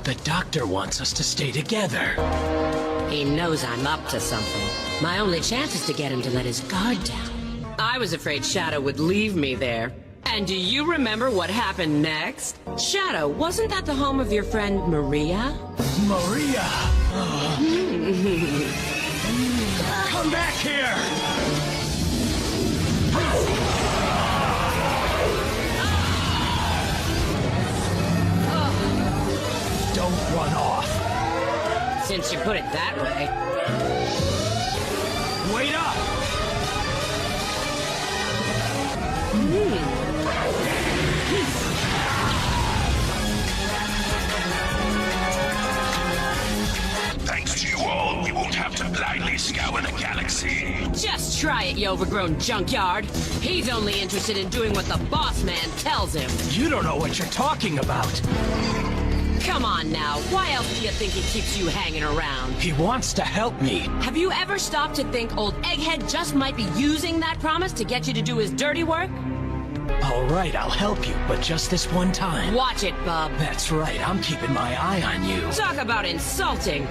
The doctor wants us to stay together. He knows I'm up to something. My only chance is to get him to let his guard down. I was afraid Shadow would leave me there. And do you remember what happened next? Shadow, wasn't that the home of your friend Maria? Maria! Come back here! Don't run off. Since you put it that way. Wait up! Thanks to you all, we won't have to blindly scour the galaxy. Just try it, you overgrown junkyard. He's only interested in doing what the boss man tells him. You don't know what you're talking about. Come on now, why else do you think he keeps you hanging around? He wants to help me. Have you ever stopped to think old Egghead just might be using that promise to get you to do his dirty work? All right, I'll help you, but just this one time. Watch it, bub. That's right, I'm keeping my eye on you. Talk about insulting.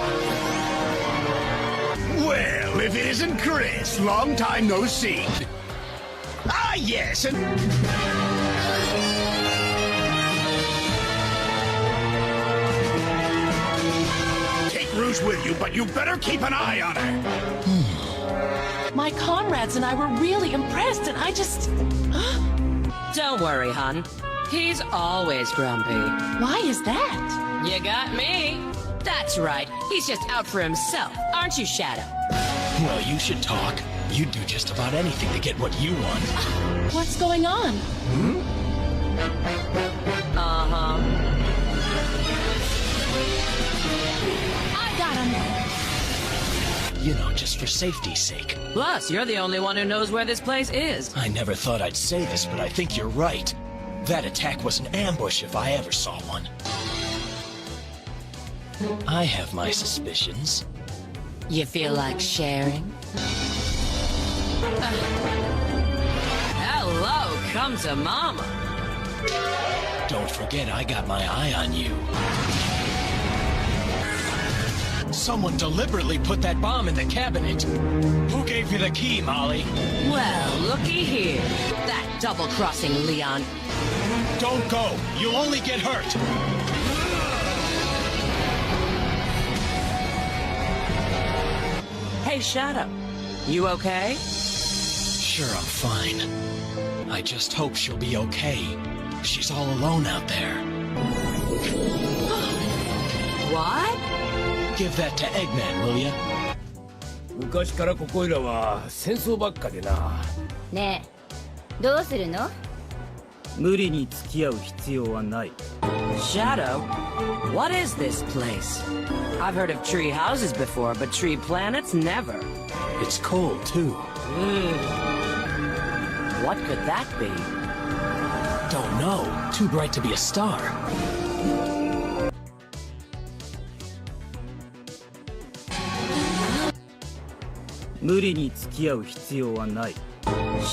Well, if it isn't Chris, long time no see. Ah, yes, and... Take Rouge with you, but you better keep an eye on her. My comrades and I were really impressed, and I just... Don't worry, hon. He's always grumpy. Why is that? You got me. That's right. He's just out for himself, aren't you, Shadow? Well, you should talk. You'd do just about anything to get what you want. What's going on? Uh-huh. I got him. You know, just for safety's sake. Plus, you're the only one who knows where this place is. I never thought I'd say this, but I think you're right. That attack was an ambush if I ever saw one. I have my suspicions. You feel like sharing? Hello, come to Mama. Don't forget, I got my eye on you. Someone deliberately put that bomb in the cabinet. Who gave you the key, Molly? Well, looky here. That double-crossing Leon. Don't go. You'll only get hurt. Hey, Shadow. You okay? Sure, I'm fine. I just hope she'll be okay. She's all alone out there. What? Give that to Eggman, will ya? 昔からここいらは戦争ばっかでな。ねえ、どうするの？無理に付き合う必要はない。Shadow? What is this place? I've heard of tree houses before, but tree planets never. It's cold, too. What could that be? Don't know. Too bright to be a star.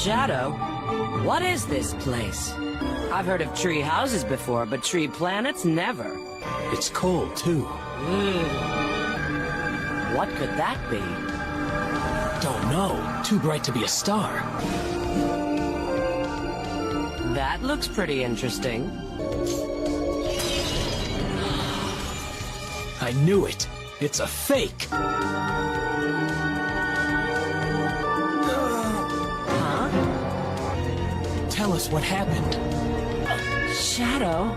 Shadow? What is this place? I've heard of tree houses before, but tree planets never. It's cold, too. What could that be? Don't know. Too bright to be a star. That looks pretty interesting. I knew it. It's a fake. Huh? Tell us what happened. Shadow?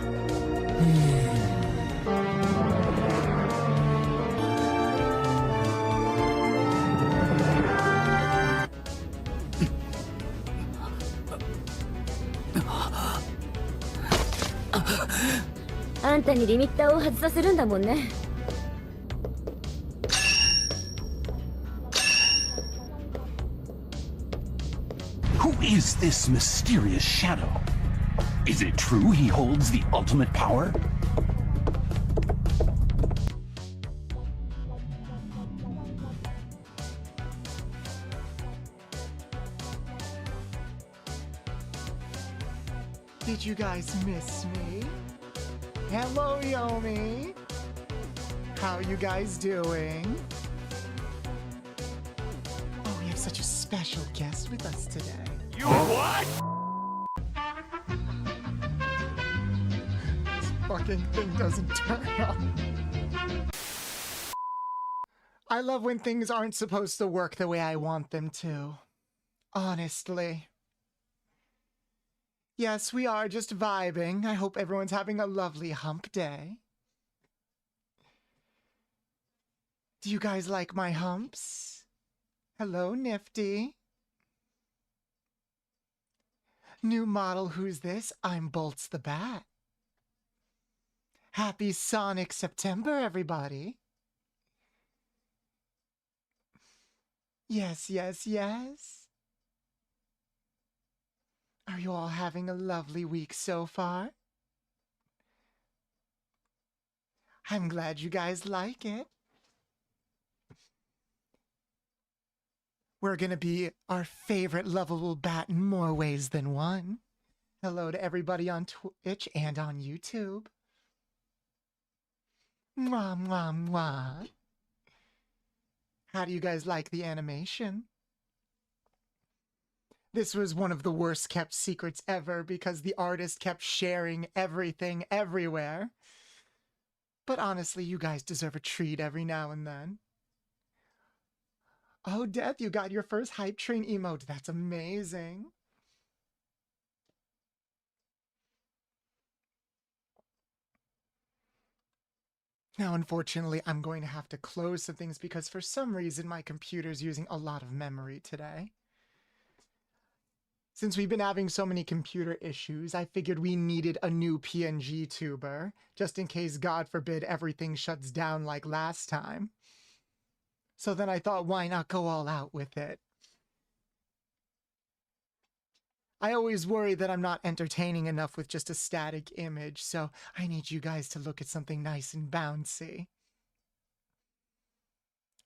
あんたにリミッターを外させるんだもんね。Who is this mysterious shadow? Is it true he holds the ultimate power? Did you guys miss me? Hello, Yomi. How are you guys doing? Oh, we have such a special guest with us today. You what? This fucking thing doesn't turn on. I love when things aren't supposed to work the way I want them to. Honestly. Yes, we are just vibing. I hope everyone's having a lovely hump day. Do you guys like my humps? Hello, Nifty. New model, who's this? I'm Bolts the Bat. Happy Sonic September, everybody. Yes, yes, yes. Are you all having a lovely week so far? I'm glad you guys like it. We're gonna be our favorite lovable bat in more ways than one. Hello to everybody on Twitch and on YouTube. Mwah, mwah, mwah. How do you guys like the animation? This was one of the worst kept secrets ever because the artist kept sharing everything everywhere. But honestly, you guys deserve a treat every now and then. Oh, Death, you got your first hype train emote. That's amazing. Now, unfortunately, I'm going to have to close some things because for some reason my computer's using a lot of memory today. Since we've been having so many computer issues, I figured we needed a new PNG tuber, just in case, God forbid, everything shuts down like last time. So then I thought, why not go all out with it? I always worry that I'm not entertaining enough with just a static image, so I need you guys to look at something nice and bouncy.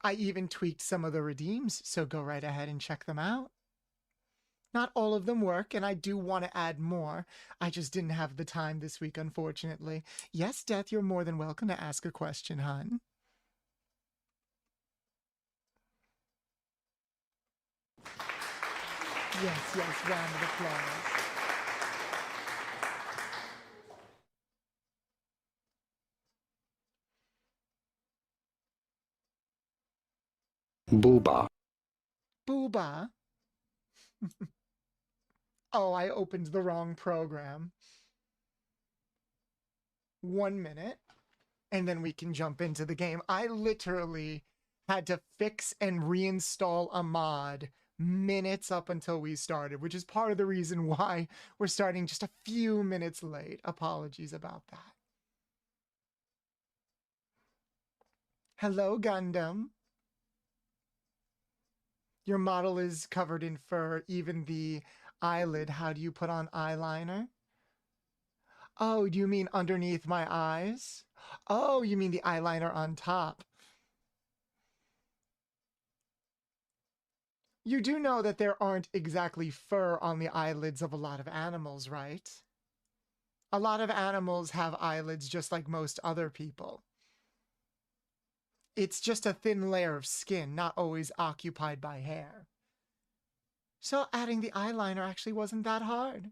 I even tweaked some of the redeems, so go right ahead and check them out. Not all of them work, and I do want to add more. I just didn't have the time this week, unfortunately. Yes, Death, you're more than welcome to ask a question, hun. Yes, yes, round of applause. Booba. Booba? Oh, I opened the wrong program. 1 minute, and then we can jump into the game. I literally had to fix and reinstall a mod minutes up until we started, which is part of the reason why we're starting just a few minutes late. Apologies about that. Hello, Gundam. Your model is covered in fur, even the eyelid. How do you put on eyeliner? Oh, do you mean underneath my eyes? Oh, you mean the eyeliner on top. You do know that there aren't exactly fur on the eyelids of a lot of animals, right? A lot of animals have eyelids just like most other people. It's just a thin layer of skin, not always occupied by hair. So adding the eyeliner actually wasn't that hard.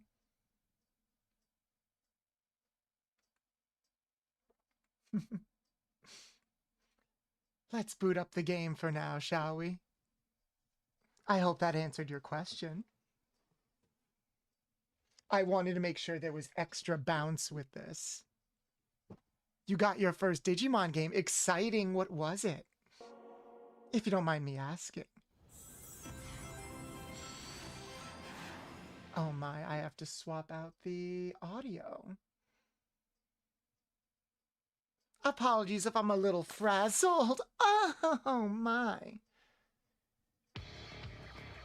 Let's boot up the game for now, shall we? I hope that answered your question. I wanted to make sure there was extra bounce with this. You got your first Digimon game. Exciting. What was it? If you don't mind me asking. Oh my, I have to swap out the audio. Apologies if I'm a little frazzled. Oh my.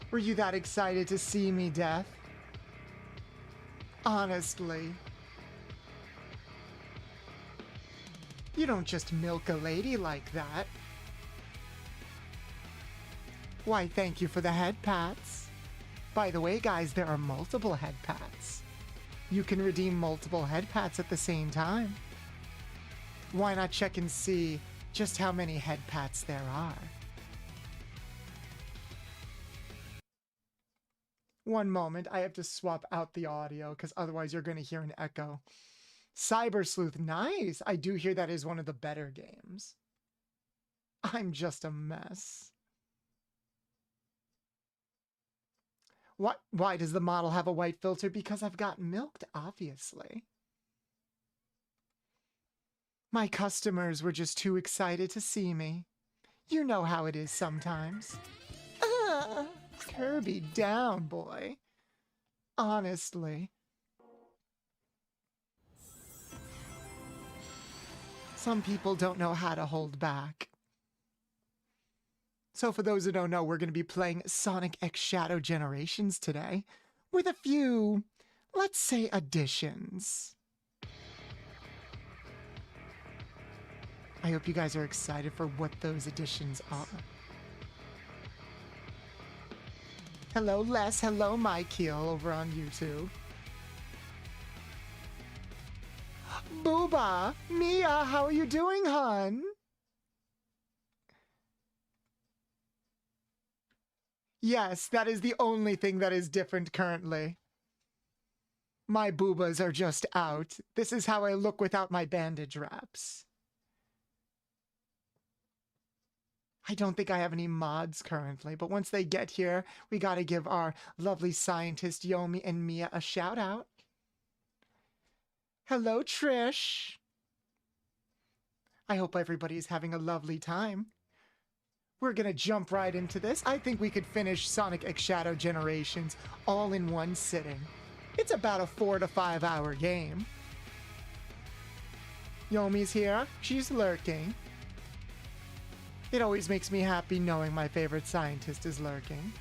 Were you that excited to see me, Death? Honestly. You don't just milk a lady like that. Why, thank you for the head pats. By the way, guys, there are multiple head pats. You can redeem multiple head pats at the same time. Why not check and see just how many head pats there are. One moment, I have to swap out the audio because otherwise you're going to hear an echo. Cyber Sleuth, nice. I do hear that is one of the better games. I'm just a mess. What? Why does the model have a white filter? Because I've got milked, obviously. My customers were just too excited to see me. You know how it is sometimes. Kirby down, boy. Honestly. Some people don't know how to hold back. So for those who don't know, we're going to be playing Sonic X Shadow Generations today, with a few, let's say, additions. I hope you guys are excited for what those additions are. Hello, Les. Hello, Mikeel, over on YouTube. Booba! Mia, how are you doing, hon? Yes, that is the only thing that is different currently. My boobas are just out. This is how I look without my bandage wraps. I don't think I have any mods currently, but once they get here, we gotta give our lovely scientist Yomi and Mia a shout out. Hello, Trish. I hope everybody's having a lovely time. We're gonna jump right into this. I think we could finish Sonic X Shadow Generations all in one sitting. It's about a 4 to 5 hour game. Yomi's here. She's lurking. It always makes me happy knowing my favorite scientist is lurking.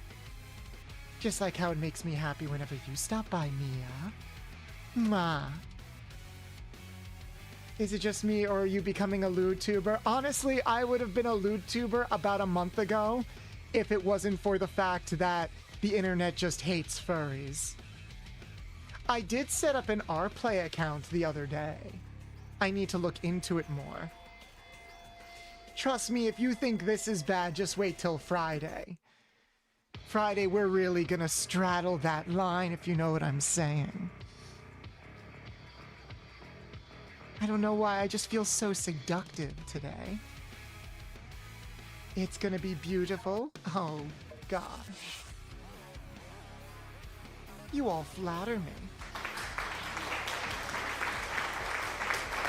Just like how it makes me happy whenever you stop by, Mia. Mwah. Is it just me, or are you becoming a lewd-tuber? Honestly, I would have been a lewd-tuber about a month ago if it wasn't for the fact that the internet just hates furries. I did set up an rplay account the other day. I need to look into it more. Trust me, if you think this is bad, just wait till Friday. Friday, we're really gonna straddle that line, if you know what I'm saying. I don't know why, I just feel so seductive today. It's gonna be beautiful. Oh, gosh. You all flatter me.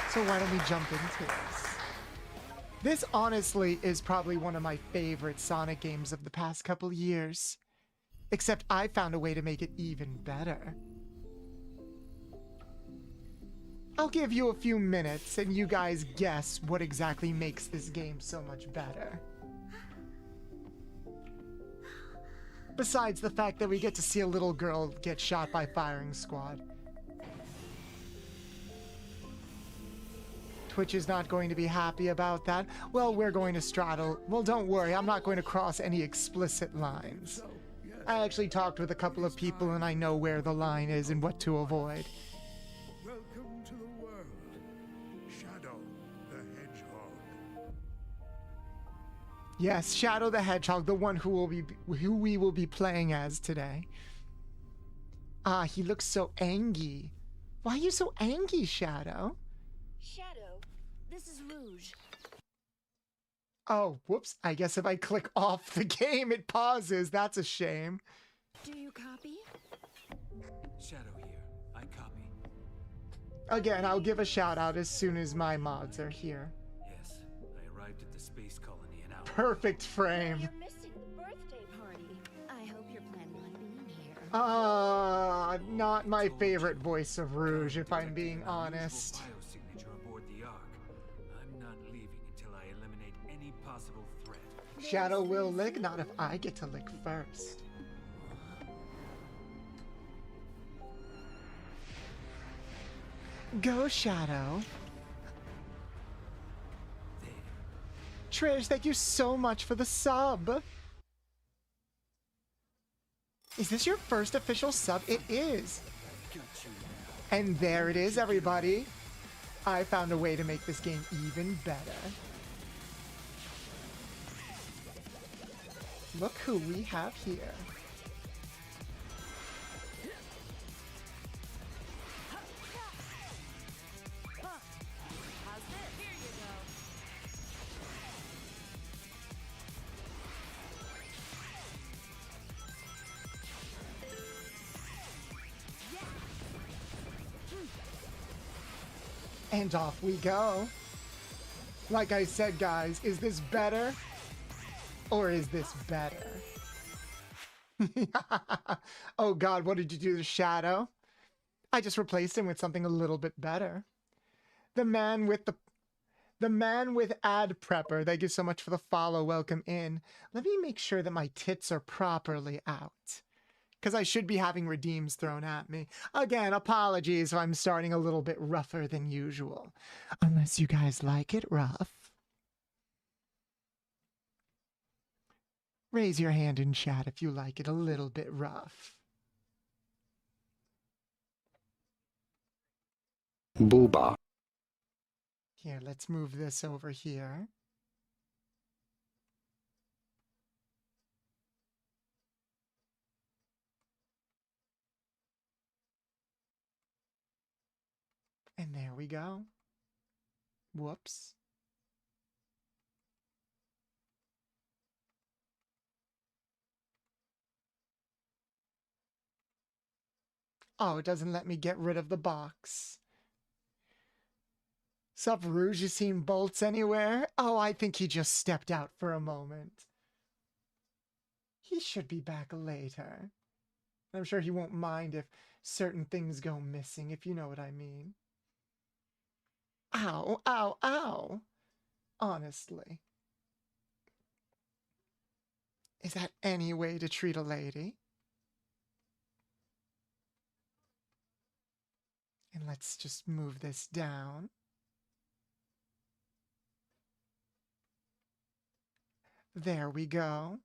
So why don't we jump into this? This honestly is probably one of my favorite Sonic games of the past couple years. Except I found a way to make it even better. I'll give you a few minutes and you guys guess what exactly makes this game so much better. Besides the fact that we get to see a little girl get shot by firing squad. Twitch is not going to be happy about that. Well, we're going to straddle. Well, don't worry, I'm not going to cross any explicit lines. I actually talked with a couple of people and I know where the line is and what to avoid. Welcome to the world, Shadow the Hedgehog. Yes, Shadow the Hedgehog, the one who we will be playing as today. Ah, he looks so angry. Why are you so angry, Shadow? Shadow, this is Rouge. Oh, whoops. I guess if I click off the game, it pauses. That's a shame. Do you copy? Shadow here. I copy. Again, I'll give a shout out as soon as my mods are here. Yes, I arrived at the space colony an hour. Perfect frame. You're missing the birthday party. I hope you're planning on being here. Not my favorite voice of Rouge, if I'm being honest. Shadow will lick, not if I get to lick first. Go, Shadow. Trish, thank you so much for the sub. Is this your first official sub? It is. And there it is, everybody. I found a way to make this game even better. Look who we have here. And off we go. Like I said, guys, is this better? Or is this better? Oh god, what did you do to Shadow? I just replaced him with something a little bit better. The man with ad prepper. Thank you so much for the follow. Welcome in. Let me make sure that my tits are properly out, because I should be having redeems thrown at me. Again, apologies if I'm starting a little bit rougher than usual. Unless you guys like it rough. Raise your hand in chat if you like it a little bit rough. Booba. Here, let's move this over here. And there we go. Whoops. Oh, it doesn't let me get rid of the box. Sup, Rouge, you seen Bolts anywhere? Oh, I think he just stepped out for a moment. He should be back later. I'm sure he won't mind if certain things go missing, if you know what I mean. Ow, ow, ow. Honestly. Is that any way to treat a lady? And let's just move this down. There we go.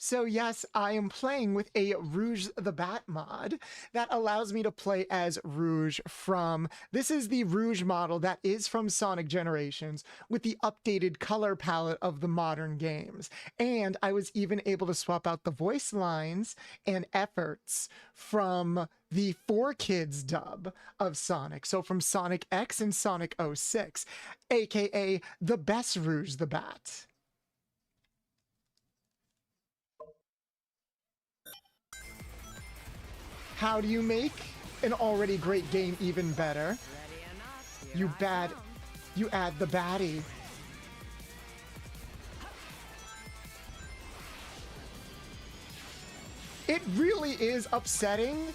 So yes, I am playing with a Rouge the Bat mod that allows me to play as Rouge from... This is the Rouge model that is from Sonic Generations with the updated color palette of the modern games. And I was even able to swap out the voice lines and efforts from the 4Kids dub of Sonic. So from Sonic X and Sonic 06, aka the best Rouge the Bat. How do you make an already great game even better? You add the baddie. It really is upsetting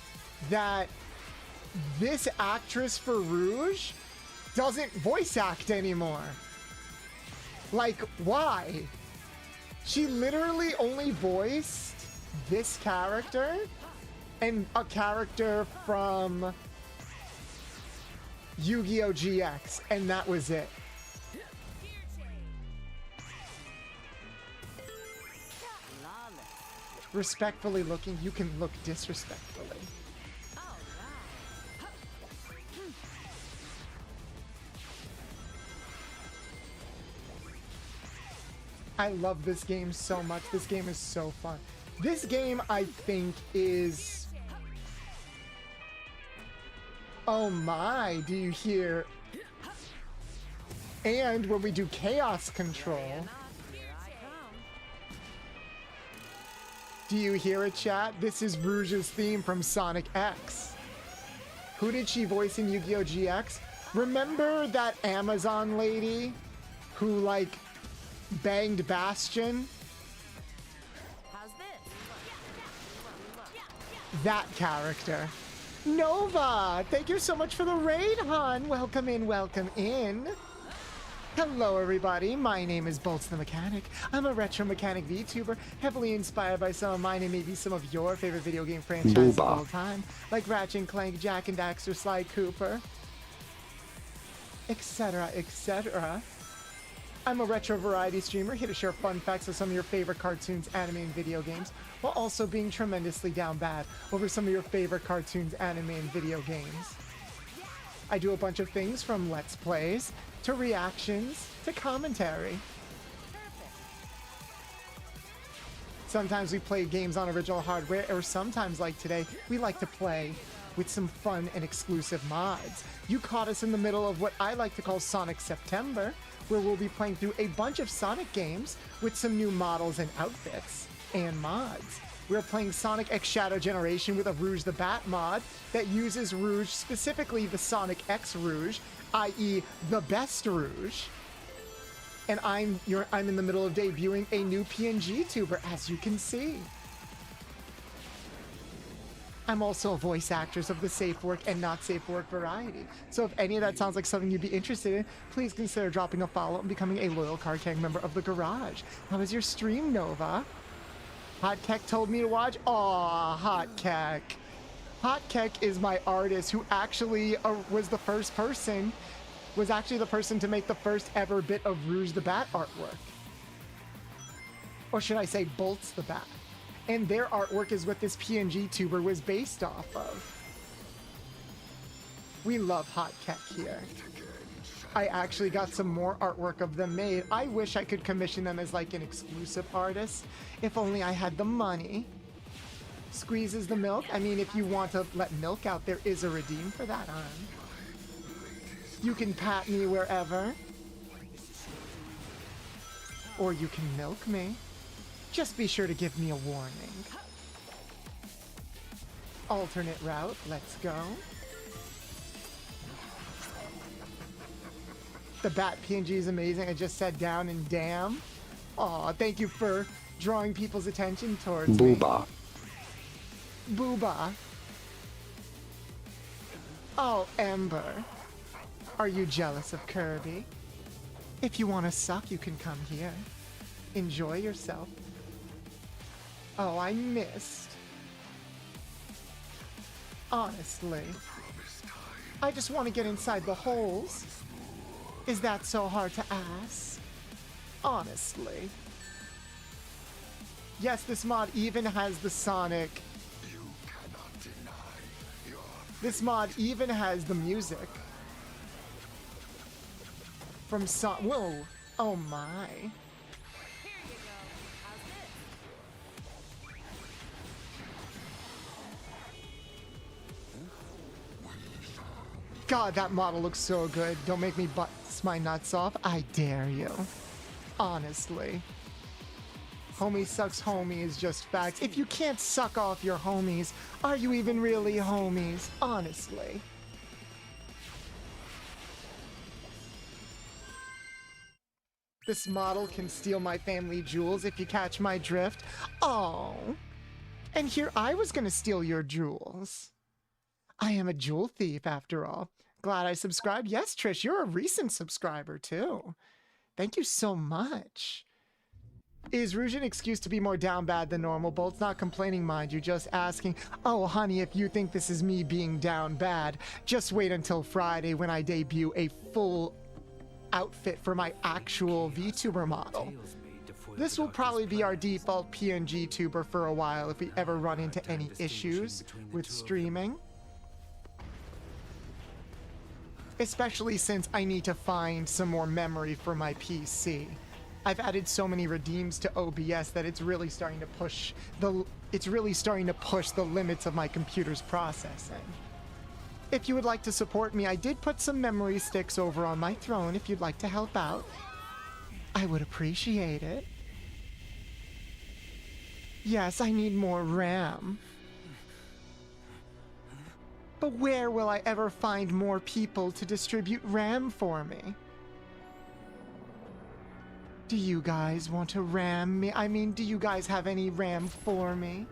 that this actress for Rouge doesn't voice act anymore. Like, why? She literally only voiced this character and a character from Yu-Gi-Oh! GX, and that was it. Respectfully looking, you can look disrespectfully. I love this game so much. This game is so fun. This game, I think, is... Oh my, do you hear? And when we do chaos control, do you hear it, chat? This is Rouge's theme from Sonic X. Who did she voice in Yu-Gi-Oh! GX? Remember that Amazon lady who, like, banged Bastion? That character. Nova, thank you so much for the raid, hon. Welcome in, welcome in. Hello, everybody. My name is Bolts the Mechanic. I'm a retro mechanic VTuber, heavily inspired by some of mine and maybe some of your favorite video game franchises of all time, like Ratchet & Clank, Jak and Daxter, Sly Cooper, etc., etc. I'm a retro variety streamer here to share fun facts of some of your favorite cartoons, anime, and video games, while also being tremendously down bad over some of your favorite cartoons, anime, and video games. I do a bunch of things from Let's Plays, to reactions, to commentary. Sometimes we play games on original hardware, or sometimes, like today, we like to play with some fun and exclusive mods. You caught us in the middle of what I like to call Sonic September, where we'll be playing through a bunch of Sonic games with some new models and outfits and mods. We're playing Sonic X Shadow Generation with a Rouge the Bat mod that uses Rouge, specifically the Sonic X Rouge, i.e. the best Rouge. And I'm in the middle of debuting a new PNG tuber, as you can see. I'm also a voice actress of the safe work and not safe work variety. So if any of that sounds like something you'd be interested in, please consider dropping a follow and becoming a loyal Card Gang member of the Garage. How was your stream, Nova? Hot Keck told me to watch. Aw, Hot Keck. Hot Keck is my artist who actually was actually the person to make the first ever bit of Rouge the Bat artwork. Or should I say Bolts the Bat. And their artwork is what this PNG tuber was based off of. We love Hot Keck here. I actually got some more artwork of them made. I wish I could commission them as like an exclusive artist. If only I had the money. Squeezes the milk. I mean, if you want to let milk out, there is a redeem for that, You can pat me wherever. Or you can milk me. Just be sure to give me a warning. Alternate route, let's go. The Bat PNG is amazing. I just sat down and damn. Aw, thank you for drawing people's attention towards me. Booba. Booba. Oh, Ember. Are you jealous of Kirby? If you want to suck, you can come here. Enjoy yourself. Oh, I missed. Honestly. I just want to get inside the holes. Is that so hard to ask? Honestly. Yes, this mod even has the Sonic. This mod even has the music. From Whoa. Oh my. God, that model looks so good. Don't make me bust my nuts off. I dare you. Honestly. Homie sucks homie is just facts. If you can't suck off your homies, are you even really homies? Honestly. This model can steal my family jewels if you catch my drift. Oh. And here I was gonna steal your jewels. I am a jewel thief after all. Glad I subscribed. Yes, Trish, you're a recent subscriber too. Thank you so much. Is Rouge an excuse to be more down bad than normal? Bolt's not complaining, mind you, just asking. Oh, honey, if you think this is me being down bad, just wait until Friday when I debut a full outfit for my actual VTuber model. This will probably be our default PNG tuber for a while if we ever run into any issues with streaming. Especially since I need to find some more memory for my PC. I've added so many redeems to OBS that it's really starting to push the limits of my computer's processing. If you would like to support me, I did put some memory sticks over on my throne if you'd like to help out. I would appreciate it. Yes, I need more RAM. But where will I ever find more people to distribute RAM for me? Do you guys want to RAM me? I mean, do you guys have any RAM for me?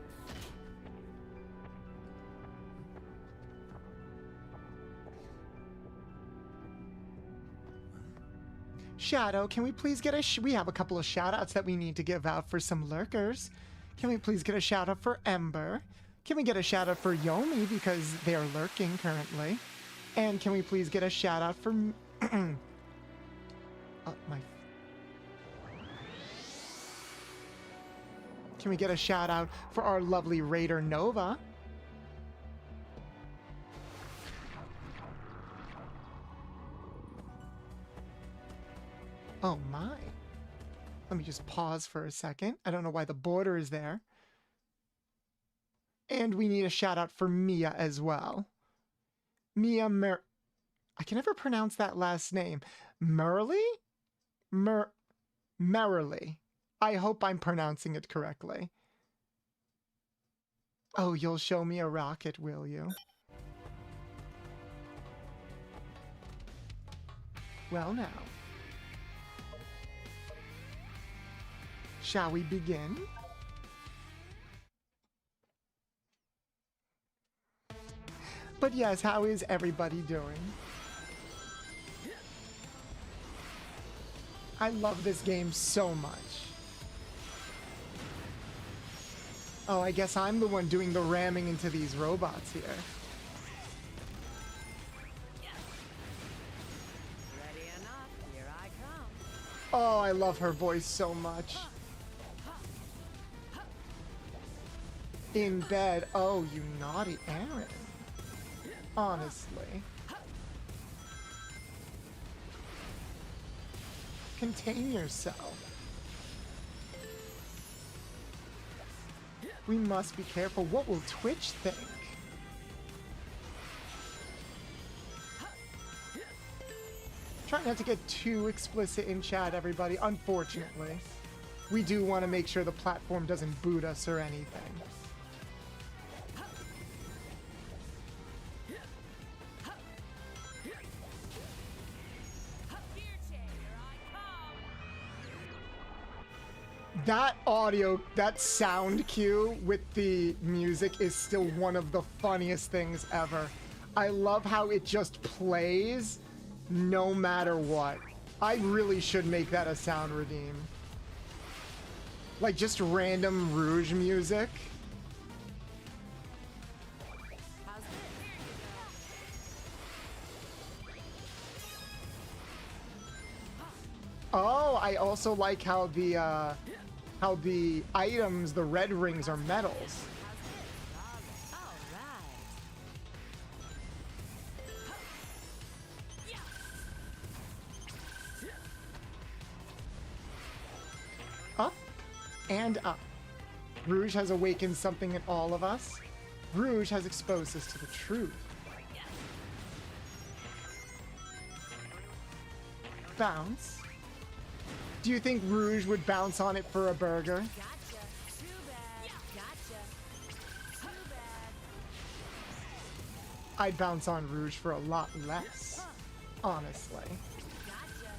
Shadow, can we please get we have a couple of shout-outs that we need to give out for some lurkers. Can we please get a shout-out for Ember? Can we get a shout-out for Yomi because they're lurking currently? And can we please get a shout-out for... Can we get a shout-out for our lovely Raider Nova? Oh my. Let me just pause for a second. I don't know why the border is there. And we need a shout out for Mia as well. Mia I can never pronounce that last name. Merrily? Merrily. I hope I'm pronouncing it correctly. Oh, you'll show me a rocket, will you? Well now. Shall we begin? But yes, how is everybody doing? I love this game so much. Oh, I guess I'm the one doing the ramming into these robots here. Ready enough, here I come. Oh, I love her voice so much. In bed. Oh, you naughty Aaron. Honestly. Contain yourself. We must be careful. What will Twitch think? Try not to get too explicit in chat, everybody. Unfortunately, we do want to make sure the platform doesn't boot us or anything. That audio, that sound cue with the music is still one of the funniest things ever. I love how it just plays no matter what. I really should make that a sound redeem. Like just random Rouge music. Oh, I also like how the items, the red rings, are metals. Up and up. Rouge has awakened something in all of us. Rouge has exposed us to the truth. Bounce. Do you think Rouge would bounce on it for a burger? Gotcha. Too bad. Gotcha. Too bad. I'd bounce on Rouge for a lot less, honestly. Gotcha.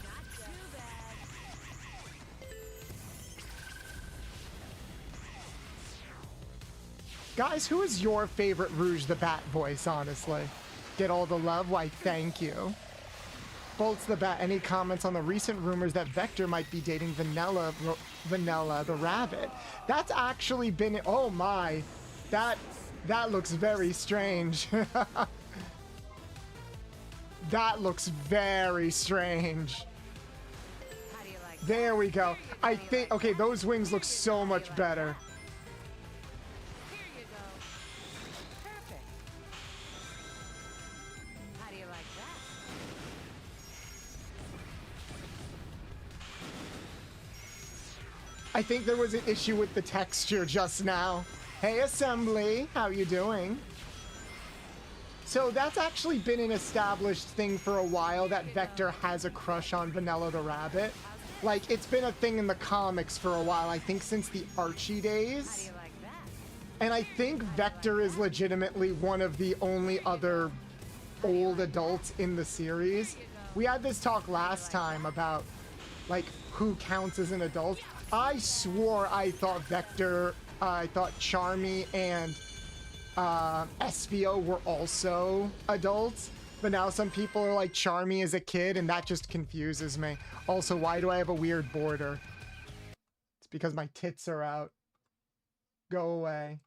Gotcha. Too bad. Guys, who is your favorite Rouge the Bat voice, honestly? Get all the love? Why, thank you. Bolts the Bat, any comments on the recent rumors that Vector might be dating Vanilla the rabbit? That's actually been... Oh my. That looks very strange. That looks very strange. There we go. I think... Okay, those wings look so much better. I think there was an issue with the texture just now. Hey, Assembly, how you doing? So that's actually been an established thing for a while, that Vector has a crush on Vanilla the Rabbit. Like, it's been a thing in the comics for a while, I think since the Archie days. And I think Vector is legitimately one of the only other old adults in the series. We had this talk last time about, like, who counts as an adult. I swore I thought Vector, I thought Charmy and Espio were also adults, but now some people are like Charmy is a kid, and that just confuses me. Also, why do I have a weird border? It's because my tits are out. Go away.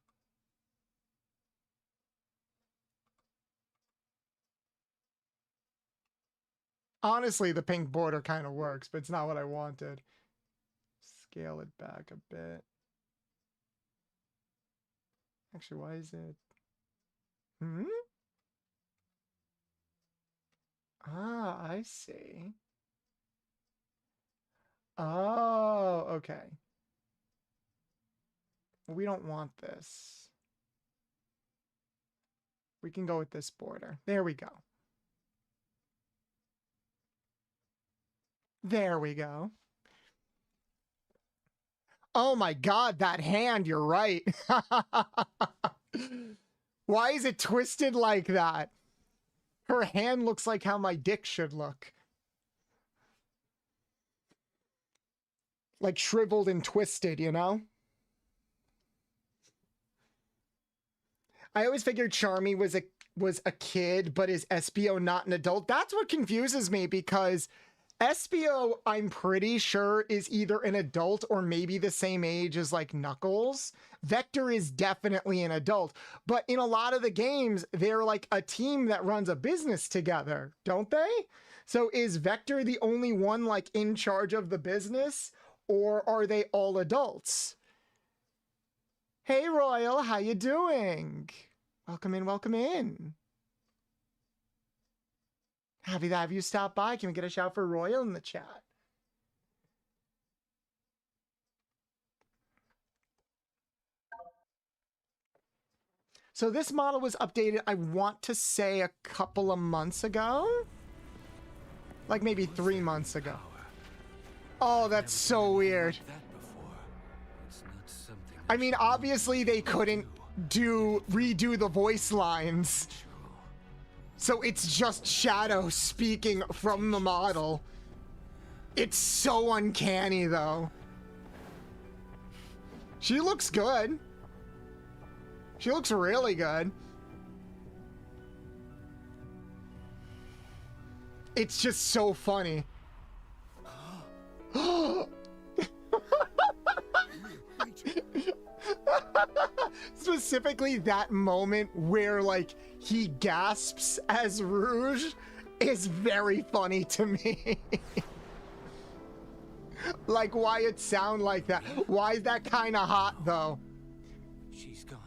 Honestly, the pink border kind of works, but it's not what I wanted. Scale it back a bit. Actually, why is it? Ah, I see. Oh, okay. We don't want this. We can go with this border. There we go. There we go. Oh my God, that hand, you're right. Why is it twisted like that? Her hand looks like how my dick should look. Like shriveled and twisted, you know? I always figured Charmy was a kid, but is SBO not an adult? That's what confuses me, because SBO, I'm pretty sure, is either an adult or maybe the same age as like Knuckles. Vector is definitely an adult, but in a lot of the games, they're like a team that runs a business together, don't they? So is Vector the only one like in charge of the business, or are they all adults? Hey Royal, how you doing? Welcome in, welcome in. Happy to have you stop by. Can we get a shout for Royal in the chat? So this model was updated, I want to say a couple of months ago? Like maybe 3 months ago. Oh, that's so weird. I mean, obviously they couldn't redo the voice lines. So it's just Shadow speaking from the model. It's so uncanny, though. She looks good. She looks really good. It's just so funny. Specifically that moment where like he gasps as Rouge is very funny to me. Like why it sound like that? Why is that kind of hot though? She's gone.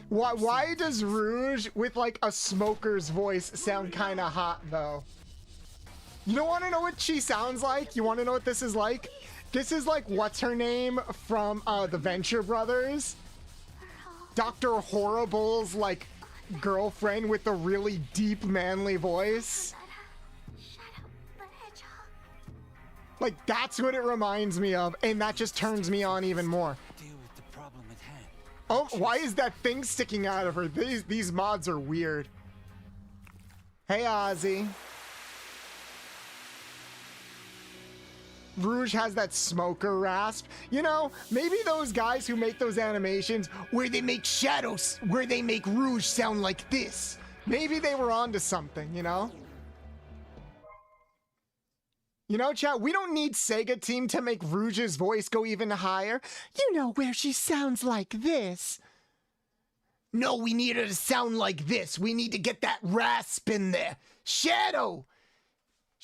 Why does Rouge with like a smoker's voice sound kind of hot though? You don't want to know what she sounds like? You want to know what this is like? This is like, what's her name from the Venture Brothers? Dr. Horrible's like girlfriend with a really deep manly voice. Like that's what it reminds me of, and that just turns me on even more. Oh, why is that thing sticking out of her? These mods are weird. Hey Ozzy. Rouge has that smoker rasp. You know, maybe those guys who make those animations where they make shadows, where they make Rouge sound like this, maybe they were onto something, you know? You know, chat, we don't need Sega Team to make Rouge's voice go even higher. You know, where she sounds like this. No, we need her to sound like this. We need to get that rasp in there. Shadow!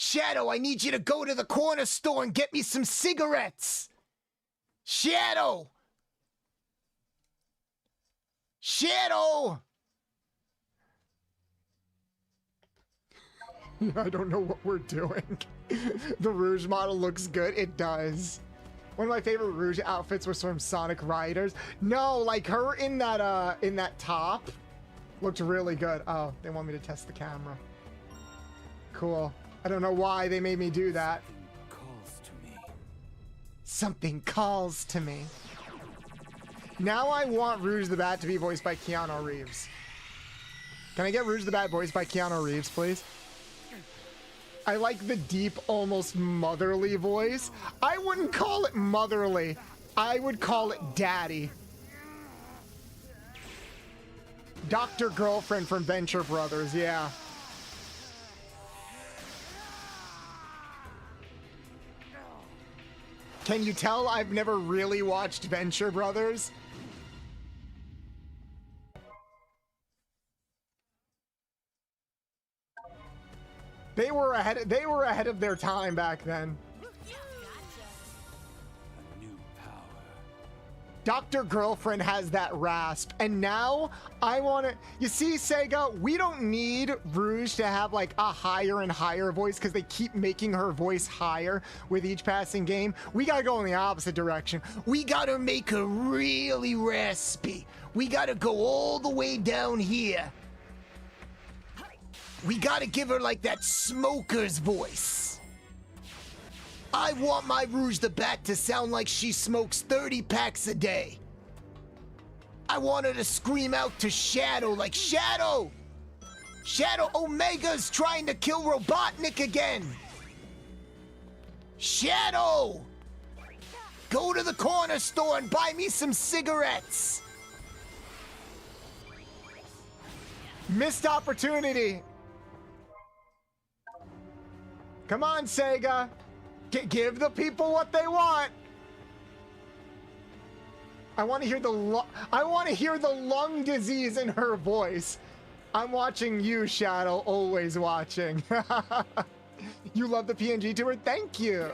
Shadow, I need you to go to the corner store and get me some cigarettes. Shadow! Shadow! I don't know what we're doing. The Rouge model looks good. It does. One of my favorite Rouge outfits was from Sonic Riders. No, like her in that top looked really good. Oh, they want me to test the camera. Cool. I don't know why they made me do that. Something calls to me. Now I want Rouge the Bat to be voiced by Keanu Reeves. Can I get Rouge the Bat voiced by Keanu Reeves, please? I like the deep, almost motherly voice. I wouldn't call it motherly. I would call it daddy. Dr. Girlfriend from Venture Brothers, yeah. Can you tell I've never really watched Venture Brothers? They were ahead of their time back then. A new power. Dr. Girlfriend has that rasp, and now I want to. You see, Sega, we don't need Rouge to have like a higher and higher voice because they keep making her voice higher with each passing game. We gotta go in the opposite direction. We gotta make her really raspy. We gotta go all the way down here. We gotta give her like that smoker's voice. I want my Rouge the Bat to sound like she smokes 30 packs a day. I want her to scream out to Shadow like, Shadow! Shadow, Omega's trying to kill Robotnik again! Shadow! Go to the corner store and buy me some cigarettes! Missed opportunity. Come on, Sega. Give the people what they want. I want to hear the lung disease in her voice. I'm watching you, Shadow. Always watching. You love the PNG tour? Thank you.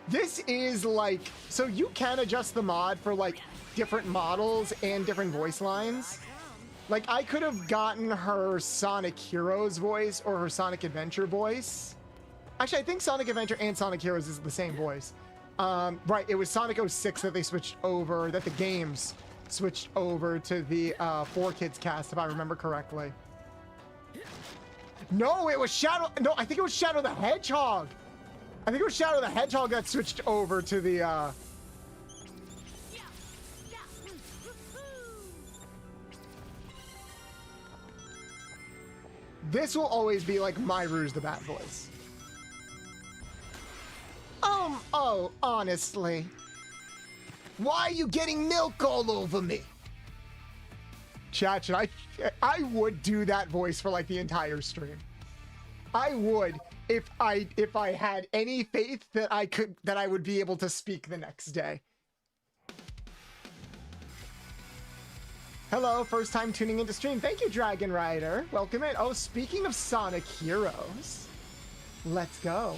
This is like, so you can adjust the mod for like different models and different voice lines. Like, I could have gotten her Sonic Heroes voice or her Sonic Adventure voice. Actually, I think Sonic Adventure and Sonic Heroes is the same voice. Right, it was Sonic 06 that they switched over, that the games switched over to the 4Kids cast, if I remember correctly. No, it was Shadow. No, I think it was Shadow the Hedgehog. I think it was Shadow the Hedgehog that switched over to the This will always be like my Rouge the Bat voice. Oh, honestly. Why are you getting milk all over me? Chat, I would do that voice for like the entire stream. I would if I had any faith that I would be able to speak the next day. Hello, first time tuning into stream. Thank you, Dragon Rider. Welcome in. Oh, speaking of Sonic Heroes, let's go.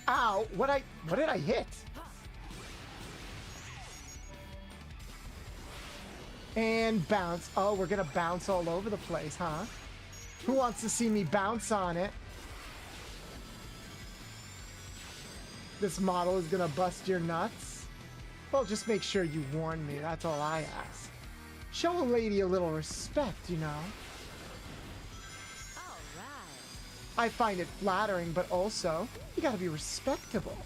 Ow, what did I hit? And bounce. Oh, we're gonna bounce all over the place, huh? Who wants to see me bounce on it? This model is gonna bust your nuts? Well, just make sure you warn me. That's all I ask. Show a lady a little respect, you know? All right. I find it flattering, but also, you gotta be respectable.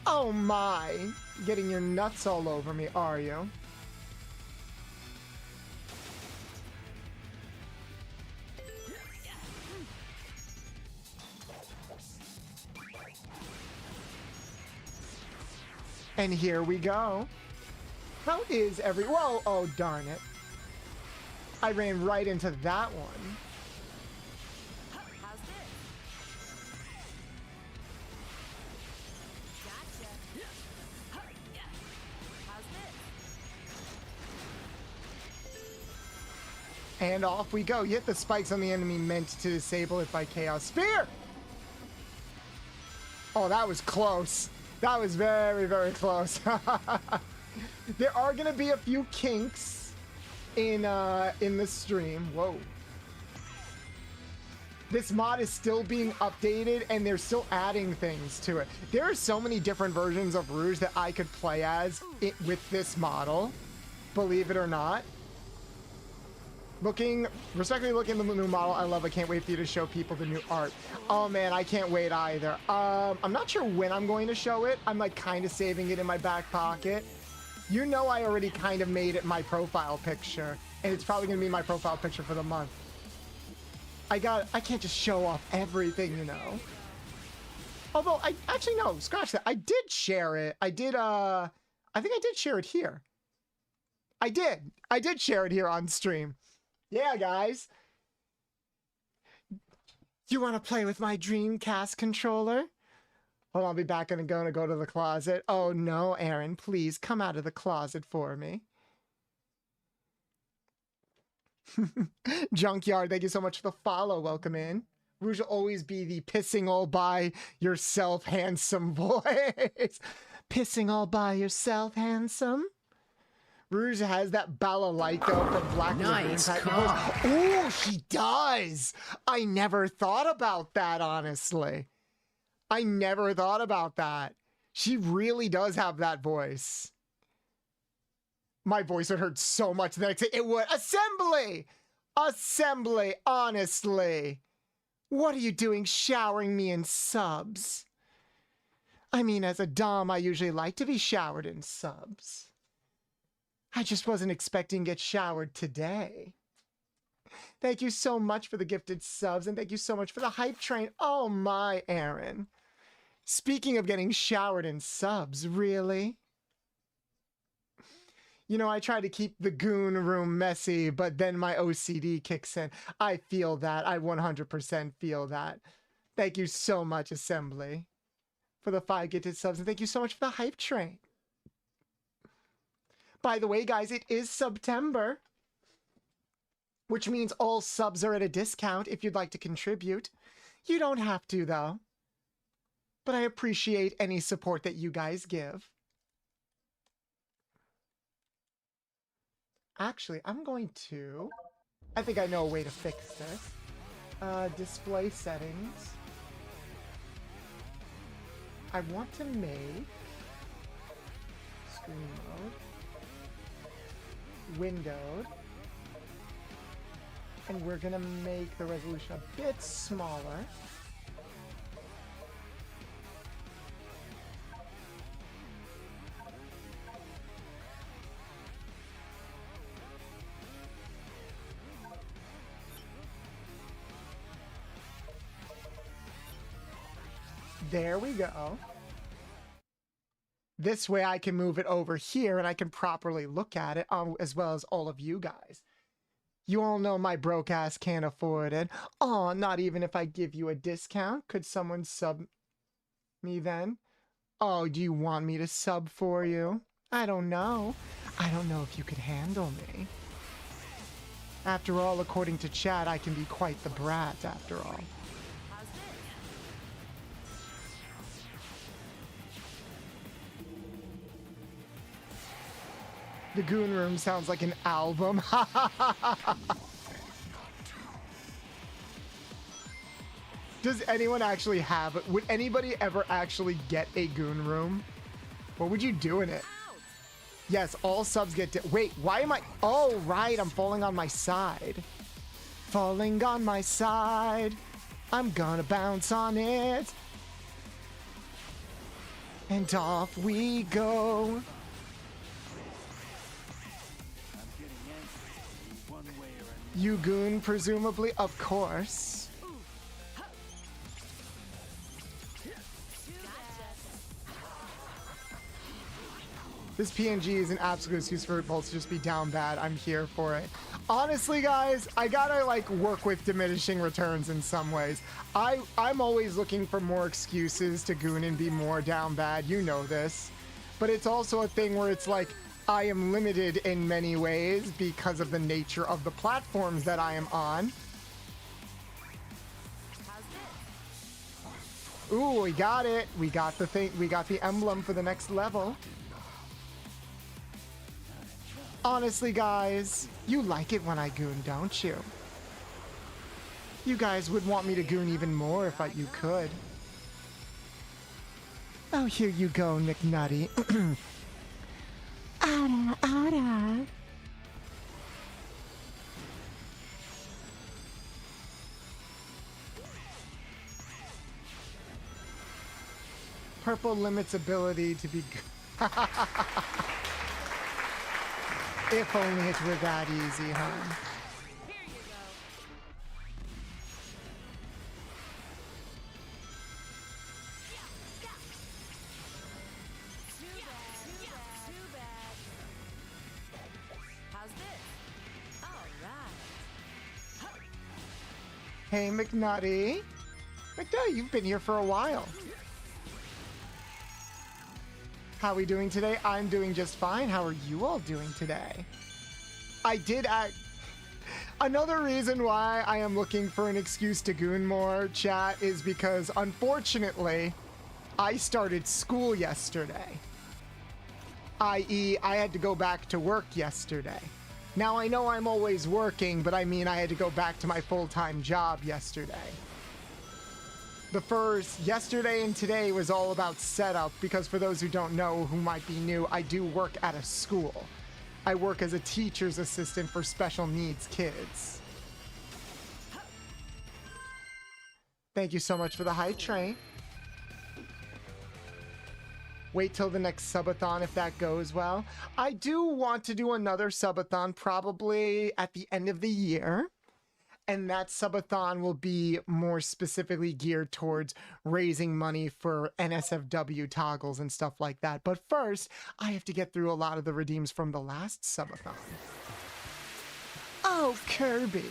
Oh my! Getting your nuts all over me, are you? And here we go. How is whoa, oh darn it. I ran right into that one. How's this? Gotcha. How's this? And off we go. You hit the spikes on the enemy meant to disable it by Chaos Spear. Oh, that was close. That was very, very close. There are gonna be a few kinks in the stream. Whoa. This mod is still being updated and they're still adding things to it. There are so many different versions of Rouge that I could play as with this model, believe it or not. Respectfully looking at the new model, I love it. Can't wait for you to show people the new art. Oh man, I can't wait either. I'm not sure when I'm going to show it. I'm like kind of saving it in my back pocket. You know I already kind of made it my profile picture, and it's probably gonna be my profile picture for the month. I can't just show off everything, you know. Although no, scratch that. I did share it. I think I did share it here. I did share it here on stream. Yeah, guys. You want to play with my Dreamcast controller? Hold on, I'll be back and gonna go to the closet. Oh no, Aaron, please come out of the closet for me. Junkyard, thank you so much for the follow. Welcome in. Rouge will always be the pissing all by yourself handsome voice. Pissing all by yourself handsome. Rouge has that balalaika from Black Nice Lagoon. car. Oh, she does. I never thought about that, honestly. I never thought about that. She really does have that voice. My voice would hurt so much the next day. It would. Assembly! Assembly, honestly. What are you doing showering me in subs? I mean, as a dom, I usually like to be showered in subs. I just wasn't expecting to get showered today. Thank you so much for the gifted subs, and thank you so much for the hype train. Oh my, Aaron. Speaking of getting showered in subs, really? You know, I try to keep the goon room messy, but then my OCD kicks in. I feel that. I 100% feel that. Thank you so much, Assembly, for the 5 gifted subs, and thank you so much for the hype train. By the way, guys, it is September, which means all subs are at a discount if you'd like to contribute. You don't have to, though. But I appreciate any support that you guys give. Actually, I'm going to... I think I know a way to fix this. Display settings. I want to make... Screen mode. Windowed. And we're gonna make the resolution a bit smaller. There we go. This way I can move it over here and I can properly look at it, as well as all of you guys. You all know my broke ass can't afford it. Aw, not even if I give you a discount. Could someone sub me then? Oh, do you want me to sub for you? I don't know. I don't know if you could handle me. After all, according to chat, I can be quite the brat after all. The Goon Room sounds like an album. Does anyone actually have it? Would anybody ever actually get a Goon Room? What would you do in it? Yes, all subs get... Wait, why am I... Oh, right, I'm falling on my side. Falling on my side. I'm gonna bounce on it. And off we go. You goon, presumably, of course. This PNG is an absolute excuse for Bolts to just be down bad. I'm here for it. Honestly, guys, I gotta, like, work with diminishing returns in some ways. I'm always looking for more excuses to goon and be more down bad. You know this. But it's also a thing where it's like, I am limited in many ways because of the nature of the platforms that I am on. Ooh, we got it. We got the thing. We got the emblem for the next level. Honestly, guys, you like it when I goon, don't you? You guys would want me to goon even more if you could. Oh, here you go, McNutty. Ara, ara. Purple limits ability to be... If only it were that easy, huh? Here you go. Too bad. How's this? All right. Hey, McNutty. McDuh, you've been here for a while. How are we doing today? I'm doing just fine. How are you all doing today? Another reason why I am looking for an excuse to goon more, chat, is because unfortunately, I started school yesterday. i.e., I had to go back to work yesterday. Now, I know I'm always working, but I mean I had to go back to my full-time job yesterday. Yesterday and today was all about setup, because for those who don't know, who might be new, I do work at a school. I work as a teacher's assistant for special needs kids. Thank you so much for the hype train. Wait till the next subathon if that goes well. I do want to do another subathon probably at the end of the year. And that subathon will be more specifically geared towards raising money for NSFW toggles and stuff like that. But first, I have to get through a lot of the redeems from the last subathon. Oh, Kirby.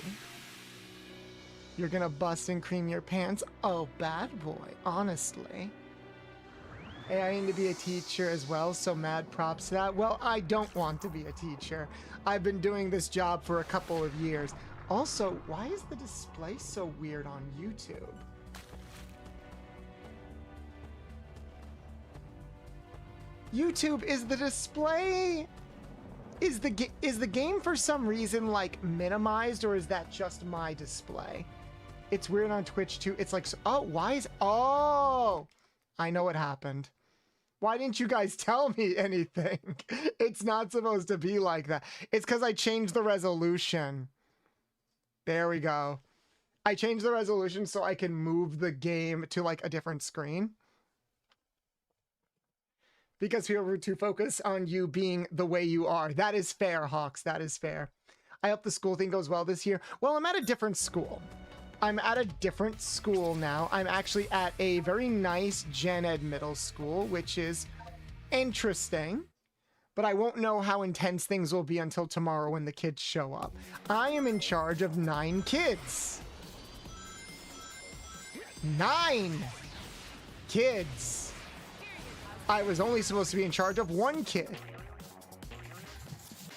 You're gonna bust and cream your pants? Oh, bad boy, honestly. Hey, I need to be a teacher as well, so mad props to that. Well, I don't want to be a teacher. I've been doing this job for a couple of years. Also, why is the display so weird on YouTube? YouTube, is the display... Is the game for some reason, like, minimized, or is that just my display? It's weird on Twitch, too. It's like... Oh, why is... Oh! I know what happened. Why didn't you guys tell me anything? It's not supposed to be like that. It's because I changed the resolution. There we go. I changed the resolution so I can move the game to like a different screen. Because we were to focus on you being the way you are. That is fair, Hawks. That is fair. I hope the school thing goes well this year. Well, I'm at a different school. I'm at a different school now. I'm actually at a very nice gen ed middle school, which is interesting. But I won't know how intense things will be until tomorrow when the kids show up. I am in charge of 9 kids. 9 kids. I was only supposed to be in charge of 1 kid.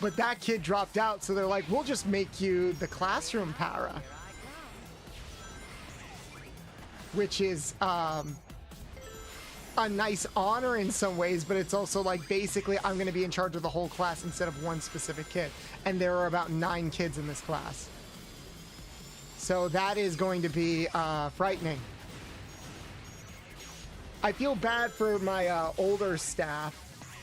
But that kid dropped out, so they're like, we'll just make you the classroom para. Which is, a nice honor in some ways, but it's also like basically I'm going to be in charge of the whole class instead of one specific kid. And there are about 9 kids in this class. So that is going to be frightening. I feel bad for my older staff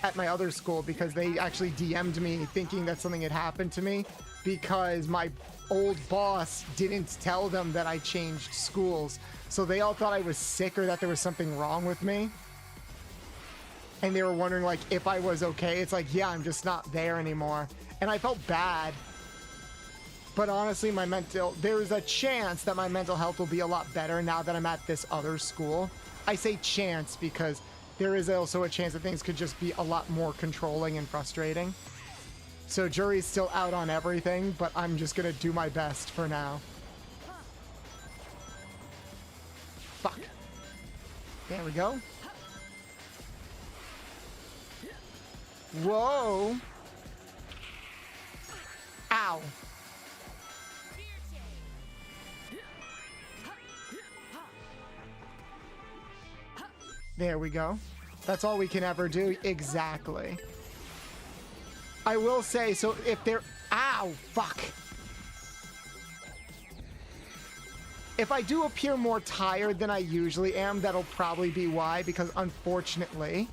at my other school because they actually DM'd me thinking that something had happened to me because my old boss didn't tell them that I changed schools. So they all thought I was sick or that there was something wrong with me. And they were wondering like if I was okay. It's like, yeah, I'm just not there anymore. And I felt bad. But honestly, there's a chance that my mental health will be a lot better now that I'm at this other school. I say chance because there is also a chance that things could just be a lot more controlling and frustrating. So jury's still out on everything, but I'm just gonna do my best for now. Fuck. There we go. Whoa. Ow. There we go. That's all we can ever do. Exactly. I will say, so if they're... Ow! Fuck! If I do appear more tired than I usually am, that'll probably be why, because unfortunately,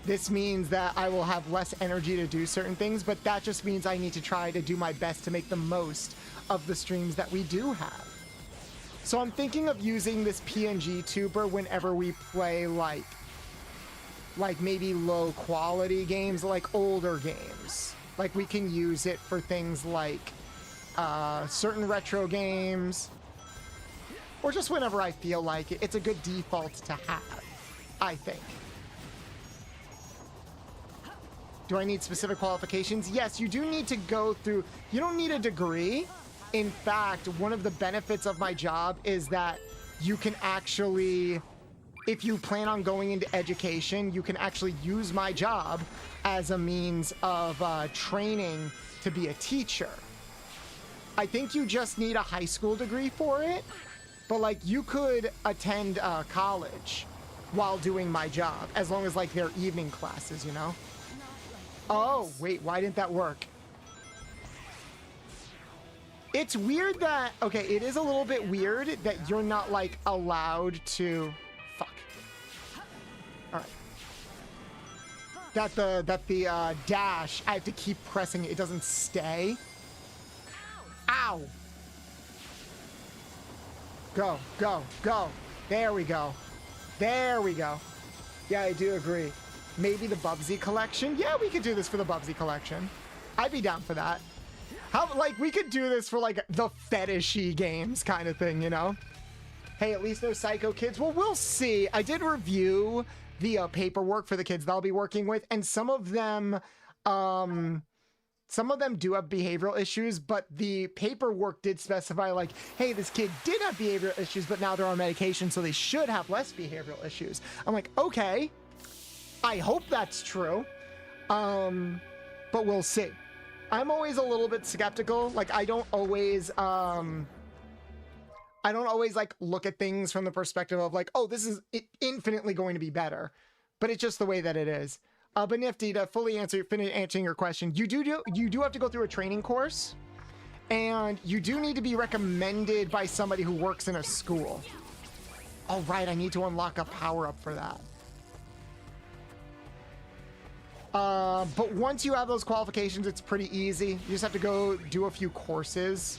this means that I will have less energy to do certain things, but that just means I need to try to do my best to make the most of the streams that we do have. So I'm thinking of using this PNG tuber whenever we play like maybe low quality games, like older games. Like we can use it for things like certain retro games, or just whenever I feel like it. It's a good default to have, I think. Do I need specific qualifications? Yes, you do need to go through, you don't need a degree. In fact, one of the benefits of my job is that you can actually, if you plan on going into education, you can actually use my job as a means of training to be a teacher. I think you just need a high school degree for it, but like you could attend college while doing my job, as long as like they're evening classes, you know? Oh, wait, why didn't that work? It's weird that, okay, it is a little bit weird that you're not like allowed to, fuck. All right. That the dash, I have to keep pressing it doesn't stay. Ow. Go, go, go. There we go. There we go. Yeah, I do agree. Maybe the Bubsy collection? Yeah, we could do this for the Bubsy collection. I'd be down for that. How, like, we could do this for, like, the fetishy games kind of thing, you know? Hey, at least no Psycho Kids. Well, we'll see. I did review the paperwork for the kids that I'll be working with, and some of them do have behavioral issues, but the paperwork did specify, like, hey, this kid did have behavioral issues, but now they're on medication, so they should have less behavioral issues. I'm like, okay, I hope that's true, but we'll see. I'm always a little bit skeptical. Like, I don't always like look at things from the perspective of like, oh, this is infinitely going to be better, but it's just the way that it is. But Nifty, to fully finish answering your question, you do have to go through a training course, and you do need to be recommended by somebody who works in a school. Oh, right, I need to unlock a power-up for that. But once you have those qualifications, it's pretty easy. You just have to go do a few courses,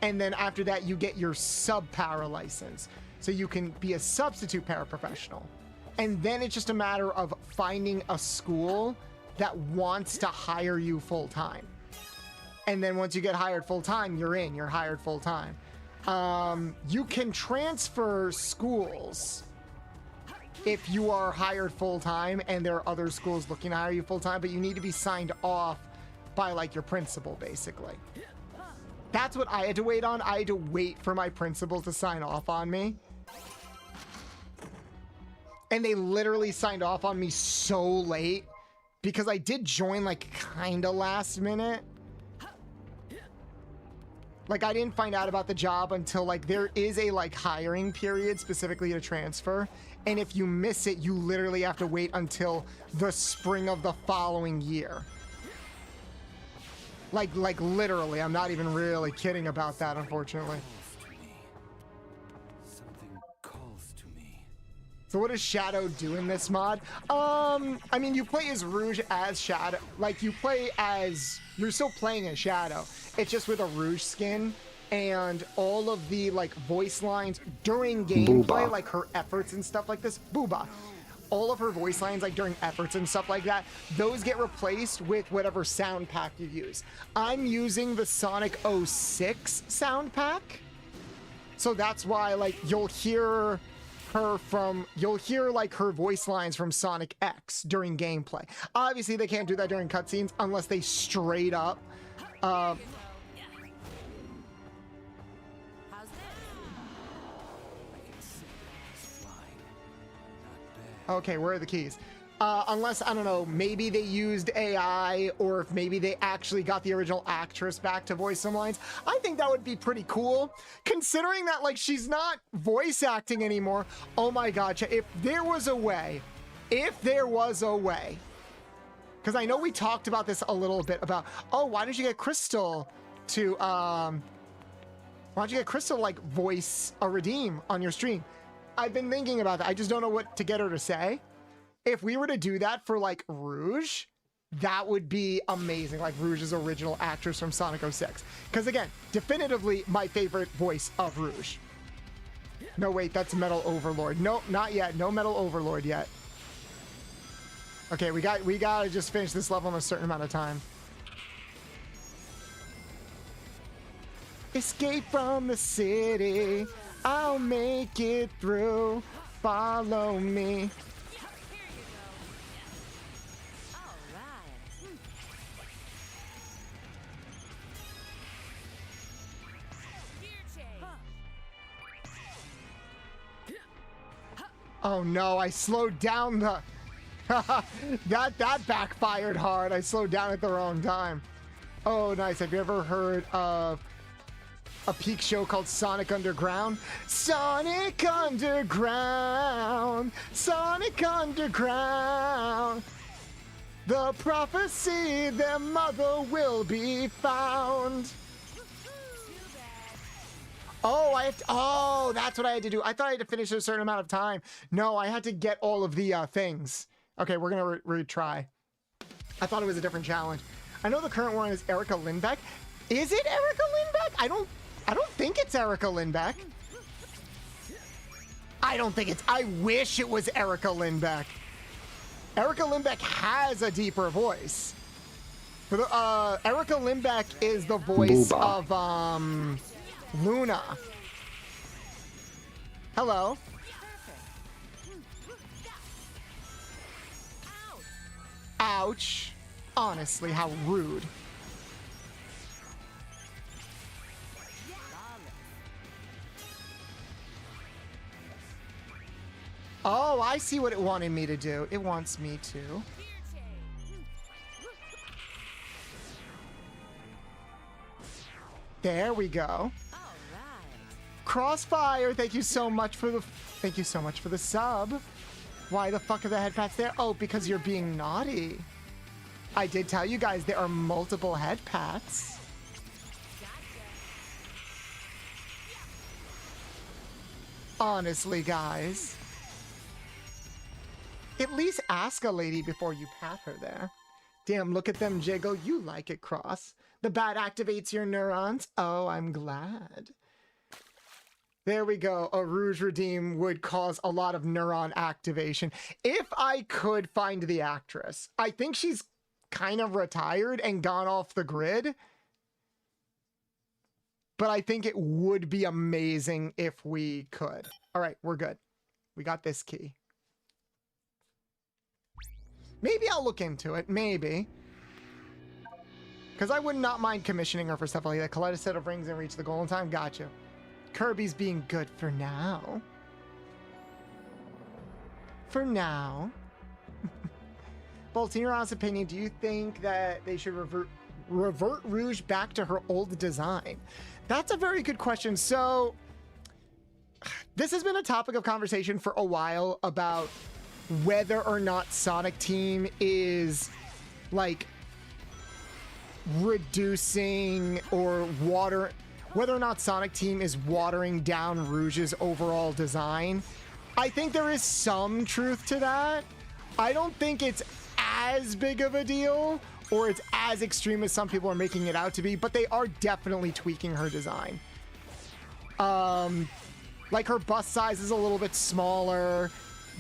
and then after that, you get your sub-para license, so you can be a substitute paraprofessional. And then it's just a matter of finding a school that wants to hire you full-time. And then once you get hired full-time, you're hired full-time. You can transfer schools if you are hired full-time and there are other schools looking to hire you full-time, but you need to be signed off by like your principal, basically. That's what I had to wait on. I had to wait for my principal to sign off on me. And they literally signed off on me so late because I did join like kind of last minute. Like I didn't find out about the job until like there is a like hiring period specifically to transfer. And if you miss it, you literally have to wait until the spring of the following year. Like literally, I'm not even really kidding about that, unfortunately. So what does Shadow do in this mod? I mean, you play as Rouge as Shadow. Like, you play as... You're still playing as Shadow. It's just with a Rouge skin. And all of the, like, voice lines during gameplay, like her efforts and stuff like this. Booba. All of her voice lines, like, during efforts and stuff like that, those get replaced with whatever sound pack you use. I'm using the Sonic 06 sound pack. So that's why, like, you'll hear like her voice lines from Sonic X during gameplay. Obviously they can't do that during cutscenes unless they straight up okay, where are the keys? Unless, I don't know, maybe they used AI, or if maybe they actually got the original actress back to voice some lines. I think that would be pretty cool, considering that, like, she's not voice acting anymore. Oh my god, if there was a way, because I know we talked about this a little bit about, oh, why don't you get Crystal to, like, voice a Redeem on your stream? I've been thinking about that. I just don't know what to get her to say. If we were to do that for like Rouge, that would be amazing. Like Rouge's original actress from Sonic 06. Because again, definitively my favorite voice of Rouge. No, wait, that's Metal Overlord. No, not yet. No Metal Overlord yet. Okay, we gotta just finish this level in a certain amount of time. Escape from the city. I'll make it through. Follow me. Oh no, I slowed down the... that backfired hard. I slowed down at the wrong time. Oh, nice. Have you ever heard of a peak show called Sonic Underground? Sonic Underground! Sonic Underground! The prophecy, their mother will be found. Oh, oh, that's what I had to do. I thought I had to finish a certain amount of time. No, I had to get all of the things. Okay, we're gonna retry. I thought it was a different challenge. I know the current one is Erica Lindbeck. Is it Erica Lindbeck? I don't think it's Erica Lindbeck. I don't think it's... I wish it was Erica Lindbeck. Erica Lindbeck has a deeper voice. Erica Lindbeck is the voice of Luna. Hello. Ouch. Honestly, how rude. Oh, I see what it wanted me to do. It wants me to. There we go. Crossfire, thank you so much for the sub. Why the fuck are the head pats there? Oh, because you're being naughty. I did tell you guys there are multiple head pats. Honestly, guys. At least ask a lady before you pat her there. Damn, look at them jiggle. You like it, Cross. The bat activates your neurons. Oh, I'm glad. There we go. A Rouge redeem would cause a lot of neuron activation. If I could find the actress. I think she's kind of retired and gone off the grid. But I think it would be amazing if we could. All right, we're good. We got this key. Maybe I'll look into it. Maybe. Because I would not mind commissioning her for stuff like that. Collect a set of rings and reach the goal in time. Gotcha. Kirby's being good for now. For now. Bolt, in your honest opinion, do you think that they should revert Rouge back to her old design? That's a very good question. So, this has been a topic of conversation for a while about whether or not Sonic Team is, like, reducing or whether or not Sonic Team is watering down Rouge's overall design. I think there is some truth to that. I don't think it's as big of a deal or it's as extreme as some people are making it out to be, but they are definitely tweaking her design. Like her bust size is a little bit smaller.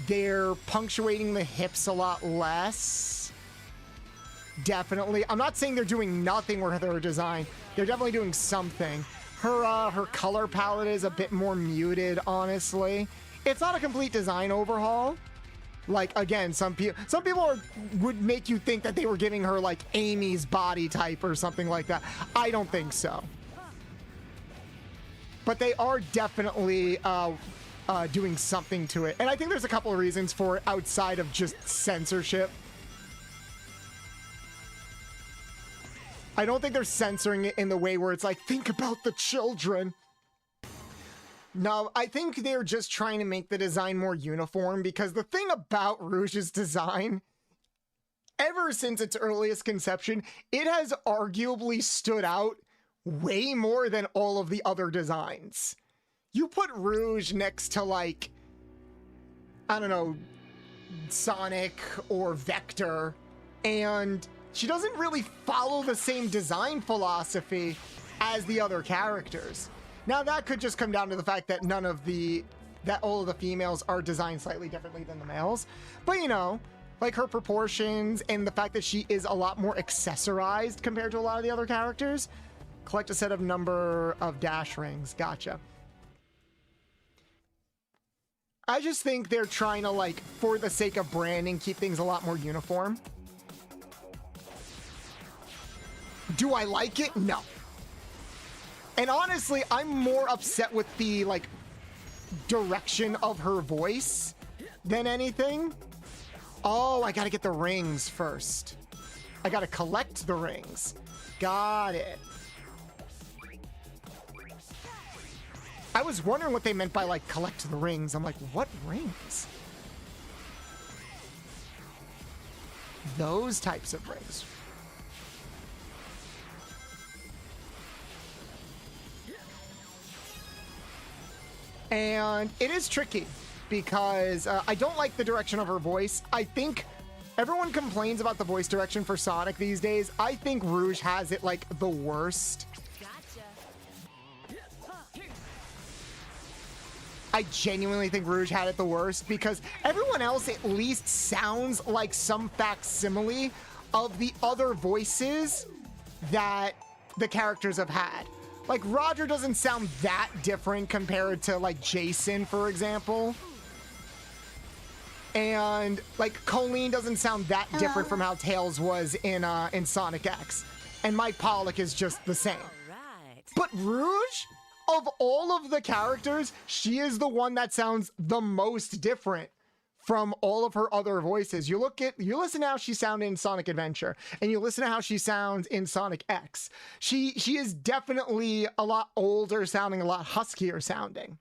They're punctuating the hips a lot less. Definitely. I'm not saying they're doing nothing with her design. They're definitely doing something. Her color palette is a bit more muted, honestly. It's not a complete design overhaul. Like, again, some people would make you think that they were giving her, like, Amy's body type or something like that. I don't think so. But they are definitely doing something to it. And I think there's a couple of reasons for it outside of just censorship. I don't think they're censoring it in the way where it's like, think about the children. No, I think they're just trying to make the design more uniform, because the thing about Rouge's design, ever since its earliest conception, it has arguably stood out way more than all of the other designs. You put Rouge next to, like, I don't know, Sonic or Vector, and she doesn't really follow the same design philosophy as the other characters. Now, that could just come down to the fact that all of the females are designed slightly differently than the males. But, you know, like her proportions and the fact that she is a lot more accessorized compared to a lot of the other characters. Collect a set of number of dash rings. Gotcha. I just think they're trying to, like, for the sake of branding, keep things a lot more uniform. Do I like it? No. And honestly, I'm more upset with the, like, direction of her voice than anything. Oh, I gotta get the rings first. I gotta collect the rings. Got it. I was wondering what they meant by, like, collect the rings. I'm like, what rings? Those types of rings. And it is tricky because I don't like the direction of her voice. I think everyone complains about the voice direction for Sonic these days. I think Rouge has it, like, the worst. I genuinely think Rouge had it the worst because everyone else at least sounds like some facsimile of the other voices that the characters have had. Like, Roger doesn't sound that different compared to, like, Jason, for example. And, like, Colleen doesn't sound that different from how Tails was in Sonic X. And Mike Pollock is just the same. But Rouge? Of all of the characters, she is the one that sounds the most different from all of her other voices. You listen to how she sounded in Sonic Adventure, and you listen to how she sounds in Sonic X. She is definitely a lot older sounding, a lot huskier sounding.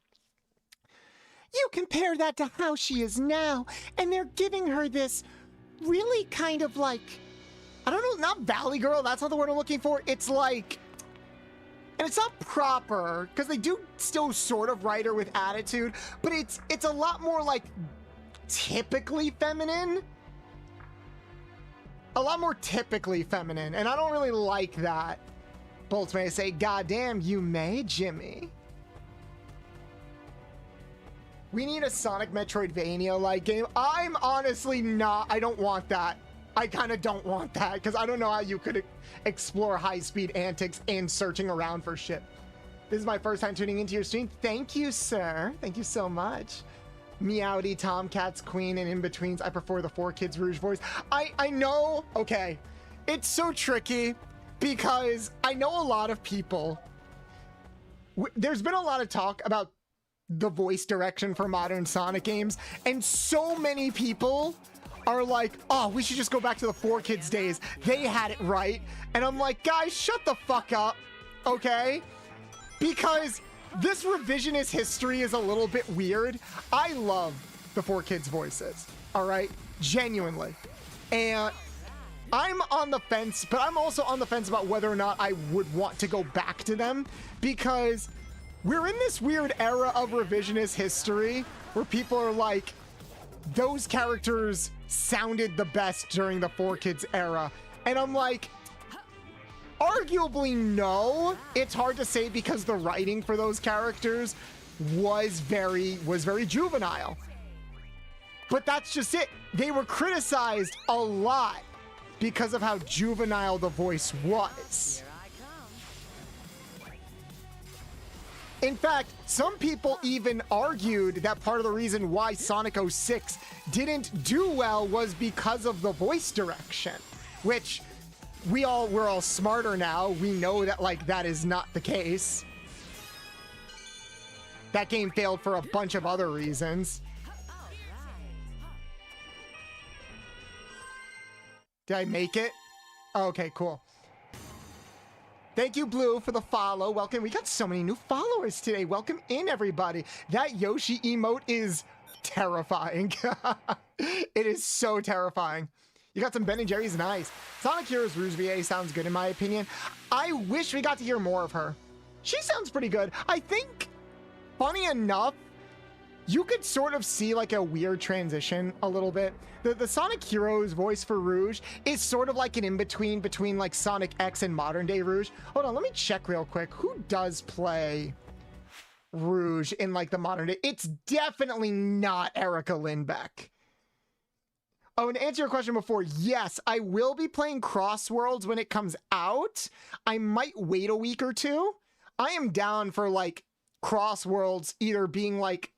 You compare that to how she is now, and they're giving her this really kind of like, I don't know, not Valley Girl, that's not the word I'm looking for. It's like, and it's not proper, because they do still sort of write her with attitude, but it's a lot more like typically feminine. A lot more typically feminine, and I don't really like that. Bolts may say, goddamn, you may, Jimmy. We need a Sonic Metroidvania-like game. I'm honestly not, I don't want that. I kind of don't want that, because I don't know how you could explore high-speed antics and searching around for shit. This is my first time tuning into your stream. Thank you, sir. Thank you so much. Meowdy, Tomcats, Queen, and in-betweens. I prefer the 4Kids Rouge voice. I know, okay. It's so tricky, because I know a lot of people. There's been a lot of talk about the voice direction for modern Sonic games, and so many people are like, oh, we should just go back to the 4Kids days. They had it right. And I'm like, guys, shut the fuck up, okay? Because this revisionist history is a little bit weird. I love the 4Kids voices, all right? Genuinely. And I'm on the fence, but I'm also on the fence about whether or not I would want to go back to them, because we're in this weird era of revisionist history where people are like, those characters sounded the best during the 4Kids era. And I'm like, arguably no. It's hard to say because the writing for those characters was very juvenile. But that's just it. They were criticized a lot because of how juvenile the voice was. In fact, some people even argued that part of the reason why Sonic 06 didn't do well was because of the voice direction, which we're all smarter now. We know that, like, that is not the case. That game failed for a bunch of other reasons. Did I make it? Okay, cool. Thank you, Blue, for the follow. Welcome. We got so many new followers today. Welcome in, everybody. That Yoshi emote is terrifying. It is so terrifying. You got some Ben & Jerry's, nice. Sonic Heroes Rouge VA sounds good, in my opinion. I wish we got to hear more of her. She sounds pretty good. I think, funny enough, you could sort of see like a weird transition a little bit. The Sonic Heroes voice for Rouge is sort of like an in-between between like Sonic X and modern day Rouge. Hold on, let me check real quick. Who does play Rouge in like the modern day? It's definitely not Erica Lindbeck. Oh, and to answer your question before, yes, I will be playing Crossworlds when it comes out. I might wait a week or two. I am down for like Crossworlds either being like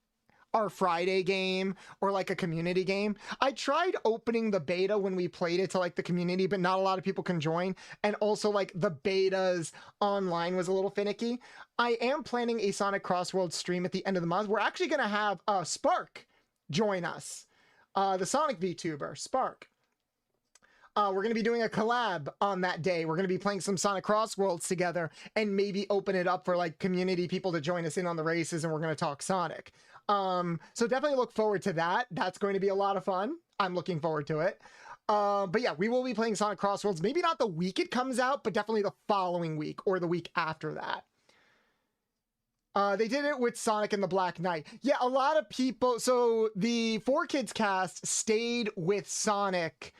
our Friday game or like a community game. I tried opening the beta when we played it to like the community, but not a lot of people can join. And also like the betas online was a little finicky. I am planning a Sonic Crossworld stream at the end of the month. We're actually going to have Spark join us. the Sonic VTuber, Spark. We're going to be doing a collab on that day. We're going to be playing some Sonic Cross Worlds together and maybe open it up for like community people to join us in on the races, and we're going to talk Sonic. So definitely look forward to that. That's going to be a lot of fun. I'm looking forward to it. But yeah, we will be playing Sonic Cross Worlds. Maybe not the week it comes out, but definitely the following week or the week after that. They did it with Sonic and the Black Knight. Yeah, a lot of people. So the 4Kids cast stayed with Sonic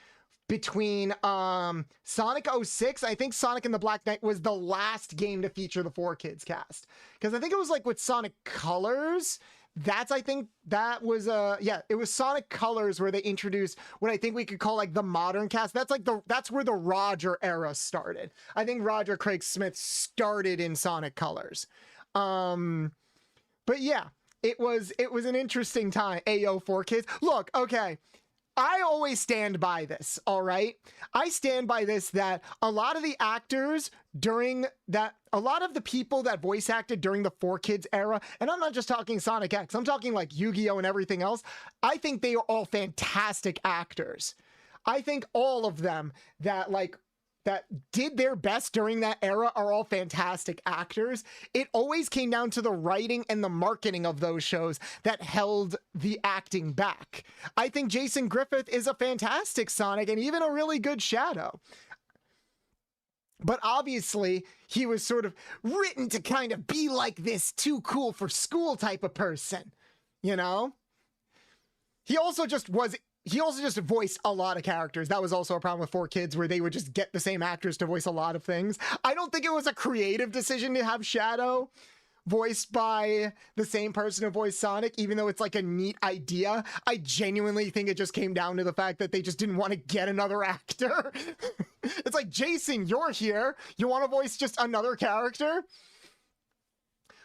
between Sonic 06. I think Sonic and the Black Knight was the last game to feature the 4Kids cast. Because I think it was like with Sonic Colors. I think that was yeah, it was Sonic Colors where they introduced what I think we could call like the modern cast. That's where the Roger era started. I think Roger Craig Smith started in Sonic Colors. But yeah, it was an interesting time. Ayo, 4Kids. Look, okay. I always stand by this, all right? I stand by this, that a lot of the actors a lot of the people that voice acted during the 4Kids era, and I'm not just talking Sonic X, I'm talking like Yu-Gi-Oh! And everything else, I think they are all fantastic actors. I think all of them that did their best during that era are all fantastic actors. It always came down to the writing and the marketing of those shows that held the acting back. I think Jason Griffith is a fantastic Sonic and even a really good Shadow. But obviously, he was sort of written to kind of be like this too cool for school type of person, you know? He also just voiced a lot of characters. That was also a problem with 4Kids, where they would just get the same actors to voice a lot of things. I don't think it was a creative decision to have Shadow voiced by the same person who voiced Sonic, even though it's like a neat idea. I genuinely think it just came down to the fact that they just didn't want to get another actor. It's like, Jason, you're here. You want to voice just another character?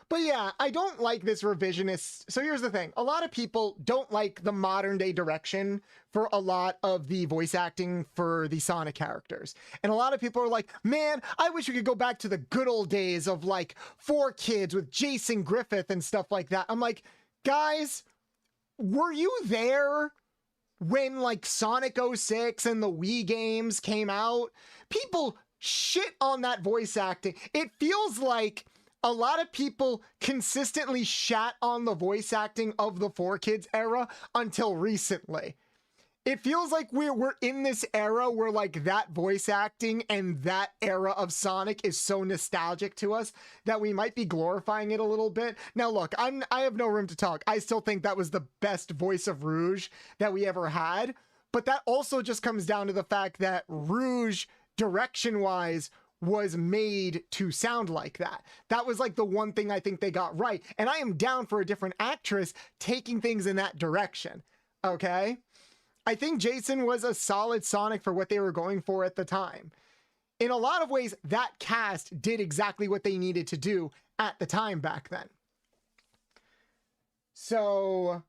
But yeah, I don't like this revisionist. So here's the thing. A lot of people don't like the modern day direction for a lot of the voice acting for the Sonic characters. And a lot of people are like, man, I wish we could go back to the good old days of like 4Kids with Jason Griffith and stuff like that. I'm like, guys, were you there when like Sonic 06 and the Wii games came out? People shit on that voice acting. It feels like a lot of people consistently shat on the voice acting of the 4Kids era until recently. It feels like we're in this era where like that voice acting and that era of Sonic is so nostalgic to us that we might be glorifying it a little bit. Now look, I have no room to talk. I still think that was the best voice of Rouge that we ever had. But that also just comes down to the fact that Rouge, direction-wise, was made to sound like that. That was like the one thing I think they got right. And I am down for a different actress taking things in that direction. Okay? I think Jason was a solid Sonic for what they were going for at the time. In a lot of ways, that cast did exactly what they needed to do at the time back then. So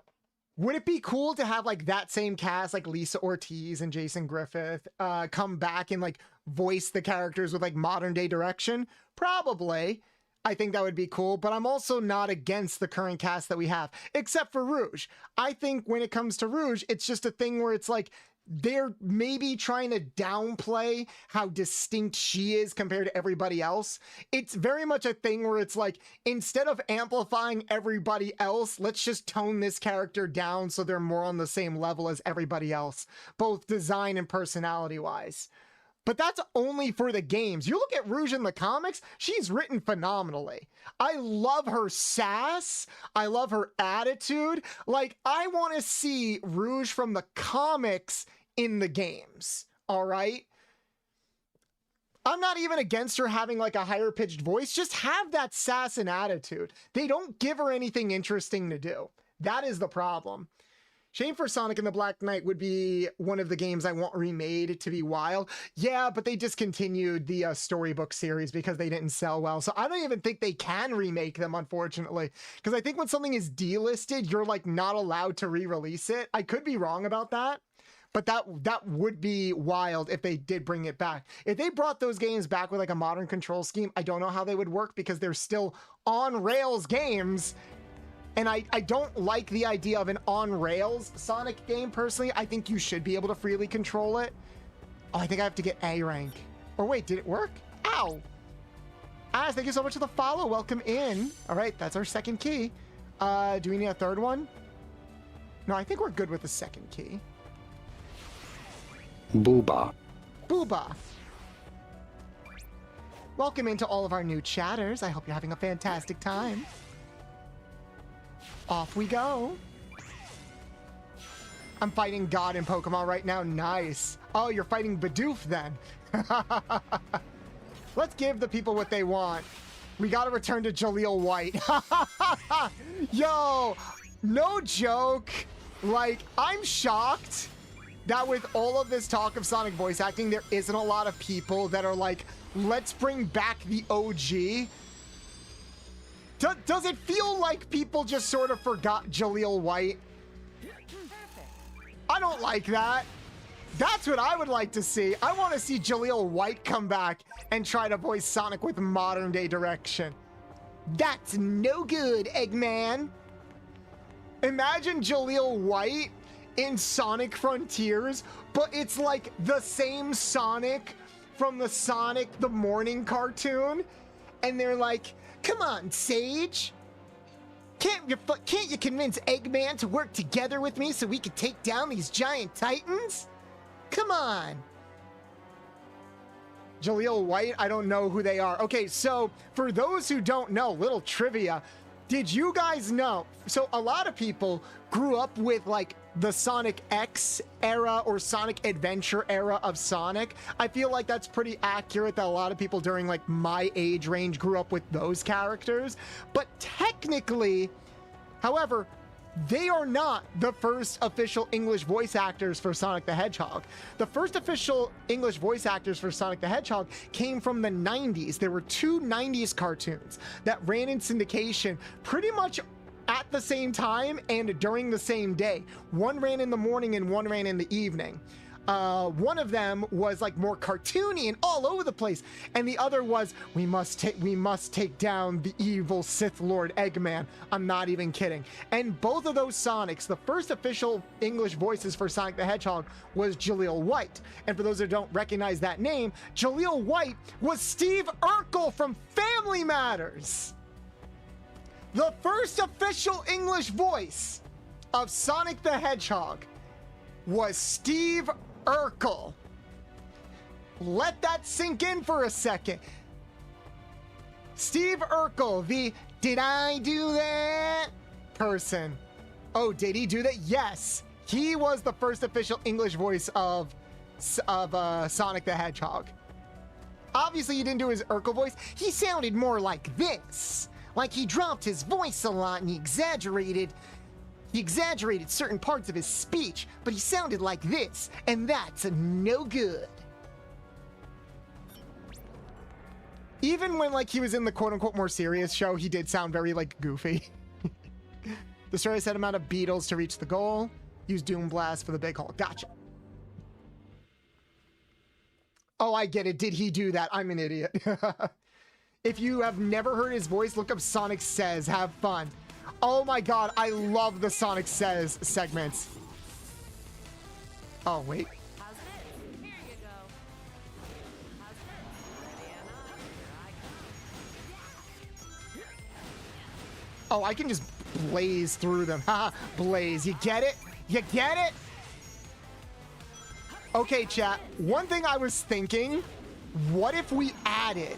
would it be cool to have like that same cast, like Lisa Ortiz and Jason Griffith, come back and like voice the characters with like modern day direction? Probably. I think that would be cool, but I'm also not against the current cast that we have, except for Rouge. I think when it comes to Rouge, it's just a thing where it's like, they're maybe trying to downplay how distinct she is compared to everybody else. It's very much a thing where it's like, instead of amplifying everybody else, let's just tone this character down so they're more on the same level as everybody else, both design and personality wise. But that's only for the games. You look at Rouge in the comics, she's written phenomenally. I love her sass. I love her attitude. Like, I want to see Rouge from the comics in the games, all right? I'm not even against her having like a higher pitched voice. Just have that sass and attitude. They don't give her anything interesting to do. That is the problem. Shame for Sonic and the Black Knight would be one of the games I want remade to be wild. Yeah, but they discontinued the storybook series because they didn't sell well. So I don't even think they can remake them, unfortunately. Because I think when something is delisted, you're like not allowed to re-release it. I could be wrong about that. But that would be wild if they did bring it back. If they brought those games back with like a modern control scheme, I don't know how they would work because they're still on rails games. And I don't like the idea of an on-rails Sonic game, personally. I think you should be able to freely control it. Oh, I think I have to get A rank. Or wait, did it work? Ow! Az, thank you so much for the follow. Welcome in. All right, that's our second key. Do we need a third one? No, I think we're good with the second key. Booba. Booba. Welcome into all of our new chatters. I hope you're having a fantastic time. Off we go. I'm fighting God in Pokemon right now. Nice. Oh, you're fighting Bidoof then. Let's give the people what they want. We gotta return to Jaleel White. Yo, no joke. Like, I'm shocked that with all of this talk of Sonic voice acting, there isn't a lot of people that are like, let's bring back the OG. Does it feel like people just sort of forgot Jaleel White? I don't like that. That's what I would like to see. I want to see Jaleel White come back and try to voice Sonic with modern day direction. That's no good, Eggman. Imagine Jaleel White in Sonic Frontiers, but it's like the same Sonic from the Sonic the Morning cartoon. And they're like, come on, Sage. Can't you convince Eggman to work together with me so we can take down these giant titans? Come on. Jaleel White, I don't know who they are. Okay, so for those who don't know, little trivia. Did you guys know? So a lot of people grew up with like the Sonic X era or Sonic Adventure era of Sonic. I feel like that's pretty accurate, that a lot of people during like my age range grew up with those characters. But technically, however, they are not the first official English voice actors for Sonic the Hedgehog. The first official English voice actors for Sonic the Hedgehog came from the 90s. There were two 90s cartoons that ran in syndication pretty much at the same time and during the same day. One ran in the morning and one ran in the evening. One of them was like more cartoony and all over the place, and the other was we must take down the evil Sith Lord Eggman. I'm not even kidding. And both of those Sonics, the first official English voices for Sonic the Hedgehog was Jaleel White. And for those who don't recognize that name, Jaleel White was Steve Urkel from Family Matters. The first official English voice of Sonic the Hedgehog was Steve Urkel. Let that sink in for a second. Steve Urkel, the did I do that person. Oh, did he do that? Yes. He was the first official English voice of Sonic the Hedgehog. Obviously, he didn't do his Urkel voice. He sounded more like this. Like he dropped his voice a lot and he exaggerated certain parts of his speech, but he sounded like this, and that's no good. Even when like he was in the quote-unquote more serious show, he did sound very like goofy. Destroy a set amount of beetles to reach the goal. Use Doom Blast for the big hole. Gotcha. Oh, I get it. Did he do that? I'm an idiot. If you have never heard his voice, look up Sonic Says. Have fun. Oh my god, I love the Sonic Says segments. Oh, wait. How's this? Here you go. How's this? Ready or not, Oh, I can just blaze through them. Haha, blaze. You get it? You get it? Okay, chat. One thing I was thinking, what if we added...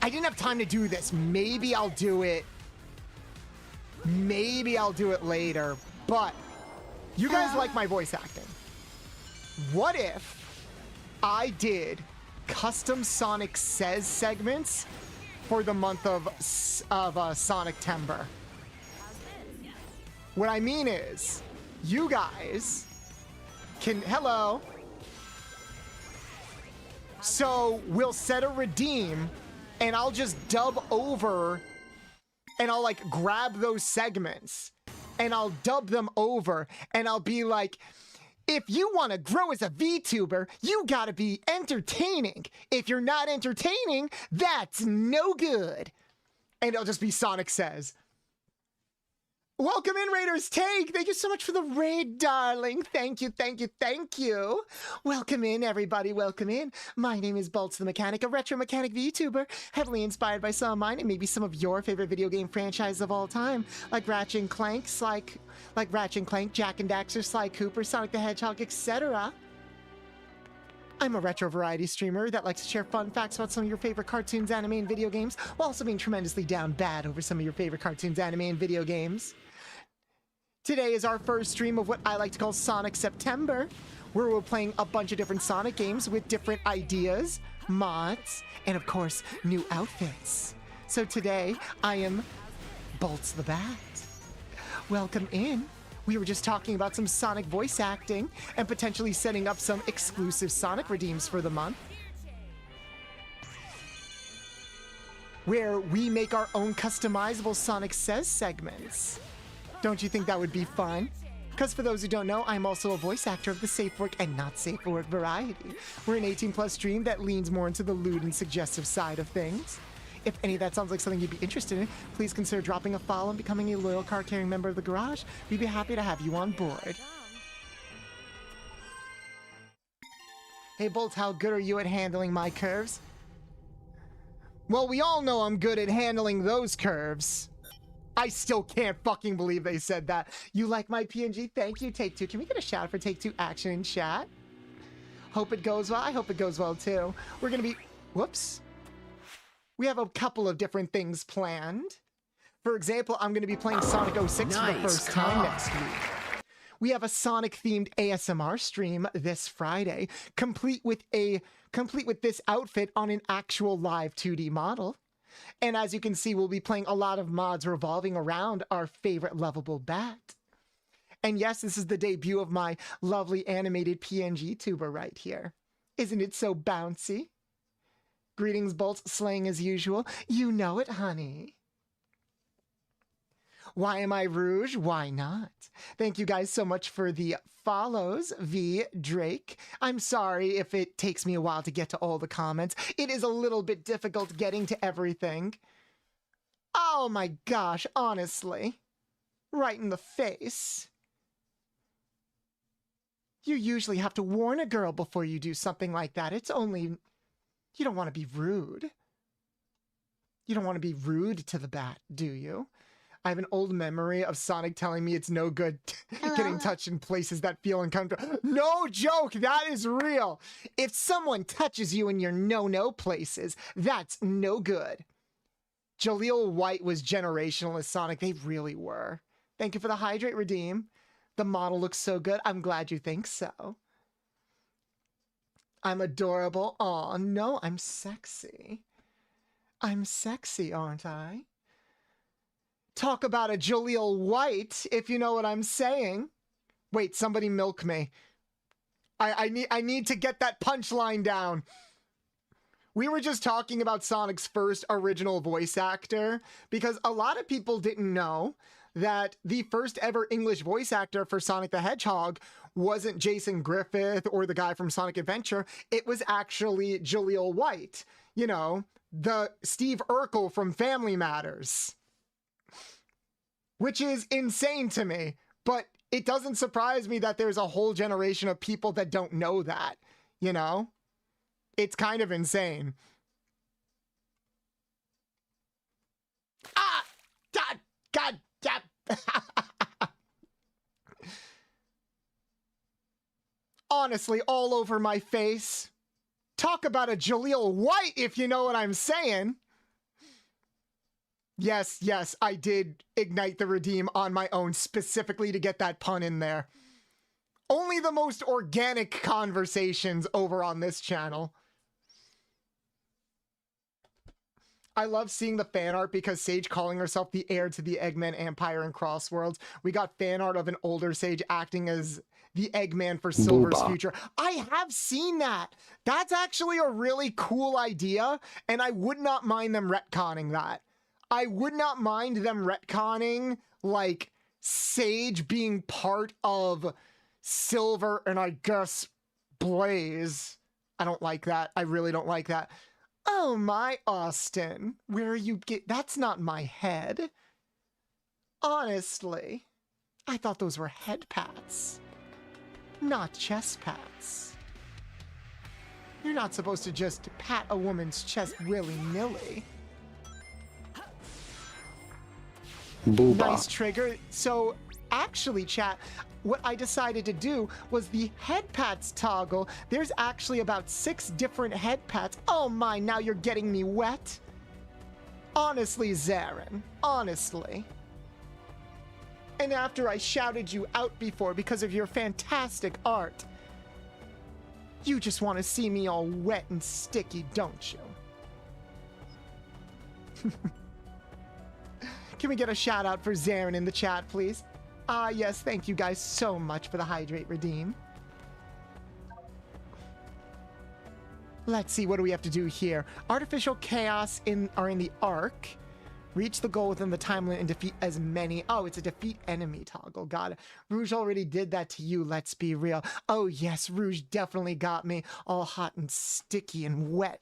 I didn't have time to do this. Maybe I'll do it. Maybe I'll do it later. But you guys like my voice acting. What if I did custom Sonic Says segments for the month of Sonic Timber? What I mean is, you guys can... Hello. So we'll set a redeem, and I'll just dub over, and I'll like grab those segments, and I'll dub them over, and I'll be like, if you want to grow as a VTuber, you gotta be entertaining. If you're not entertaining, that's no good. And it'll just be Sonic Says. Welcome in, Raiders Take. Thank you so much for the raid, darling. Thank you, thank you, thank you. Welcome in, everybody. Welcome in. My name is Bolts the Mechanic, a retro mechanic VTuber, heavily inspired by some of mine and maybe some of your favorite video game franchises of all time, like Ratchet and Clank, Ratchet and Clank, Jack and Daxter, Sly Cooper, Sonic the Hedgehog, etc. I'm a retro variety streamer that likes to share fun facts about some of your favorite cartoons, anime, and video games, while also being tremendously down bad over some of your favorite cartoons, anime, and video games. Today is our first stream of what I like to call Sonic September, where we're playing a bunch of different Sonic games with different ideas, mods, and of course, new outfits. So today, I am Bolts the Bat. Welcome in. We were just talking about some Sonic voice acting and potentially setting up some exclusive Sonic redeems for the month, where we make our own customizable Sonic Says segments. Don't you think that would be fun? Because for those who don't know, I'm also a voice actor of the safe work and not safe for work variety. We're an 18+ stream that leans more into the lewd and suggestive side of things. If any of that sounds like something you'd be interested in, please consider dropping a follow and becoming a loyal card-carrying member of the garage. We'd be happy to have you on board. Hey Bolts, how good are you at handling my curves? Well, we all know I'm good at handling those curves. I still can't fucking believe they said that. You like my PNG? Thank you, Take-Two. Can we get a shout out for Take-Two action in chat? Hope it goes well. I hope it goes well too. We're gonna be... Whoops. We have a couple of different things planned. For example, I'm going to be playing Sonic 06 for the first time next week. We have a Sonic-themed ASMR stream this Friday, complete with this outfit on an actual live 2D model. And as you can see, we'll be playing a lot of mods revolving around our favorite lovable bat. And yes, this is the debut of my lovely animated PNG tuber right here. Isn't it so bouncy? Greetings, Bolts, slaying as usual. You know it, honey. Why am I Rouge? Why not? Thank you guys so much for the follows, V. Drake. I'm sorry if it takes me a while to get to all the comments. It is a little bit difficult getting to everything. Oh my gosh, honestly. Right in the face. You usually have to warn a girl before you do something like that. It's only... You don't want to be rude. You don't want to be rude to the bat, do you? I have an old memory of Sonic telling me it's no good getting touched in places that feel uncomfortable. No joke, that is real. If someone touches you in your no-no places, that's no good. Jaleel White was generational as Sonic. They really were. Thank you for the hydrate redeem. The model looks so good. I'm glad you think so. I'm adorable. Aw, no, I'm sexy. I'm sexy, aren't I? Talk about a Jaleel White, if you know what I'm saying. Wait, somebody milk me. I need to get that punchline down. We were just talking about Sonic's first original voice actor, because a lot of people didn't know that the first ever English voice actor for Sonic the Hedgehog wasn't Jason Griffith or the guy from Sonic Adventure. It was actually Jaleel White. You know, the Steve Urkel from Family Matters. Which is insane to me, but it doesn't surprise me that there's a whole generation of people that don't know that, you know? It's kind of insane. Ah! God! Honestly, all over my face. Talk about a Jaleel White, if you know what I'm saying. Yes, I did ignite the redeem on my own specifically to get that pun in there. Only the most organic conversations over on this channel. I love seeing the fan art because Sage calling herself the heir to the Eggman Empire and Crossworlds. We got fan art of an older Sage acting as the Eggman for Silver's future. I have seen that. That's actually a really cool idea, and I would not mind them retconning that. I would not mind them retconning, like, Sage being part of Silver and I guess Blaze. I don't like that. I really don't like that. Oh my, Austin, where you get... That's not my head. Honestly, I thought those were head pats, not chest pats. You're not supposed to just pat a woman's chest willy-nilly. Booba. Nice trigger. So, actually, chat, what I decided to do was the head pats toggle. There's actually about 6 different head pats. Oh my, now you're getting me wet. Honestly, Zarin, honestly. And after I shouted you out before because of your fantastic art, you just want to see me all wet and sticky, don't you? Can we get a shout out for Zarin in the chat, please? Ah, yes, thank you guys so much for the Hydrate Redeem. Let's see, what do we have to do here? Artificial chaos are in the arc. Reach the goal within the time limit and defeat as many. Oh, it's a defeat enemy toggle. Got it. Rouge already did that to you, let's be real. Oh yes, Rouge definitely got me all hot and sticky and wet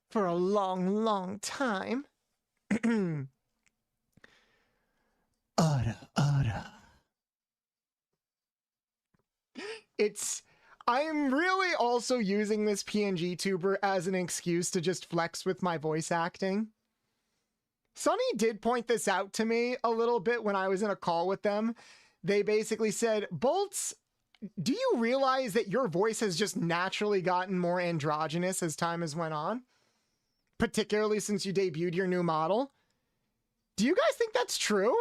for a long, long time. I'm really also using this PNG tuber as an excuse to just flex with my voice acting. Sunny did point this out to me a little bit when I was in a call with them. They basically said, Bolts, do you realize that your voice has just naturally gotten more androgynous as time has went on? Particularly since you debuted your new model? Do you guys think that's true?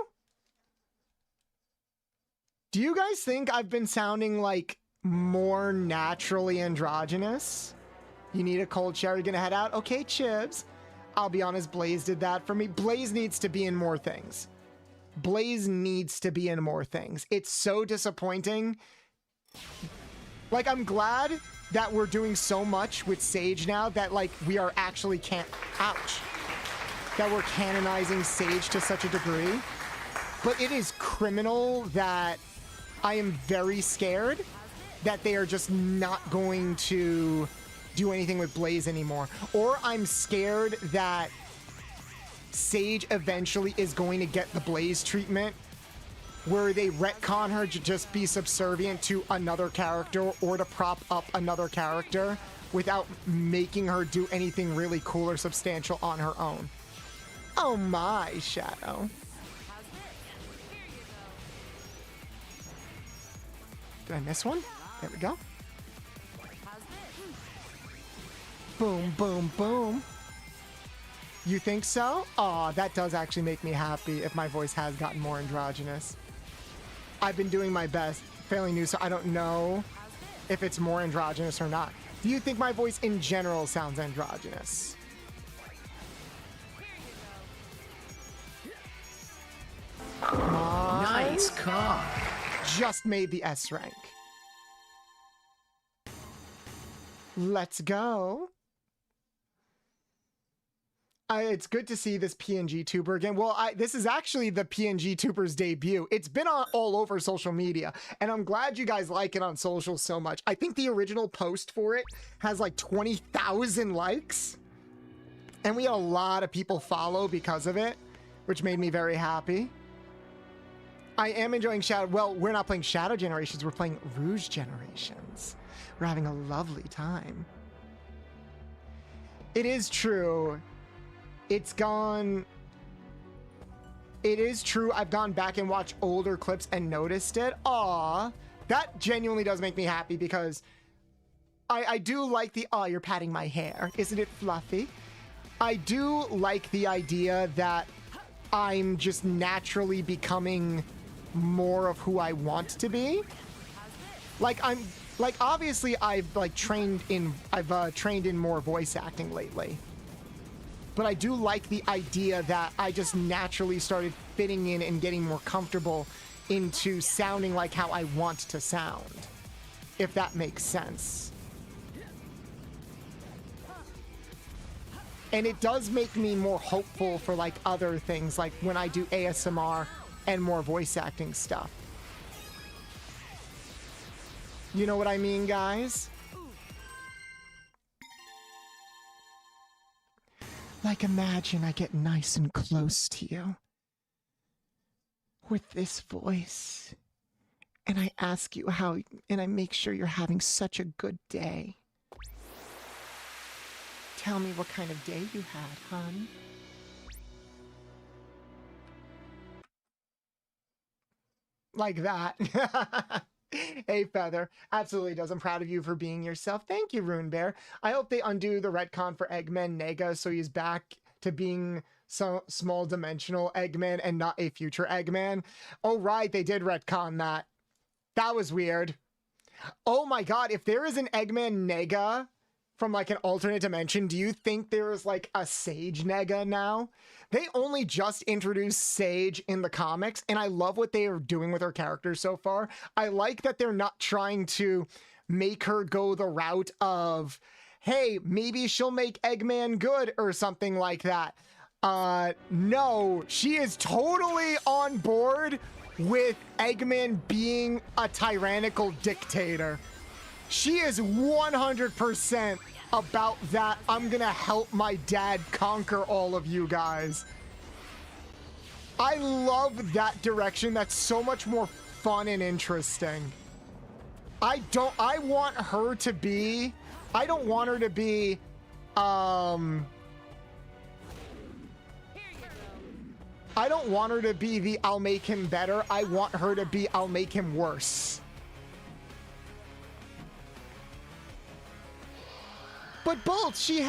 Do you guys think I've been sounding like more naturally androgynous? You need a cold shower, you're gonna head out? Okay, Chibs. I'll be honest, Blaze did that for me. Blaze needs to be in more things. Blaze needs to be in more things. It's so disappointing. Like, I'm glad that we're doing so much with Sage now that, like, we are actually that we're canonizing Sage to such a degree. But it is criminal that I am very scared that they are just not going to do anything with Blaze anymore. Or I'm scared that Sage eventually is going to get the Blaze treatment where they retcon her to just be subservient to another character or to prop up another character without making her do anything really cool or substantial on her own. Oh my, Shadow. Did I miss one? There we go. Boom, boom, boom. You think so? Aw, that does actually make me happy if my voice has gotten more androgynous. I've been doing my best. Failing new, so I don't know if it's more androgynous or not. Do you think my voice in general sounds androgynous? Nice car. Just made the S rank. Let's go. It's good to see this PNG tuber again. Well, this is actually the PNG tuber's debut. It's been all over social media, and I'm glad you guys like it on social so much. I think the original post for it has like 20,000 likes, and we had a lot of people follow because of it, which made me very happy. I am enjoying Shadow. Well, we're not playing Shadow Generations. We're playing Rouge Generations. We're having a lovely time. It is true. It is true. I've gone back and watched older clips and noticed it. Aw, that genuinely does make me happy because I do like the, aw, you're patting my hair. Isn't it fluffy? I do like the idea that I'm just naturally becoming more of who I want to be. Obviously I've trained in more voice acting lately. But I do like the idea that I just naturally started fitting in and getting more comfortable into sounding like how I want to sound, if that makes sense. And it does make me more hopeful for like other things, like when I do ASMR and more voice acting stuff. You know what I mean, guys? Like, imagine I get nice and close to you. with this voice, and I ask you how, and I make sure you're having such a good day. Tell me what kind of day you had, hon. Like that. Hey, Feather. Absolutely does. I'm proud of you for being yourself. Thank you, Rune Bear. I hope they undo the retcon for Eggman Nega so he's back to being so small dimensional Eggman and not a future Eggman. Oh, right. They did retcon that. That was weird. Oh my god. If there is an Eggman Nega from like an alternate dimension, do you think there is like a Sage Nega now? They only just introduced Sage in the comics, and I love what they are doing with her character so far. I like that they're not trying to make her go the route of, hey, maybe she'll make Eggman good or something like that. No, she is totally on board with Eggman being a tyrannical dictator. She is 100% about that. I'm gonna help my dad conquer all of you guys. I love that direction. That's so much more fun and interesting. I don't want her to be I don't want her to be I don't want her to be the I'll make him better. I want her to be I'll make him worse. But Bolt, she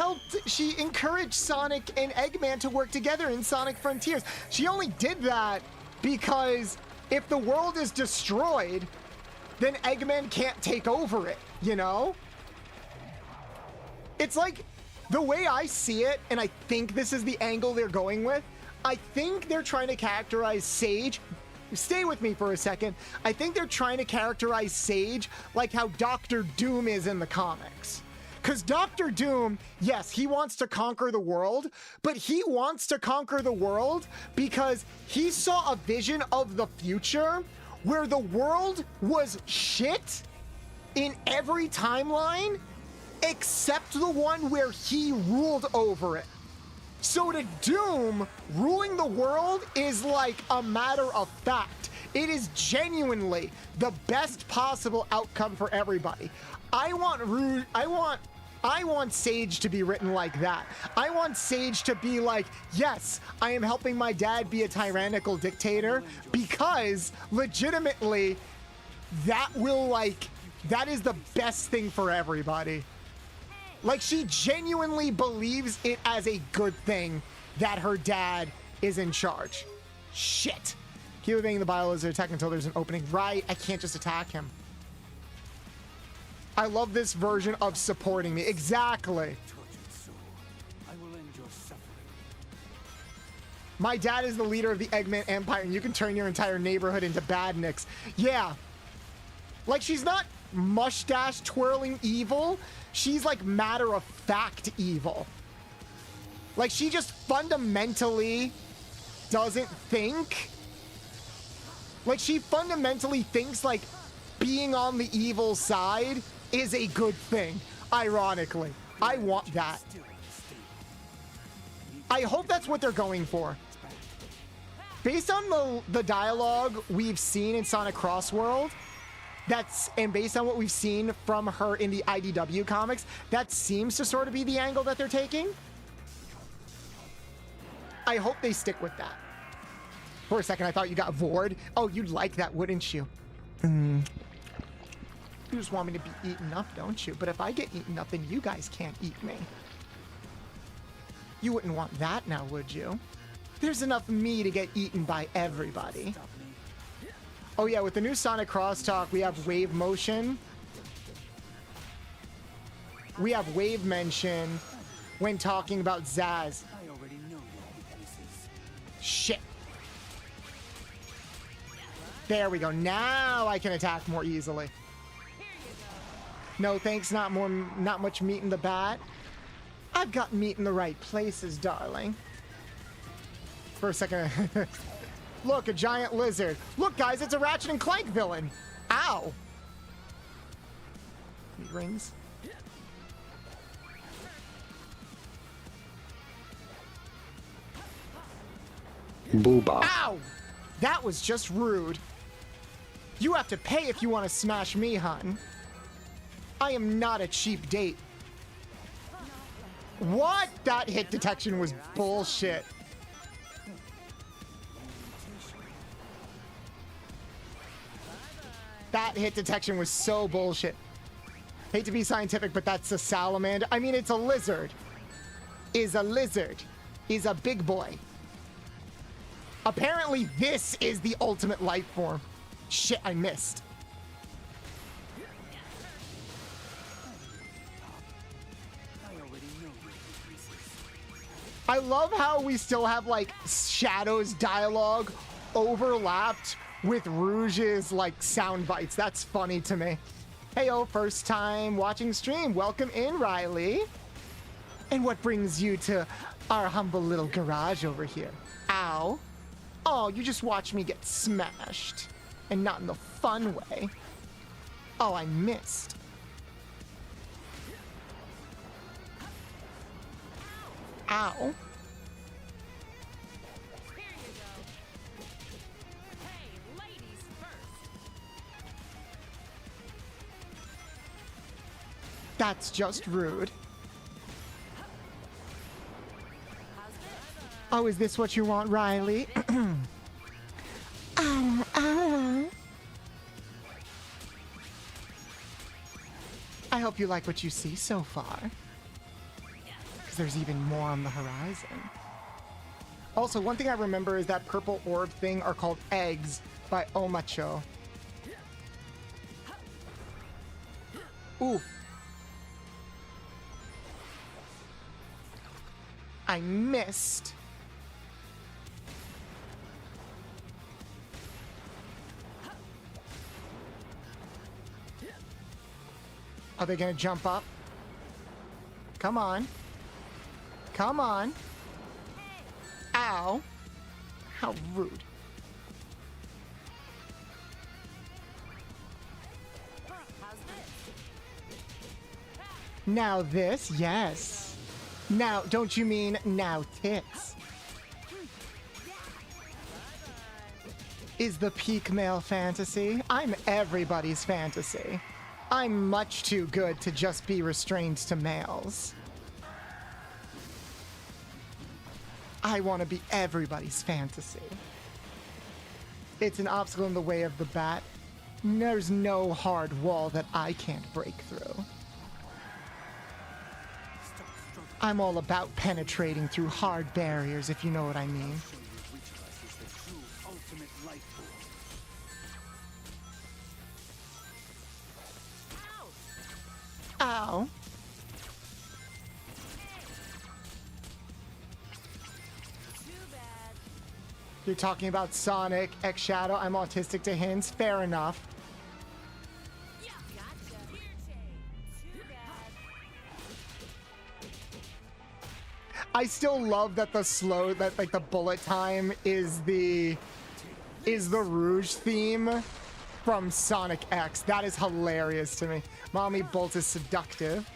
encouraged Sonic and Eggman to work together in Sonic Frontiers. She only did that because if the world is destroyed, then Eggman can't take over it, you know? It's like, the way I see it, and I think this is the angle they're going with, I think they're trying to characterize Sage. Stay with me for a second. I think they're trying to characterize Sage like how Dr. Doom is in the comics. Because Dr. Doom, yes, he wants to conquer the world, but he wants to conquer the world because he saw a vision of the future where the world was shit in every timeline except the one where he ruled over it. So to Doom, ruling the world is like a matter of fact. It is genuinely the best possible outcome for everybody. I want Sage to be written like that. I want Sage to be like, yes, I am helping my dad be a tyrannical dictator because legitimately that is the best thing for everybody. Like, she genuinely believes it as a good thing that her dad is in charge. Shit. Keep evading the biolizard attack until there's an opening. Right, I can't just attack him. I love this version of supporting me. Exactly. My dad is the leader of the Eggman Empire, and you can turn your entire neighborhood into badniks. Yeah. Like, she's not mustache twirling evil. She's like matter of fact evil. Like, she just fundamentally doesn't think. Like, she fundamentally thinks like being on the evil side is a good thing, ironically. I want that. I hope that's what they're going for. Based on the dialogue we've seen in Sonic Cross World, and based on what we've seen from her in the IDW comics, that seems to sort of be the angle that they're taking. I hope they stick with that. For a second, I thought you got Vord. Oh, you'd like that, wouldn't you? You just want me to be eaten up, don't you? But if I get eaten up, then you guys can't eat me. You wouldn't want that now, would you? There's enough me to get eaten by everybody. Oh yeah, with the new Sonic Crosstalk, we have wave motion. We have wave mention when talking about Zaz. Shit. There we go. Now I can attack more easily. No thanks, not much meat in the bat. I've got meat in the right places, darling. For a second. Look, a giant lizard. Look, guys, it's a Ratchet and Clank villain. Ow. Meat rings. Booba. Ow! That was just rude. You have to pay if you want to smash me, hun. I am not a cheap date. What? That hit detection was bullshit. That hit detection was so bullshit. Hate to be scientific, but that's a salamander. I mean, it's a lizard. Is a lizard. Is a big boy. Apparently, this is the ultimate life form. Shit, I missed. I love how we still have, like, Shadow's dialogue overlapped with Rouge's, like, sound bites. That's funny to me. Heyo, first time watching stream. Welcome in, Riley. And what brings you to our humble little garage over here? Ow. Oh, you just watch me get smashed. And not in the fun way. Oh, I missed. Ow. Here you go. Hey, ladies first. That's just rude. Oh, is this what you want, Riley? I hope you like what you see so far. Because there's even more on the horizon. Also, one thing I remember is that purple orb thing are called eggs by Omacho. Ooh. I missed. Are they gonna jump up? Come on. Come on. Ow. How rude. Now this, yes. Now, don't you mean now tits? Is the peak male fantasy? I'm everybody's fantasy. I'm much too good to just be restrained to males. I want to be everybody's fantasy. It's an obstacle in the way of the bat. There's no hard wall that I can't break through. I'm all about penetrating through hard barriers, if you know what I mean. Ow. You're talking about Sonic X Shadow. I'm autistic to hints. Fair enough. I still love that the bullet time is the Rouge theme from Sonic X. That is hilarious to me. Mommy Bolt is seductive.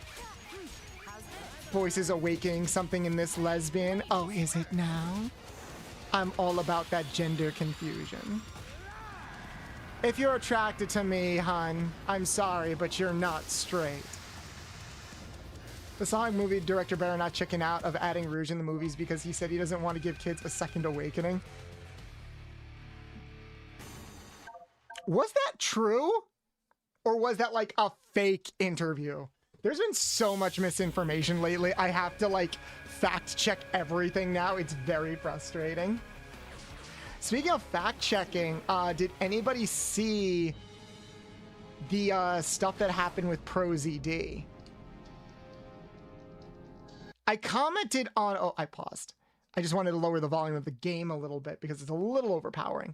Voice is awakening something in this lesbian. Oh, is it now? I'm all about that gender confusion. If you're attracted to me, hun, I'm sorry, but you're not straight. The Sonic movie director better not chicken out of adding Rouge in the movies because he said he doesn't want to give kids a second awakening. Was that true? Or was that like a fake interview? There's been so much misinformation lately. I have to like fact check everything now. It's very frustrating. Speaking of fact checking, did anybody see the stuff that happened with ProZD? I commented on... Oh, I paused. I just wanted to lower the volume of the game a little bit because it's a little overpowering.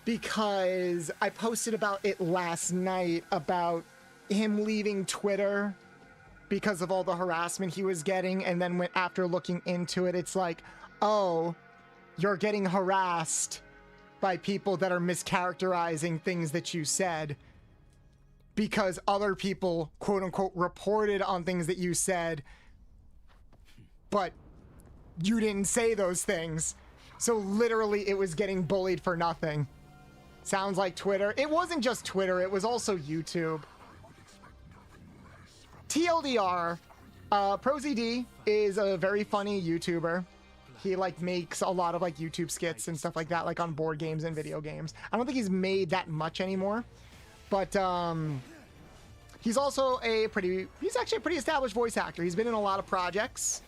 Because I posted about it last night, about him leaving Twitter because of all the harassment he was getting, and then after looking into it, it's like, oh, you're getting harassed by people that are mischaracterizing things that you said because other people, quote unquote, reported on things that you said but you didn't say those things. So literally it was getting bullied for nothing. Sounds like Twitter. It wasn't just Twitter, it was also YouTube. TLDR, ProZD is a very funny YouTuber. He like makes a lot of like YouTube skits and stuff like that, like on board games and video games. I don't think he's made that much anymore, but he's also he's actually a pretty established voice actor. He's been in a lot of projects.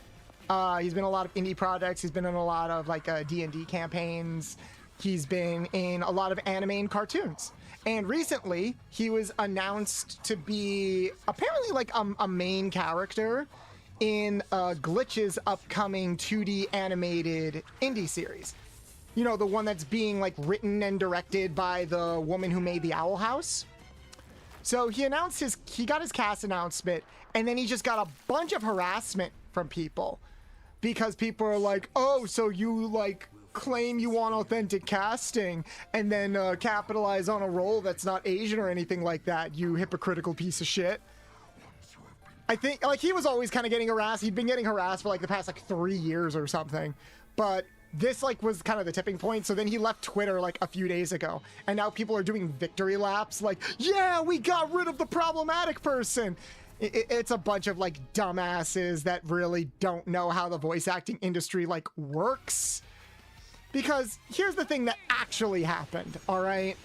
He's been in a lot of indie projects. He's been in a lot of like D&D campaigns. He's been in a lot of anime and cartoons. And recently, he was announced to be apparently like a main character in Glitch's upcoming 2D animated indie series. You know, the one that's being like written and directed by the woman who made the Owl House. So he got his cast announcement, and then he just got a bunch of harassment from people. Because people are like, oh, so you like claim you want authentic casting and then capitalize on a role that's not Asian or anything like that, you hypocritical piece of shit. I think like he was always kind of getting harassed. He'd been getting harassed for like the past like 3 years or something, but this like was kind of the tipping point. So then he left Twitter like a few days ago, and now people are doing victory laps like, yeah, we got rid of the problematic person. It's a bunch of like dumbasses that really don't know how the voice acting industry like works. Because here's the thing that actually happened, all right?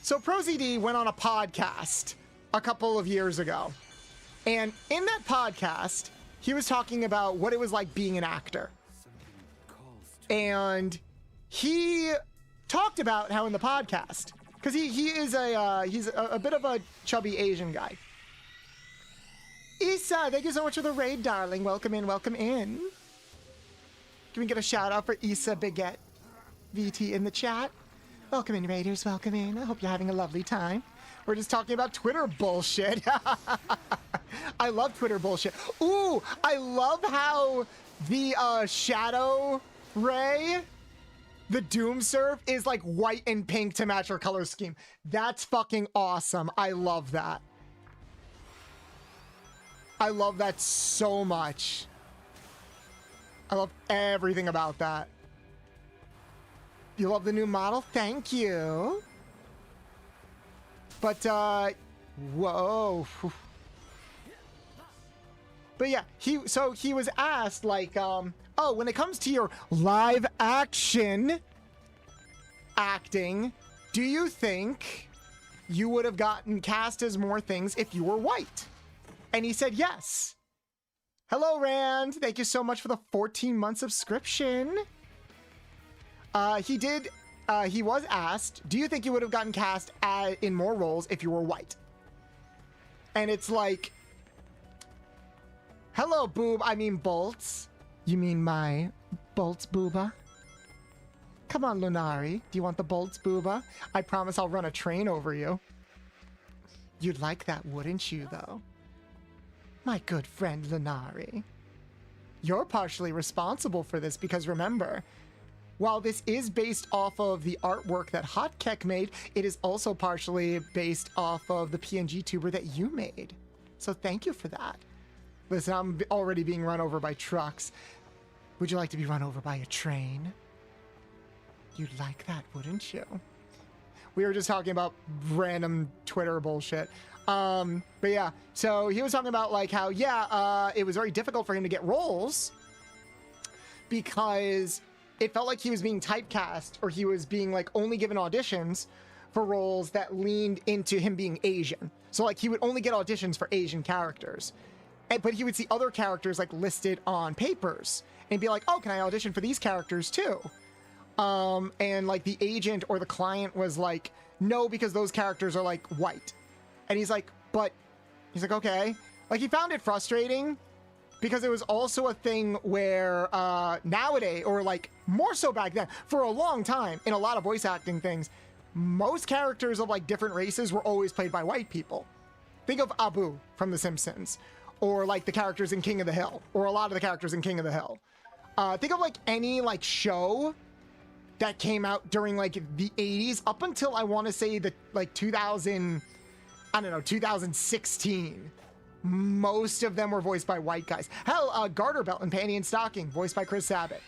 So ProZD went on a podcast a couple of years ago. And in that podcast, he was talking about what it was like being an actor. And he talked about how in the podcast, because he's a bit of a chubby Asian guy. Issa, thank you so much for the raid, darling. Welcome in, welcome in. Can we get a shout out for Issa Baguette VT in the chat? Welcome in, Raiders, welcome in. I hope you're having a lovely time. We're just talking about Twitter bullshit. I love Twitter bullshit. Ooh, I love how the Shadow Ray, the Doom Serve, is like white and pink to match her color scheme. That's fucking awesome. I love that. I love that so much. I love everything about that. You love the new model? Thank you. But, whoa. But yeah, he was asked, like, oh, when it comes to your live action acting, do you think you would have gotten cast as more things if you were white? And he said yes. Hello, Rand. Thank you so much for the 14-month subscription. He was asked, do you think you would have gotten cast in more roles if you were white? And it's like, hello, boob. I mean, Bolts. You mean my Bolts booba? Come on, Lunari. Do you want the Bolts booba? I promise I'll run a train over you. You'd like that, wouldn't you, though? My good friend Lunari. You're partially responsible for this because remember, while this is based off of the artwork that Hotkek made, it is also partially based off of the PNG tuber that you made. So thank you for that. Listen, I'm already being run over by trucks. Would you like to be run over by a train? You'd like that, wouldn't you? We were just talking about random Twitter bullshit. But yeah, so he was talking about like how, it was very difficult for him to get roles because it felt like he was being typecast, or he was being like only given auditions for roles that leaned into him being Asian. So like he would only get auditions for Asian characters, but he would see other characters like listed on papers and be like, oh, can I audition for these characters too? And like the agent or the client was like, no, because those characters are like white. And he's like, okay. Like he found it frustrating because it was also a thing where nowadays, or like more so back then, for a long time in a lot of voice acting things, most characters of like different races were always played by white people. Think of Abu from The Simpsons, or like the characters in King of the Hill, or a lot of the characters in King of the Hill. Think of like any like show that came out during like the 80s up until I want to say the like 2016. most of them were voiced by white guys. Hell, Garter Belt and Panty and Stocking, voiced by Chris Sabat.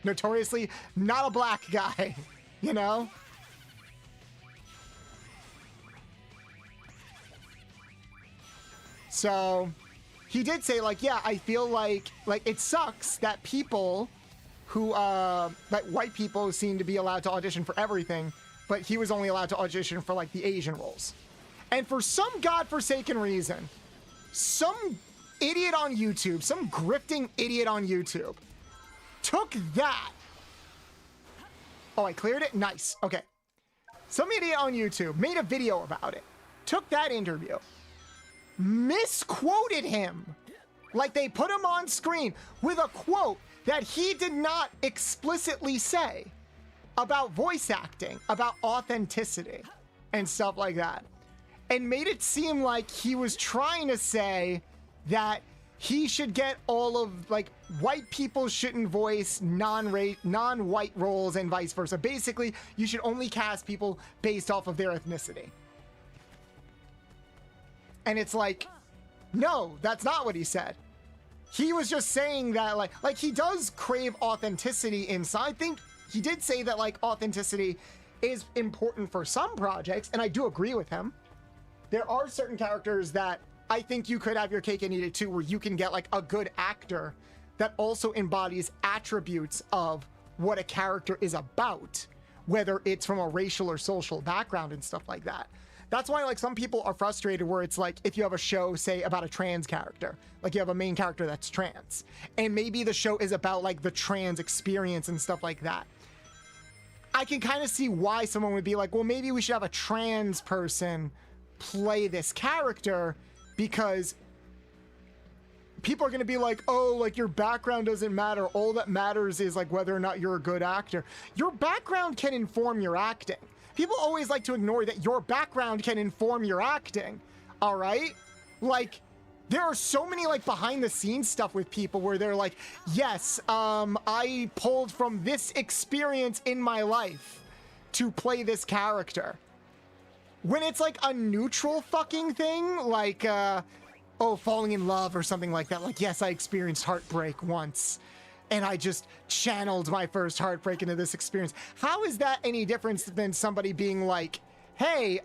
Notoriously not a black guy, you know? So he did say, like, yeah, I feel like it sucks that people who, like white people seem to be allowed to audition for everything, but he was only allowed to audition for like the Asian roles. And for some godforsaken reason, some idiot on YouTube, some grifting idiot on YouTube, took that. Oh, I cleared it? Nice. Okay. Some idiot on YouTube made a video about it, took that interview, misquoted him. Like they put him on screen with a quote that he did not explicitly say about voice acting, about authenticity and stuff like that. And made it seem like he was trying to say that he should get all of, like, white people shouldn't voice non-white roles and vice versa. Basically, you should only cast people based off of their ethnicity. And it's like, no, that's not what he said. He was just saying that, like he does crave authenticity inside. I think he did say that, like, authenticity is important for some projects, and I do agree with him. There are certain characters that I think you could have your cake and eat it too, where you can get like a good actor that also embodies attributes of what a character is about, whether it's from a racial or social background and stuff like that. That's why, like, some people are frustrated where it's like, if you have a show, say, about a trans character, like you have a main character that's trans, and maybe the show is about like the trans experience and stuff like that. I can kind of see why someone would be like, well, maybe we should have a trans person play this character, because people are going to be like, oh, like, your background doesn't matter. All that matters is like whether or not you're a good actor. Your background can inform your acting. People always like to ignore that your background can inform your acting. All right? Like, there are so many like behind the scenes stuff with people where they're like, yes, I pulled from this experience in my life to play this character. When it's like a neutral fucking thing, like, oh, falling in love or something like that. Like, yes, I experienced heartbreak once, and I just channeled my first heartbreak into this experience. How is that any different than somebody being like, hey,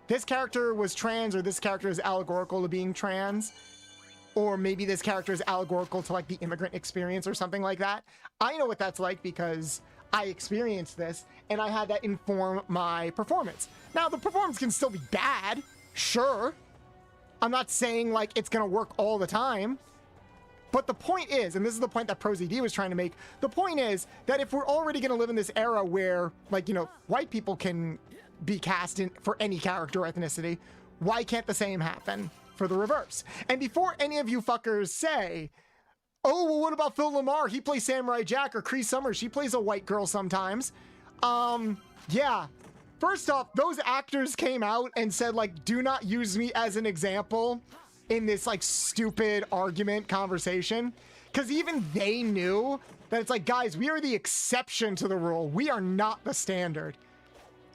this character was trans, or this character is allegorical to being trans, or maybe this character is allegorical to like the immigrant experience or something like that? I know what that's like because I experienced this, and I had that inform my performance. Now, the performance can still be bad, sure. I'm not saying like it's gonna work all the time, but the point is, and this is the point that ProZD was trying to make, the point is that if we're already gonna live in this era where, like, you know, white people can be cast in for any character or ethnicity, why can't the same happen for the reverse? And before any of you fuckers say, oh, well, what about Phil Lamar? He plays Samurai Jack, or Cree Summers. She plays a white girl sometimes. Yeah. First off, those actors came out and said, like, do not use me as an example in this, like, stupid argument conversation. Because even they knew that it's like, guys, we are the exception to the rule. We are not the standard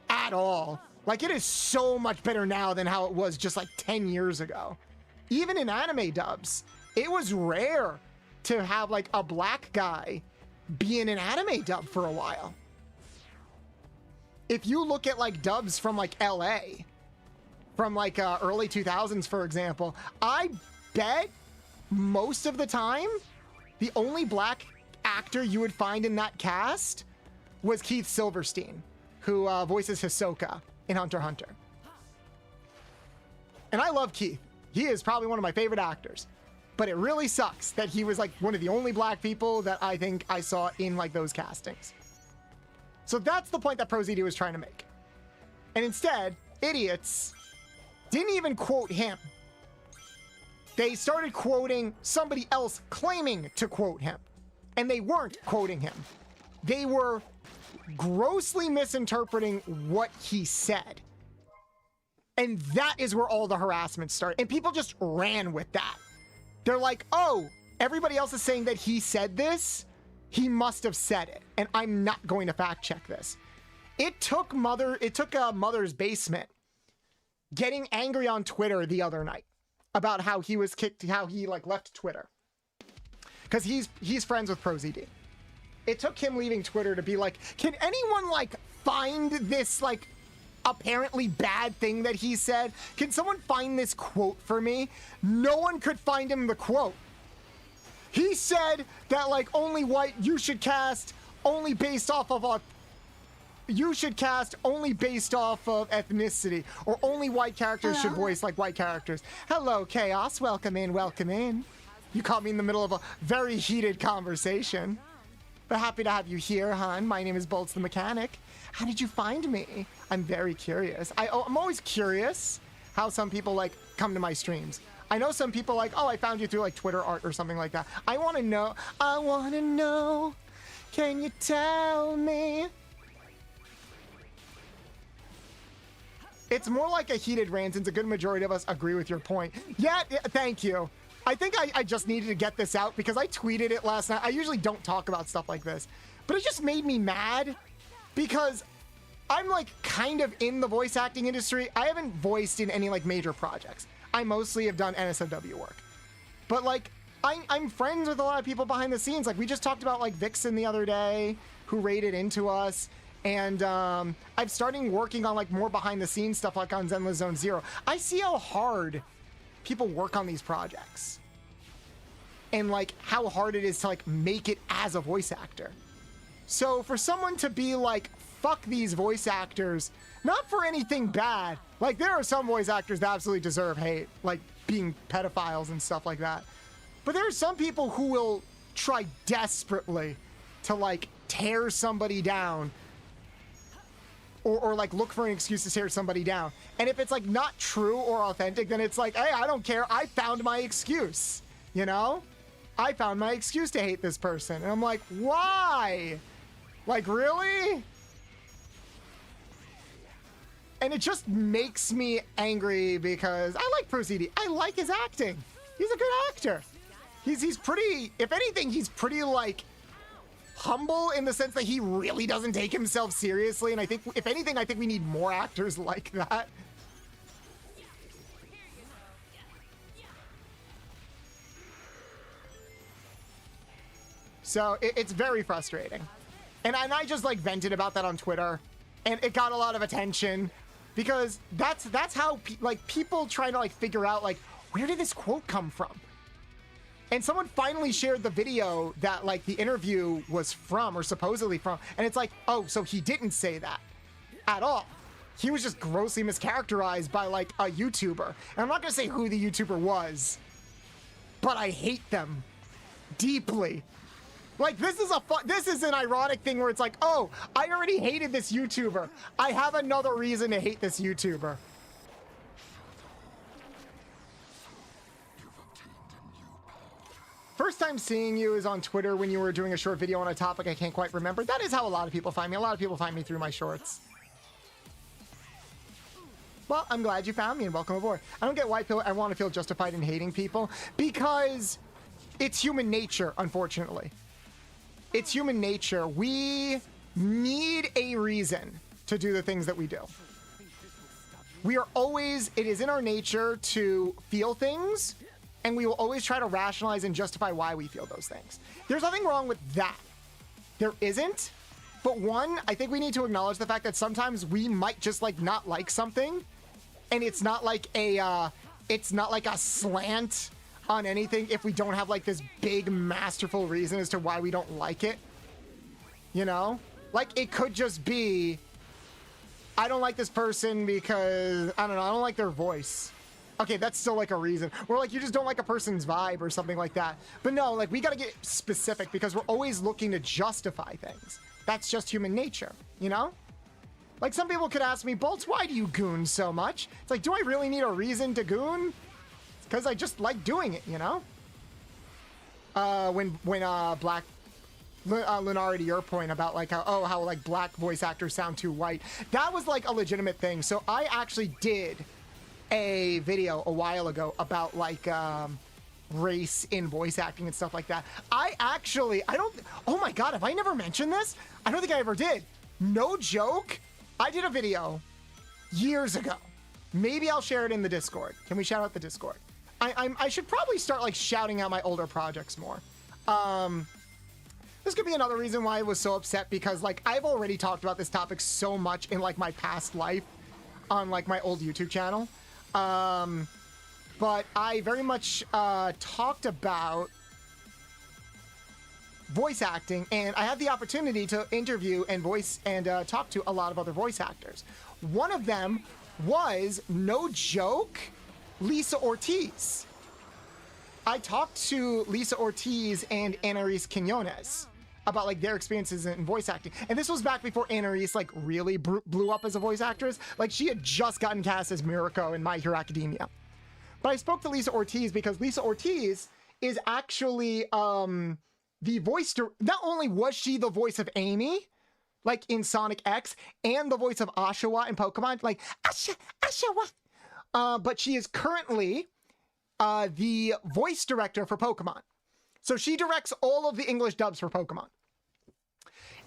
at all. Like, it is so much better now than how it was just, like, 10 years ago. Even in anime dubs, it was rare to have like a black guy be in an anime dub for a while. If you look at like dubs from like LA, from like early 2000s, for example, I bet most of the time, the only black actor you would find in that cast was Keith Silverstein, who voices Hisoka in Hunter x Hunter. And I love Keith. He is probably one of my favorite actors. But it really sucks that he was like one of the only black people that I think I saw in like those castings. So that's the point that ProZD was trying to make. And instead, idiots didn't even quote him. They started quoting somebody else claiming to quote him. And they weren't quoting him. They were grossly misinterpreting what he said. And that is where all the harassment started. And people just ran with that. They're like, oh, everybody else is saying that he said this. He must have said it. And I'm not going to fact check this. It took Mother's Basement getting angry on Twitter the other night about how he was kicked, how he like left Twitter. Because he's friends with ProZD. It took him leaving Twitter to be like, can anyone like find this like apparently bad thing that he said? Can someone find this quote for me? No one could find him the quote. He said that like only white, you should cast only based off of ethnicity, or only white characters should voice like white characters. Hello, Chaos. Welcome in, welcome in. You caught me in the middle of a very heated conversation. But happy to have you here, hon. My name is boltsthemechanic. How did you find me? I'm very curious. I'm always curious how some people like come to my streams. I know some people like, oh, I found you through like Twitter art or something like that. I want to know. Can you tell me? It's more like a heated rant, since a good majority of us agree with your point. Yeah, thank you. I think I just needed to get this out because I tweeted it last night. I usually don't talk about stuff like this, but it just made me mad because I'm like kind of in the voice acting industry. I haven't voiced in any like major projects. I mostly have done NSFW work, but like I'm friends with a lot of people behind the scenes. Like we just talked about like Vixen the other day, who raided into us. And I'm starting working on like more behind the scenes stuff like on Zenless Zone Zero. I see how hard people work on these projects and like how hard it is to like make it as a voice actor. So for someone to be like, fuck these voice actors, not for anything bad. Like there are some voice actors that absolutely deserve hate, like being pedophiles and stuff like that. But there are some people who will try desperately to like tear somebody down or like look for an excuse to tear somebody down. And if it's like not true or authentic, then it's like, hey, I don't care. I found my excuse, you know? I found my excuse to hate this person. And I'm like, why? Like, really? And it just makes me angry because I like ProZD. I like his acting. He's a good actor. He's pretty, if anything, he's pretty like humble in the sense that he really doesn't take himself seriously. And I think, if anything, I think we need more actors like that. So it's very frustrating. And I just like vented about that on Twitter, and it got a lot of attention because that's how like people try to like figure out like, where did this quote come from? And someone finally shared the video that like the interview was from, or supposedly from, and it's like, oh, so he didn't say that at all. He was just grossly mischaracterized by like a YouTuber. And I'm not gonna say who the YouTuber was, but I hate them deeply. Like this is an ironic thing where it's like, oh, I already hated this YouTuber. I have another reason to hate this YouTuber. First time seeing you is on Twitter when you were doing a short video on a topic I can't quite remember. That is how a lot of people find me. A lot of people find me through my shorts. Well, I'm glad you found me and welcome aboard. I don't get why I want to feel justified in hating people because it's human nature, unfortunately. It's human nature. We need a reason to do the things that we do. We are always, it is in our nature to feel things, and we will always try to rationalize and justify why we feel those things. There's nothing wrong with that. There isn't. But one, I think we need to acknowledge the fact that sometimes we might just like not like something, and it's not like a slant on anything if we don't have like this big masterful reason as to why we don't like it. You know? Like it could just be, I don't like this person because, I don't know, I don't like their voice. Okay, that's still like a reason. Or like you just don't like a person's vibe or something like that. But no, like we gotta get specific because we're always looking to justify things. That's just human nature, you know? Like some people could ask me, Bolts, why do you goon so much? It's like, do I really need a reason to goon? It's because I just like doing it, you know? When Black Lenara, to your point about like how like black voice actors sound too white, that was like a legitimate thing. So I actually did a video a while ago about like race in voice acting and stuff like that. Oh my god, have I never mentioned this? I don't think I ever did. No joke, I did a video years ago. Maybe I'll share it in the Discord. Can we shout out the Discord? I should probably start like shouting out my older projects more. This could be another reason why I was so upset, because like I've already talked about this topic so much in like my past life on like my old YouTube channel. But I very much talked about voice acting, and I had the opportunity to interview and talk to a lot of other voice actors. One of them was, no joke, Lisa Ortiz. I talked to Lisa Ortiz and Anaris Quinones about like their experiences in voice acting. And this was back before Anaris like really blew up as a voice actress. Like she had just gotten cast as Mirako in My Hero Academia. But I spoke to Lisa Ortiz because Lisa Ortiz is actually the voice. Not only was she the voice of Amy, like in Sonic X, and the voice of Oshawa in Pokemon, like Oshawa. But she is currently the voice director for Pokemon. So she directs all of the English dubs for Pokemon.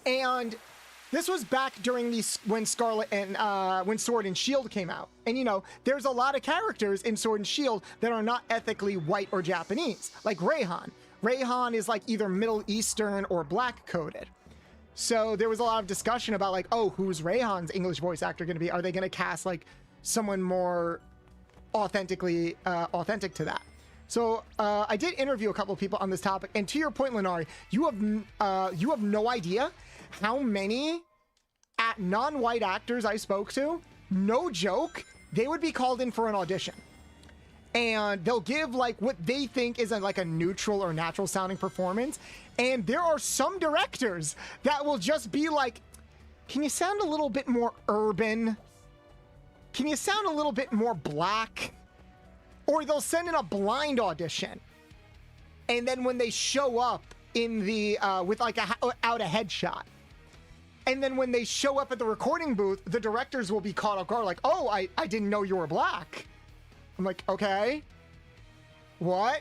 And this was back during when Scarlet and when Sword and Shield came out. And you know, there's a lot of characters in Sword and Shield that are not ethically white or Japanese, like Rayhan. Rayhan is like either Middle Eastern or black coded. So there was a lot of discussion about like, oh, who's Rayhan's English voice actor going to be? Are they going to cast like someone more authentic to that? So I did interview a couple of people on this topic, and to your point, Lenari, you have no idea how many non-white actors I spoke to. No joke, they would be called in for an audition, and they'll give like what they think is like a neutral or natural sounding performance. And there are some directors that will just be like, "Can you sound a little bit more urban? Can you sound a little bit more black?" Or they'll send in a blind audition, and then when they show up in the with like out a headshot, and then when they show up at the recording booth, the directors will be caught off guard, like, "Oh, I didn't know you were black." I'm like, okay, what?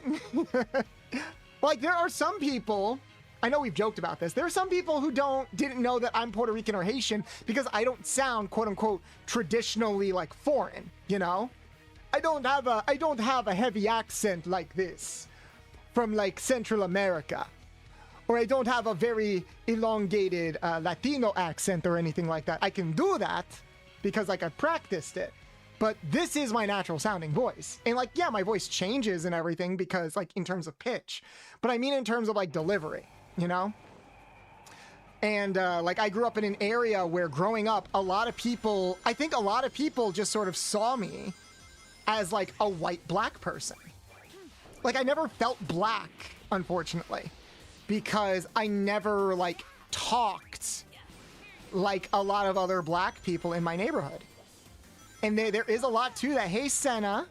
Like, there are some people, I know we've joked about this, there are some people who didn't know that I'm Puerto Rican or Haitian because I don't sound quote unquote traditionally like foreign, you know? I don't have a heavy accent like this from like Central America, or I don't have a very elongated Latino accent or anything like that. I can do that because like I practiced it, but this is my natural sounding voice. And like, yeah, my voice changes and everything because like in terms of pitch, but I mean in terms of like delivery, you know? And like I grew up in an area where growing up, I think a lot of people just sort of saw me as like a white black person. Like I never felt black, unfortunately, because I never like talked like a lot of other black people in my neighborhood. And there is a lot to that. Hey, Senna.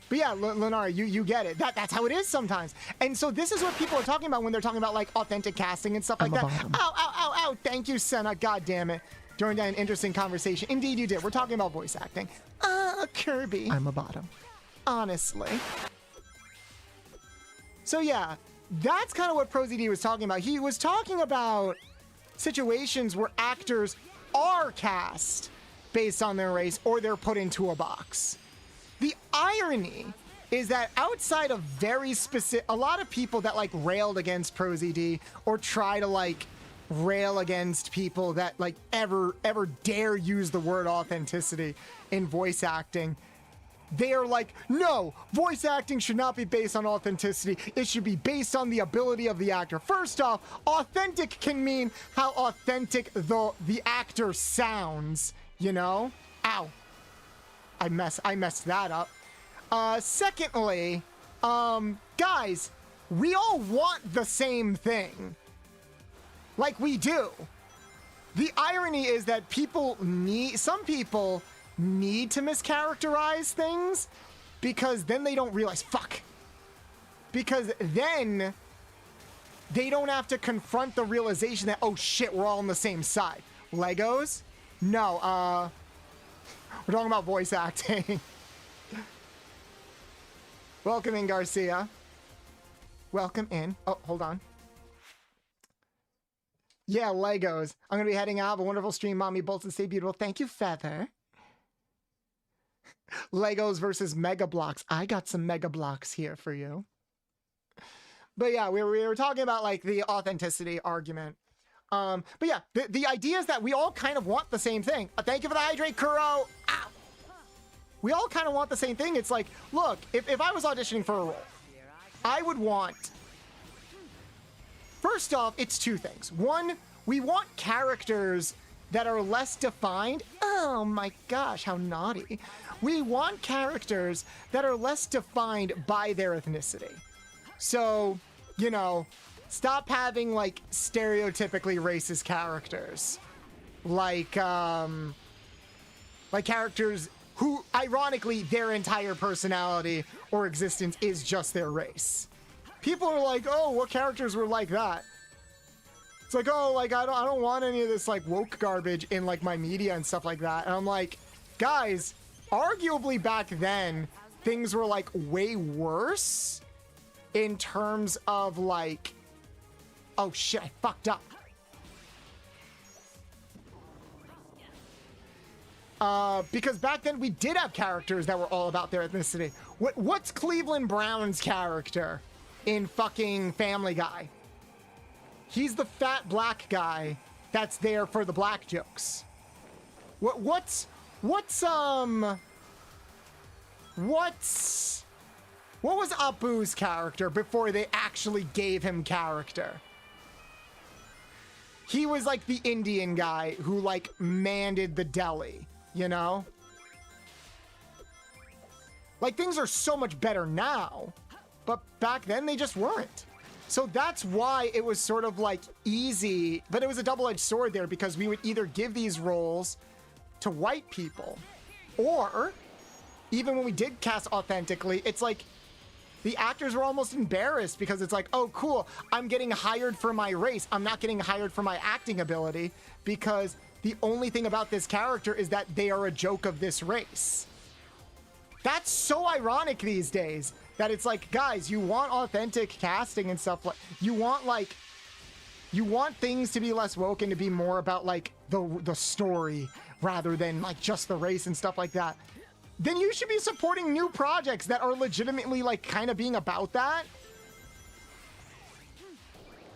But yeah, Lenara, you get it. That's how it is sometimes. And so this is what people are talking about when they're talking about like authentic casting and stuff like that. Ow, ow, ow, ow. Thank you, Senna. God damn it. During that interesting conversation. Indeed you did. We're talking about voice acting. Kirby. I'm a bottom. Honestly. So yeah, that's kind of what ProZD was talking about. He was talking about situations where actors are cast based on their race or they're put into a box. The irony is that outside of very specific, a lot of people that like railed against ProZD or try to like rail against people that like ever dare use the word authenticity in voice acting, they are like, no, voice acting should not be based on authenticity. It should be based on the ability of the actor. First off, authentic can mean how authentic the actor sounds, you know? Ow. I messed that up. Secondly, guys, we all want the same thing. Like we do. The irony is that some people need to mischaracterize things because then they don't realize, fuck. Because then they don't have to confront the realization that, oh shit, we're all on the same side. Legos? No, we're talking about voice acting. Welcome in, Garcia. Welcome in. Oh, hold on. Yeah, Legos. I'm going to be heading out. Have a wonderful stream, Mommy Bolts, and stay beautiful. Thank you, Feather. Legos versus Mega Blocks. I got some Mega Blocks here for you. But yeah, we were talking about like the authenticity argument. But yeah, the idea is that we all kind of want the same thing. Thank you for the hydrate, Kuro. Ow. We all kind of want the same thing. It's like, look, if I was auditioning for a role, I would want... First off, it's two things. One, we want characters that are less defined. Oh my gosh, how naughty. We want characters that are less defined by their ethnicity. So, you know, stop having like stereotypically racist characters. Like characters who, ironically, their entire personality or existence is just their race. People are like, oh, what characters were like that? It's like, oh, like I don't want any of this like woke garbage in like my media and stuff like that. And I'm like, guys, arguably back then, things were like way worse in terms of like, oh shit, I fucked up. Because back then we did have characters that were all about their ethnicity. What's Cleveland Brown's character in fucking Family Guy? He's the fat black guy that's there for the black jokes. What was Apu's character before they actually gave him character? He was like the Indian guy who like manded the deli, you know? Like things are so much better now, but back then they just weren't. So that's why it was sort of like easy, but it was a double-edged sword there because we would either give these roles to white people, or even when we did cast authentically, it's like the actors were almost embarrassed because it's like, oh, cool, I'm getting hired for my race. I'm not getting hired for my acting ability because the only thing about this character is that they are a joke of this race. That's so ironic these days that it's like, guys, you want authentic casting and stuff. Like you want things to be less woke and to be more about like the story rather than like just the race and stuff like that. Then you should be supporting new projects that are legitimately like kind of being about that.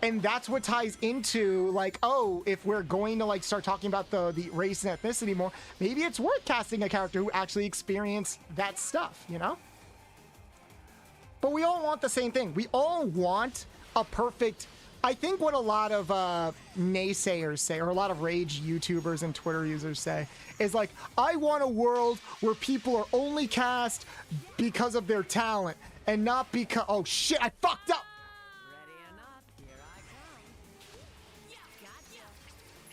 And that's what ties into like, oh, if we're going to like start talking about the race and ethnicity more, maybe it's worth casting a character who actually experienced that stuff, you know? But we all want the same thing. We all want a perfect... I think what a lot of naysayers say, or a lot of rage YouTubers and Twitter users say, is like, I want a world where people are only cast because of their talent, and not because... Oh shit, I fucked up! Ready or not, here I come. Gotcha.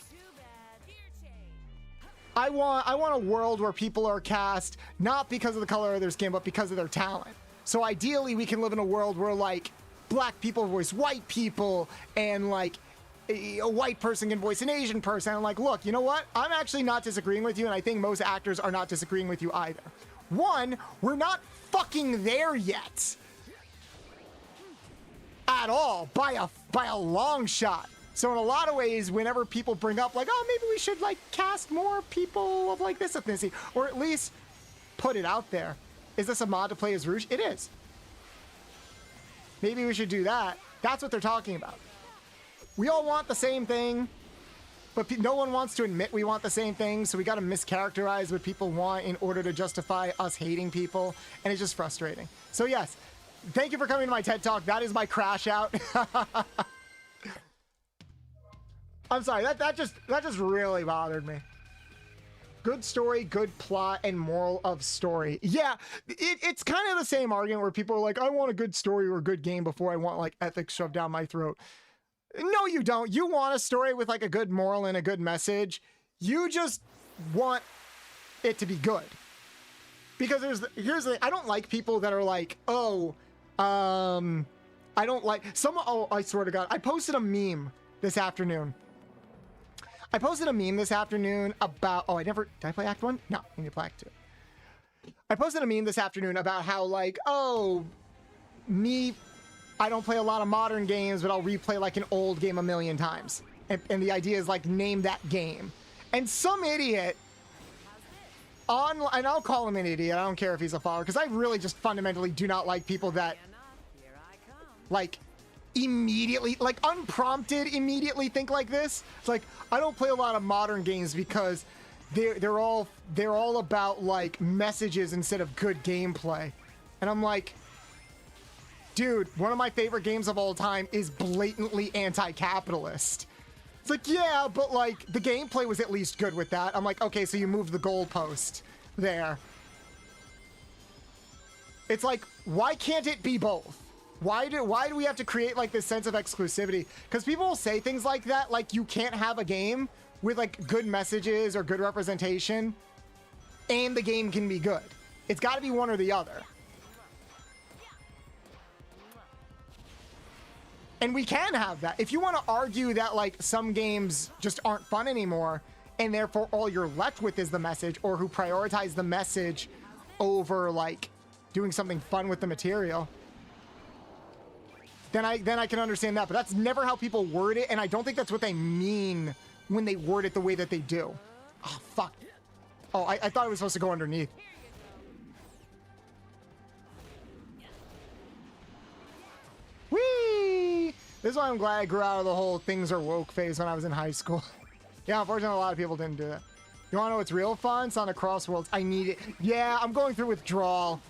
Too bad. Gear change. I want a world where people are cast not because of the color of their skin, but because of their talent. So ideally, we can live in a world where like black people voice white people, and like a white person can voice an Asian person. And like, look, you know what? I'm actually not disagreeing with you, and I think most actors are not disagreeing with you either. One, we're not fucking there yet at all by a long shot. So in a lot of ways, whenever people bring up like, oh, maybe we should like cast more people of like this ethnicity, or at least put it out there. Is this a mod to play as Rouge? It is. Maybe we should do that. That's what they're talking about. We all want the same thing, but no one wants to admit we want the same thing, so we got to mischaracterize what people want in order to justify us hating people, and it's just frustrating. So yes, thank you for coming to my TED Talk. That is my crash out. I'm sorry, that just really bothered me. Good story, good plot, and moral of story. Yeah, it's kind of the same argument where people are like, I want a good story or a good game before I want like ethics shoved down my throat. No, you don't. You want a story with like a good moral and a good message. You just want it to be good. Because here's the thing. I don't like people that are like, oh, I don't like oh, I swear to God, I posted a meme this afternoon. About, oh, did I play Act 1? No, I need to play Act 2. I posted a meme this afternoon about how like, oh, I don't play a lot of modern games, but I'll replay like an old game a million times. And the idea is like, name that game. And some idiot on, and I'll call him an idiot. I don't care if he's a follower, because I really just fundamentally do not like people that, like, immediately, like, unprompted, immediately think like this. It's like, I don't play a lot of modern games because they're all about, like, messages instead of good gameplay. And I'm like, dude, one of my favorite games of all time is blatantly anti-capitalist. It's like, yeah, but, like, the gameplay was at least good with that. I'm like, okay, so you moved the goalpost there. It's like, why can't it be both? Why do we have to create, like, this sense of exclusivity? Because people will say things like that, like, you can't have a game with, like, good messages or good representation, and the game can be good. It's got to be one or the other. And we can have that. If you want to argue that, like, some games just aren't fun anymore, and therefore all you're left with is the message, or who prioritize the message over, like, doing something fun with the material, then I can understand that. But that's never how people word it, and I don't think that's what they mean when they word it the way that they do. Oh, fuck. Oh, I thought it was supposed to go underneath. Whee! This is why I'm glad I grew out of the whole things are woke phase when I was in high school. Yeah, unfortunately, a lot of people didn't do that. You want to know what's real fun? Sonic Crossworlds. I need it. Yeah, I'm going through withdrawal.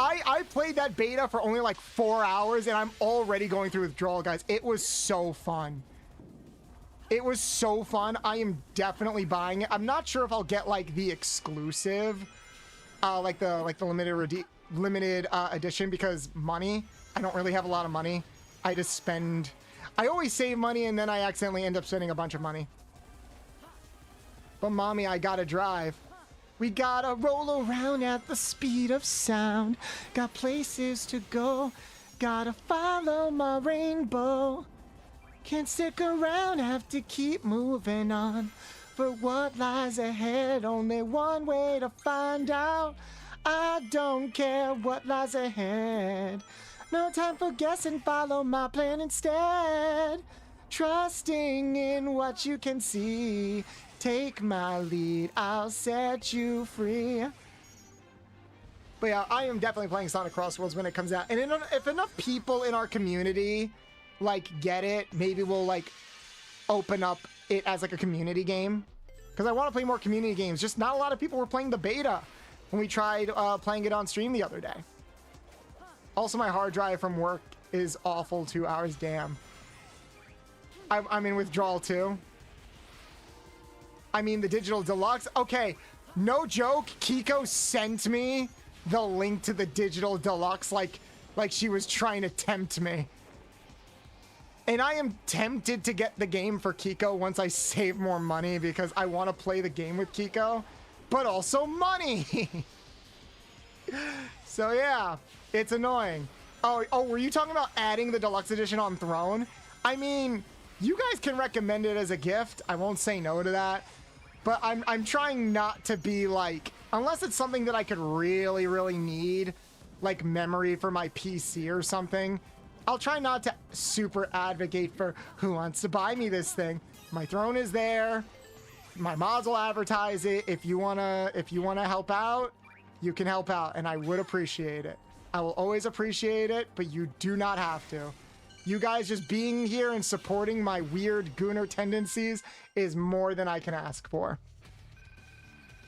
I played that beta for only like 4 hours, and I'm already going through withdrawal, guys. It was so fun. It was so fun. I am definitely buying it. I'm not sure if I'll get like the exclusive, like the limited edition, because money. I don't really have a lot of money. I just spend. I always save money, and then I accidentally end up spending a bunch of money. But mommy, I gotta drive. We gotta roll around at the speed of sound. Got places to go. Gotta follow my rainbow. Can't stick around, have to keep moving on. For what lies ahead, only one way to find out. I don't care what lies ahead. No time for guessing, follow my plan instead. Trusting in what you can see. Take my lead, I'll set you free. But yeah, I am definitely playing Sonic Crossworlds when it comes out. And if enough people in our community, like, get it, maybe we'll, like, open up it as, like, a community game. Because I want to play more community games. Just not a lot of people were playing the beta when we tried playing it on stream the other day. Also, my hard drive from work is awful. 2 hours, damn. I'm in withdrawal, too. I mean, the digital deluxe. Okay, no joke. Kiko sent me the link to the digital deluxe like she was trying to tempt me. And I am tempted to get the game for Kiko once I save more money, because I want to play the game with Kiko, but also money. So yeah, it's annoying. Oh, were you talking about adding the deluxe edition on Throne? I mean, you guys can recommend it as a gift. I won't say no to that. But I'm trying not to be like, unless it's something that I could really, really need, like memory for my PC or something, I'll try not to super advocate for who wants to buy me this thing. My Throne is there. My mods will advertise it. If you wanna help out, you can help out, and I would appreciate it. I will always appreciate it, but you do not have to. You guys just being here and supporting my weird gooner tendencies is more than I can ask for.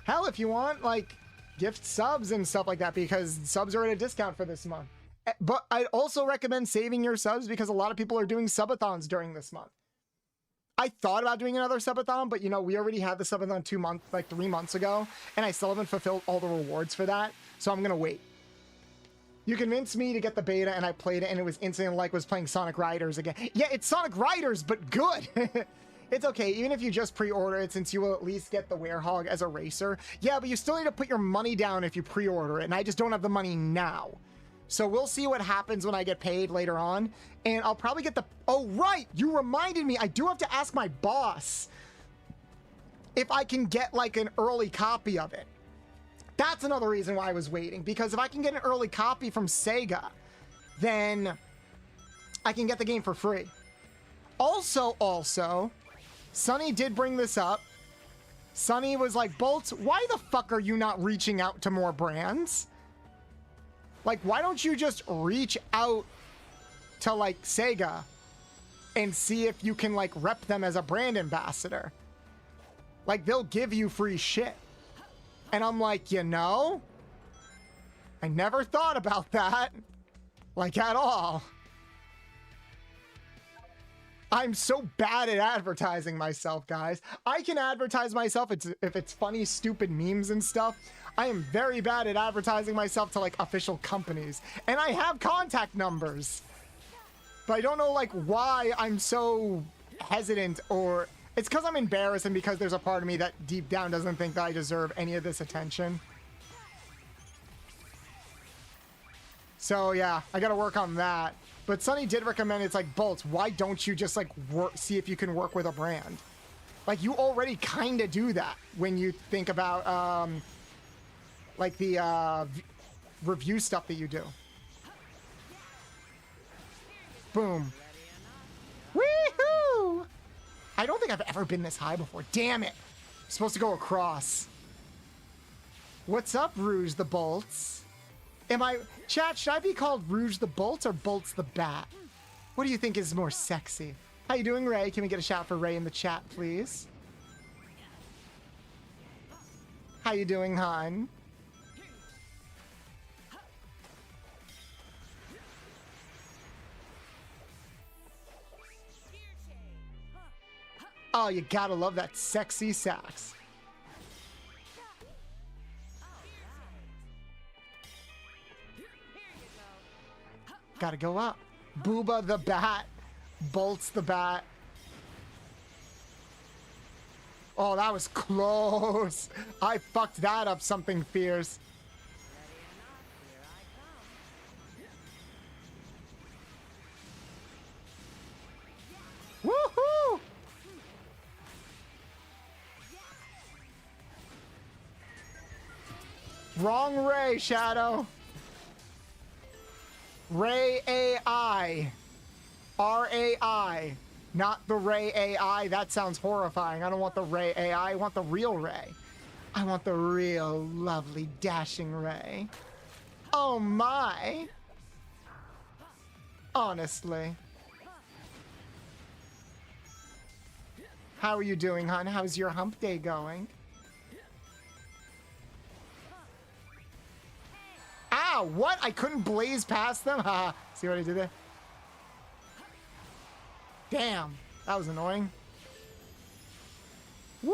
Hell, if you want, like, gift subs and stuff like that, because subs are at a discount for this month. But I'd also recommend saving your subs, because a lot of people are doing subathons during this month. I thought about doing another subathon, but, you know, we already had the subathon 3 months ago, and I still haven't fulfilled all the rewards for that, so I'm gonna wait. You convinced me to get the beta, and I played it, and it was instantly like was playing Sonic Riders again. Yeah, it's Sonic Riders, but good. It's okay, even if you just pre-order it, since you will at least get the Werehog as a racer. Yeah, but you still need to put your money down if you pre-order it, and I just don't have the money now. So we'll see what happens when I get paid later on, and I'll probably get the... Oh, right! You reminded me, I do have to ask my boss if I can get, like, an early copy of it. That's another reason why I was waiting, because if I can get an early copy from Sega, then I can get the game for free. Also, Sonny did bring this up. Sunny was like, Bolts, why the fuck are you not reaching out to more brands? Like, why don't you just reach out to, like, Sega and see if you can, like, rep them as a brand ambassador? Like, they'll give you free shit. And I'm like, you know, I never thought about that. Like, at all. I'm so bad at advertising myself, guys. I can advertise myself if it's funny, stupid memes and stuff. I am very bad at advertising myself to, like, official companies. And I have contact numbers. But I don't know, like, why I'm so hesitant, or... It's because I'm embarrassed and because there's a part of me that deep down doesn't think that I deserve any of this attention. So, yeah, I gotta work on that. But Sunny did recommend, it's like, Bolts, why don't you just, like, see if you can work with a brand? Like, you already kind of do that when you think about, like, the review stuff that you do. Boom. Woohoo! I don't think I've ever been this high before. Damn it. I'm supposed to go across. What's up, Rouge the Bolts? Chat, should I be called Rouge the Bolts or Bolts the Bat? What do you think is more sexy? How you doing, Ray? Can we get a shout for Ray in the chat, please? How you doing, hon? Oh, you gotta love that sexy sax. Gotta go up. Booba the Bat. Bolts the Bat. Oh, that was close. I fucked that up something fierce. Woohoo! Wrong Ray, Shadow. Ray AI. R-A-I. Not the Ray AI. That sounds horrifying. I don't want the Ray AI. I want the real Ray. I want the real, lovely, dashing Ray. Oh my. Honestly. How are you doing, hon? How's your hump day going? Ow, what? I couldn't blaze past them? Ha. See what I did there? Damn, that was annoying. Woo!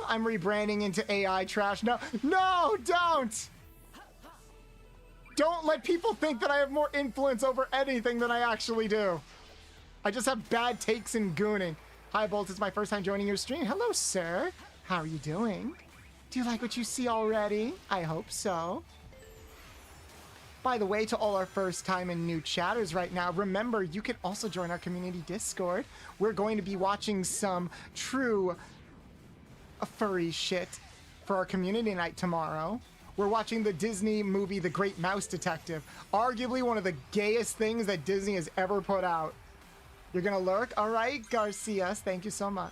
I'm rebranding into AI trash. No, no, don't! Don't let people think that I have more influence over anything than I actually do. I just have bad takes and gooning. Hi, Bolt, it's my first time joining your stream. Hello, sir. How are you doing? Do you like what you see already? I hope so. By the way, to all our first time and new chatters right now, remember, you can also join our community Discord. We're going to be watching some true furry shit for our community night tomorrow. We're watching the Disney movie, The Great Mouse Detective. Arguably one of the gayest things that Disney has ever put out. You're gonna lurk? All right, Garcias, thank you so much.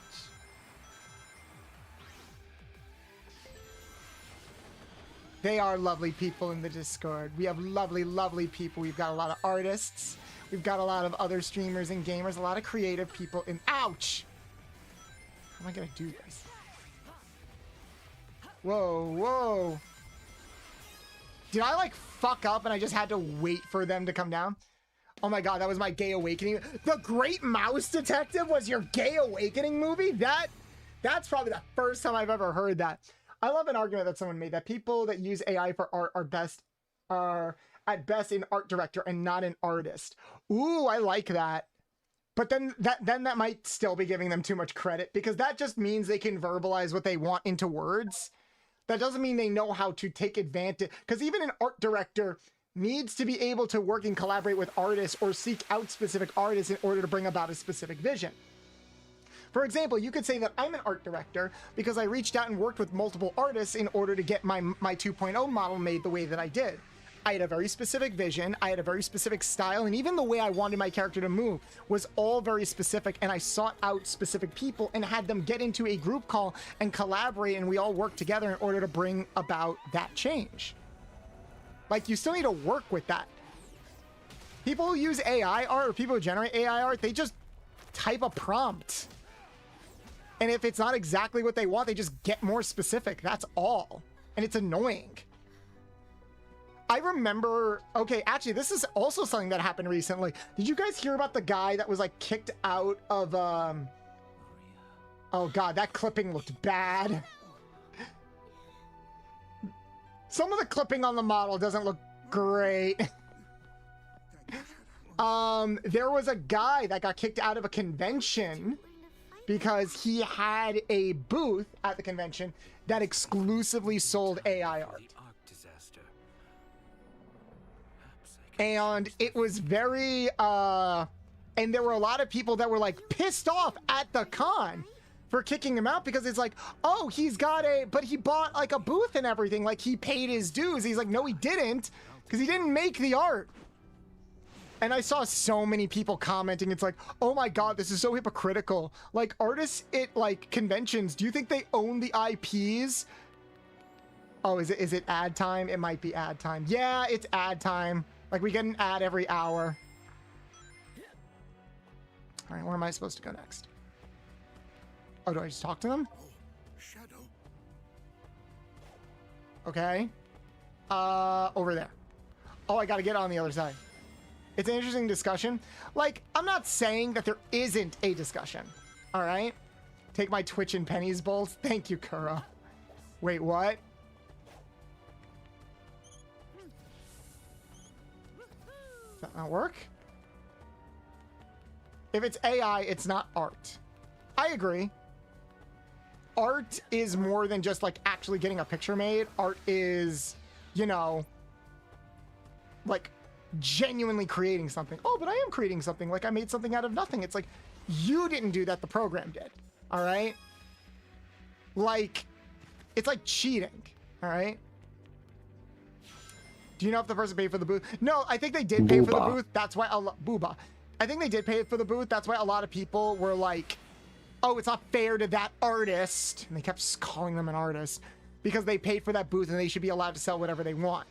They are lovely people in the Discord. We have lovely, lovely people. We've got a lot of artists. We've got a lot of other streamers and gamers. A lot of creative people in... Ouch! How am I gonna do this? Whoa, whoa. Did I, like, fuck up and I just had to wait for them to come down? Oh my god, that was my gay awakening. The Great Mouse Detective was your gay awakening movie? That's probably the first time I've ever heard that. I love an argument that someone made that people that use AI for art are at best an art director and not an artist. Ooh, I like that. But then that might still be giving them too much credit, because that just means they can verbalize what they want into words. That doesn't mean they know how to take advantage, because even an art director needs to be able to work and collaborate with artists or seek out specific artists in order to bring about a specific vision. For example, you could say that I'm an art director because I reached out and worked with multiple artists in order to get my 2.0 model made the way that I did. I had a very specific vision, I had a very specific style, and even the way I wanted my character to move was all very specific, and I sought out specific people and had them get into a group call and collaborate, and we all worked together in order to bring about that change. Like, you still need to work with that. People who use AI art, or people who generate AI art, they just type a prompt. And if it's not exactly what they want, they just get more specific. That's all. And it's annoying. I remember, okay, actually, this is also something that happened recently. Did you guys hear about the guy that was like kicked out of, oh God, that clipping looked bad. Some of the clipping on the model doesn't look great. There was a guy that got kicked out of a convention because he had a booth at the convention that exclusively sold AI art. And it was very, and there were a lot of people that were like pissed off at the con for kicking him out because it's like, oh, he's got but he bought like a booth and everything. Like he paid his dues. He's like, no, he didn't, because he didn't make the art. And I saw so many people commenting. It's like, oh my God, this is so hypocritical. Like artists at like conventions, do you think they own the IPs? Oh, is it ad time? It might be ad time. Yeah, it's ad time. Like, we get an ad every hour. All right, where am I supposed to go next? Oh, do I just talk to them? Shadow. Okay. Over there. Oh, I gotta get on the other side. It's an interesting discussion. Like, I'm not saying that there isn't a discussion. All right? Take my Twitch and pennies, Bolts. Thank you, Kura. Wait, what? Does that not work? If it's AI, it's not art. I agree. Art is more than just like actually getting a picture made. Art is, you know, like genuinely creating something. Oh, but I am creating something. Like I made something out of nothing. It's like, you didn't do that, the program did. All right? Like, it's like cheating. All right? Do you know if the person paid for the booth? No, I think they did pay for the booth. That's why Booba. I think they did pay for the booth. That's why a lot of people were like, oh, it's not fair to that artist. And they kept calling them an artist because they paid for that booth and they should be allowed to sell whatever they want.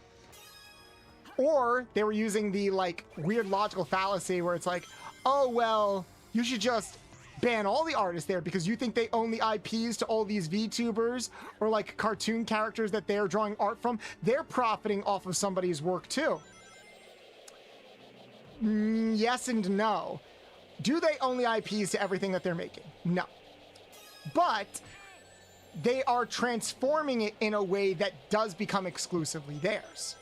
Or they were using the like weird logical fallacy where it's like, oh, well, you should just ban all the artists there because you think they own the IPs to all these VTubers or like cartoon characters that they're drawing art from. They're profiting off of somebody's work too. Yes and no. Do they own the IPs to everything that they're making? No. But they are transforming it in a way that does become exclusively theirs.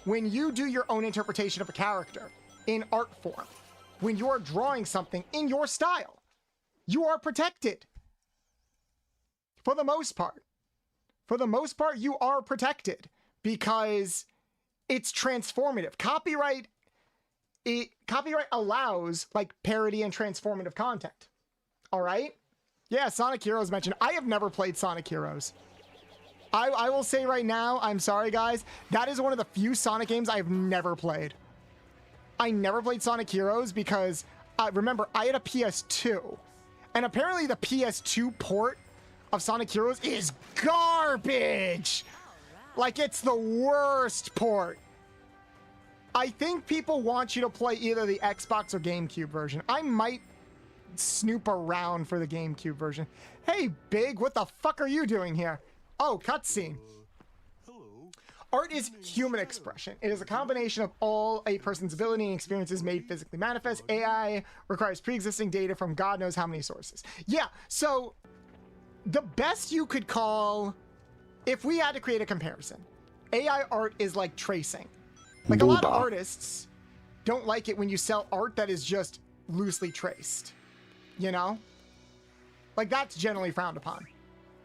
When you do your own interpretation of a character in art form, when you're drawing something in your style, you are protected. For the most part. For the most part, you are protected because it's transformative. Copyright allows like parody and transformative content. All right? Yeah, Sonic Heroes mentioned. I have never played Sonic Heroes. I will say right now, I'm sorry guys, that is one of the few Sonic games I've never played. I never played Sonic Heroes because, remember, I had a PS2. And apparently the PS2 port of Sonic Heroes is garbage. Like, it's the worst port. I think people want you to play either the Xbox or GameCube version. I might snoop around for the GameCube version. Hey, Big, what the fuck are you doing here? Oh, cutscene. Art is human expression. It is a combination of all a person's ability and experiences made physically manifest. AI requires pre-existing data from God knows how many sources. Yeah, so the best you could call, if we had to create a comparison, AI art is like tracing. Like a lot of artists don't like it when you sell art that is just loosely traced, you know? Like that's generally frowned upon.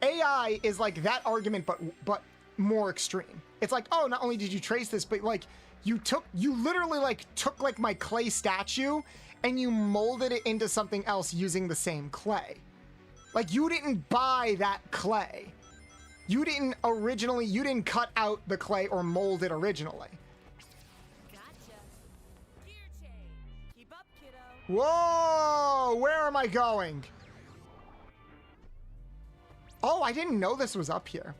AI is like that argument, but more extreme. It's like, oh, not only did you trace this, but like you literally like took like my clay statue and you molded it into something else using the same clay. Like you didn't buy that clay. You didn't cut out the clay or mold it originally. Whoa! Where am I going? Oh, I didn't know this was up here.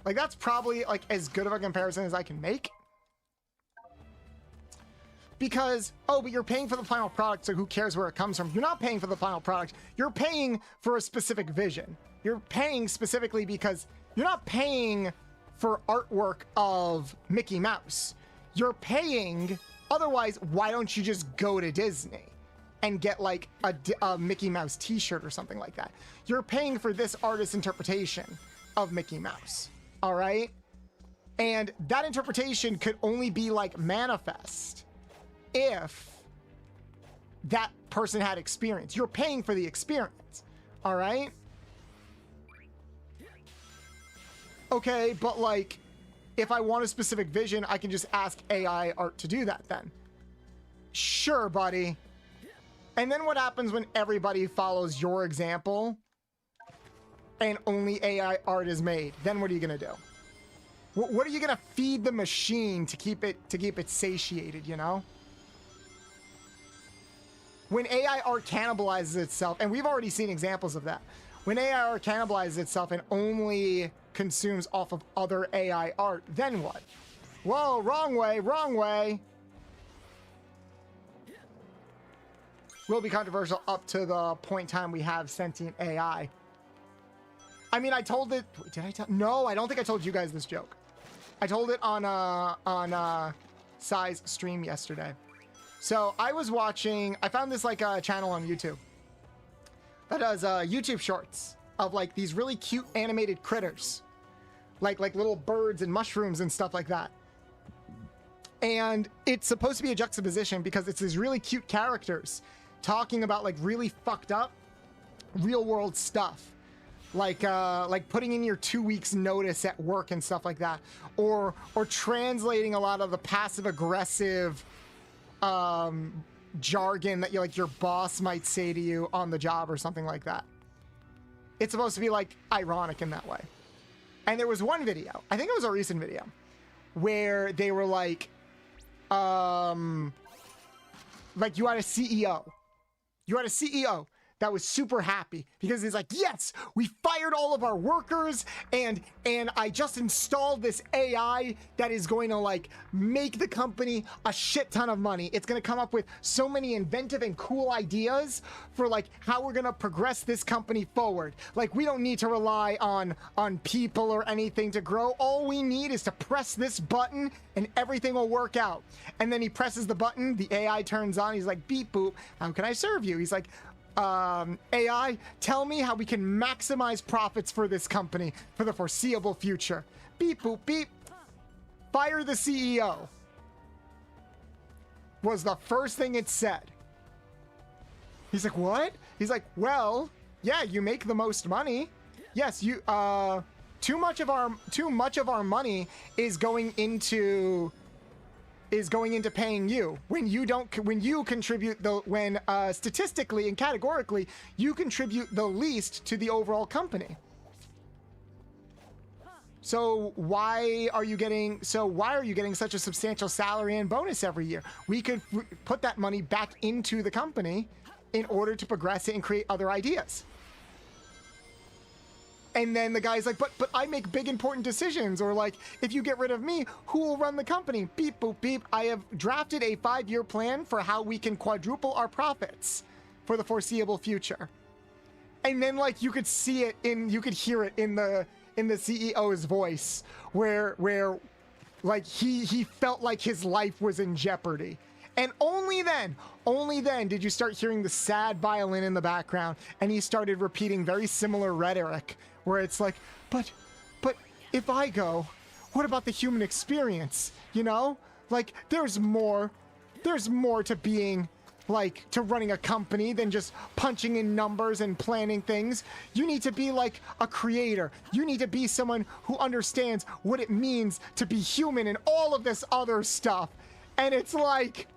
Like, that's probably, like, as good of a comparison as I can make. Because, oh, but you're paying for the final product, so who cares where it comes from? You're not paying for the final product. You're paying for a specific vision. You're paying specifically because you're not paying for artwork of Mickey Mouse. You're paying, otherwise, why don't you just go to Disney and get like a Mickey Mouse t-shirt or something like that? You're paying for this artist's interpretation of Mickey Mouse, all right? And that interpretation could only be like manifest if that person had experience. You're paying for the experience, all right? Okay, but like, if I want a specific vision, I can just ask AI art to do that then. Sure, buddy. And then what happens when everybody follows your example and only AI art is made? Then what are you gonna do? What are you gonna feed the machine to keep it satiated, you know? When AI art cannibalizes itself, and we've already seen examples of that, when AI art cannibalizes itself and only consumes off of other AI art, then what? Whoa, wrong way, wrong way. Will be controversial up to the point in time we have sentient AI. I mean, I told it, did I tell? No, I don't think I told you guys this joke. I told it on Sai's stream yesterday. So I was watching, I found this like a channel on YouTube that does YouTube shorts of like these really cute animated critters, like little birds and mushrooms and stuff like that. And it's supposed to be a juxtaposition because it's these really cute characters talking about like really fucked up real world stuff. Like putting in your 2 weeks notice at work and stuff like that, or translating a lot of the passive aggressive jargon that your boss might say to you on the job or something like that. It's supposed to be like ironic in that way. And there was one video, I think it was a recent video, where they were like you had a CEO. You had a CEO that was super happy because he's like, yes, we fired all of our workers and I just installed this AI that is going to like make the company a shit ton of money. It's going to come up with so many inventive and cool ideas for like how we're going to progress this company forward. Like, we don't need to rely on people or anything to grow. All we need is to press this button and everything will work out. And then he presses the button, the AI turns on. He's like, beep boop, how can I serve you? He's like, AI, tell me how we can maximize profits for this company for the foreseeable future. Beep, boop, beep. Fire the CEO was the first thing it said. He's like, what? He's like, well, yeah, you make the most money. Yes, you, too much of our money is going into paying you when you contribute statistically and categorically you contribute the least to the overall company. So why are you getting such a substantial salary and bonus every year? We could put that money back into the company in order to progress it and create other ideas. And then the guy's like, but I make big important decisions, or like, if you get rid of me, who will run the company? Beep, boop, beep. I have drafted a 5-year plan for how we can quadruple our profits for the foreseeable future. And then like you could hear it in the CEO's voice where like he felt like his life was in jeopardy. And only then did you start hearing the sad violin in the background, and he started repeating very similar rhetoric where it's like, but if I go, what about the human experience? You know, like there's more to being like, to running a company than just punching in numbers and planning things. You need to be like a creator. You need to be someone who understands what it means to be human and all of this other stuff. And it's like,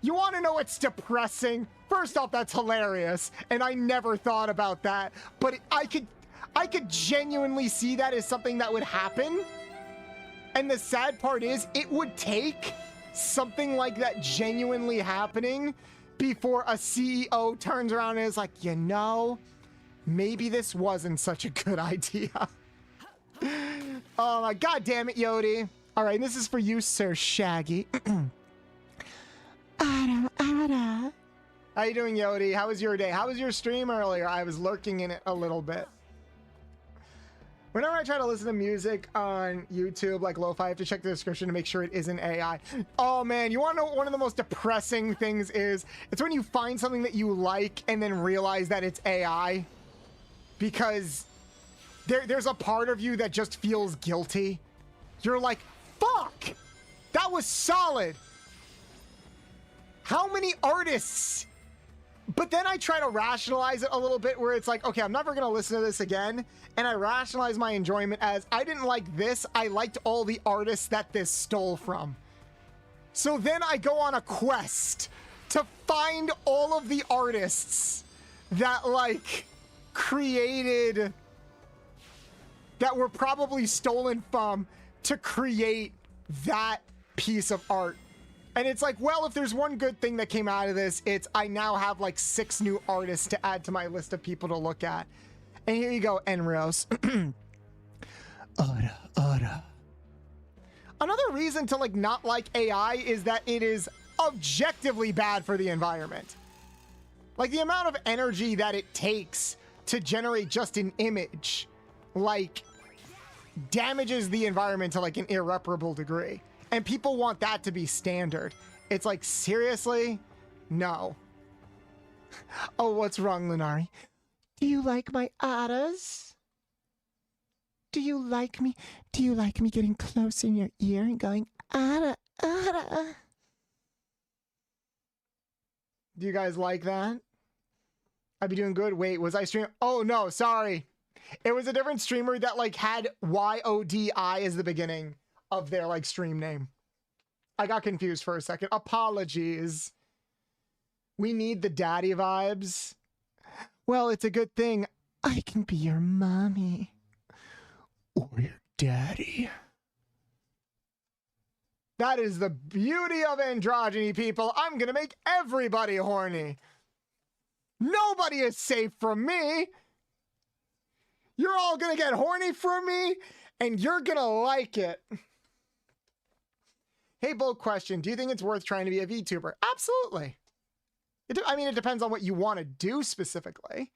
you want to know what's depressing? First off, that's hilarious, and I never thought about that. But I could genuinely see that as something that would happen. And the sad part is, it would take something like that genuinely happening before a CEO turns around and is like, you know, maybe this wasn't such a good idea. Oh my god damn it, Yodi. All right, this is for you, Sir Shaggy. Ada. How you doing, Yodi? How was your day? How was your stream earlier? I was lurking in it a little bit. Whenever I try to listen to music on YouTube, like lo-fi, I have to check the description to make sure it isn't AI. Oh man, you want to know what one of the most depressing things is? It's when you find something that you like and then realize that it's AI. Because there's a part of you that just feels guilty. You're like, fuck! That was solid! How many artists? But then I try to rationalize it a little bit where it's like, okay, I'm never going to listen to this again. And I rationalize my enjoyment as, I didn't like this. I liked all the artists that this stole from. So then I go on a quest to find all of the artists that like created, that were probably stolen from to create that piece of art. And it's like, well, if there's one good thing that came out of this, it's I now have like 6 new artists to add to my list of people to look at. And here you go, Enros. Ora. Another reason to like not like AI is that it is objectively bad for the environment. Like the amount of energy that it takes to generate just an image, like damages the environment to like an irreparable degree. And people want that to be standard. It's like, seriously? No. Oh, what's wrong, Lunari? Do you like my Adas? Do you like me? Do you like me getting close in your ear and going, Ada, Ada? Do you guys like that? I'd be doing good. Wait, was I streaming? Oh, no, sorry. It was a different streamer that like had YODI as the beginning of their like stream name. I got confused for a second. Apologies. We need the daddy vibes. Well, it's a good thing I can be your mommy or your daddy. That is the beauty of androgyny, people. I'm gonna make everybody horny. Nobody is safe from me. You're all gonna get horny from me and you're gonna like it. Hey, bold question. Do you think it's worth trying to be a VTuber? Absolutely. I mean, it depends on what you want to do specifically.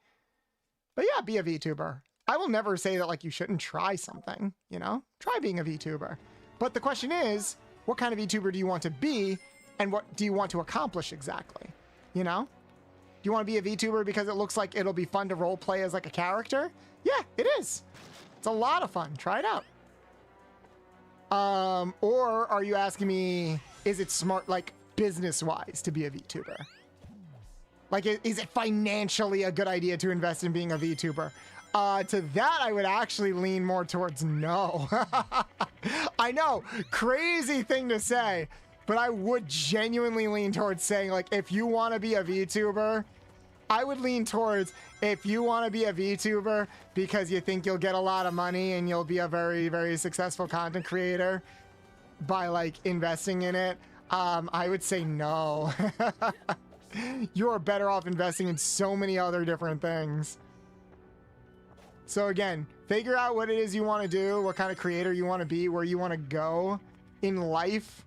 But yeah, be a VTuber. I will never say that like you shouldn't try something, you know? Try being a VTuber. But the question is, what kind of VTuber do you want to be? And what do you want to accomplish exactly? You know? Do you want to be a VTuber because it looks like it'll be fun to role play as like a character? Yeah, it is. It's a lot of fun. Try it out. Or are you asking me, is it smart, like business-wise, to be a VTuber? Like, is it financially a good idea to invest in being a VTuber? To that, I would actually lean more towards no. I know, crazy thing to say, but I would genuinely lean towards saying, like, if you want to be a VTuber, I would lean towards, if you want to be a VTuber because you think you'll get a lot of money and you'll be a very, very successful content creator by like investing in it, I would say no. You are better off investing in so many other different things. So again, figure out what it is you want to do, what kind of creator you want to be, where you want to go in life,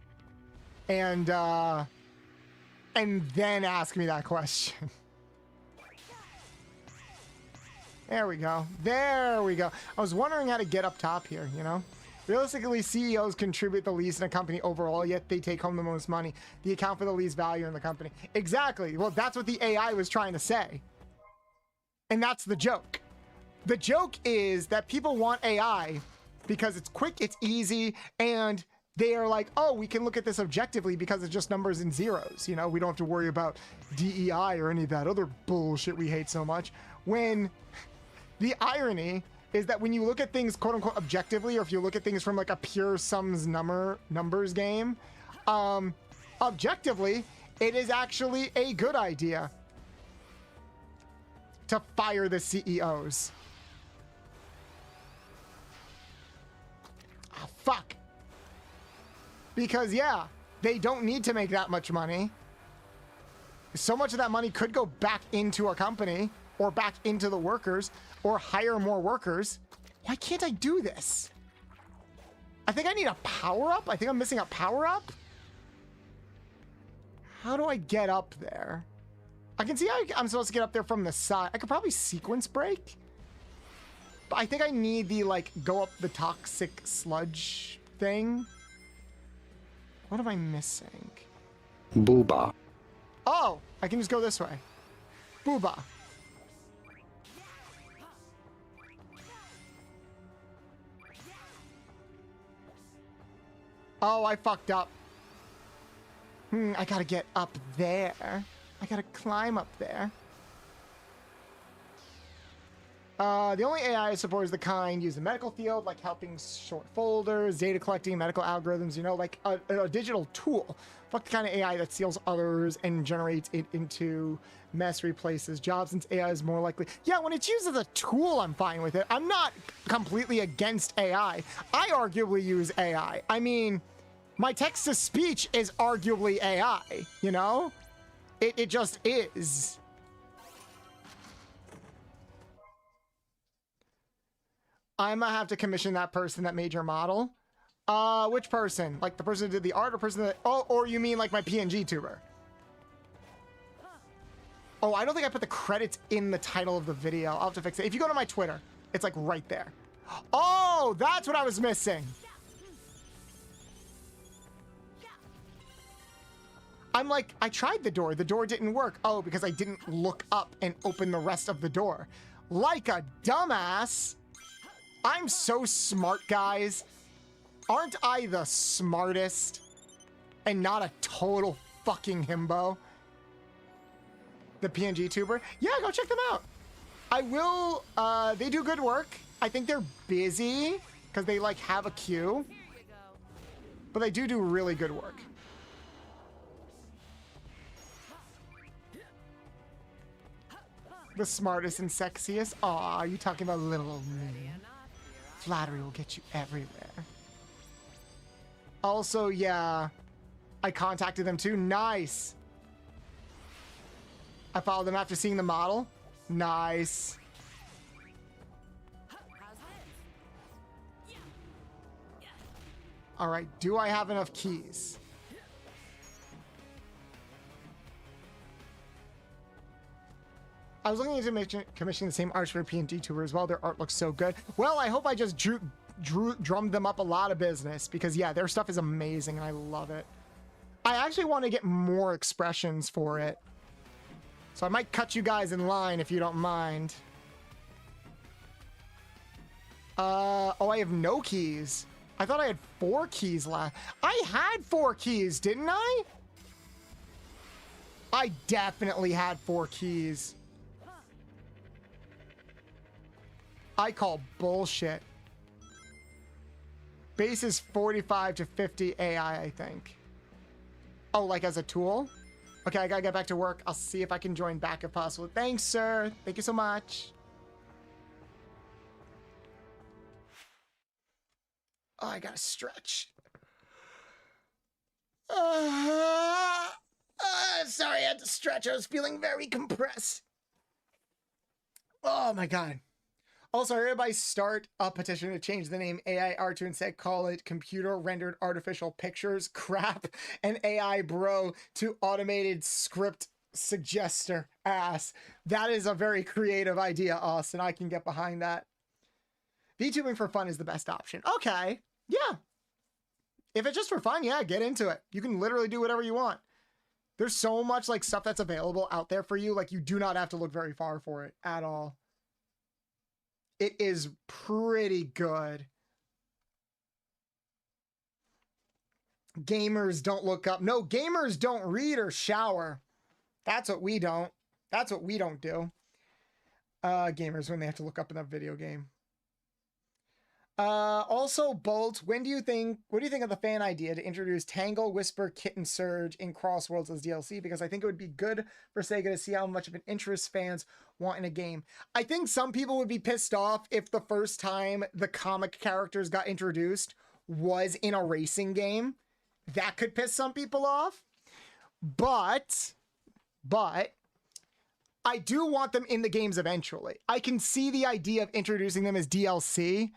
and then ask me that question. There we go. There we go. I was wondering how to get up top here, you know? Realistically, CEOs contribute the least in a company overall, yet they take home the most money. They account for the least value in the company. Exactly. Well, that's what the AI was trying to say. And that's the joke. The joke is that people want AI because it's quick, it's easy, and they are like, oh, we can look at this objectively because it's just numbers and zeros. You know, we don't have to worry about DEI or any of that other bullshit we hate so much. When the irony is that when you look at things quote unquote objectively, or if you look at things from like a pure sums numbers game, objectively, it is actually a good idea to fire the CEOs. Ah, fuck. Because yeah, They don't need to make that much money. So much of that money could go back into a company or back into the workers or hire more workers. Why can't I do this? I think I need a power-up. I think I'm missing a power-up. How do I get up there? I can see I'm supposed to get up there from the side. I could probably sequence break. But I think I need the, like, go up the toxic sludge thing. What am I missing? Booba. Oh, I can just go this way. Booba. Oh, I fucked up. I gotta get up there. I gotta climb up there. The only AI I support is the kind used in the medical field, like helping sort folders, data collecting, medical algorithms, you know, like a digital tool. Fuck the kind of AI that steals others and generates it into mess, replaces jobs, since AI is more likely. Yeah, when it's used as a tool, I'm fine with it. I'm not completely against AI. I arguably use AI. I mean, my text-to-speech is arguably AI, you know? It just is. I'm gonna have to commission that person that made your model. Which person? Like the person that did the art or person that... Oh, or you mean like my PNG tuber? Oh, I don't think I put the credits in the title of the video. I'll have to fix it. If you go to my Twitter, it's like right there. Oh, that's what I was missing. I'm like, I tried the door. The door didn't work. Oh, because I didn't look up and open the rest of the door. Like a dumbass. I'm so smart, guys. Aren't I the smartest? And not a total fucking himbo? The PNG tuber? Yeah, go check them out. I will, they do good work. I think they're busy because they like have a queue. But they do really good work. The smartest and sexiest? Aw, you talking about little old me. Flattery will get you everywhere. Also, yeah, I contacted them too. Nice. I followed them after seeing the model. Nice. All right, do I have enough keys? I was looking into commissioning the same artists for PNG Tour as well. Their art looks so good. Well, I hope I just drummed them up a lot of business because, yeah, their stuff is amazing and I love it. I actually want to get more expressions for it. So I might cut you guys in line if you don't mind. Oh, I have no keys. I thought I had 4 keys left. I had 4 keys, didn't I? I definitely had 4 keys. I call bullshit. Base is 45 to 50 AI, I think. Oh, like as a tool? Okay, I gotta get back to work. I'll see if I can join back if possible. Thanks, sir. Thank you so much. Oh, I gotta stretch. Sorry, I had to stretch. I was feeling very compressed. Oh my God. Also, everybody start a petition to change the name AIR to instead call it Computer Rendered Artificial Pictures Crap and AI Bro to Automated Script Suggester Ass. That is a very creative idea, Austin. I can get behind that. VTubing for fun is the best option. Okay, yeah. If it's just for fun, yeah, get into it. You can literally do whatever you want. There's so much like stuff that's available out there for you. Like you do not have to look very far for it at all. It is pretty good. Gamers don't look up. No, gamers don't read or shower. That's what we don't. That's what we don't do. Gamers when they have to look up in a video game. Also, Bolt, what do you think of the fan idea to introduce Tangle, Whisper, Kitten, Surge in Crossworlds as DLC? Because I think it would be good for Sega to see how much of an interest fans want in a game. I think some people would be pissed off if the first time the comic characters got introduced was in a racing game. that could piss some people off. But I do want them in the games eventually. I can see the idea of introducing them as DLC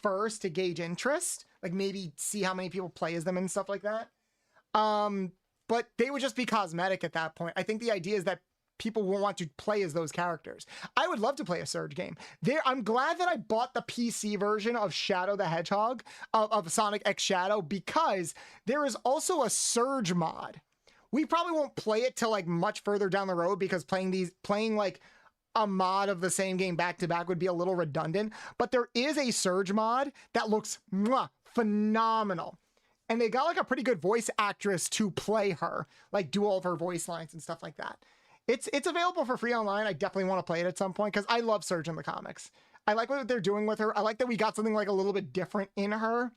first to gauge interest, like maybe see how many people play as them and stuff like that. But they would just be cosmetic at that point. I think the idea is that people will want to play as those characters. I would love to play a Surge game. I'm glad that I bought the PC version of Shadow the Hedgehog, of Sonic X Shadow, because there is also a Surge mod. We probably won't play it till like much further down the road, because playing like a mod of the same game back to back would be a little redundant. But there is a Surge mod that looks phenomenal. And they got like a pretty good voice actress to play her, like do all of her voice lines and stuff like that. It's available for free online. I definitely want to play it at some point because I love Surge in the comics. I like what they're doing with her. I like that we got something like a little bit different in her.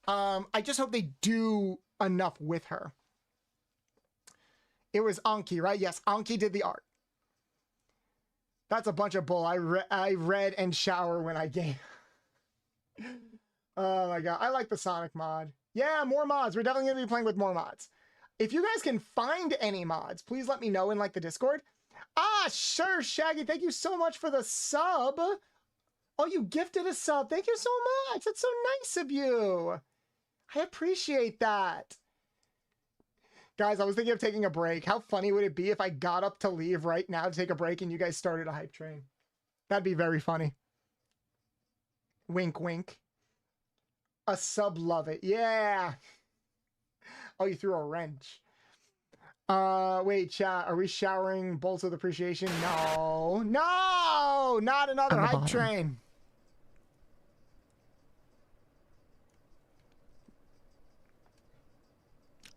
I just hope they do enough with her. It was Anki, right? Yes, Anki did the art. That's a bunch of bull. I read and shower when I game. Oh my god. I like the Sonic mod. Yeah, more mods. We're definitely going to be playing with more mods. If you guys can find any mods, please let me know in like the Discord. Ah, sure, Shaggy. Thank you so much for the sub. Oh, you gifted a sub. Thank you so much. That's so nice of you. I appreciate that. Guys, I was thinking of taking a break. How funny would it be if I got up to leave right now to take a break and you guys started a hype train? That'd be very funny. Wink, wink. A sub love it. Yeah. Oh, you threw a wrench. Wait, chat. Are we showering bolts of appreciation? No. No! Not another hype train.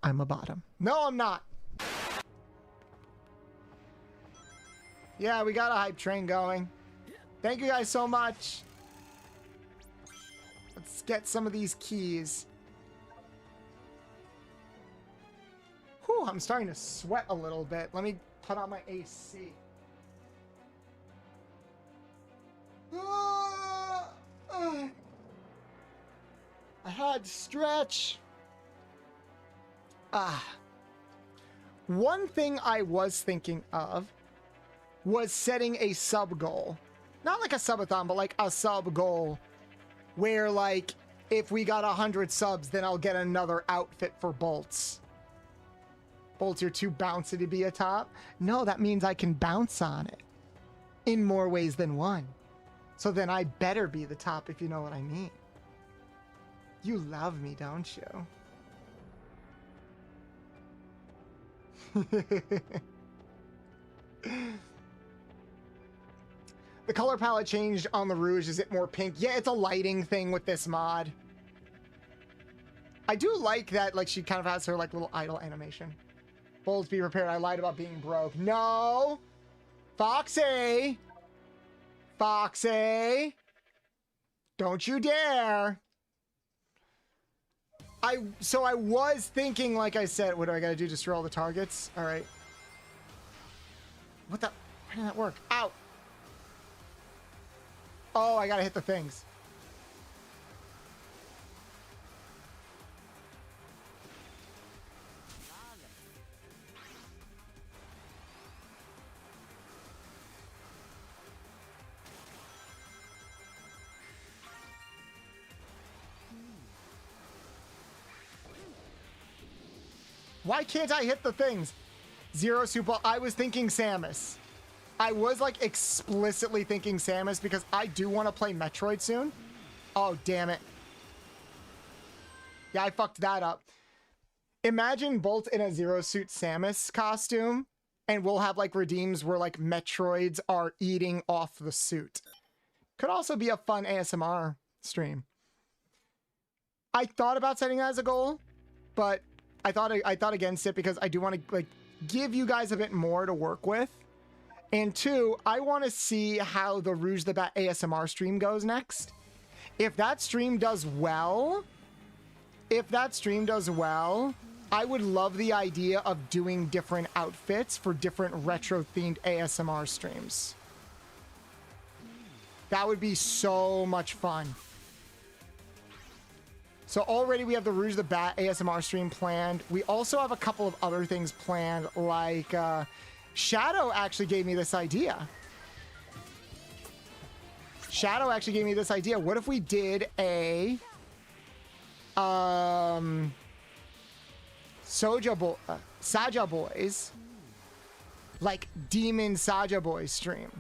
I'm a bottom. No, I'm not. Yeah, we got a hype train going. Thank you guys so much. Let's get some of these keys. Whew, I'm starting to sweat a little bit. Let me put on my AC. I had to stretch. One thing I was thinking of was setting a sub goal. Not like a subathon, but like a sub goal. Where like, if we got 100 subs, then I'll get another outfit for Bolts. Bolts, you're too bouncy to be a top? No, that means I can bounce on it. In more ways than one. So then I better be the top, if you know what I mean. You love me, don't you? The color palette changed on the Rouge. Is it more pink? Yeah, it's a lighting thing with this mod. I do like that, like, she kind of has her, like, little idle animation. Bolts, be prepared. I lied about being broke. No! Foxy! Foxy! Don't you dare! So I was thinking, like I said, what do I gotta do? Destroy all the targets? Alright. What the? Why did that work? Ow! Oh, I gotta hit the things. Why can't I hit the things? Zero Super. I was thinking Samus. I was like explicitly thinking Samus because I do want to play Metroid soon. Oh, damn it. Yeah, I fucked that up. Imagine Bolt in a Zero Suit Samus costume and we'll have like redeems where like Metroids are eating off the suit. Could also be a fun ASMR stream. I thought about setting that as a goal, but I thought against it because I do want to like give you guys a bit more to work with. And two, I want to see how the Rouge the Bat ASMR stream goes next. If that stream does well, I would love the idea of doing different outfits for different retro-themed ASMR streams. That would be so much fun. So already we have the Rouge the Bat ASMR stream planned. We also have a couple of other things planned, like Shadow actually gave me this idea. What if we did a Saja Boys, like Demon Saja Boys stream?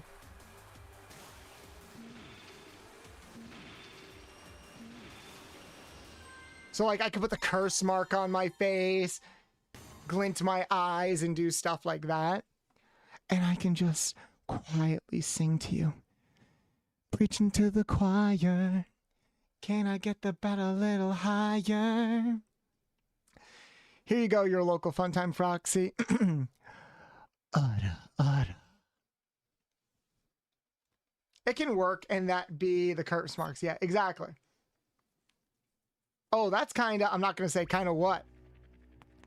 So like I could put the curse mark on my face, glint my eyes, and do stuff like that. And I can just quietly sing to you. Preaching to the choir. Can I get the bat a little higher? Here you go, your local Funtime Froxy. It can work and that be the curse marks. Yeah, exactly. Oh, that's kind of, I'm not going to say kind of what.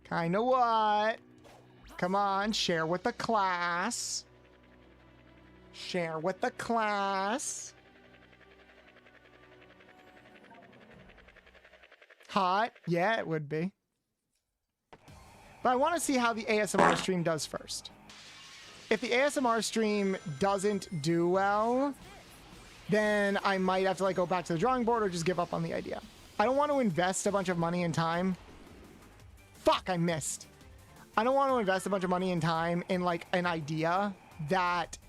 Kind of what? Come on, share with the class. Share with the class. Hot? Yeah, it would be. But I want to see how the ASMR stream does first. If the ASMR stream doesn't do well, then I might have to like go back to the drawing board or just give up on the idea. I don't want to invest a bunch of money and time. Fuck, I missed. I don't want to invest a bunch of money and time in like an idea that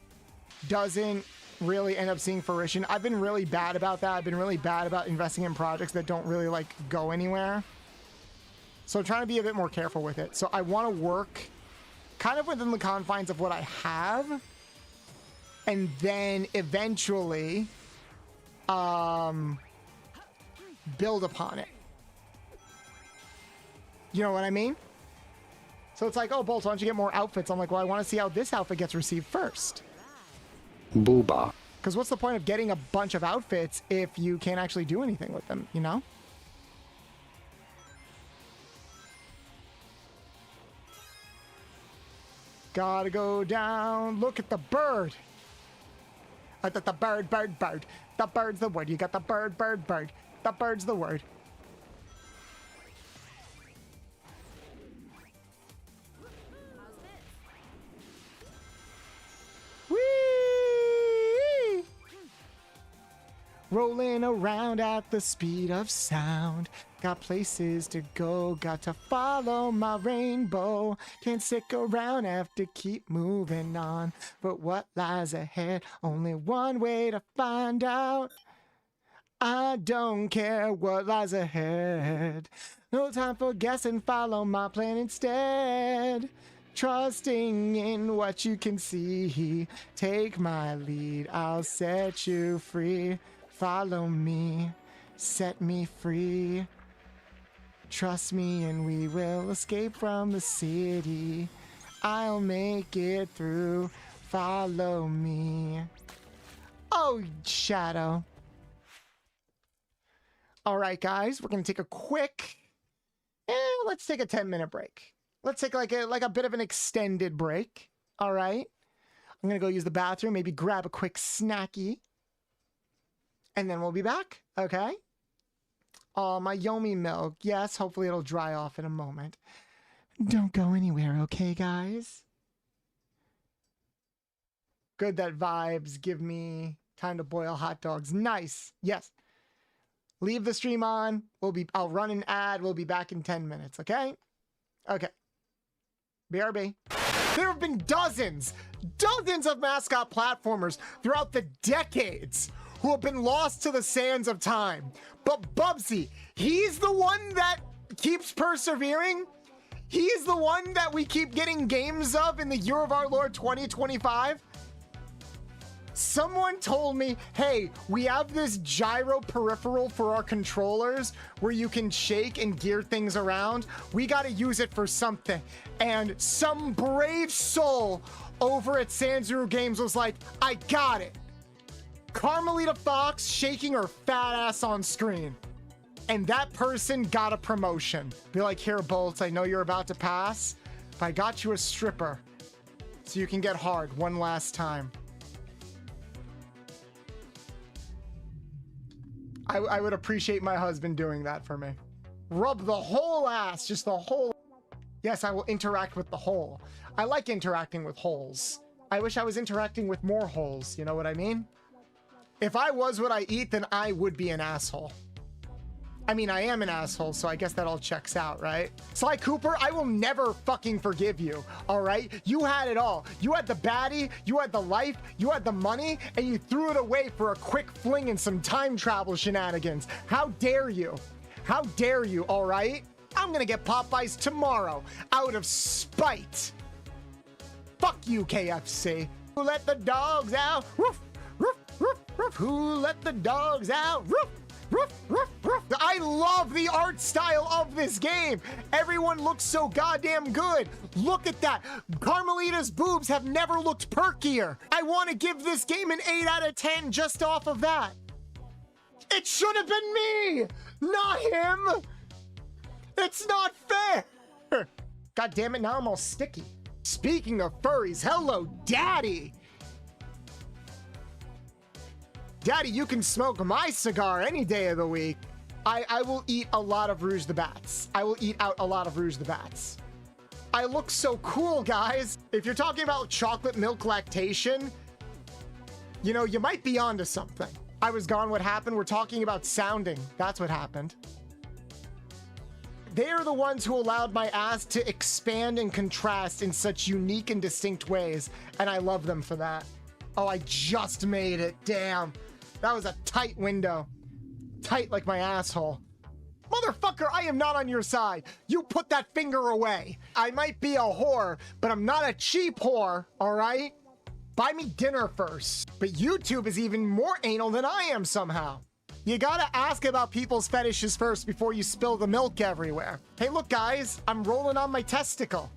doesn't really end up seeing fruition. I've been really bad about that. I've been really bad about investing in projects that don't really like go anywhere. So I'm trying to be a bit more careful with it. So I want to work kind of within the confines of what I have, and then eventually build upon it. You know what I mean? So it's like, oh, Bolts, why don't you get more outfits? I'm like, well, I want to see how this outfit gets received first. Booba. Because what's the point of getting a bunch of outfits if you can't actually do anything with them, you know? Gotta go down. Look at the bird. I thought the bird. The bird's the word. You got the bird. The bird's the word. Whee! Rolling around at the speed of sound. Got places to go, got to follow my rainbow. Can't stick around, have to keep moving on. But what lies ahead? Only one way to find out. I don't care what lies ahead. No time for guessing, follow my plan instead. Trusting in what you can see. Take my lead, I'll set you free. Follow me, set me free. Trust me and we will escape from the city. I'll make it through. Follow me. Oh, Shadow. All right, guys, we're going to take a quick... let's take a 10-minute break. Let's take like a bit of an extended break. All right. I'm going to go use the bathroom, maybe grab a quick snacky. And then we'll be back, okay? Oh, my Yomi milk. Yes, hopefully it'll dry off in a moment. Don't go anywhere, okay, guys? Good that vibes give me time to boil hot dogs. Nice. Yes. Leave the stream on. I'll run an ad. We'll be back in 10 minutes, okay? Okay. BRB. There have been dozens of mascot platformers throughout the decades who have been lost to the sands of time. But Bubsy, he's the one that keeps persevering. He is the one that we keep getting games of in the year of our Lord 2025. Someone told me, hey, we have this gyro peripheral for our controllers where you can shake and gear things around. We got to use it for something. And some brave soul over at Sanzuru Games was like, I got it. Carmelita Fox shaking her fat ass on screen. And that person got a promotion. Be like, here, Bolts, I know you're about to pass, but I got you a stripper so you can get hard one last time. I would appreciate my husband doing that for me. Rub the whole ass, just the whole. Yes, I will interact with the hole. I like interacting with holes. I wish I was interacting with more holes, you know what I mean? If I was what I eat, then I would be an asshole. I mean, I am an asshole, so I guess that all checks out, right? Sly Cooper, I will never fucking forgive you, all right? You had it all. You had the baddie, you had the life, you had the money, and you threw it away for a quick fling and some time travel shenanigans. How dare you? How dare you, all right? I'm gonna get Popeyes tomorrow, out of spite. Fuck you, KFC. Who let the dogs out? Woof, woof, woof, woof. Who let the dogs out? Woof, woof, woof, woof. I love the art style of this game. Everyone looks so goddamn good. Look at that. Carmelita's boobs have never looked perkier. I want to give this game an 8 out of 10 just off of that. It should have been me, not him. It's not fair. God damn it, now I'm all sticky. Speaking of furries, hello, Daddy. Daddy, you can smoke my cigar any day of the week. I will eat a lot of Rouge the Bats. I will eat out a lot of Rouge the Bats. I look so cool, guys. If you're talking about chocolate milk lactation, you know, you might be onto something. I was gone, what happened? We're talking about sounding. That's what happened. They are the ones who allowed my ass to expand and contrast in such unique and distinct ways, and I love them for that. Oh, I just made it. Damn. That was a tight window. Tight like my asshole. Motherfucker, I am not on your side. You put that finger away. I might be a whore, but I'm not a cheap whore, all right? Buy me dinner first. But YouTube is even more anal than I am somehow. You gotta ask about people's fetishes first before you spill the milk everywhere. Hey, look, guys, I'm rolling on my testicle.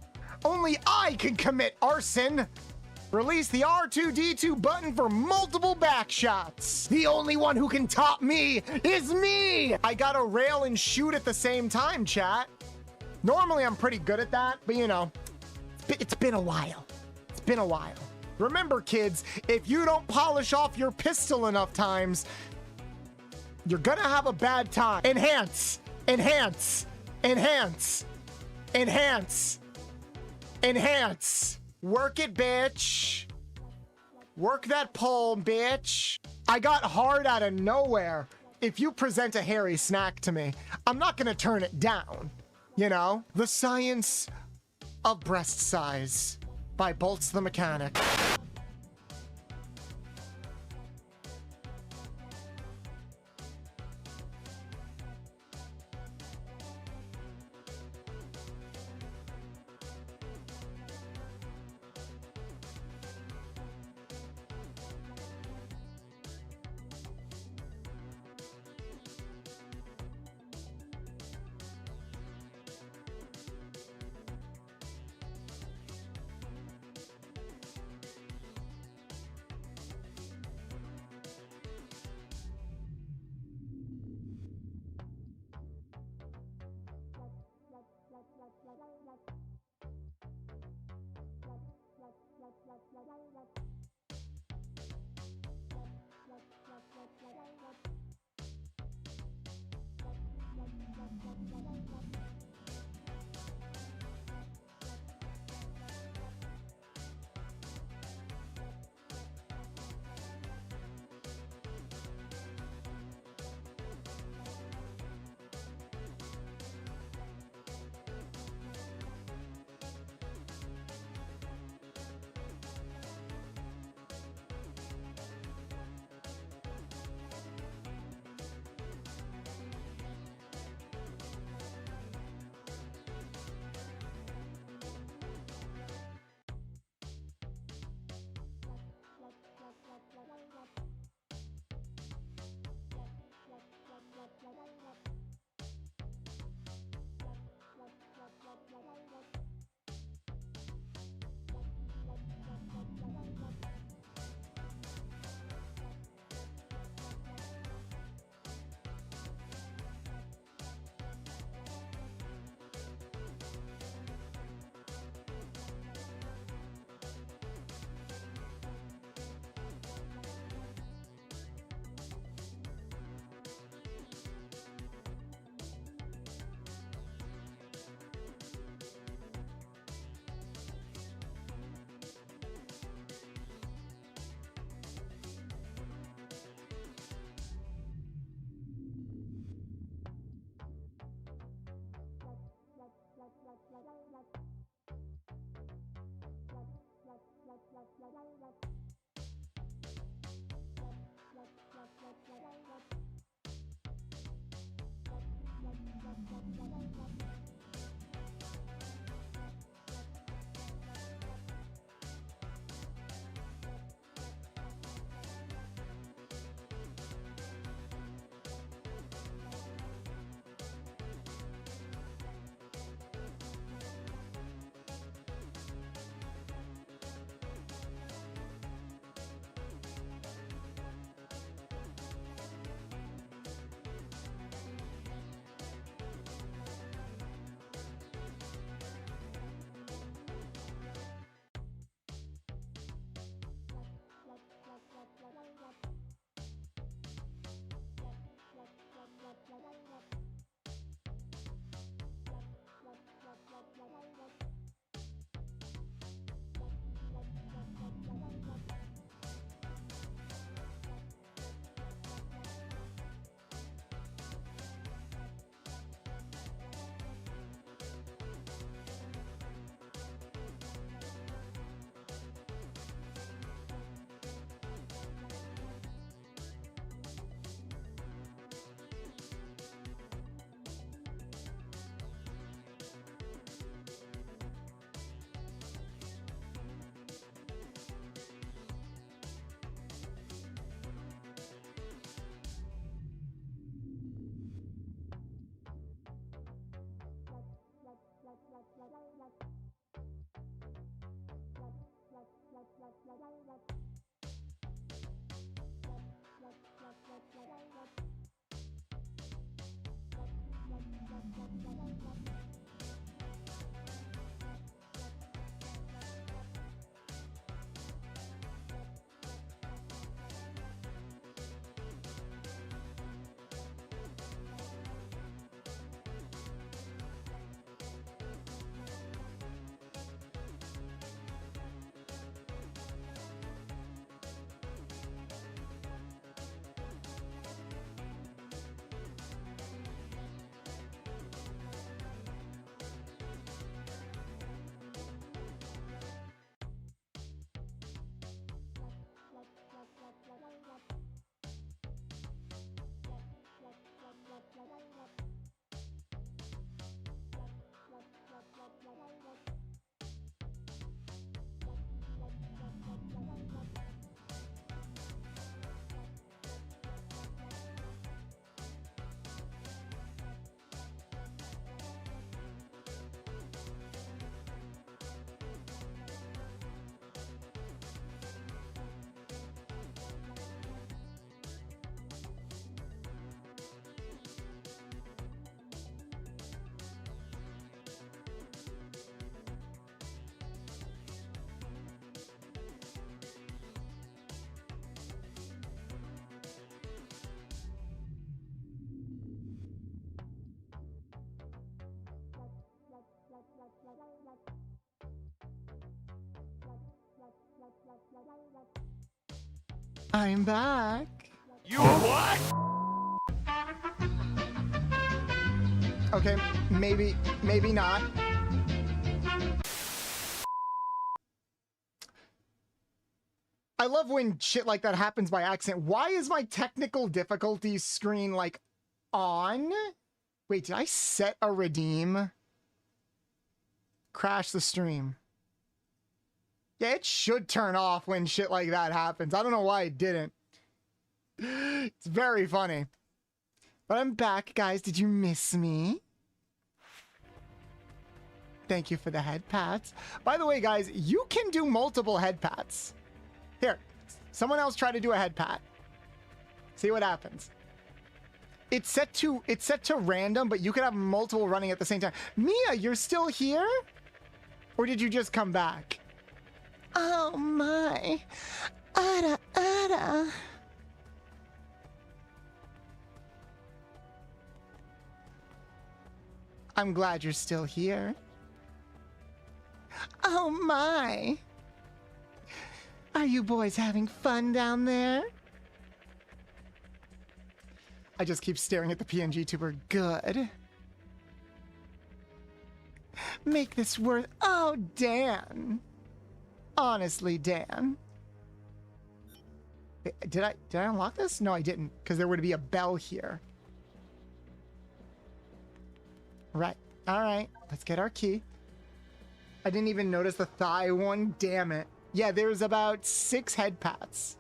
Only I can commit arson. Release the R2-D2 button for multiple back shots. The only one who can top me is me. I gotta rail and shoot at the same time, chat. Normally, I'm pretty good at that, but you know, it's been a while. It's been a while. Remember, kids, if you don't polish off your pistol enough times, you're gonna have a bad time. Enhance, enhance, enhance, enhance, enhance. Work it, bitch. Work that pole, bitch. I got hard out of nowhere. If you present a hairy snack to me, I'm not gonna turn it down. You know? The Science of Breast Size by Bolts the Mechanic. I'm back. You what? Okay, maybe not. I love when shit like that happens by accident. Why is my technical difficulties screen like on? Wait, did I set a redeem? Crash the stream. Yeah, it should turn off when shit like that happens. I don't know why it didn't. It's very funny. But I'm back, guys. Did you miss me? Thank you for the head pats. By the way, guys, you can do multiple head pats. Here, someone else try to do a head pat. See what happens. It's set to random, but you can have multiple running at the same time. Mia, you're still here? Or did you just come back? Oh my. Ada, Ada. I'm glad you're still here. Oh my. Are you boys having fun down there? I just keep staring at the PNG tuber. Good. Make this worth... Oh, Dan. Honestly, Dan. Did I unlock this? No, I didn't, because there would be a bell here. Right. All right. Let's get our key. I didn't even notice the thigh one. Damn it. Yeah, there's about 6 head pats.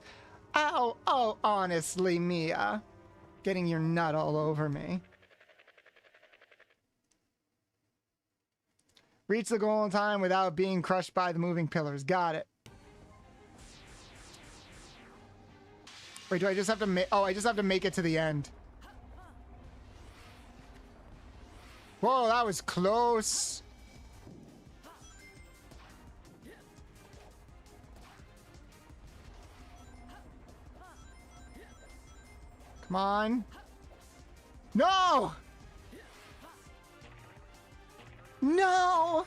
Ow. Oh, honestly, Mia. Getting your nut all over me. Reach the goal in time without being crushed by the moving pillars. Got it. Wait, do I just have to make... Oh, I just have to make it to the end. Whoa, that was close. Come on. No! No!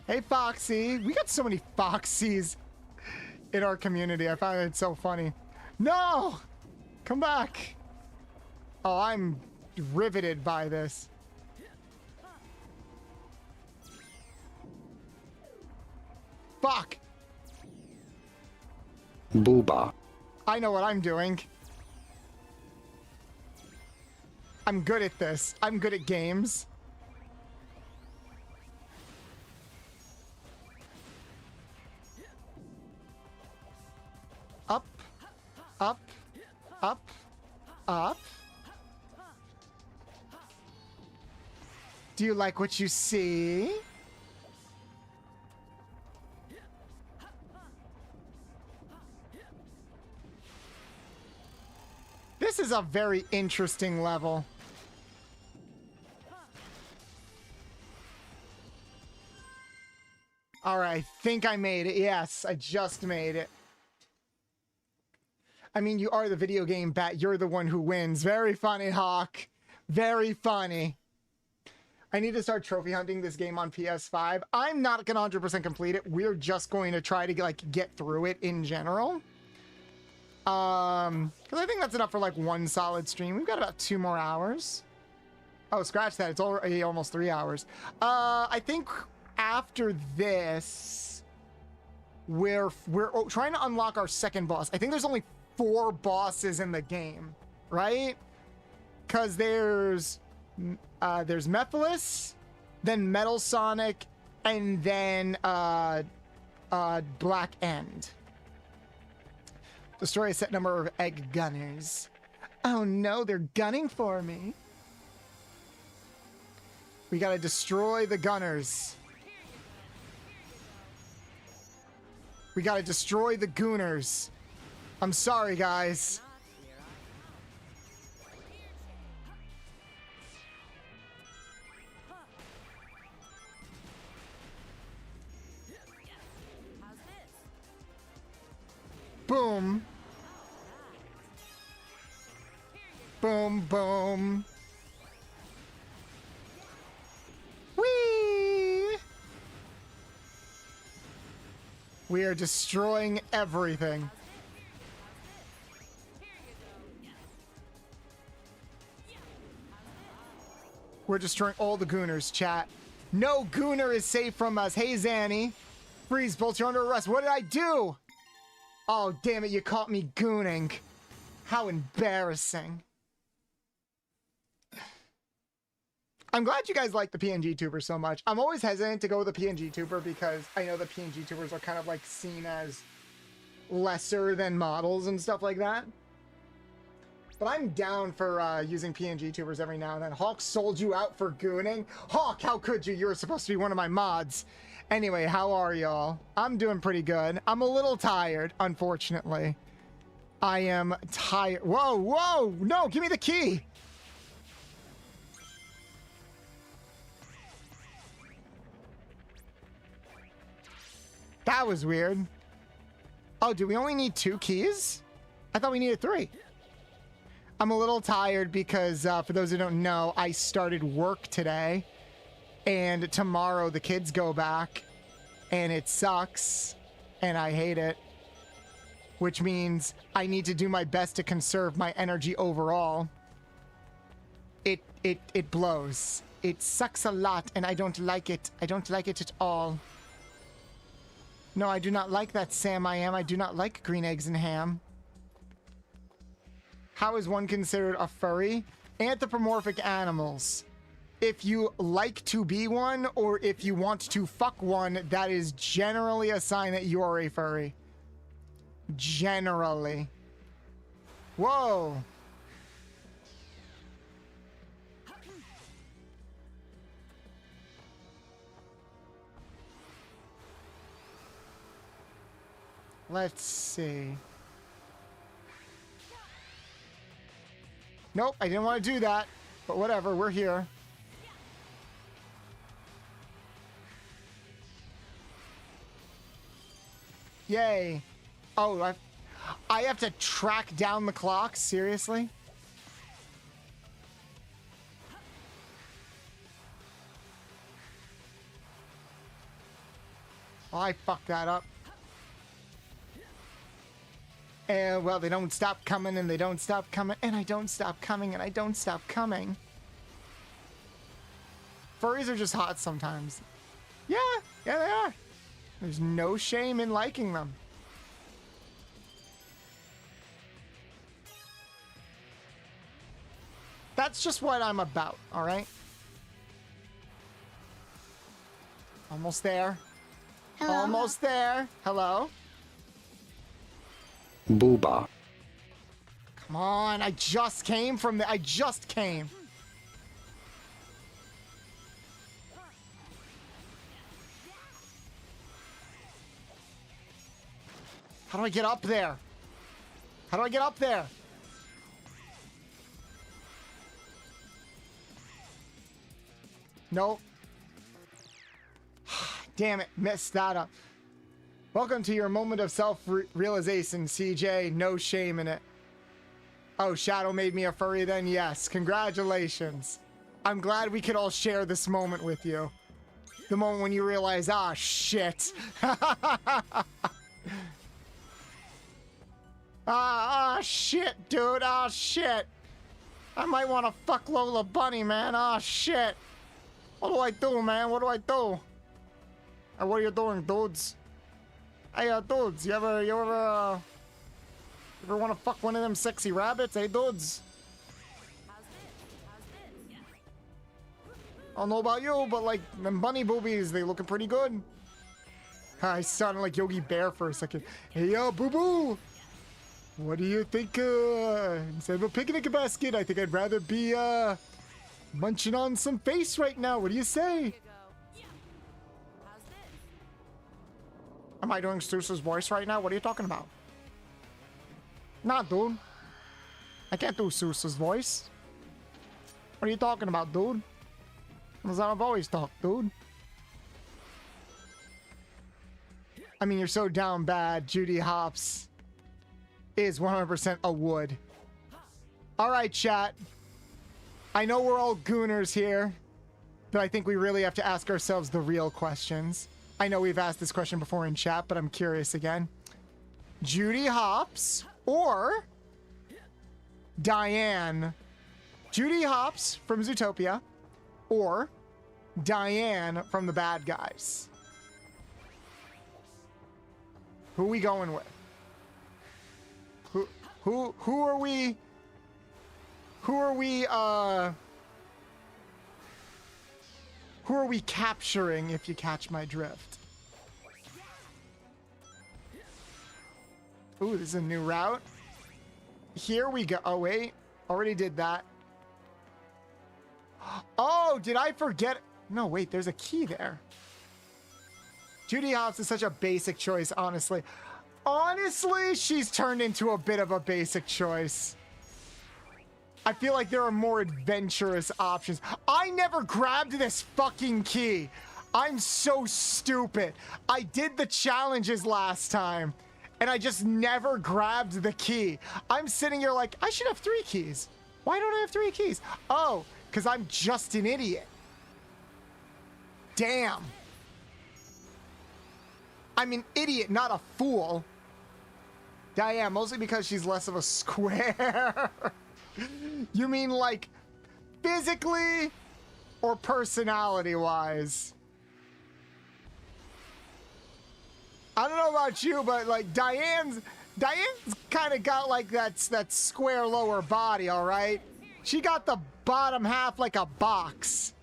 Hey, Foxy. We got so many Foxies in our community. I find it so funny. No! Come back. Oh, I'm riveted by this. Fuck! Booba. I know what I'm doing. I'm good at this. I'm good at games. Up, up, up, up. Do you like what you see? This is a very interesting level. All right, I think I made it. Yes, I just made it. I mean, you are the video game bat. You're the one who wins. Very funny, Hawk. Very funny. I need to start trophy hunting this game on PS5. I'm not gonna 100% complete it. We're just going to try to like get through it in general. Because I think that's enough for like one solid stream. We've got about 2 more hours. Oh, scratch that. It's already almost 3 hours. I think after this, we're trying to unlock our second boss. I think there's only 4 bosses in the game, right? Because there's Mephiles, then Metal Sonic, and then Black End. Destroy a set number of egg gunners. Oh no, they're gunning for me. We gotta destroy the gunners. We gotta destroy the gooners. I'm sorry, guys. Boom. Boom, boom. Whee! We are destroying everything. We're destroying all the gooners, chat. No gooner is safe from us. Hey, Zanny. Freeze, Bolt, you're under arrest. What did I do? Oh, damn it, you caught me gooning. How embarrassing. I'm glad you guys like the PNG tuber so much. I'm always hesitant to go with the PNG tuber because I know the PNG tubers are kind of like seen as lesser than models and stuff like that. But I'm down for using PNG tubers every now and then. Hawk sold you out for gooning? Hawk, how could you? You were supposed to be one of my mods. Anyway, how are y'all? I'm doing pretty good. I'm a little tired, unfortunately. I am tired. Whoa, whoa! No, give me the key! That was weird. Oh, do we only need 2 keys? I thought we needed 3. I'm a little tired because, for those who don't know, I started work today. And tomorrow the kids go back. And it sucks. And I hate it. Which means I need to do my best to conserve my energy overall. It blows. It sucks a lot and I don't like it. I don't like it at all. No, I do not like that, Sam. I do not like green eggs and ham. How is one considered a furry? Anthropomorphic animals. If you like to be one, or if you want to fuck one, that is generally a sign that you are a furry. Generally. Whoa. Let's see. Nope, I didn't want to do that. But whatever, we're here. Yay. Oh, I have to track down the clock? Seriously? Oh, I fucked that up. And, well, they don't stop coming, and they don't stop coming, and I don't stop coming, and I don't stop coming. Furries are just hot sometimes. Yeah, they are. There's no shame in liking them. That's just what I'm about, all right? Almost there. Hello. Almost there. Hello. Booba. Come on, I just came from the... I just came. How do I get up there? How do I get up there? Nope. Damn it, messed that up. Welcome to your moment of self-realization, CJ. No shame in it. Oh, Shadow made me a furry then? Yes. Congratulations. I'm glad we could all share this moment with you. The moment when you realize, ah, shit. Shit, dude. Ah, shit. I might want to fuck Lola Bunny, man. Ah, shit. What do I do, man? What do I do? What are you doing, dudes? Hey, dudes, you ever want to fuck one of them sexy rabbits? Hey, dudes. I don't know about you, but like them bunny boobies, they looking pretty good. I sounded like Yogi Bear for a second. Hey, boo boo. What do you think? Instead of a picnic basket, I think I'd rather be munching on some face right now. What do you say? Am I doing Seuss's voice right now? What are you talking about? Nah, dude. I can't do Seuss's voice. What are you talking about, dude? That's how I've always talked, dude. I mean, you're so down bad. Judy Hopps is 100% a wood. All right, chat. I know we're all gooners here, but I think we really have to ask ourselves the real questions. I know we've asked this question before in chat, but I'm curious again. Judy Hopps or Diane? Judy Hopps from Zootopia or Diane from The Bad Guys? Who are we going with? Who are we capturing, if you catch my drift? Ooh, this is a new route. Here we go. Oh, wait. Already did that. Oh, did I forget? No, wait, there's a key there. Judy Hopps is such a basic choice, honestly. Honestly, she's turned into a bit of a basic choice. I feel like there are more adventurous options. I never grabbed this fucking key. I'm so stupid. I did the challenges last time, and I just never grabbed the key. I'm sitting here like, I should have 3 keys. Why don't I have 3 keys? Oh, because I'm just an idiot. Damn. I'm an idiot, not a fool. Diane, mostly because she's less of a square. You mean like physically or personality-wise? I don't know about you, but like Diane's kind of got like that square lower body, all right? She got the bottom half like a box.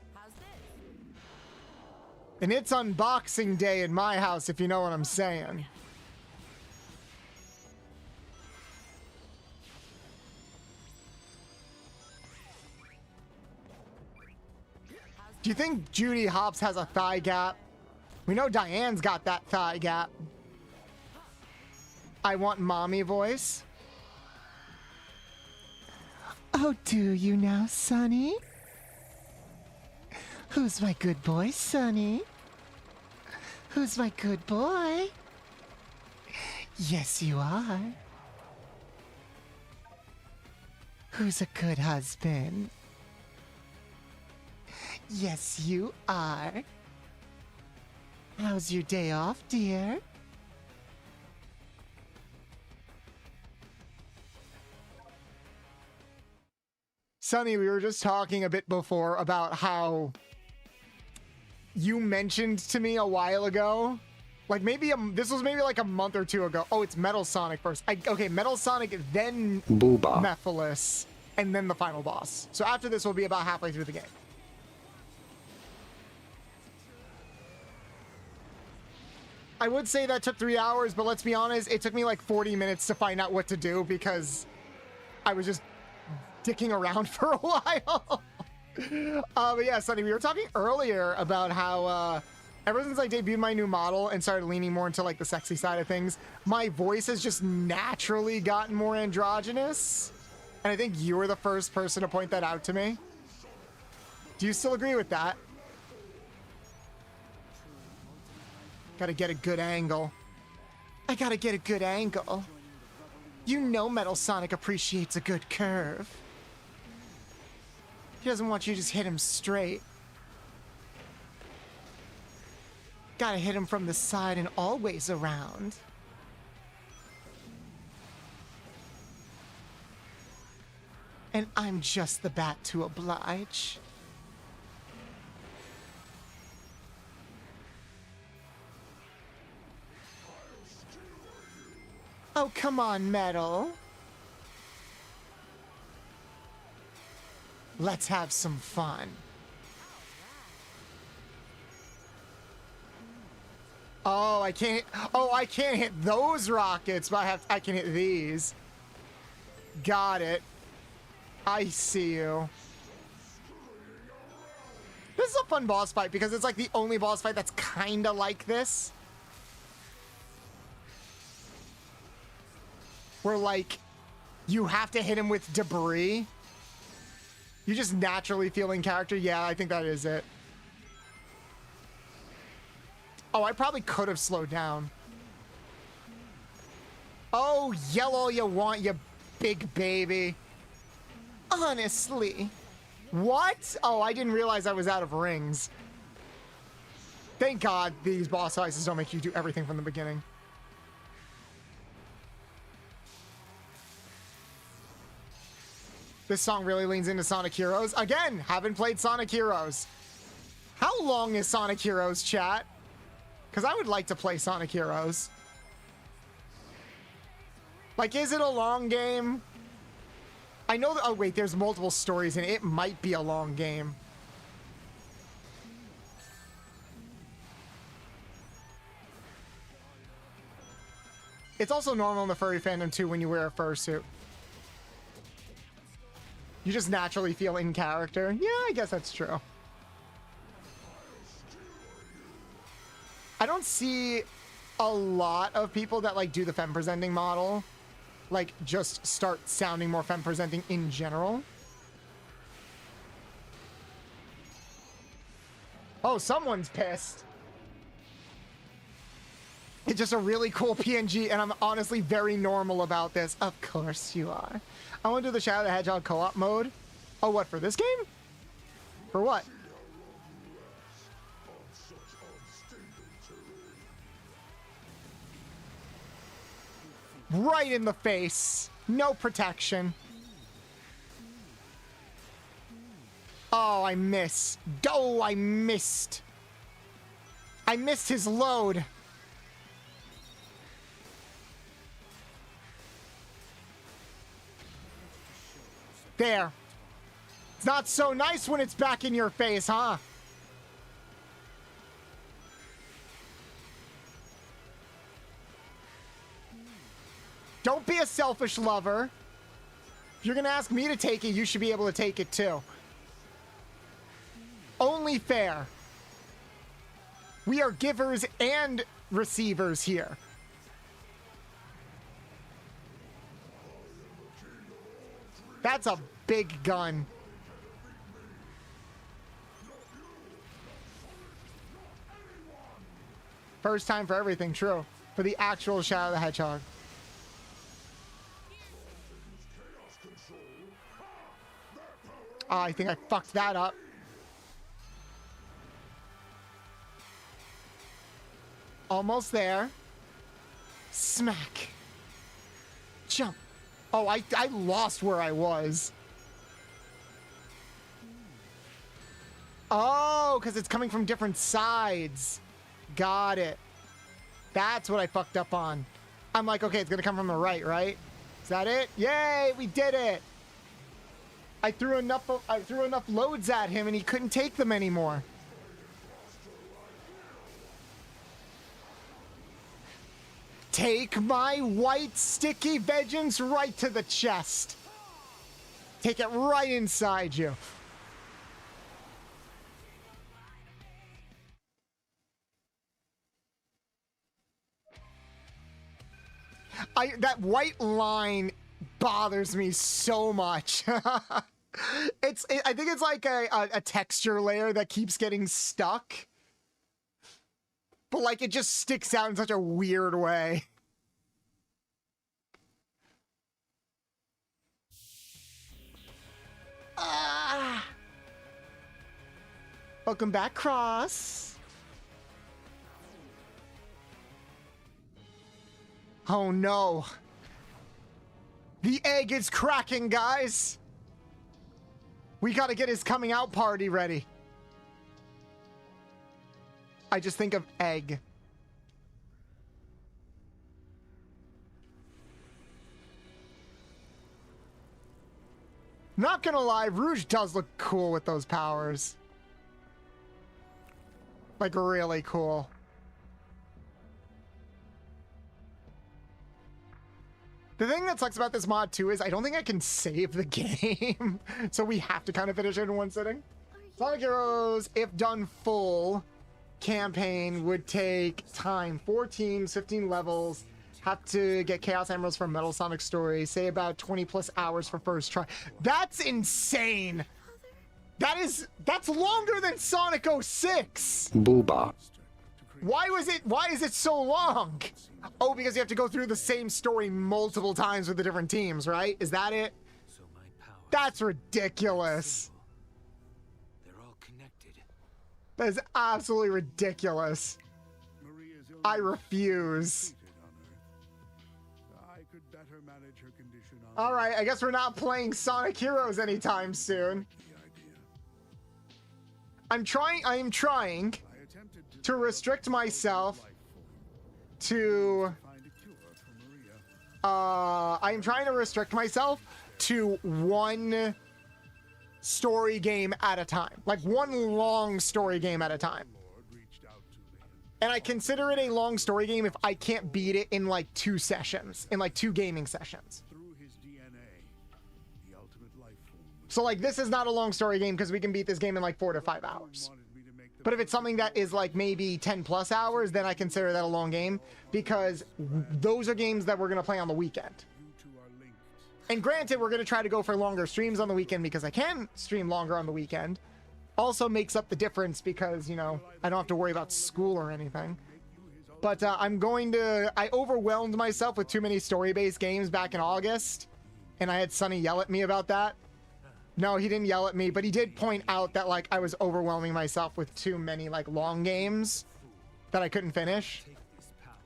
And it's unboxing day in my house, if you know what I'm saying. Do you think Judy Hopps has a thigh gap? We know Diane's got that thigh gap. I want mommy voice. Oh, do you now, Sonny? Who's my good boy, Sonny? Who's my good boy? Yes, you are. Who's a good husband? Yes, you are. How's your day off, dear? Sonny, we were just talking a bit before about how you mentioned to me a while ago, like maybe this was maybe like a month or 2 ago. Oh, it's Metal Sonic first. Okay, Metal Sonic, then Booba. Mephiles, and then the final boss. So after this, we'll be about halfway through the game. I would say that took 3 hours, but let's be honest, it took me like 40 minutes to find out what to do because I was just dicking around for a while. But yeah, Sonny, we were talking earlier about how ever since I debuted my new model and started leaning more into like the sexy side of things, my voice has just naturally gotten more androgynous. And I think you were the first person to point that out to me. Do you still agree with that? Gotta get a good angle. I gotta get a good angle. You know Metal Sonic appreciates a good curve. He doesn't want you to just hit him straight. Gotta hit him from the side and always around. And I'm just the bat to oblige. Oh, come on, Metal. Let's have some fun. Oh, I can't hit those rockets, but I can hit these. Got it. I see you. This is a fun boss fight because it's like the only boss fight that's kind of like this. Where like you have to hit him with debris. You just naturally feel in character. Yeah, I think that is it. Oh, I probably could have slowed down. Oh, yell all you want, you big baby. Honestly. What? Oh, I didn't realize I was out of rings. Thank God these boss fights don't make you do everything from the beginning. This song really leans into Sonic Heroes. Again, haven't played Sonic Heroes. How long is Sonic Heroes, chat? Because I would like to play Sonic Heroes. Like, is it a long game? I know that, oh wait, there's multiple stories and it might be a long game. It's also normal in the furry fandom too when you wear a fursuit. You just naturally feel in character. Yeah, I guess that's true. I don't see a lot of people that like do the femme presenting model. Like just start sounding more femme presenting in general. Oh, someone's pissed. It's just a really cool PNG, and I'm honestly very normal about this. Of course you are. I want to do the Shadow the Hedgehog co-op mode. Oh, what, for this game? For what? Right in the face. No protection. Oh, I missed. Oh, I missed. I missed his load. There. It's not so nice when it's back in your face, huh? Don't be a selfish lover. If you're gonna ask me to take it, you should be able to take it too. Only fair. We are givers and receivers here. That's a big gun. First time for everything, true. For the actual Shadow the Hedgehog. Oh, I think I fucked that up. Almost there. Smack. Jump. Oh, I lost where I was. Oh, because it's coming from different sides. Got it. That's what I fucked up on. I'm like, okay, it's gonna come from the right? Is that it? Yay, we did it. I threw enough loads at him and he couldn't take them anymore. Take my white sticky vengeance right to the chest. Take it right inside you. That white line bothers me so much. I think it's like a texture layer that keeps getting stuck. but like it just sticks out in such a weird way. Welcome back, Cross. Oh no. The egg is cracking, guys. We gotta get his coming out party ready. I just think of egg. Not gonna lie, Rouge does look cool with those powers. Like, really cool. The thing that sucks about this mod, too, is I don't think I can save the game. So we have to kind of finish it in one sitting. Sonic Heroes, if done full campaign, would take time. 4 teams, 15 levels. Have to get Chaos Emeralds for Metal Sonic Story. Say about 20 plus hours for first try. That's insane. That's longer than Sonic 06. Booba. Why is it so long? Oh, because you have to go through the same story multiple times with the different teams, right? Is that it? That's ridiculous. They're all connected. That is absolutely ridiculous. I refuse. All right, I guess we're not playing Sonic Heroes anytime soon. I am trying to restrict myself to one story game at a time, like one long story game at a time. And I consider it a long story game if I can't beat it in like 2 sessions, in like 2 gaming sessions. So like this is not a long story game because we can beat this game in like 4 to 5 hours. But if it's something that is like maybe 10 plus hours, then I consider that a long game because those are games that we're going to play on the weekend. And granted, we're going to try to go for longer streams on the weekend because I can stream longer on the weekend. Also makes up the difference because, you know, I don't have to worry about school or anything. But I overwhelmed myself with too many story-based games back in August. And I had Sonny yell at me about that. No, he didn't yell at me, but he did point out that, like, I was overwhelming myself with too many, like, long games that I couldn't finish.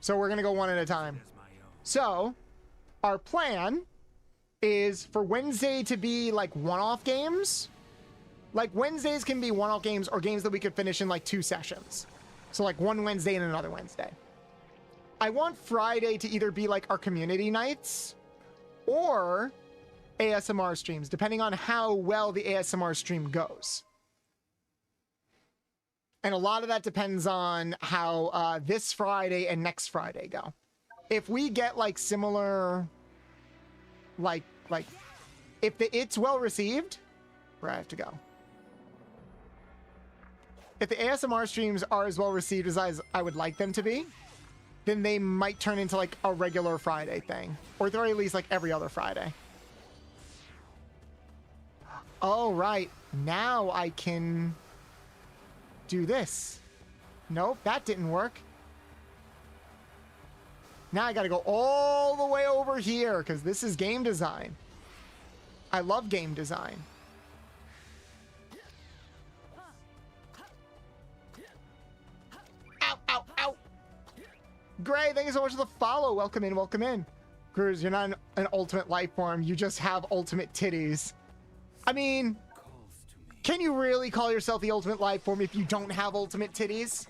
So we're going to go one at a time. So, our plan is for Wednesday to be, like, one-off games. Like, Wednesdays can be one-off games or games that we could finish in, like, 2 sessions. So, like, one Wednesday and another Wednesday. I want Friday to either be, like, our community nights or ASMR streams, depending on how well the ASMR stream goes. And a lot of that depends on how this Friday and next Friday go. If we get like similar, like if it's well received, where I have to go. If the ASMR streams are as well received as I would like them to be, then they might turn into like a regular Friday thing, or at the very least like every other Friday. Oh, right. Now I can do this. Nope, that didn't work. Now I gotta go all the way over here because this is game design. I love game design. Ow, ow, ow. Gray, thank you so much for the follow. Welcome in, welcome in. Cruz, you're not an ultimate life form. You just have ultimate titties. I mean, can you really call yourself the ultimate life form if you don't have ultimate titties?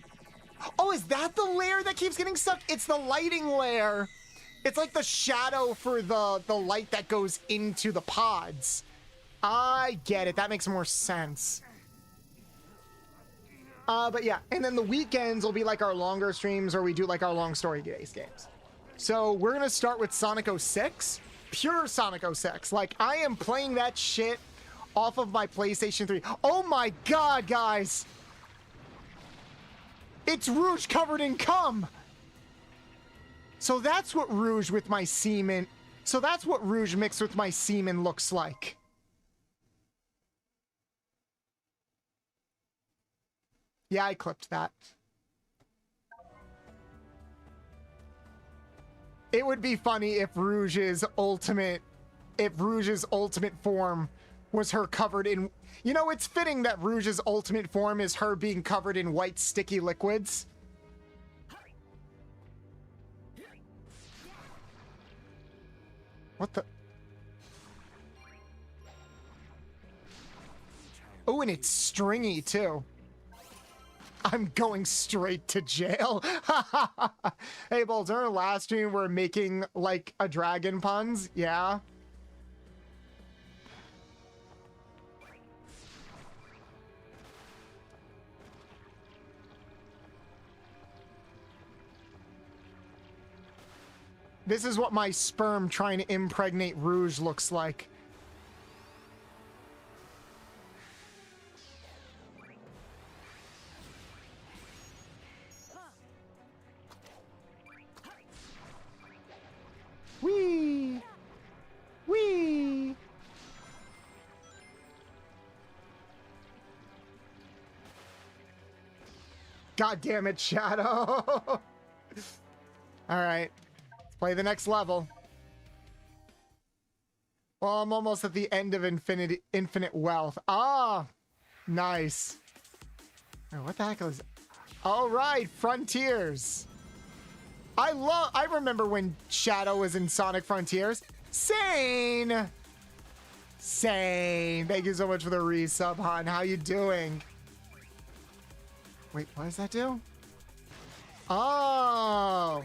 Oh, is that the layer that keeps getting stuck? It's the lighting layer. It's like the shadow for the light that goes into the pods. I get it. That makes more sense. But yeah, and then the weekends will be like our longer streams or we do like our long story-based games. So we're going to start with Sonic 06. Pure Sonic 06. Like, I am playing that shit off of my PlayStation 3. Oh my god, guys! It's Rouge covered in cum! So that's what Rouge with my semen... So that's what Rouge mixed with my semen looks like. Yeah, I clipped that. It would be funny if Rouge's ultimate form was her covered in... You know, it's fitting that Rouge's ultimate form is her being covered in white sticky liquids. What the... Oh, and it's stringy, too. I'm going straight to jail. Hey, Bolts, our last stream we're making, like, a dragon puns? Yeah. This is what my sperm trying to impregnate Rouge looks like. Whee! Whee! God damn it, Shadow! All right. Play the next level. Well, I'm almost at the end of infinite wealth. Ah, nice. Oh, what the heck is... All right, Frontiers. I remember when Shadow was in Sonic Frontiers. Sane. Thank you so much for the resub, hon. How you doing? Wait, what does that do? Oh.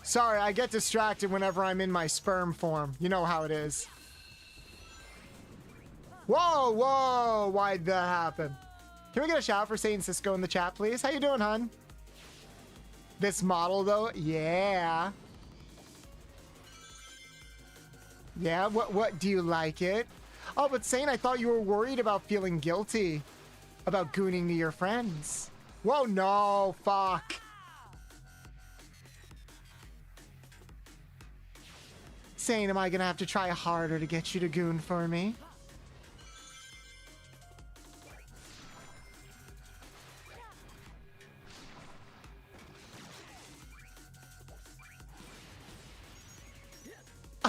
Sorry, I get distracted whenever I'm in my sperm form. You know how it is. Whoa, why'd that happen? Can we get a shout out for saying Cisco in the chat, please? How you doing, hon? This model, though, yeah. Yeah, what, do you like it? Oh, but Sane, I thought you were worried about feeling guilty about gooning to your friends. Whoa, no, fuck. Saying, am I gonna have to try harder to get you to goon for me?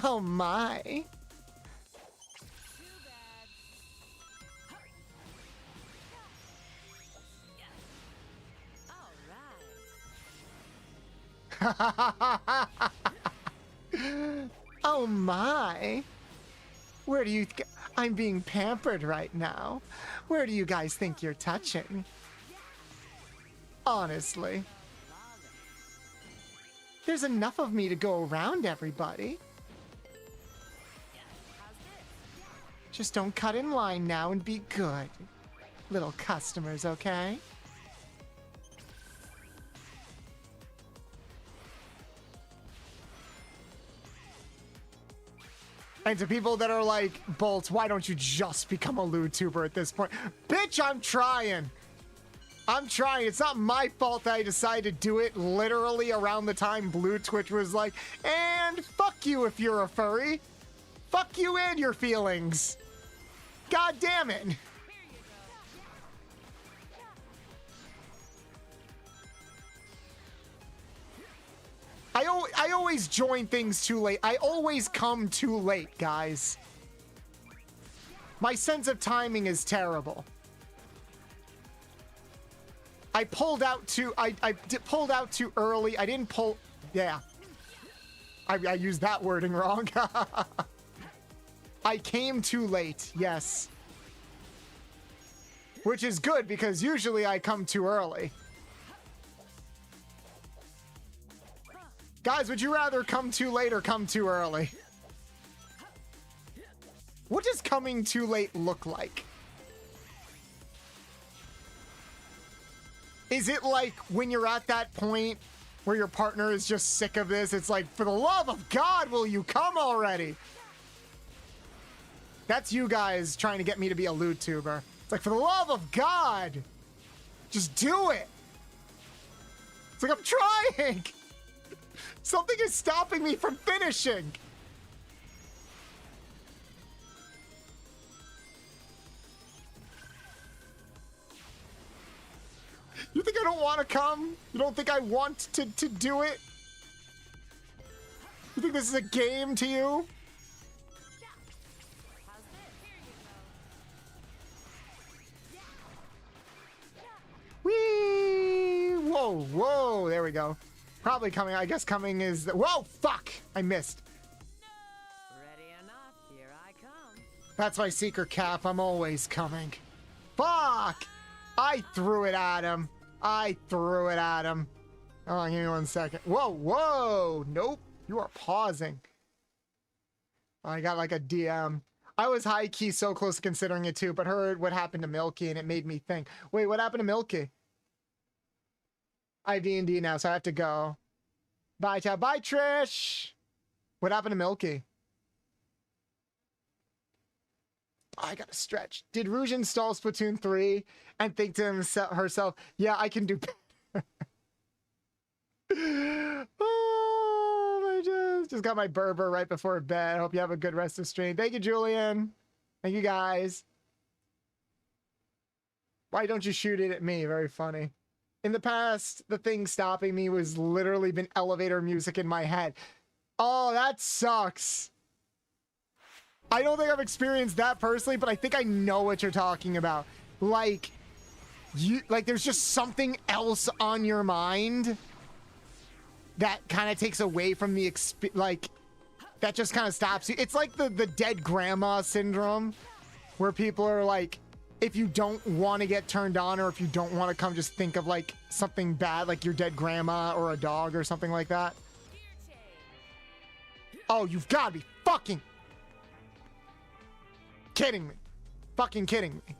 Oh my. Oh my. Where do you I'm being pampered right now. Where do you guys think you're touching? Honestly. There's enough of me to go around, everybody. Just don't cut in line now and be good. Little customers, okay? And to people that are like, Bolts, why don't you just become a Vtuber at this point? Bitch, I'm trying. I'm trying. It's not my fault that I decided to do it literally around the time Blue Twitch was like, and fuck you if you're a furry. Fuck you and your feelings. God damn it. I always join things too late. I always come too late, guys. My sense of timing is terrible. I pulled out too pulled out too early. I didn't pull. Yeah. I used that wording wrong. I came too late. Yes. Which is good because usually I come too early. Guys, would you rather come too late or come too early? What does coming too late look like? Is it like when you're at that point where your partner is just sick of this? It's like, for the love of God, will you come already? That's you guys trying to get me to be a Vtuber. It's like, for the love of God, just do it. It's like, I'm trying. Something is stopping me from finishing. You think I don't want to come? You don't think I want to do it? You think this is a game to you? Whee! Whoa, whoa, there we go. Probably coming, I guess coming is, whoa, fuck! I missed. Ready or not, here I come. That's my secret cap, I'm always coming. Fuck! I threw it at him. I threw it at him. Oh, give me 1 second. Whoa, whoa! Nope, you are pausing. I got like a DM. I was high-key so close to considering it too, but heard what happened to Milky and it made me think. Wait, what happened to Milky? I have D&D now, so I have to go. Bye, ciao. Bye, Trish! What happened to Milky? Oh, I gotta stretch. Did Rouge install Splatoon 3 and think to herself, yeah, I can do better? Oh, I just got my Berber right before bed. Hope you have a good rest of stream. Thank you, Julian. Thank you, guys. Why don't you shoot it at me? Very funny. In the past, the thing stopping me was literally been elevator music in my head. Oh, that sucks. I don't think I've experienced that personally, but I think I know what you're talking about. Like, there's just something else on your mind that kind of takes away from the that just kind of stops you. It's like the dead grandma syndrome, where people are like, if you don't want to get turned on, or if you don't want to come, just think of like something bad, like your dead grandma or a dog or something like that. Oh, you've got to be fucking kidding me. Fucking kidding me.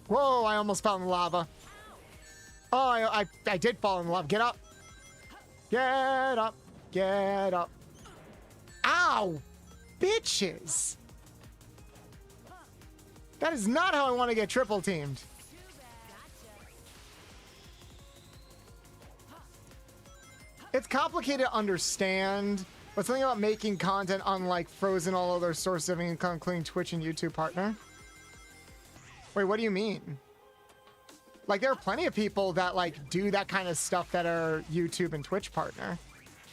Whoa, I almost fell in the lava. Oh, I did fall in the lava. Get up. Get up. Get up. Ow! Bitches! That is not how I want to get triple teamed. It's complicated to understand, but something about making content unlike Frozen, all other sources of income, including Twitch and YouTube partner. Wait, what do you mean? Like, there are plenty of people that like do that kind of stuff that are YouTube and Twitch partner.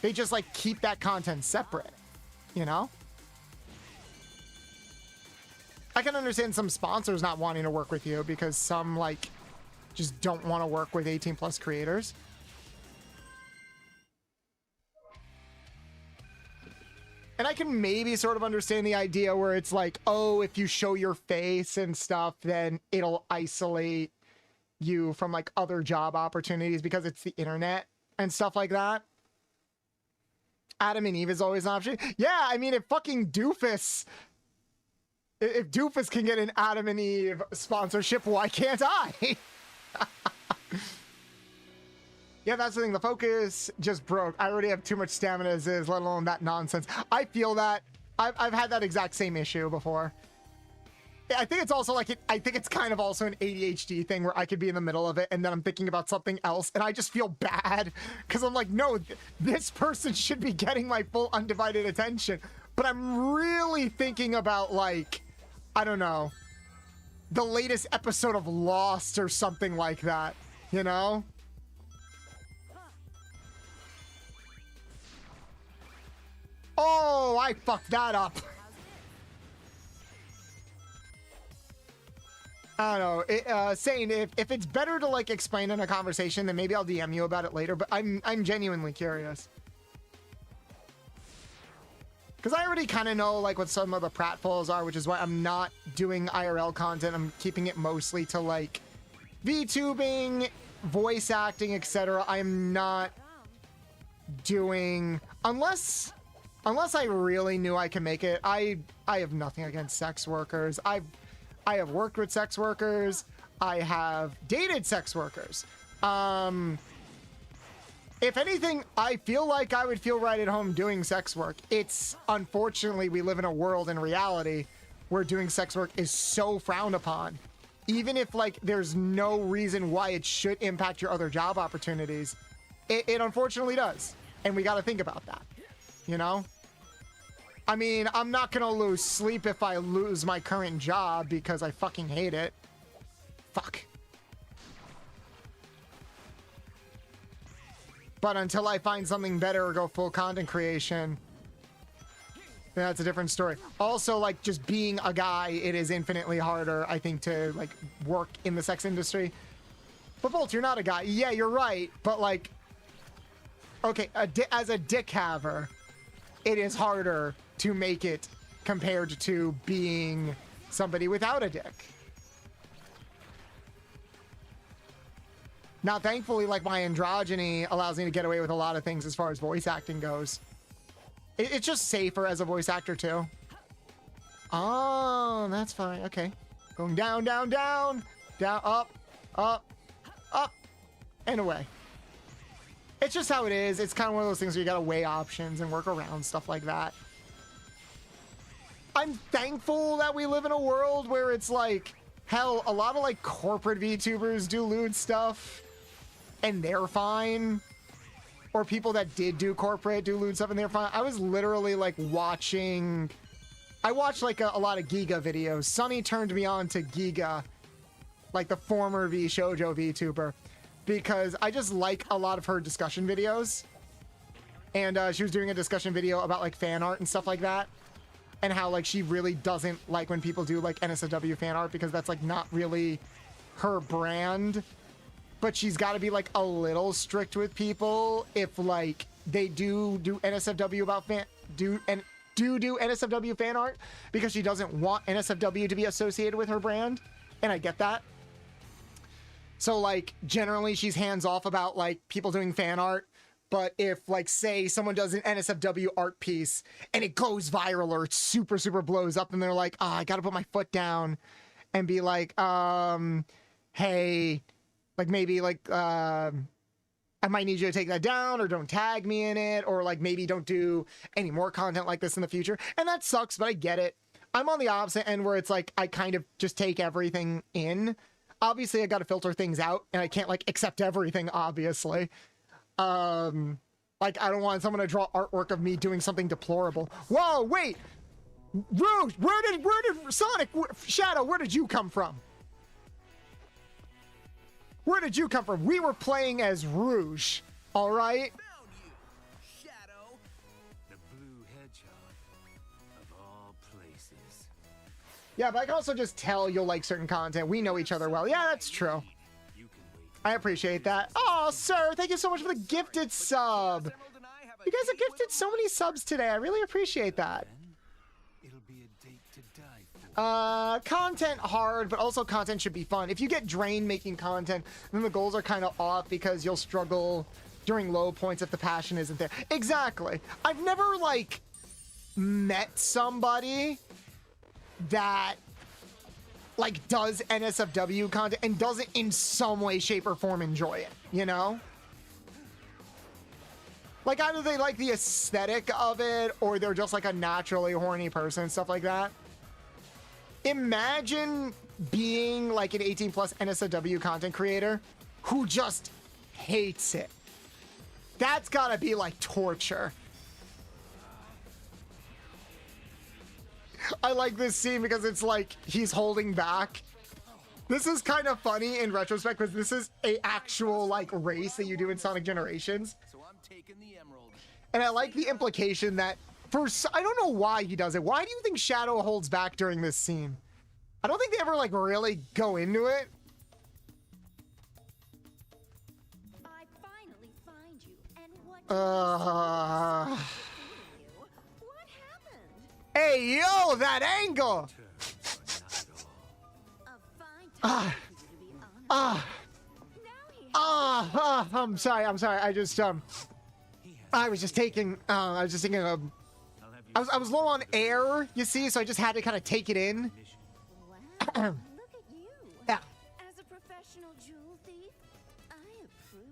They just like keep that content separate, you know? I can understand some sponsors not wanting to work with you because some like just don't want to work with 18+ creators. And I can maybe sort of understand the idea where it's like, oh, if you show your face and stuff, then it'll isolate you from like other job opportunities because it's the internet and stuff like that. Adam and Eve is always an option. Yeah, I mean, if fucking Doofus, if Doofus can get an Adam and Eve sponsorship, why can't I? Yeah, that's the thing. The focus just broke. I already have too much stamina as is, let alone that nonsense. I feel that. I've had that exact same issue before. I think it's also like, I think it's kind of also an ADHD thing where I could be in the middle of it and then I'm thinking about something else and I just feel bad because I'm like, no, this person should be getting my full undivided attention. But I'm really thinking about like, I don't know, the latest episode of Lost or something like that, you know? Oh, I fucked that up. I don't know. Saying if it's better to like explain in a conversation, then maybe I'll DM you about it later. But I'm genuinely curious because I already kind of know like what some of the pratfalls are, which is why I'm not doing IRL content. I'm keeping it mostly to like VTubing, voice acting, etc. I'm not doing unless I really knew I can make it. I have nothing against sex workers. I have worked with sex workers. I have dated sex workers. If anything, I feel like I would feel right at home doing sex work. It's unfortunately we live in a world in reality where doing sex work is so frowned upon. even if like there's no reason why it should impact your other job opportunities, it unfortunately does. And we got to think about that, you know? I mean, I'm not going to lose sleep if I lose my current job because I fucking hate it. Fuck. But until I find something better or go full content creation, that's a different story. Also, like, just being a guy, it is infinitely harder, I think, to, like, work in the sex industry. But, Bolt, you're not a guy. Yeah, you're right. But, like, okay, as a dick haver, it is harder to make it compared to being somebody without a dick. Now, thankfully, like, my androgyny allows me to get away with a lot of things as far as voice acting goes. It's just safer as a voice actor, too. Oh, that's fine. Okay. Going down, down, down, down, up, up, up, and away. It's just how it is. It's kind of one of those things where you gotta weigh options and work around stuff like that. I'm thankful that we live in a world where it's like, hell, a lot of like corporate VTubers do lewd stuff and they're fine. Or people that did do corporate do lewd stuff and they're fine. I was literally like watching, I watched like a lot of Giga videos. Sunny turned me on to Giga, like the former Shoujo VTuber, because I just like a lot of her discussion videos. And she was doing a discussion video about like fan art and stuff like that. And how like she really doesn't like when people do like NSFW fan art because that's like not really her brand. But she's got to be like a little strict with people if like they do NSFW about do NSFW fan art because she doesn't want NSFW to be associated with her brand. And I get that. So like generally she's hands off about like people doing fan art. But if like say someone does an NSFW art piece and it goes viral or it super blows up and they're like, I got to put my foot down and be like, hey, like maybe like I might need you to take that down or don't tag me in it or like maybe don't do any more content like this in the future. And that sucks, but I get it. I'm on the opposite end where it's like I kind of just take everything in. Obviously, I got to filter things out and I can't like accept everything, obviously. Like I don't want someone to draw artwork of me doing something deplorable. Whoa, wait! Rouge, where did Sonic, Shadow, where did you come from? Where did you come from? We were playing as Rouge, all right? Found you, Shadow. The blue hedgehog of all places. Yeah, but I can also just tell you'll like certain content. We know each other well. Yeah, that's true. I appreciate that. Oh, sir, thank you so much for the gifted sub. You guys have gifted so many subs today. I really appreciate that. Content hard, but also content should be fun. If you get drained making content, then the goals are kind of off because you'll struggle during low points if the passion isn't there. Exactly. I've never, like, met somebody that like does NSFW content and doesn't in some way, shape, or form enjoy it, you know? Like either they like the aesthetic of it or they're just like a naturally horny person and stuff like that. Imagine being like an 18+ NSFW content creator who just hates it. That's gotta be like torture. I like this scene because it's like he's holding back. This is kind of funny in retrospect because this is a actual like race that you do in Sonic Generations. So I'm taking the emerald. And I like the implication that I don't know why he does it. Why do you think Shadow holds back during this scene? I don't think they ever like really go into it. I finally find you, and what Hey, yo, that angle! I'm sorry. I was just taking, I was thinking of, I was low on air, you see, so I just had to kind of take it in. Wow, look at you. Yeah. As a professional jewel thief, I approve.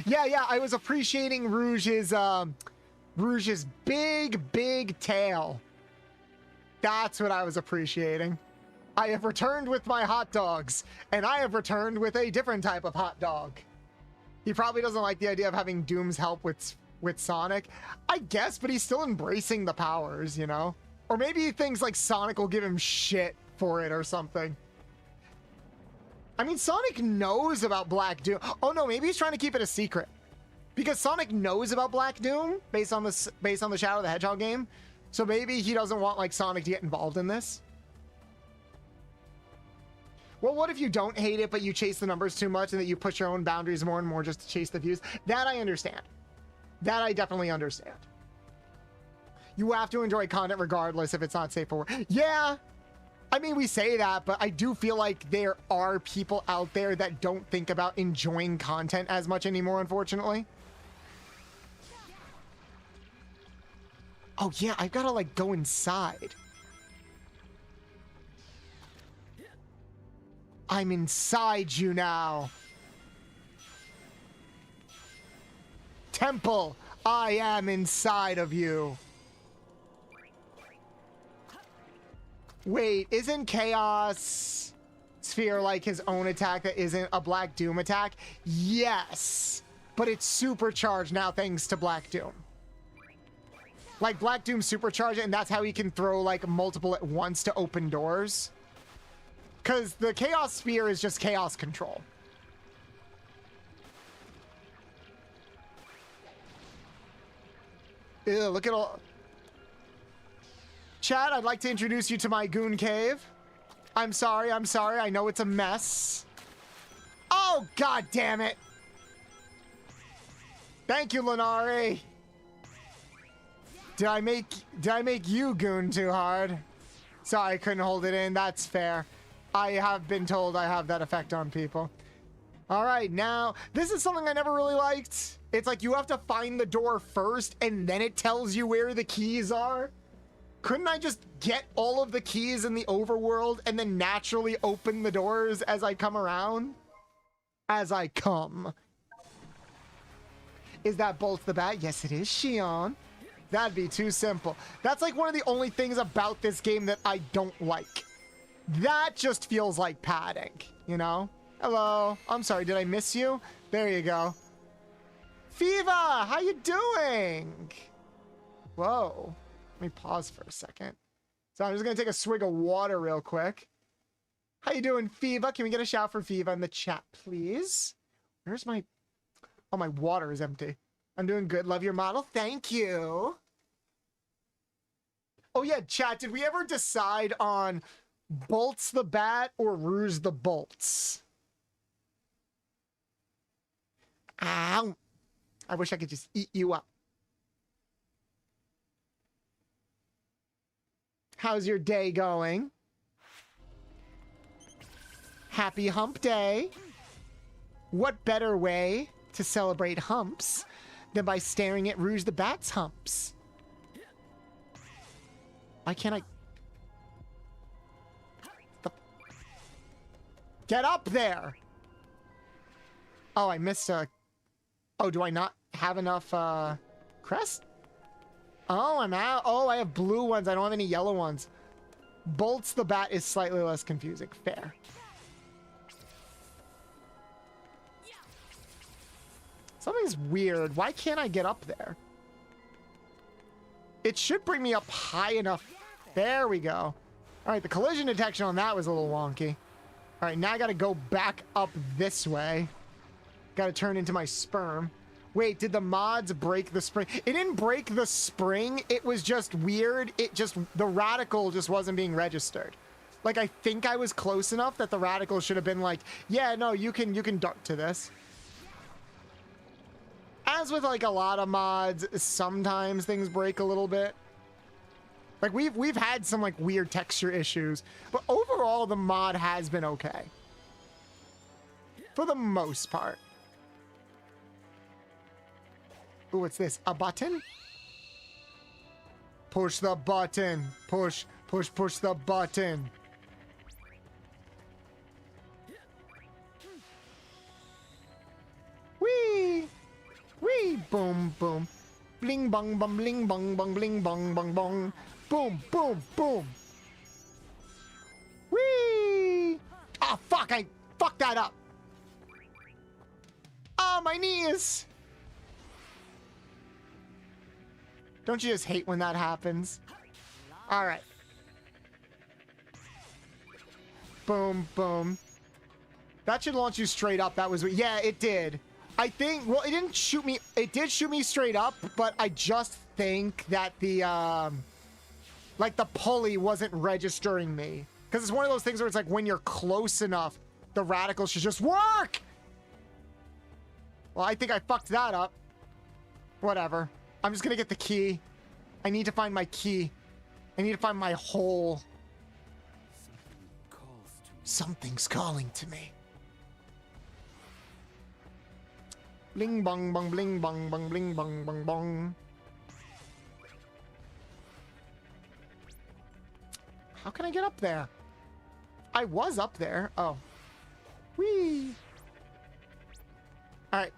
Yeah, I was appreciating Rouge's big tail. That's what I was appreciating. I have returned with my hot dogs, and I have returned with a different type of hot dog. He probably doesn't like the idea of having Doom's help with Sonic. I guess, but he's still embracing the powers, you know? Or maybe he thinks like Sonic will give him shit for it or something. I mean, Sonic knows about Black Doom. Oh no, maybe he's trying to keep it a secret. Because Sonic knows about Black Doom based on the Shadow the Hedgehog game. So maybe he doesn't want like Sonic to get involved in this. Well, what if you don't hate it, but you chase the numbers too much and that you push your own boundaries more and more just to chase the views? That I understand. That I definitely understand. You have to enjoy content regardless if it's not safe for work. Yeah. I mean, we say that, but I do feel like there are people out there that don't think about enjoying content as much anymore, unfortunately. Oh yeah, I've got to like go inside. I'm inside you now. Temple, I am inside of you. Wait, isn't Chaos Sphere like his own attack that isn't a Black Doom attack? Yes, but it's supercharged now thanks to Black Doom. Like Black Doom supercharged it, and that's how he can throw like multiple at once to open doors. Because the Chaos Sphere is just chaos control. Ew, look at all... Chat, I'd like to introduce you to my goon cave. I'm sorry, I know it's a mess. Oh, god damn it. Thank you, Lenari. Did I make you goon too hard? Sorry, I couldn't hold it in. That's fair. I have been told I have that effect on people. All right, now, this is something I never really liked. It's like you have to find the door first, and then it tells you where the keys are. Couldn't I just get all of the keys in the overworld and then naturally open the doors as I come around? As I come. Is that Bolt the Bat? Yes, it is, Shion. That'd be too simple. That's like one of the only things about this game that I don't like. That just feels like padding, you know? Hello. I'm sorry, did I miss you? There you go. Fiva, how you doing? Whoa. Let me pause for a second. So I'm just gonna take a swig of water real quick. How you doing, Fiva? Can we get a shout for Fiva in the chat, please? Where's my... Oh, my water is empty. I'm doing good. Love your model. Thank you. Oh yeah, chat, did we ever decide on Bolts the Bat or Rouge the Bolts? Ow. I wish I could just eat you up. How's your day going? Happy hump day. What better way to celebrate humps than by staring at Rouge the Bat's humps? Why can't I... Get up there! Oh, I missed a... Oh, do I not have enough, crest? Oh, I'm out. Oh, I have blue ones. I don't have any yellow ones. Bolts the Bat is slightly less confusing. Fair. Something's weird. Why can't I get up there? It should bring me up high enough. There we go. All right, the collision detection on that was a little wonky. All right, now I got to go back up this way. Got to turn into my sperm. Wait, did the mods break the spring? It didn't break the spring. It was just weird. It just, the radical just wasn't being registered. Like, I think I was close enough that the radical should have been like, yeah, no, you can dart to this. As with like a lot of mods, sometimes things break a little bit. Like we've had some like weird texture issues, but overall the mod has been okay. For the most part. Ooh, what's this? A button? Push the button. Push the button. Whee! Whee! Boom, boom. Bling, bong, bong, bling, bong, bong, bling, bong, bong, bong. Boom, boom, boom. fuck, I fucked that up. Oh, my knees. Don't you just hate when that happens? All right. Boom, boom. That should launch you straight up. That was, yeah, it did. I think, well, it didn't shoot me. It did shoot me straight up, but I just think that the, like the pulley wasn't registering me. Because it's one of those things where it's like when you're close enough, the radical should just work. Well, I think I fucked that up. Whatever. I'm just gonna get the key. I need to find my key. I need to find my hole. Something's calling to me. Bling bong bong bling bong bong bling bong bong bong. How can I get up there? I was up there. Oh. Whee! Alright.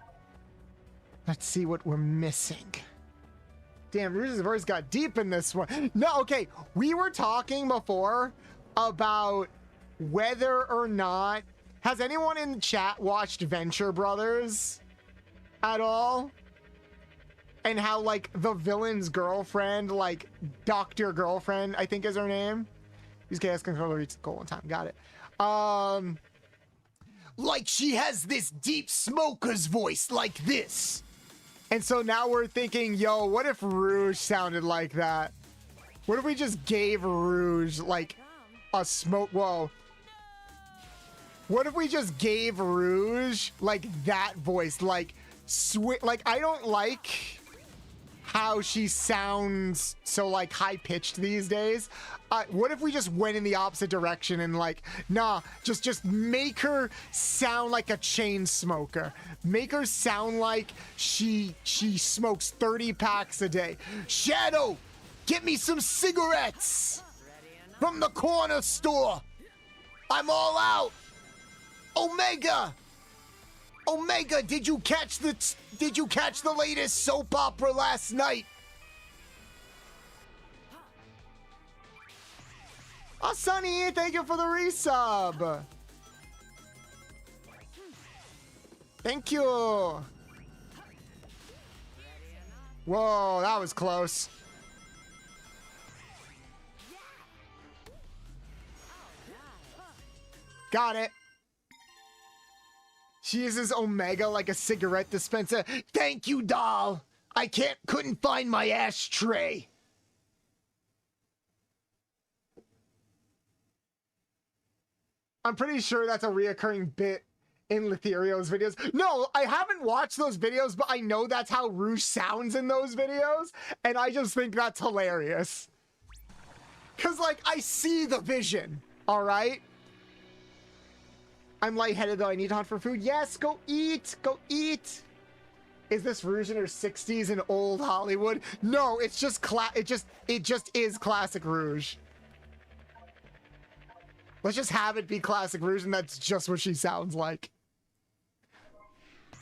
Let's see what we're missing. Damn, Rouge's voice got deep in this one. No, okay. We were talking before about whether or not... Has anyone in the chat watched Venture Brothers at all? And how, like, the villain's girlfriend, like, Dr. Girlfriend, I think is her name. Use chaos controller, reach the goal in time. Got it. Like, she has this deep smoker's voice like this. And so now we're thinking, yo, what if Rouge sounded like that? What if we just gave Rouge, like, a smoke... Whoa. What if we just gave Rouge, like, that voice? Like, like, I don't like how she sounds so, like, high-pitched these days. What if we just went in the opposite direction and, like, nah, just make her sound like a chain smoker. Make her sound like she smokes 30 packs a day. Shadow, get me some cigarettes from the corner store. I'm all out. Omega, did you catch the latest soap opera last night? Oh, Sunny, thank you for the resub. Thank you. Whoa, that was close. Got it. She uses Omega like a cigarette dispenser. Thank you, doll. I couldn't find my ashtray. I'm pretty sure that's a reoccurring bit in Letherio's videos. No, I haven't watched those videos, but I know that's how Rouge sounds in those videos, and I just think that's hilarious. Cause like, I see the vision, all right? I'm lightheaded though, I need to hunt for food. Yes, go eat, go eat. Is this Rouge in her 60s in old Hollywood? No, it's just it just is classic Rouge. Let's just have it be classic Rouge, and that's just what she sounds like.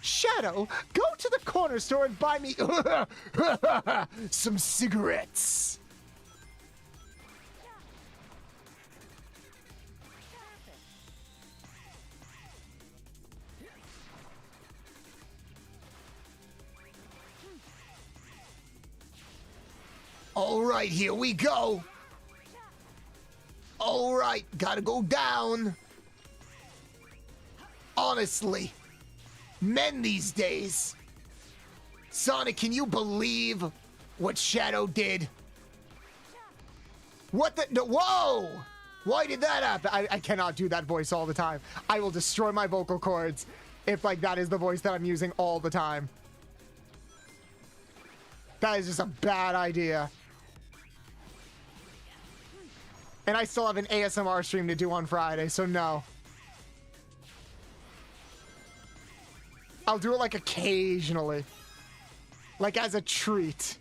Shadow, go to the corner store and buy me some cigarettes. All right, here we go. All right, gotta go down. Honestly, men these days. Sonic, can you believe what Shadow did? What the? No, whoa! Why did that happen? I cannot do that voice all the time. I will destroy my vocal cords if, like, that is the voice that I'm using all the time. That is just a bad idea. And I still have an ASMR stream to do on Friday, so no. I'll do it, like, occasionally. Like, as a treat.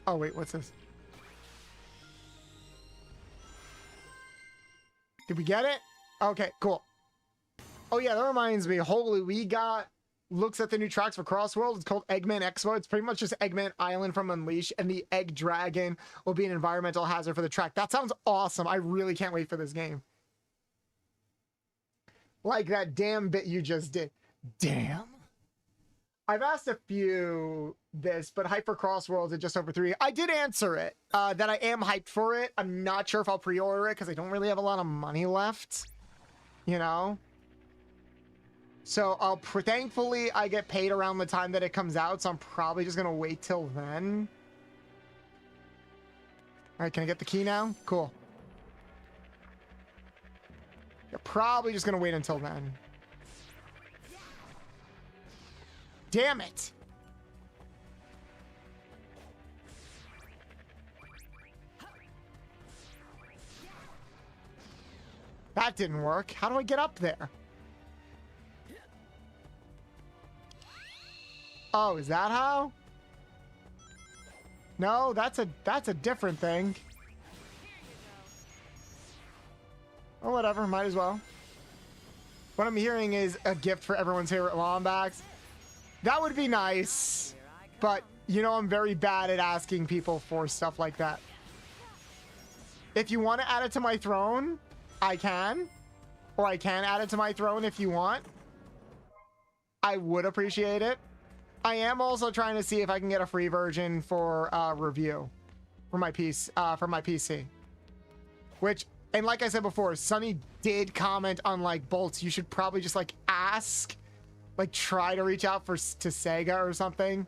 Oh, wait, what's this? Did we get it? Okay, cool. Oh yeah, that reminds me. Holy, we got looks at the new tracks for Crossworld. It's called Eggman Expo. It's pretty much just Eggman Island from Unleash, and the Egg Dragon will be an environmental hazard for the track. That sounds awesome. I really can't wait for this game. Like that damn bit you just did. Damn. I've asked a few this, but hype for Crossworlds at just over 3. I did answer it, that I am hyped for it. I'm not sure if I'll pre-order it because I don't really have a lot of money left, you know? So thankfully I get paid around the time that it comes out, so I'm probably just gonna wait till then. All right, can I get the key now? Cool. You're probably just gonna wait until then. Damn it! That didn't work. How do I get up there? Oh, is that how? No, that's a different thing. Oh, whatever, might as well. What I'm hearing is a gift for everyone's favorite Lombax. That would be nice, but you know I'm very bad at asking people for stuff like that. If you want to add it to my throne, I can. Or I can add it to my throne if you want. I would appreciate it. I am also trying to see if I can get a free version for review for my PC. Which, and like I said before, Sunny did comment on like Bolts. You should probably just like ask, like try to reach out to Sega or something,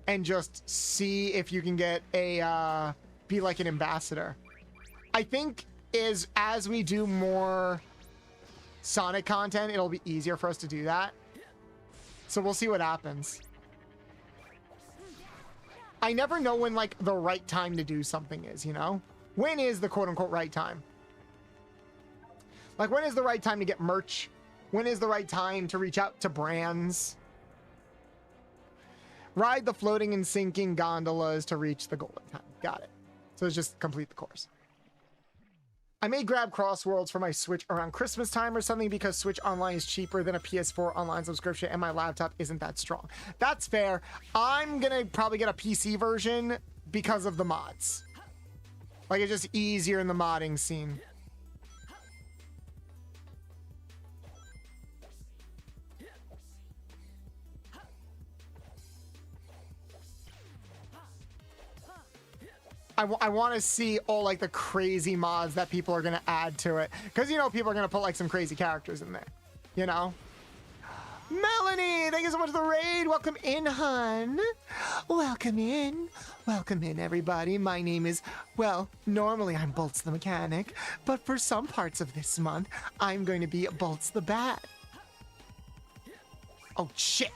and just see if you can get a be like an ambassador. I think as we do more Sonic content, it'll be easier for us to do that. So we'll see what happens. I never know when like the right time to do something is, you know? When is the quote unquote right time? Like when is the right time to get merch? When is the right time to reach out to brands? Ride the floating and sinking gondolas to reach the golden time. Got it. So it's just complete the course. I may grab Crossworlds for my Switch around Christmas time or something because Switch Online is cheaper than a PS4 online subscription and my laptop isn't that strong. That's fair. I'm gonna probably get a PC version because of the mods. Like it's just easier in the modding scene. I want to see all like the crazy mods that people are going to add to it. Because, you know, people are going to put like some crazy characters in there. You know? Melanie, thank you so much for the raid. Welcome in, hun. Welcome in. Welcome in, everybody. My name is, well, normally I'm Bolts the Mechanic. But for some parts of this month, I'm going to be Bolts the Bat. Oh, shit.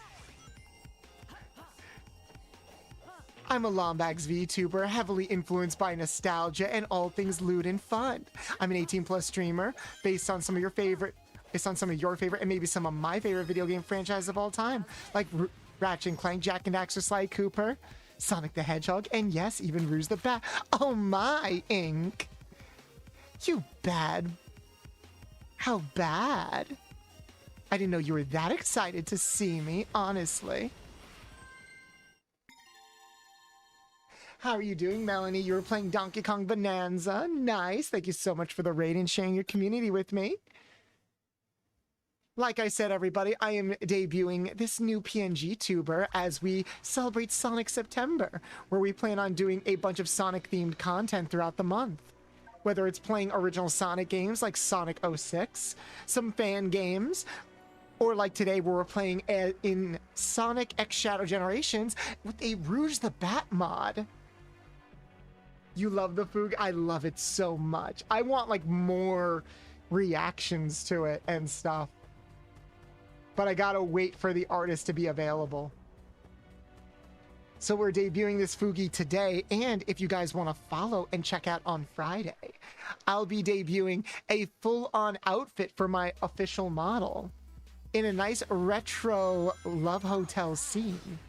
I'm a Lombax VTuber, heavily influenced by nostalgia and all things lewd and fun. I'm an 18+ streamer based on some of your favorite and maybe some of my favorite video game franchises of all time, like Ratchet and Clank, Jak and Daxter, Sly Cooper, Sonic the Hedgehog, and yes, even Rouge the Bat. Oh my, Ink. You bad. How bad? I didn't know you were that excited to see me, honestly. How are you doing, Melanie? You were playing Donkey Kong Bonanza. Nice. Thank you so much for the raid and sharing your community with me. Like I said, everybody, I am debuting this new PNG tuber as we celebrate Sonic September, where we plan on doing a bunch of Sonic-themed content throughout the month. Whether it's playing original Sonic games like Sonic 06, some fan games, or like today where we're playing in Sonic X Shadow Generations with a Rouge the Bat mod. You love the Foog? I love it so much. I want like more reactions to it and stuff. But I gotta wait for the artist to be available. So we're debuting this Foogie today, and if you guys want to follow and check out on Friday, I'll be debuting a full-on outfit for my official model in a nice retro Love Hotel scene.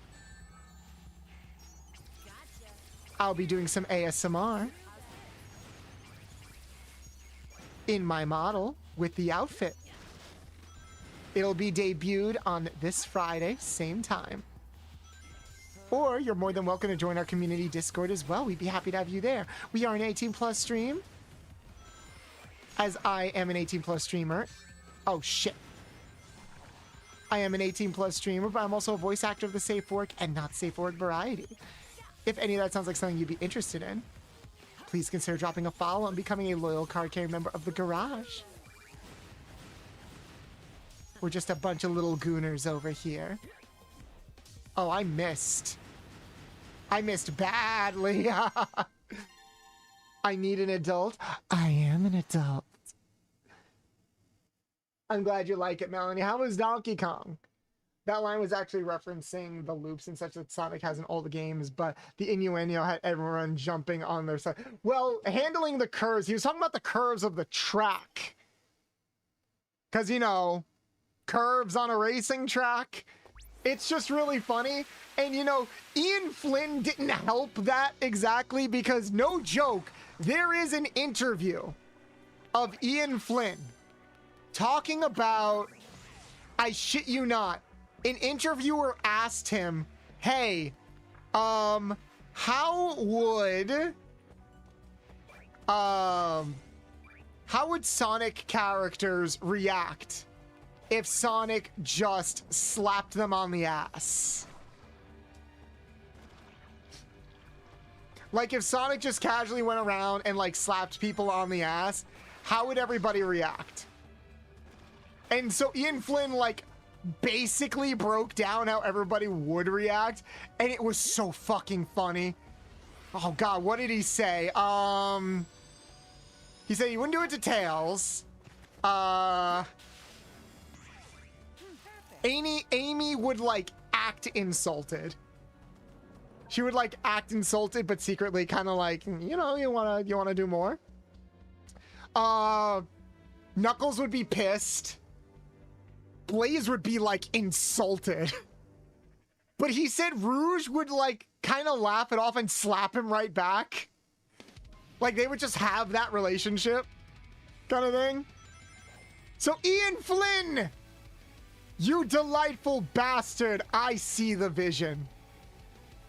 I'll be doing some ASMR in my model with the outfit. It'll be debuted on this Friday, same time. Or you're more than welcome to join our community Discord as well. We'd be happy to have you there. We are an 18+ stream, as I am an 18+ streamer. Oh, shit. I am an 18+ streamer, but I'm also a voice actor of the Safe for Work and Not Safe for Work variety. If any of that sounds like something you'd be interested in, please consider dropping a follow and becoming a loyal card-carrying member of the Garage. We're just a bunch of little gooners over here. Oh, I missed. I missed badly. I need an adult. I am an adult. I'm glad you like it, Melanie. How was Donkey Kong? That line was actually referencing the loops and such that Sonic has in all the games, but the innuendo had everyone jumping on their side. Well, handling the curves. He was talking about the curves of the track. Because, you know, curves on a racing track. It's just really funny. And, you know, Ian Flynn didn't help that exactly because, no joke, there is an interview of Ian Flynn talking about, I shit you not, an interviewer asked him, hey, how would Sonic characters react if Sonic just slapped them on the ass? Like, if Sonic just casually went around and, like, slapped people on the ass, how would everybody react? And so Ian Flynn, like, basically broke down how everybody would react, and it was so fucking funny. Oh, God, what did he say? He said he wouldn't do it to Tails. Amy would, like, act insulted. She would, like, act insulted, but secretly kind of like, you know, you wanna do more? Knuckles would be pissed. Blaze would be, like, insulted. But he said Rouge would, like, kind of laugh it off and slap him right back. Like, they would just have that relationship kind of thing. So, Ian Flynn, you delightful bastard, I see the vision.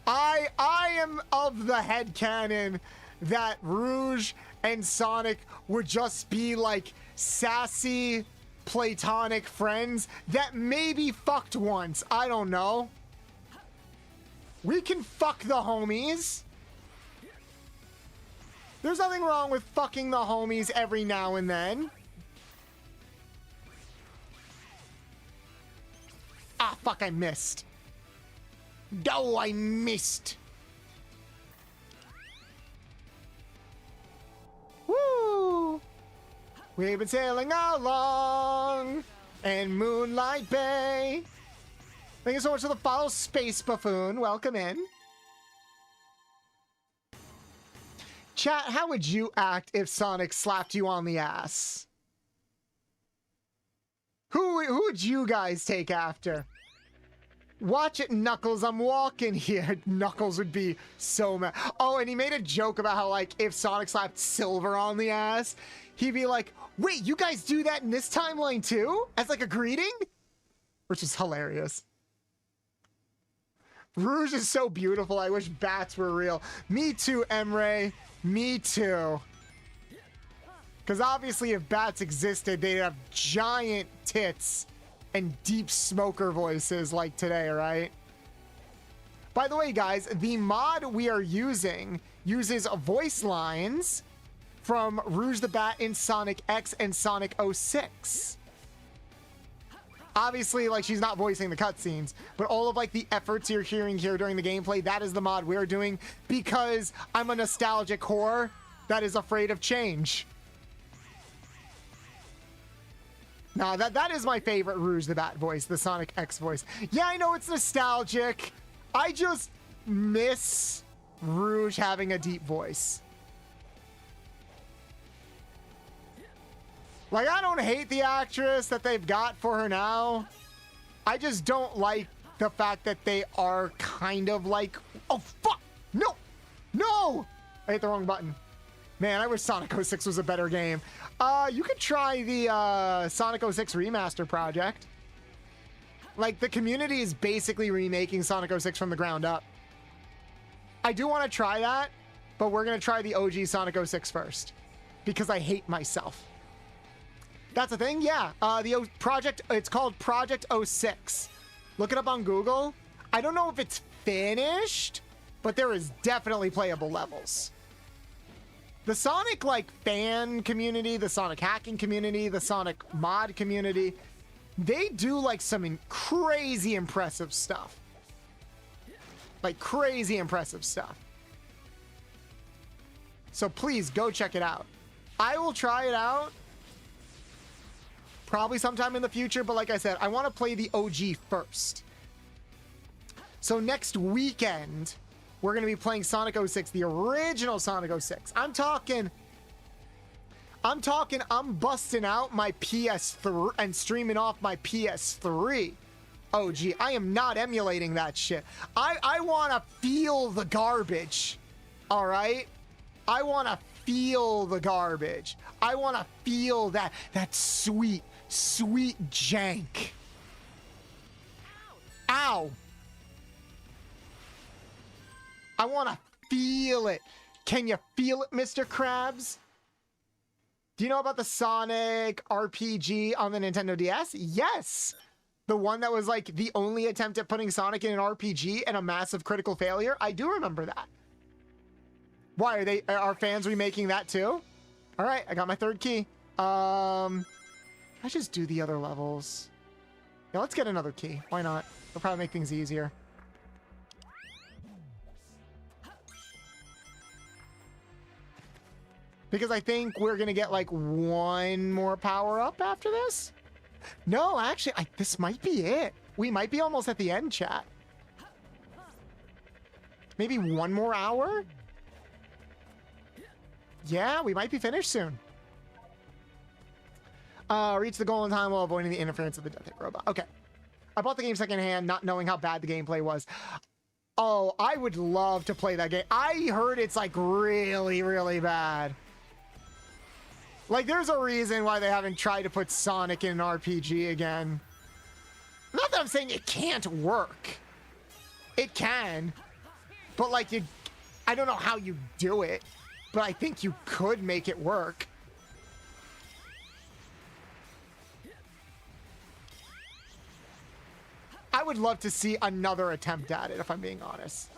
I am of the headcanon that Rouge and Sonic would just be like sassy, platonic friends that maybe fucked once. I don't know. We can fuck the homies. There's nothing wrong with fucking the homies every now and then. Ah, fuck, I missed. No, I missed. Woo! We've been sailing along in Moonlight Bay. Thank you so much for the follow, Space Buffoon. Welcome in. Chat, how would you act if Sonic slapped you on the ass? Who would you guys take after? Watch it, Knuckles, I'm walking here. Knuckles would be so mad. Oh, and he made a joke about how, like, if Sonic slapped Silver on the ass, he'd be like, wait, you guys do that in this timeline too? As, like, a greeting? Which is hilarious. Rouge is so beautiful. I wish bats were real. Me too, Emre. Me too. Because obviously if bats existed, they'd have giant tits and deep smoker voices like today, right? By the way, guys, the mod we are using uses voice lines from Rouge the Bat in Sonic X and Sonic 06. Obviously, like, she's not voicing the cutscenes, but all of, like, the efforts you're hearing here during the gameplay, that is the mod we're doing because I'm a nostalgic whore that is afraid of change. Nah, that is my favorite Rouge the Bat voice, the Sonic X voice. Yeah, I know it's nostalgic. I just miss Rouge having a deep voice. Like, I don't hate the actress that they've got for her now. I just don't like the fact that they are kind of like... Oh, fuck! No! No! I hit the wrong button. Man, I wish Sonic 06 was a better game. You could try the Sonic 06 Remaster project. Like, the community is basically remaking Sonic 06 from the ground up. I do want to try that, but we're going to try the OG Sonic 06 first because I hate myself. That's a thing? Yeah. It's called Project 06. Look it up on Google. I don't know if it's finished, but there is definitely playable levels. The Sonic, like, fan community, the Sonic hacking community, the Sonic mod community, they do, like, some crazy impressive stuff. Like, crazy impressive stuff. So please go check it out. I will try it out probably sometime in the future, but like I said, I want to play the OG first. So next weekend, we're going to be playing Sonic 06, the original Sonic 06. I'm busting out my PS3 and streaming off my PS3. OG. I am not emulating that shit. I want to feel the garbage. All right? I want to feel the garbage. I want to feel that sweet, sweet jank. Ow. I want to feel it. Can you feel it, Mr. Krabs? Do you know about the Sonic RPG on the Nintendo DS? Yes. The one that was like the only attempt at putting Sonic in an RPG and a massive critical failure. I do remember that. Why are fans remaking that too? All right, I got my third key. I just do the other levels. Yeah, let's get another key. Why not? It'll probably make things easier. Because I think we're gonna get like one more power up after this. No, actually, this might be it. We might be almost at the end, chat. Maybe one more hour? Yeah, we might be finished soon. Reach the goal in time while avoiding the interference of the Death Hit robot. Okay. I bought the game secondhand, not knowing how bad the gameplay was. Oh, I would love to play that game. I heard it's like really, really bad. Like, there's a reason why they haven't tried to put Sonic in an RPG again. Not that I'm saying it can't work. It can. But, like, I don't know how you do it. But I think you could make it work. I would love to see another attempt at it, if I'm being honest.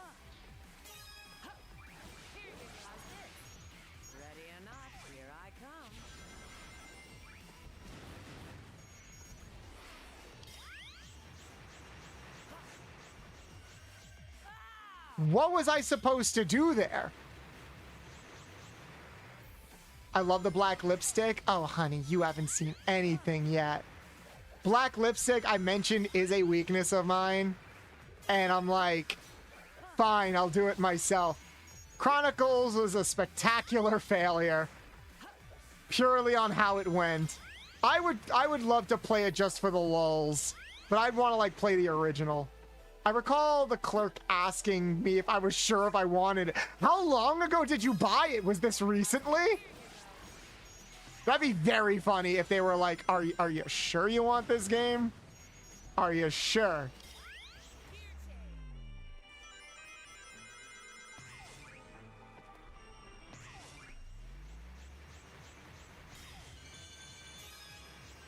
Ready or not, here I come. What was I supposed to do there? I love the black lipstick. Oh, honey, you haven't seen anything yet. Black lipstick, I mentioned, is a weakness of mine. And I'm like, fine, I'll do it myself. Chronicles was a spectacular failure. Purely on how it went. I would love to play it just for the lulz. But I'd want to, like, play the original. I recall the clerk asking me if I was sure if I wanted it. How long ago did you buy it? Was this recently? That'd be very funny if they were like, are you sure you want this game? Are you sure?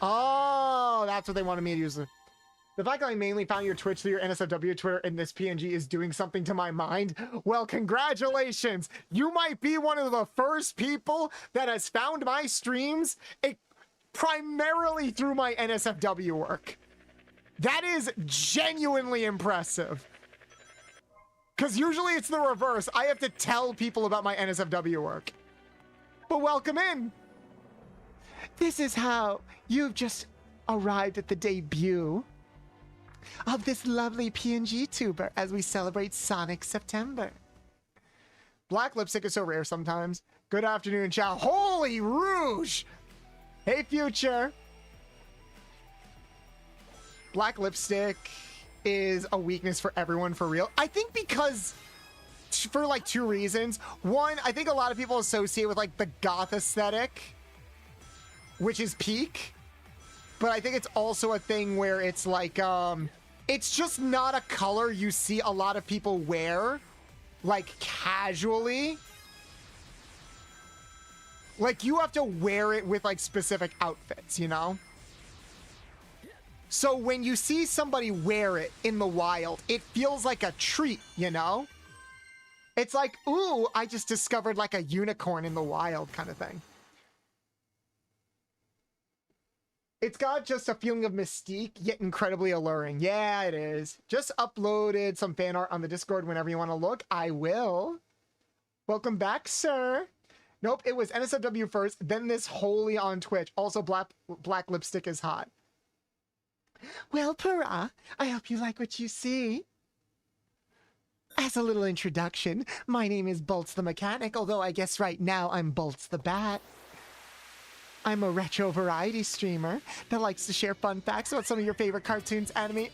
Oh, that's what they wanted me to use. The fact that I mainly found your Twitch through your NSFW Twitter and this PNG is doing something to my mind. Well, congratulations. You might be one of the first people that has found my streams primarily through my NSFW work. That is genuinely impressive. Because usually it's the reverse. I have to tell people about my NSFW work. But welcome in. This is how you've just arrived at the debut of this lovely PNG tuber as we celebrate Sonic September. Black lipstick is so rare sometimes. Good afternoon, chat. Holy Rouge! Hey, Future. Black lipstick is a weakness for everyone for real. I think because for like two reasons. One, I think a lot of people associate with like the goth aesthetic, which is peak. But I think it's also a thing where it's like, It's just not a color you see a lot of people wear, like, casually. Like, you have to wear it with, like, specific outfits, you know? So when you see somebody wear it in the wild, it feels like a treat, you know? It's like, ooh, I just discovered, like, a unicorn in the wild kind of thing. It's got just a feeling of mystique, yet incredibly alluring. Yeah, it is. Just uploaded some fan art on the Discord whenever you want to look. I will. Welcome back, sir. Nope, it was NSFW first, then this wholly on Twitch. Also, black lipstick is hot. Well, Purah, I hope you like what you see. As a little introduction, my name is Bolts the Mechanic, although I guess right now I'm Bolts the Bat. I'm a retro variety streamer that likes to share fun facts about some of your favorite cartoons, anime,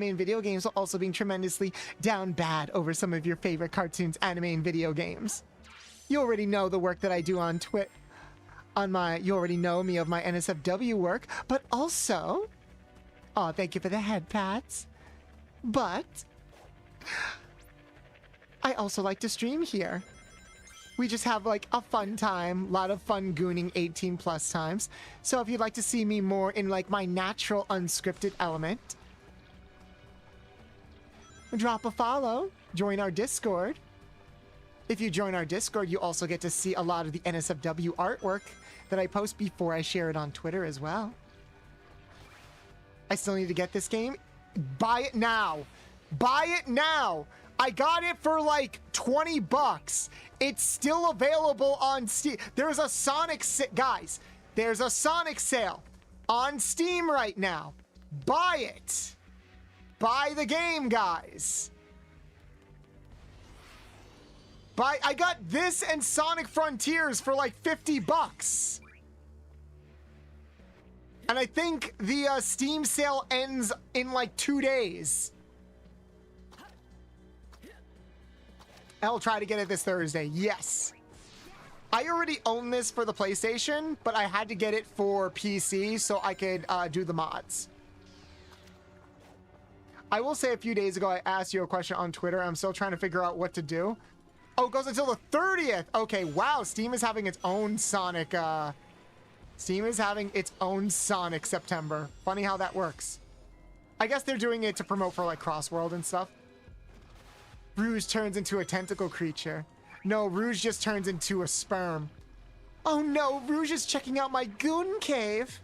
and video games, while also being tremendously down bad over some of your favorite cartoons, anime, and video games. You already know the work that I do on Twitch. You already know me of my NSFW work, but also, oh, thank you for the head pats. But I also like to stream here. We just have like a fun time, a lot of fun gooning 18 plus times. So if you'd like to see me more in like my natural unscripted element, drop a follow, join our Discord. If you join our Discord, you also get to see a lot of the NSFW artwork that I post before I share it on Twitter as well. I still need to get this game. Buy it now. Buy it now. I got it for like 20 bucks. It's still available on Steam. There's a Sonic guys, there's a Sonic sale on Steam right now. Buy it. Buy the game, guys. I got this and Sonic Frontiers for like 50 bucks. And I think the Steam sale ends in like 2 days. I'll try to get it this Thursday. Yes. I already own this for the PlayStation, but I had to get it for PC so I could do the mods. I will say a few days ago, I asked you a question on Twitter. I'm still trying to figure out what to do. Oh, it goes until the 30th. Okay, wow. Steam is having its own Sonic. Steam is having its own Sonic September. Funny how that works. I guess they're doing it to promote for like Crossworld and stuff. Rouge turns into a tentacle creature. No, Rouge just turns into a sperm. Oh no, Rouge is checking out my goon cave.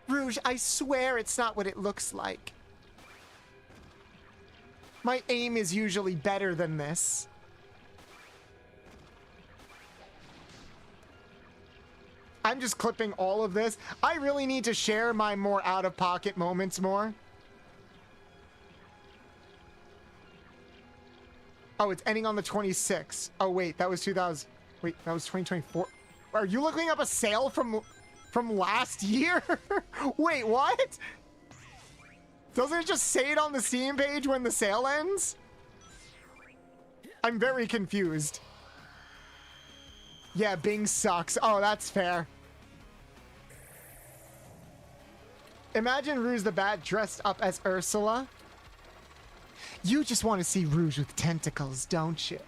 Rouge, I swear it's not what it looks like. My aim is usually better than this. I'm just clipping all of this. I really need to share my more out-of-pocket moments more. Oh, it's ending on the 26th. Oh, wait, that was 2000. Wait, that was 2024. Are you looking up a sale from last year? Wait, what? Doesn't it just say it on the Steam page when the sale ends? I'm very confused. Yeah, Bing sucks. Oh, that's fair. Imagine Rouge the Bat dressed up as Ursula. You just want to see Rouge with tentacles, don't you?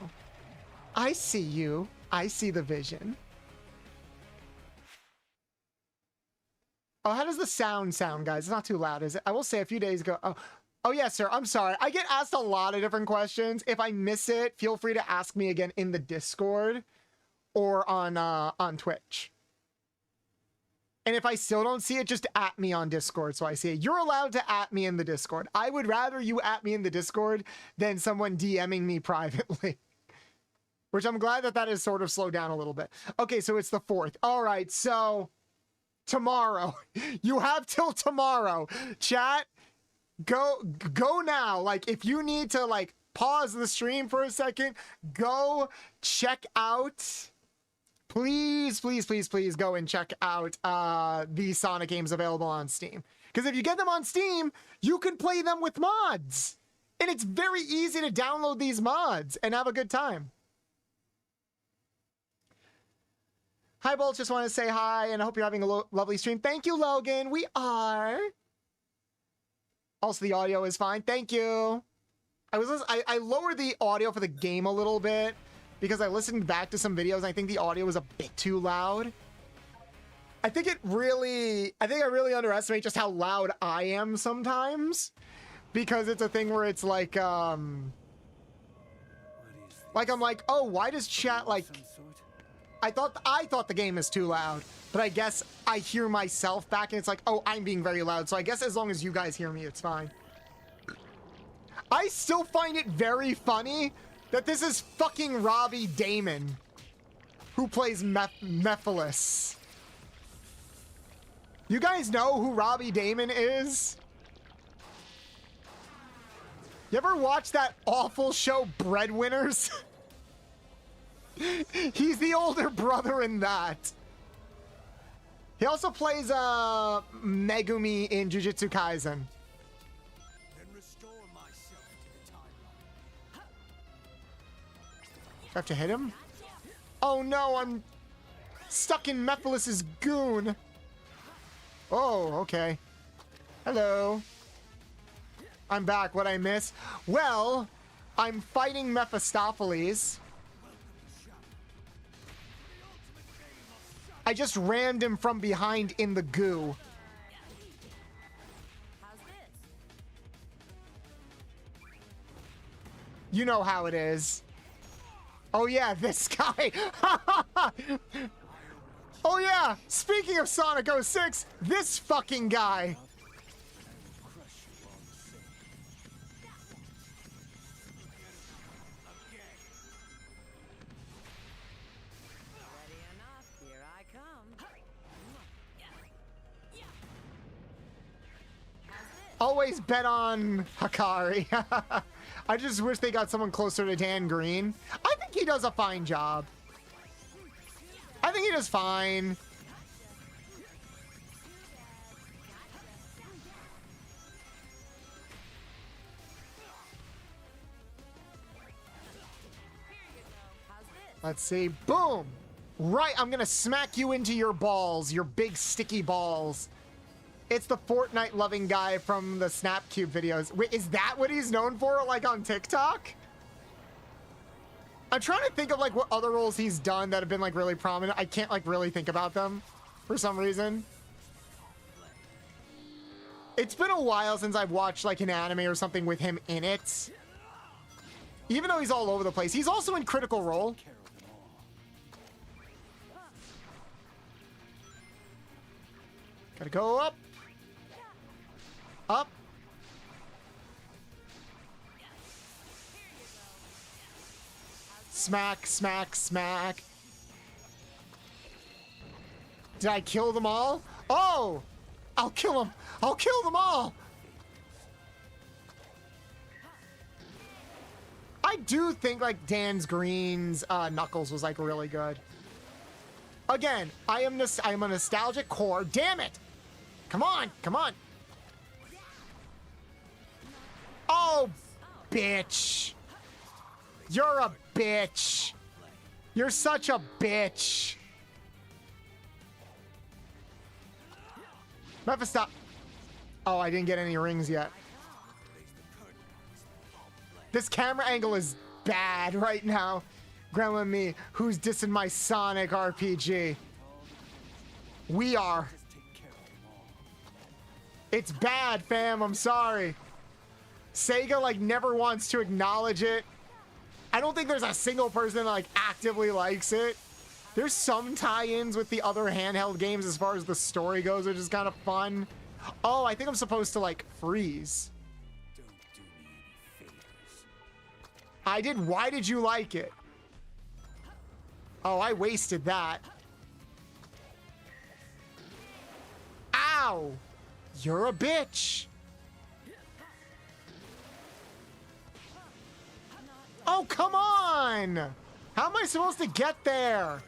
I see you. I see the vision. Oh, how does the sound, guys? It's not too loud, is it? I will say a few days ago. Oh, yes, sir. I'm sorry. I get asked a lot of different questions. If I miss it, feel free to ask me again in the Discord or on Twitch. And if I still don't see it, just at me on Discord so I see it. You're allowed to at me in the Discord. I would rather you at me in the Discord than someone DMing me privately. Which I'm glad that has sort of slowed down a little bit. Okay, so it's the 4th. All right, so tomorrow. You have till tomorrow. Chat, go now. Like, if you need to, like, pause the stream for a second, go check out... Please go and check out the Sonic games available on Steam. Because if you get them on Steam, you can play them with mods. And it's very easy to download these mods and have a good time. Hi, Bolt. Just want to say hi, and I hope you're having a lovely stream. Thank you, Logan. We are. Also, the audio is fine. Thank you. I lowered the audio for the game a little bit because I listened back to some videos and I think the audio was a bit too loud. I think I really underestimate just how loud I am sometimes, because it's a thing where it's like I'm like, oh, why does chat like, I thought the game is too loud, but I guess I hear myself back and it's like, oh, I'm being very loud. So I guess as long as you guys hear me, it's fine. I still find it very funny that this is fucking Robbie Damon who plays Mephiles. You guys know who Robbie Damon is? You ever watch that awful show Breadwinners? He's the older brother in that. He also plays Megumi in Jujutsu Kaisen. Do I have to hit him? Oh no, I'm stuck in Mephiles' goon. Oh, okay. Hello. I'm back. What'd I miss? Well, I'm fighting Mephistopheles. I just rammed him from behind in the goo. You know how it is. Oh yeah, this guy. Oh yeah, speaking of Sonic 06, this fucking guy. Always bet on Hakari. I just wish they got someone closer to Dan Green. I think he does a fine job. I think he does fine. Let's see. Boom! Right, I'm gonna smack you into your balls, your big sticky balls. It's the Fortnite-loving guy from the Snapcube videos. Wait, is that what he's known for, like, on TikTok? I'm trying to think of, like, what other roles he's done that have been, like, really prominent. I can't, like, really think about them for some reason. It's been a while since I've watched, like, an anime or something with him in it. Even though he's all over the place. He's also in Critical Role. Gotta go up. Up. Smack, smack, smack. Did I kill them all? Oh! I'll kill them! I'll kill them all! I do think, like, Dan Green's Knuckles was, like, really good. Again, I am a nostalgic core. Damn it! Come on, come on. Oh, bitch. You're a bitch. You're such a bitch. Mephistop. Oh, I didn't get any rings yet. This camera angle is bad right now. Grandma and me, who's dissing my Sonic RPG? We are. It's bad, fam. I'm sorry. Sega, like, never wants to acknowledge it. I don't think there's a single person that, like, actively likes it. There's some tie-ins with the other handheld games as far as the story goes, which is kind of fun. Oh, I think I'm supposed to, like, freeze. I did. Why did you like it? Oh, I wasted that. Ow! You're a bitch. Oh, come on! How am I supposed to get there?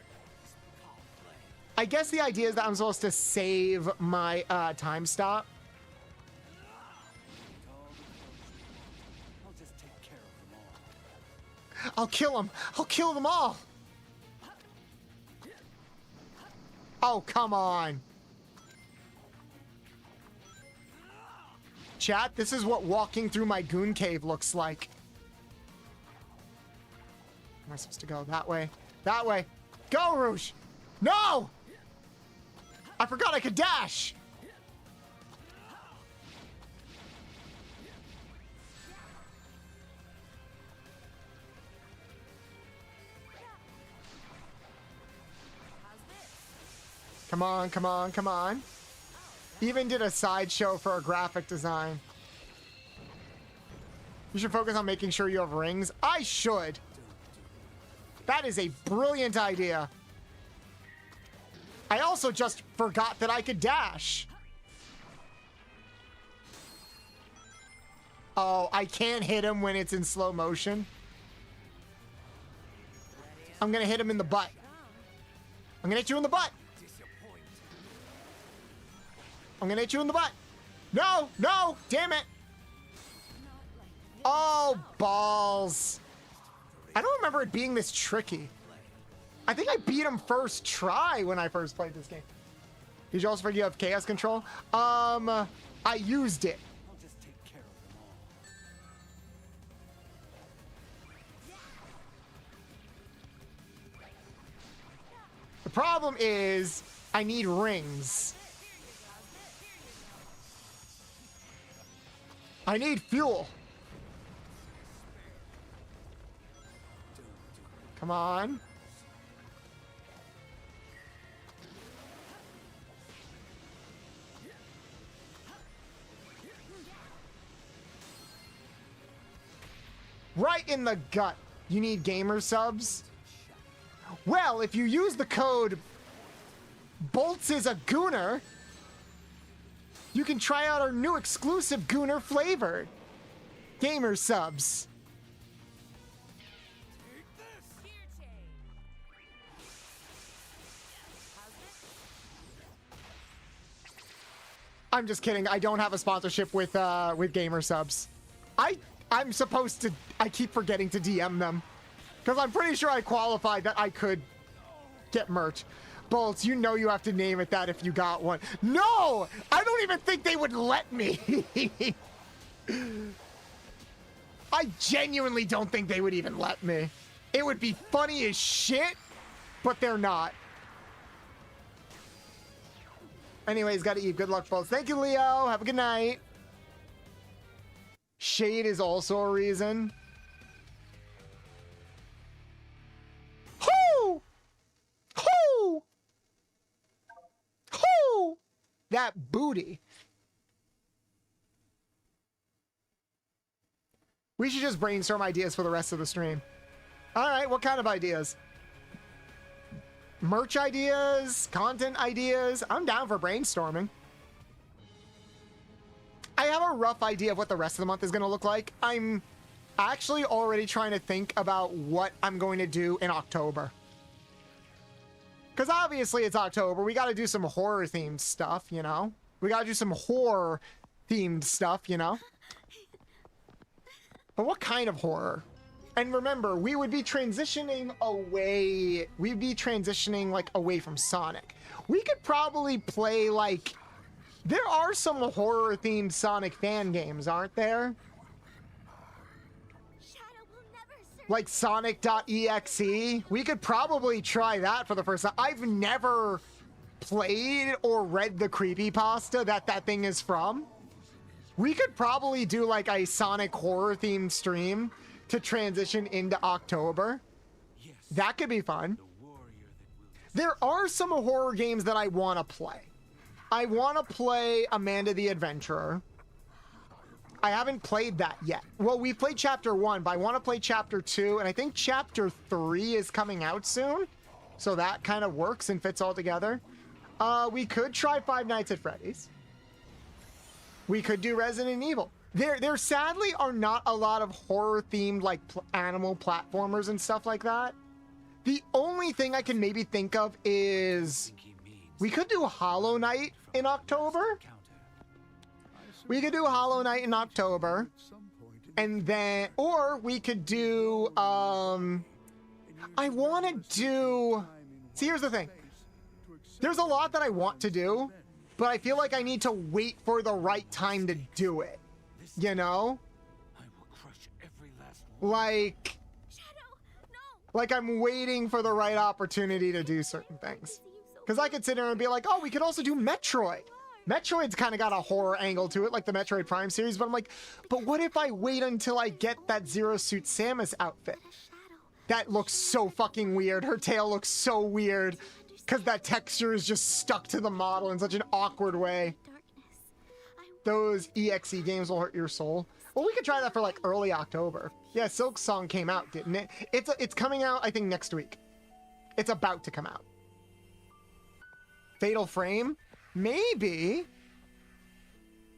I guess the idea is that I'm supposed to save my time stop. I'll kill them. I'll kill them all. Oh, come on. Chat, this is what walking through my goon cave looks like. Am I supposed to go that way? That way. Go, Rouge! No! I forgot I could dash! Come on, come on, come on. Even did a sideshow for a graphic design. You should focus on making sure you have rings. I should. That is a brilliant idea. I also just forgot that I could dash. Oh, I can't hit him when it's in slow motion. I'm gonna hit him in the butt. I'm gonna hit you in the butt. I'm gonna hit you in the butt. No, no, damn it. Oh, balls. I don't remember it being this tricky. I think I beat him first try when I first played this game. Did you also forget you have chaos control? I used it. The problem is I need rings. I need fuel. Come on. Right in the gut. You need gamer subs? Well, if you use the code Bolts is a Gooner, you can try out our new exclusive Gooner flavored gamer subs. I'm just kidding. I don't have a sponsorship with gamer subs. I'm supposed to. I keep forgetting to DM them because I'm pretty sure I qualified that I could get merch. Bolts, you know you have to name it that if you got one. No! I don't even think they would let me. I genuinely don't think they would even let me. It would be funny as shit, but they're not. Anyways, gotta eat. Good luck, Bolts. Thank you, Leo. Have a good night. Shade is also a reason. Whoo! Whoo! Whoo! That booty. We should just brainstorm ideas for the rest of the stream. All right, what kind of ideas? Merch ideas, content ideas. I'm down for brainstorming. I have a rough idea of what the rest of the month is going to look like. I'm actually already trying to think about what I'm going to do in October. Because obviously it's October. We got to do some horror-themed stuff, you know? We got to do some horror-themed stuff, you know? But what kind of horror? And remember, we would be transitioning away. We'd be transitioning, like, away from Sonic. We could probably play, like... There are some horror-themed Sonic fan games, aren't there? Like Sonic.exe. We could probably try that for the first time. I've never played or read the creepypasta that thing is from. We could probably do like a Sonic horror-themed stream to transition into October. That could be fun. There are some horror games that I want to play. I want to play Amanda the Adventurer. I haven't played that yet. Well, we played Chapter 1, but I want to play Chapter 2, and I think Chapter 3 is coming out soon. So that kind of works and fits all together. We could try Five Nights at Freddy's. We could do Resident Evil. There sadly are not a lot of horror-themed, like, animal platformers and stuff like that. The only thing I can maybe think of is... We could do Hollow Knight in October. We could do Hollow Knight in October. And then... Or we could do... I want to do... See, here's the thing. There's a lot that I want to do, but I feel like I need to wait for the right time to do it. You know? Like I'm waiting for the right opportunity to do certain things. Because I could sit here and be like, oh, we could also do Metroid. Metroid's kind of got a horror angle to it, like the Metroid Prime series, but I'm like, but what if I wait until I get that Zero Suit Samus outfit? That looks so fucking weird. Her tail looks so weird because that texture is just stuck to the model in such an awkward way. Those EXE games will hurt your soul. Well, we could try that for like early October. Yeah, Silk Song came out, didn't it? It's coming out, I think, next week. It's about to come out. Fatal Frame? Maybe.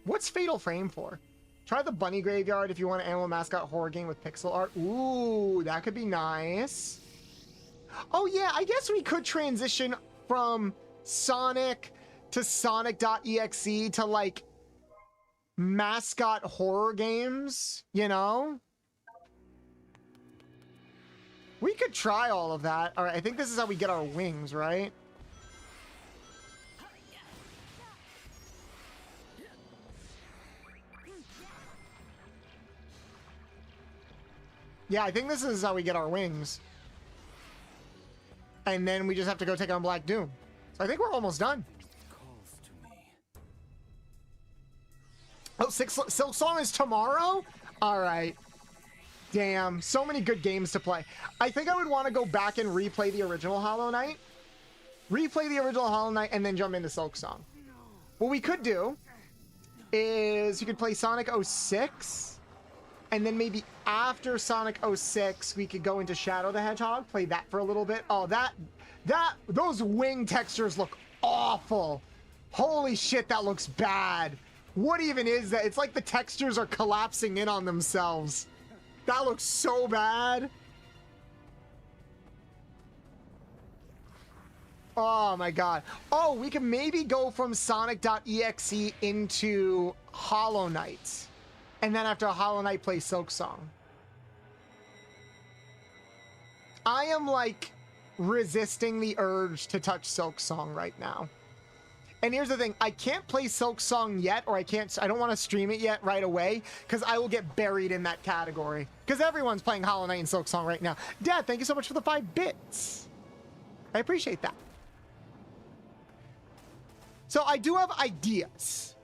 What's Fatal Frame for? Try the Bunny Graveyard if you want an animal mascot horror game with pixel art. Ooh, that could be nice. Oh yeah, I guess we could transition from Sonic to Sonic.exe to like mascot horror games, you know? We could try all of that. All right, I think this is how we get our wings, right? Yeah, I think this is how we get our wings. And then we just have to go take on Black Doom. So I think we're almost done. Oh, Silk Song is tomorrow? All right. Damn, so many good games to play. I think I would want to go back and replay the original Hollow Knight. Replay the original Hollow Knight and then jump into Silk Song. What we could do is you could play Sonic 06. And then maybe after Sonic 06, we could go into Shadow the Hedgehog, play that for a little bit. Oh, those wing textures look awful. Holy shit, that looks bad. What even is that? It's like the textures are collapsing in on themselves. That looks so bad. Oh my god. Oh, we can maybe go from Sonic.exe into Hollow Knight. And then after Hollow Knight, play Silk Song. I am like resisting the urge to touch Silk Song right now. And here's the thing, I can't play Silk Song yet, or I don't want to stream it yet right away, because I will get buried in that category. Because everyone's playing Hollow Knight and Silk Song right now. Dad, thank you so much for the 5 bits. I appreciate that. So I do have ideas.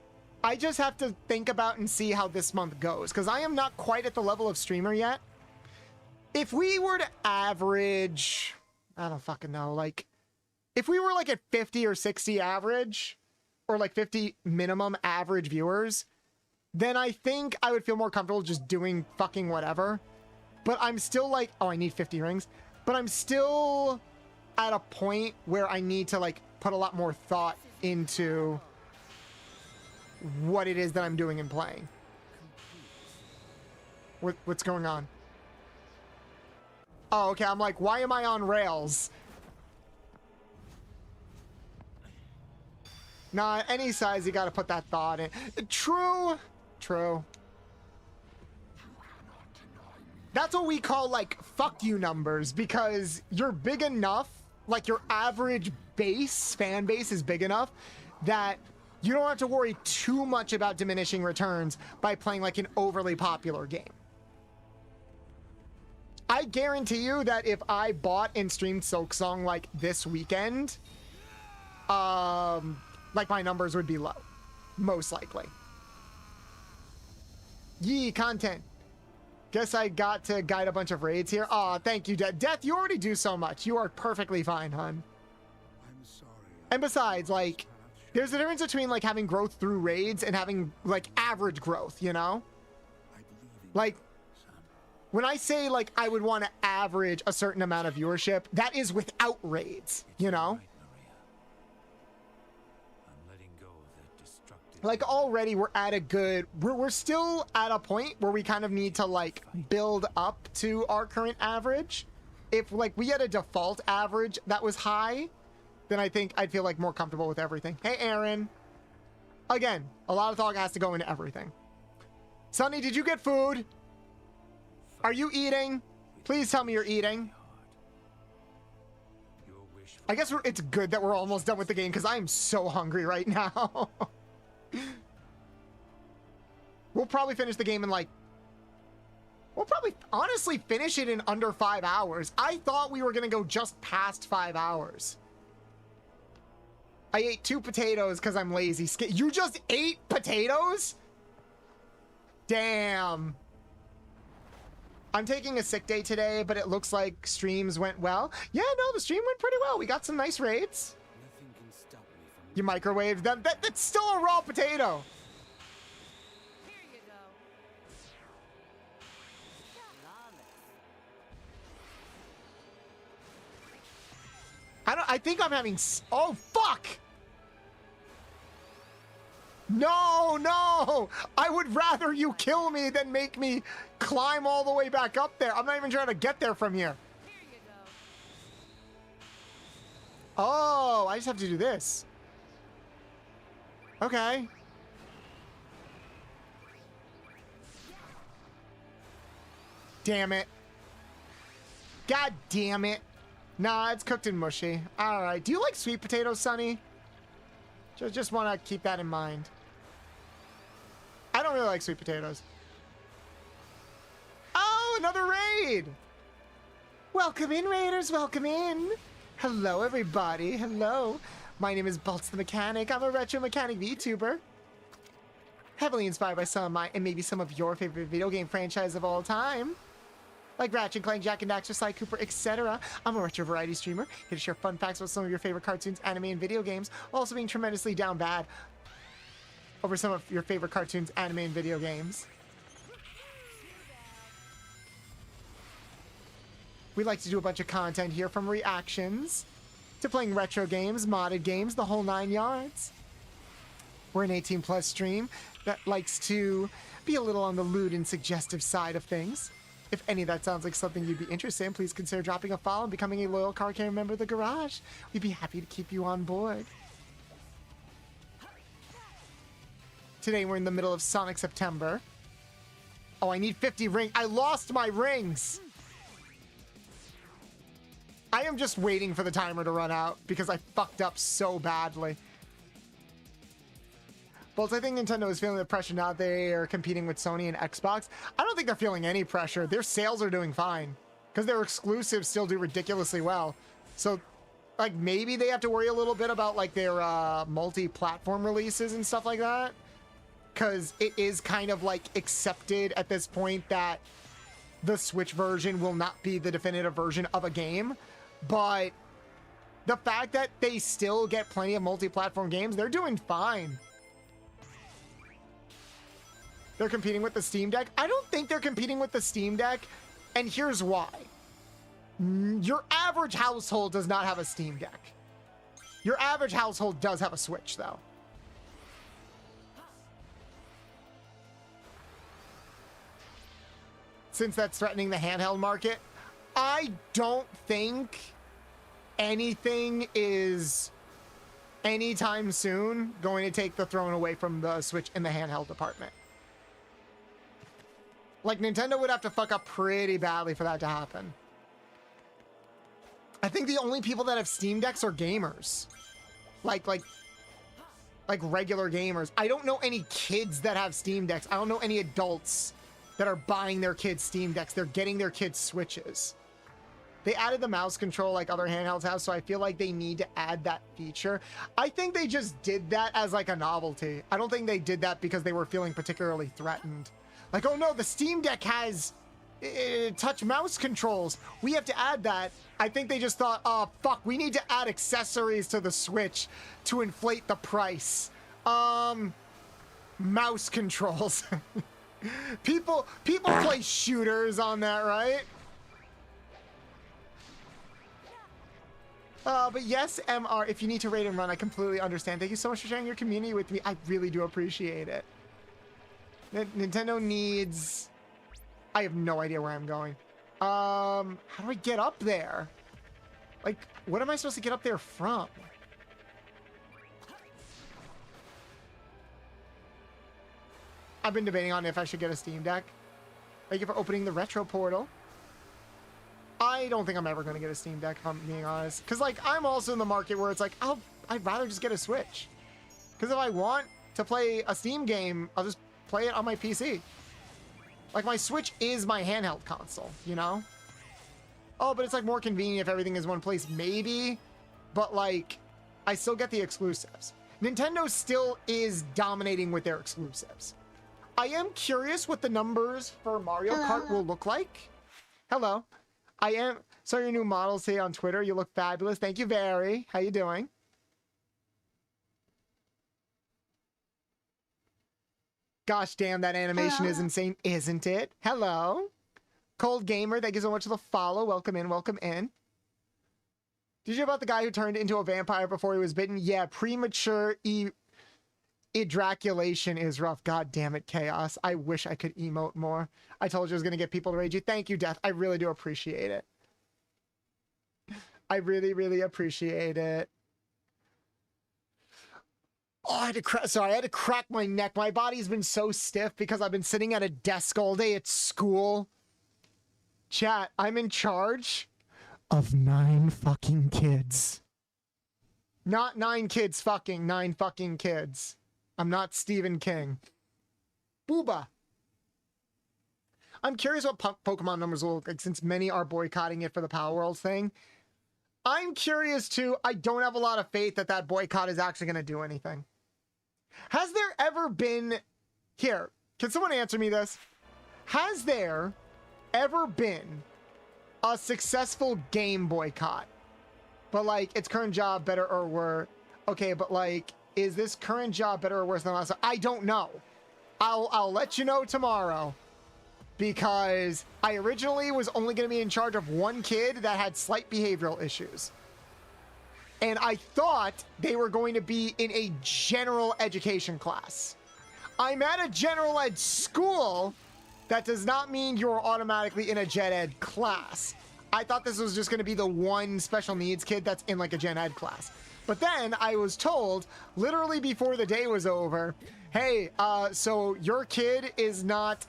I just have to think about and see how this month goes, because I am not quite at the level of streamer yet. If we were to average, I don't fucking know, like, if we were like at 50 or 60 average, or like 50 minimum average viewers, then I think I would feel more comfortable just doing fucking whatever. But I'm still like, oh, I need 50 rings. But I'm still at a point where I need to like put a lot more thought into what it is that I'm doing and playing. What's going on? Oh, okay, I'm like, why am I on rails? Nah, any size, you gotta put that thought in. True. True. That's what we call, like, fuck you numbers, because you're big enough, like, your average base, fan base is big enough, that you don't have to worry too much about diminishing returns by playing, like, an overly popular game. I guarantee you that if I bought and streamed Silk Song, like, this weekend, like, my numbers would be low. Most likely. Yee, content. Guess I got to guide a bunch of raids here. Aw, thank you, Death. Death, you already do so much. You are perfectly fine, hun. I'm sorry. And besides, like, there's a difference between, like, having growth through raids and having, like, average growth, you know? Like, when I say, like, I would want to average a certain amount of viewership, that is without raids, you know? Like, already we're at a good, we're still at a point where we kind of need to, like, build up to our current average. If, like, we had a default average that was high, then I think I'd feel, like, more comfortable with everything. Hey, Aaron. Again, a lot of thought has to go into everything. Sonny, did you get food? Are you eating? Please tell me you're eating. I guess it's good that we're almost done with the game because I'm so hungry right now. We'll probably finish the game in like... We'll probably honestly finish it in under 5 hours. I thought we were going to go just past 5 hours. I ate 2 potatoes because I'm lazy. You just ate potatoes? Damn. I'm taking a sick day today, but it looks like streams went well. Yeah, no, the stream went pretty well. We got some nice raids. Nothing can stop me from You microwaved them. That's still a raw potato. Here you go. Flawless. I think I'm having... Oh, fuck! No, no! I would rather you kill me than make me climb all the way back up there. I'm not even trying to get there from here. Here you go. Oh, I just have to do this. Okay. Damn it. God damn it. Nah, it's cooked and mushy. All right. Do you like sweet potatoes, Sonny? Just want to keep that in mind. I don't really like sweet potatoes. Oh, another raid. Welcome in, raiders. Welcome in. Hello, everybody. Hello. My name is Bolts the Mechanic. I'm a retro mechanic VTuber. Heavily inspired by some of my and maybe some of your favorite video game franchises of all time. Like Ratchet & Clank, Jak and Daxter, Sly Cooper, etc. I'm a retro variety streamer, here to share fun facts about some of your favorite cartoons, anime, and video games, while also being tremendously down bad over some of your favorite cartoons, anime, and video games. We like to do a bunch of content here, from reactions to playing retro games, modded games, the whole 9 yards. We're an 18+ stream that likes to be a little on the lewd and suggestive side of things. If any of that sounds like something you'd be interested in, please consider dropping a follow and becoming a loyal car carrying member of the garage. We'd be happy to keep you on board. Today we're in the middle of Sonic September. Oh, I need 50 rings. I lost my rings. I am just waiting for the timer to run out because I fucked up so badly. Bolts, I think Nintendo is feeling the pressure now they are competing with Sony and Xbox. I don't think they're feeling any pressure. Their sales are doing fine because their exclusives still do ridiculously well. So, like, maybe they have to worry a little bit about, like, their multi-platform releases and stuff like that. Because it is kind of, like, accepted at this point that the Switch version will not be the definitive version of a game. But the fact that they still get plenty of multi-platform games, they're doing fine. They're competing with the Steam Deck. I don't think they're competing with the Steam Deck, and here's why. Your average household does not have a Steam Deck. Your average household does have a Switch, though. Since that's threatening the handheld market, I don't think anything is anytime soon going to take the throne away from the Switch in the handheld department. Like, Nintendo would have to fuck up pretty badly for that to happen. I think the only people that have Steam Decks are gamers. Like regular gamers. I don't know any kids that have Steam Decks. I don't know any adults that are buying their kids Steam Decks. They're getting their kids Switches. They added the mouse control like other handhelds have, so I feel like they need to add that feature. I think they just did that as like a novelty. I don't think they did that because they were feeling particularly threatened. Like, oh no, the Steam Deck has touch mouse controls. We have to add that. I think they just thought, oh, fuck, we need to add accessories to the Switch to inflate the price. Mouse controls. People play shooters on that, right? But yes, MR, if you need to raid and run, I completely understand. Thank you so much for sharing your community with me. I really do appreciate it. Nintendo needs... I have no idea where I'm going. How do I get up there? Like, what am I supposed to get up there from? I've been debating on if I should get a Steam Deck. Thank you for opening the retro portal. I don't think I'm ever going to get a Steam Deck, if I'm being honest. Because, like, I'm also in the market where it's like, I'd rather just get a Switch. Because if I want to play a Steam game, I'll just play it on my PC. Like, my Switch is my handheld console, you know? Oh, but it's, like, more convenient if everything is one place. Maybe. But, like, I still get the exclusives. Nintendo still is dominating with their exclusives. I am curious what the numbers for Mario Kart will look like. Hello. I am. Saw your new models today on Twitter. You look fabulous. Thank you very. How you doing? Gosh damn, that animation is insane, isn't it? Hello. Cold Gamer, thank you so much for the follow. Welcome in, welcome in. Did you hear about the guy who turned into a vampire before he was bitten? Yeah, premature ejaculation is rough. God damn it, Chaos. I wish I could emote more. I told you I was going to get people to rage you. Thank you, Death. I really do appreciate it. I really, really appreciate it. Oh, I had to crack my neck. My body's been so stiff because I've been sitting at a desk all day at school. Chat, I'm in charge of 9 fucking kids. Not 9 kids fucking, 9 fucking kids. I'm not Stephen King. Booba. I'm curious what Pokemon numbers will look like since many are boycotting it for the Power World thing. I'm curious too. I don't have a lot of faith that that boycott is actually going to do anything. Has there ever been... Here, can someone answer me this? Has there ever been a successful game boycott? But like, its current job better or worse? Okay, but like, is this current job better or worse than last? I don't know. I'll let you know tomorrow. Because I originally was only going to be in charge of 1 kid that had slight behavioral issues. And I thought they were going to be in a general education class. I'm at a general ed school. That does not mean you're automatically in a gen ed class. I thought this was just going to be the 1 special needs kid that's in like a gen ed class. But then I was told, literally before the day was over, hey, so your kid is not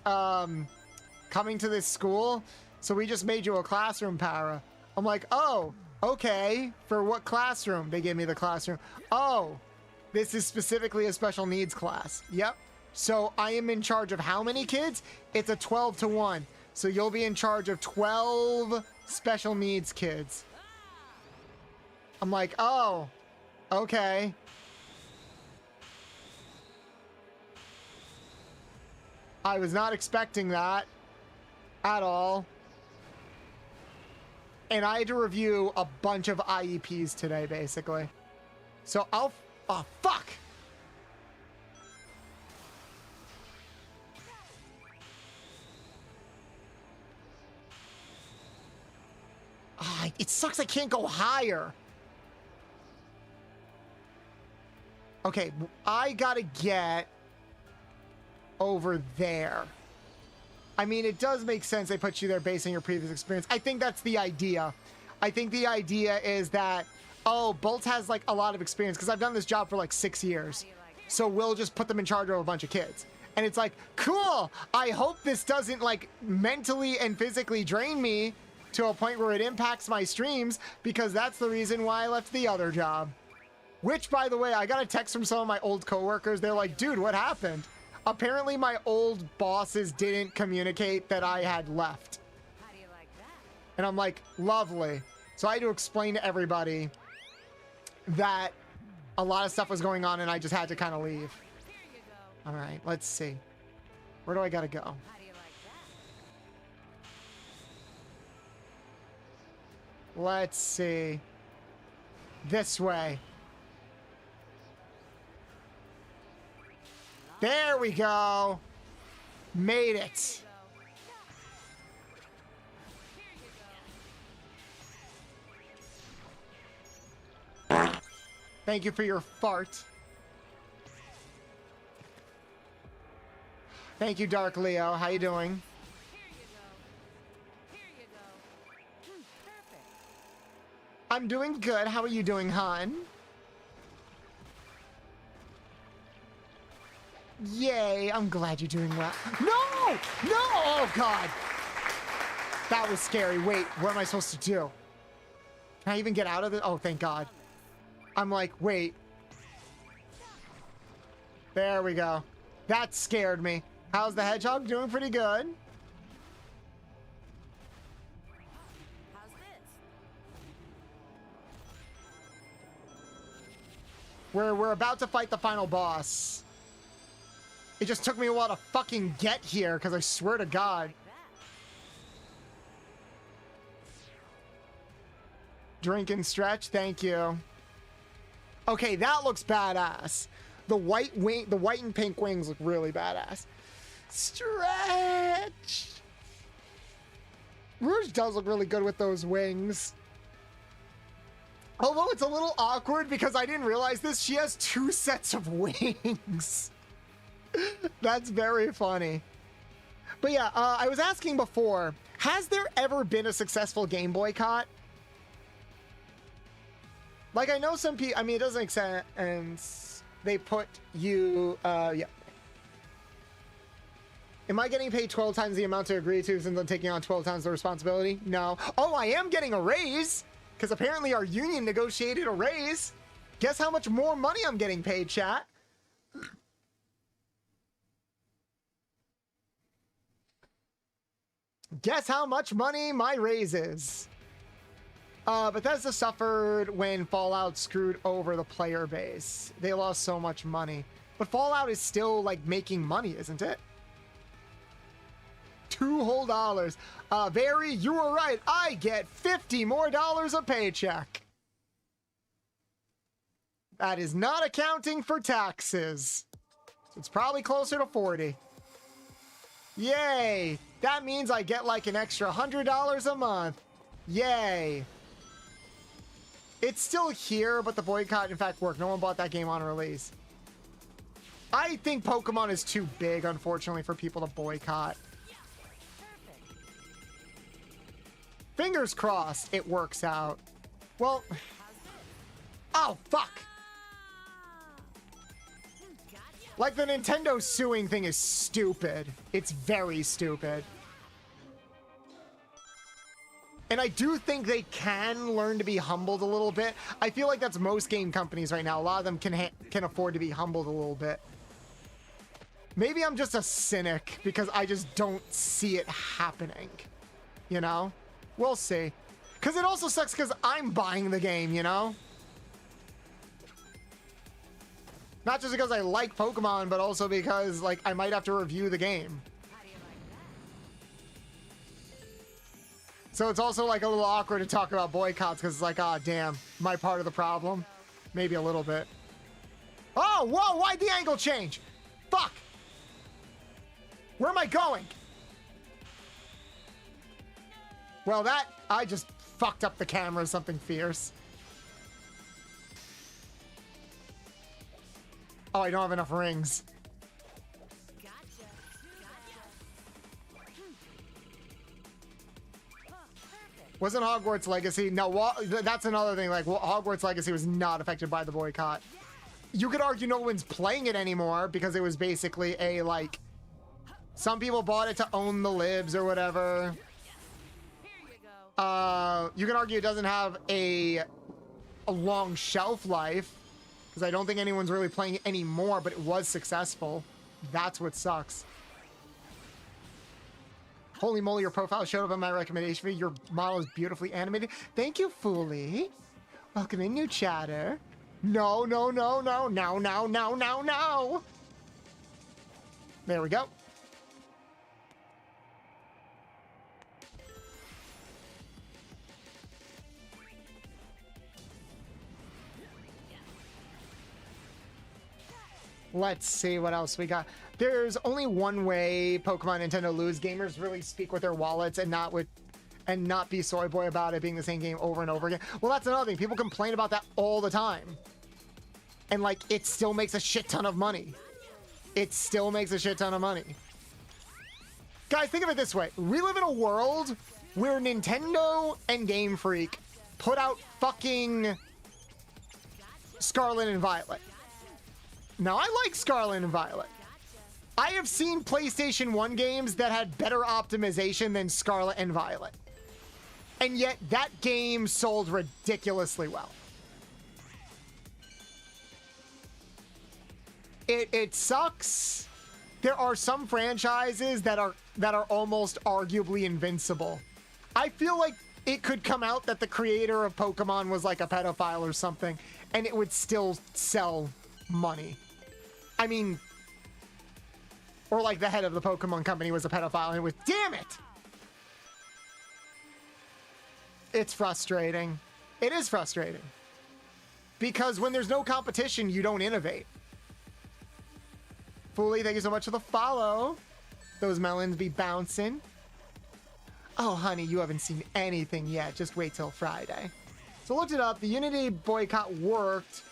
coming to this school, so we just made you a classroom para. I'm like, oh, okay. For what classroom? They gave me the classroom. Oh, this is specifically a special needs class. Yep. So I am in charge of how many kids? It's a 12-to-1. So you'll be in charge of 12 special needs kids. I'm like, oh, okay. I was not expecting that at all. And I had to review a bunch of IEPs today, basically. So oh, fuck. It sucks I can't go higher. Okay, I gotta get over there. I mean, it does make sense they put you there based on your previous experience. I think that's the idea. I think the idea is that, oh, Bolts has like a lot of experience because I've done this job for like 6 years. So we'll just put them in charge of a bunch of kids. And it's like, cool, I hope this doesn't like mentally and physically drain me to a point where it impacts my streams, because that's the reason why I left the other job. Which, by the way, I got a text from some of my old coworkers. They're like, dude, what happened? Apparently my old bosses didn't communicate that I had left. How do you like that? And I'm like, lovely. So I had to explain to everybody that a lot of stuff was going on and I just had to kind of leave. Here you go. All right, let's see. Where do I gotta go? How do you like that? Let's see. This way. There we go. Made it. Thank you for your fart. Thank you, Dark Leo. How you doing? Perfect. I'm doing good. How are you doing, hon? Yay, I'm glad you're doing well. No! No! Oh, God. That was scary. Wait, what am I supposed to do? Can I even get out of it? Oh, thank God. I'm like, wait. There we go. That scared me. How's the hedgehog? Doing pretty good. How's this? We're about to fight the final boss. It just took me a while to fucking get here, because I swear to God. Drink and stretch, thank you. Okay, that looks badass. The white and pink wings look really badass. Stretch. Rouge does look really good with those wings. Although it's a little awkward because I didn't realize this, she has 2 sets of wings. That's very funny. But yeah, I was asking before, has there ever been a successful game boycott? Like, I know some people, I mean, it doesn't make sense. They put you, yeah. Am I getting paid 12 times the amount to agree to since I'm taking on 12 times the responsibility? No. Oh, I am getting a raise, because apparently our union negotiated a raise. Guess how much more money I'm getting paid, chat? Guess how much money my raise is. Bethesda suffered when Fallout screwed over the player base. They lost so much money. But Fallout is still, like, making money, isn't it? $2 whole. Very, you were right. I get $50 more a paycheck. That is not accounting for taxes. So it's probably closer to 40. Yay. That means I get like an extra $100 a month. Yay. It's still here, but the boycott in fact worked. No one bought that game on release. I think Pokemon is too big, unfortunately, for people to boycott. Fingers crossed it works out. Well, oh, fuck. Like, the Nintendo suing thing is stupid. It's very stupid. And I do think they can learn to be humbled a little bit. I feel like that's most game companies right now. A lot of them can afford to be humbled a little bit. Maybe I'm just a cynic because I just don't see it happening. You know? We'll see. Because it also sucks because I'm buying the game, you know? Not just because I like Pokemon, but also because, like, I might have to review the game. So it's also, like, a little awkward to talk about boycotts because it's like, ah, damn, my part of the problem? Maybe a little bit. Oh, whoa, why'd the angle change? Fuck! Where am I going? Well, I just fucked up the camera or something fierce. Oh, I don't have enough rings. Wasn't Hogwarts Legacy? No, that's another thing. Like, Hogwarts Legacy was not affected by the boycott. You could argue no one's playing it anymore because it was basically a, like, some people bought it to own the libs or whatever. You can argue it doesn't have a long shelf life because I don't think anyone's really playing it anymore, but it was successful. That's what sucks. Holy moly, your profile showed up in my recommendation video. Your model is beautifully animated. Thank you, Fooly. Welcome in, new chatter. No, no, no, no, no, no, no, no, no. There we go. Let's see what else we got. There's only one way Pokemon Nintendo lose. Gamers really speak with their wallets and not be soy boy about it being the same game over and over again. Well, that's another thing. People complain about that all the time. And like, it still makes a shit ton of money. It still makes a shit ton of money. Guys, think of it this way. We live in a world where Nintendo and Game Freak put out fucking Scarlet and Violet. Now, I like Scarlet and Violet. I have seen PlayStation 1 games that had better optimization than Scarlet and Violet. And yet that game sold ridiculously well. It sucks. There are some franchises that are almost arguably invincible. I feel like it could come out that the creator of Pokemon was like a pedophile or something, and it would still sell money. I mean, or like the head of the Pokemon company was a pedophile, and it was, damn it! It's frustrating. It is frustrating. Because when there's no competition, you don't innovate. Fooly, thank you so much for the follow. Those melons be bouncing. Oh, honey, you haven't seen anything yet. Just wait till Friday. So looked it up. The Unity boycott worked.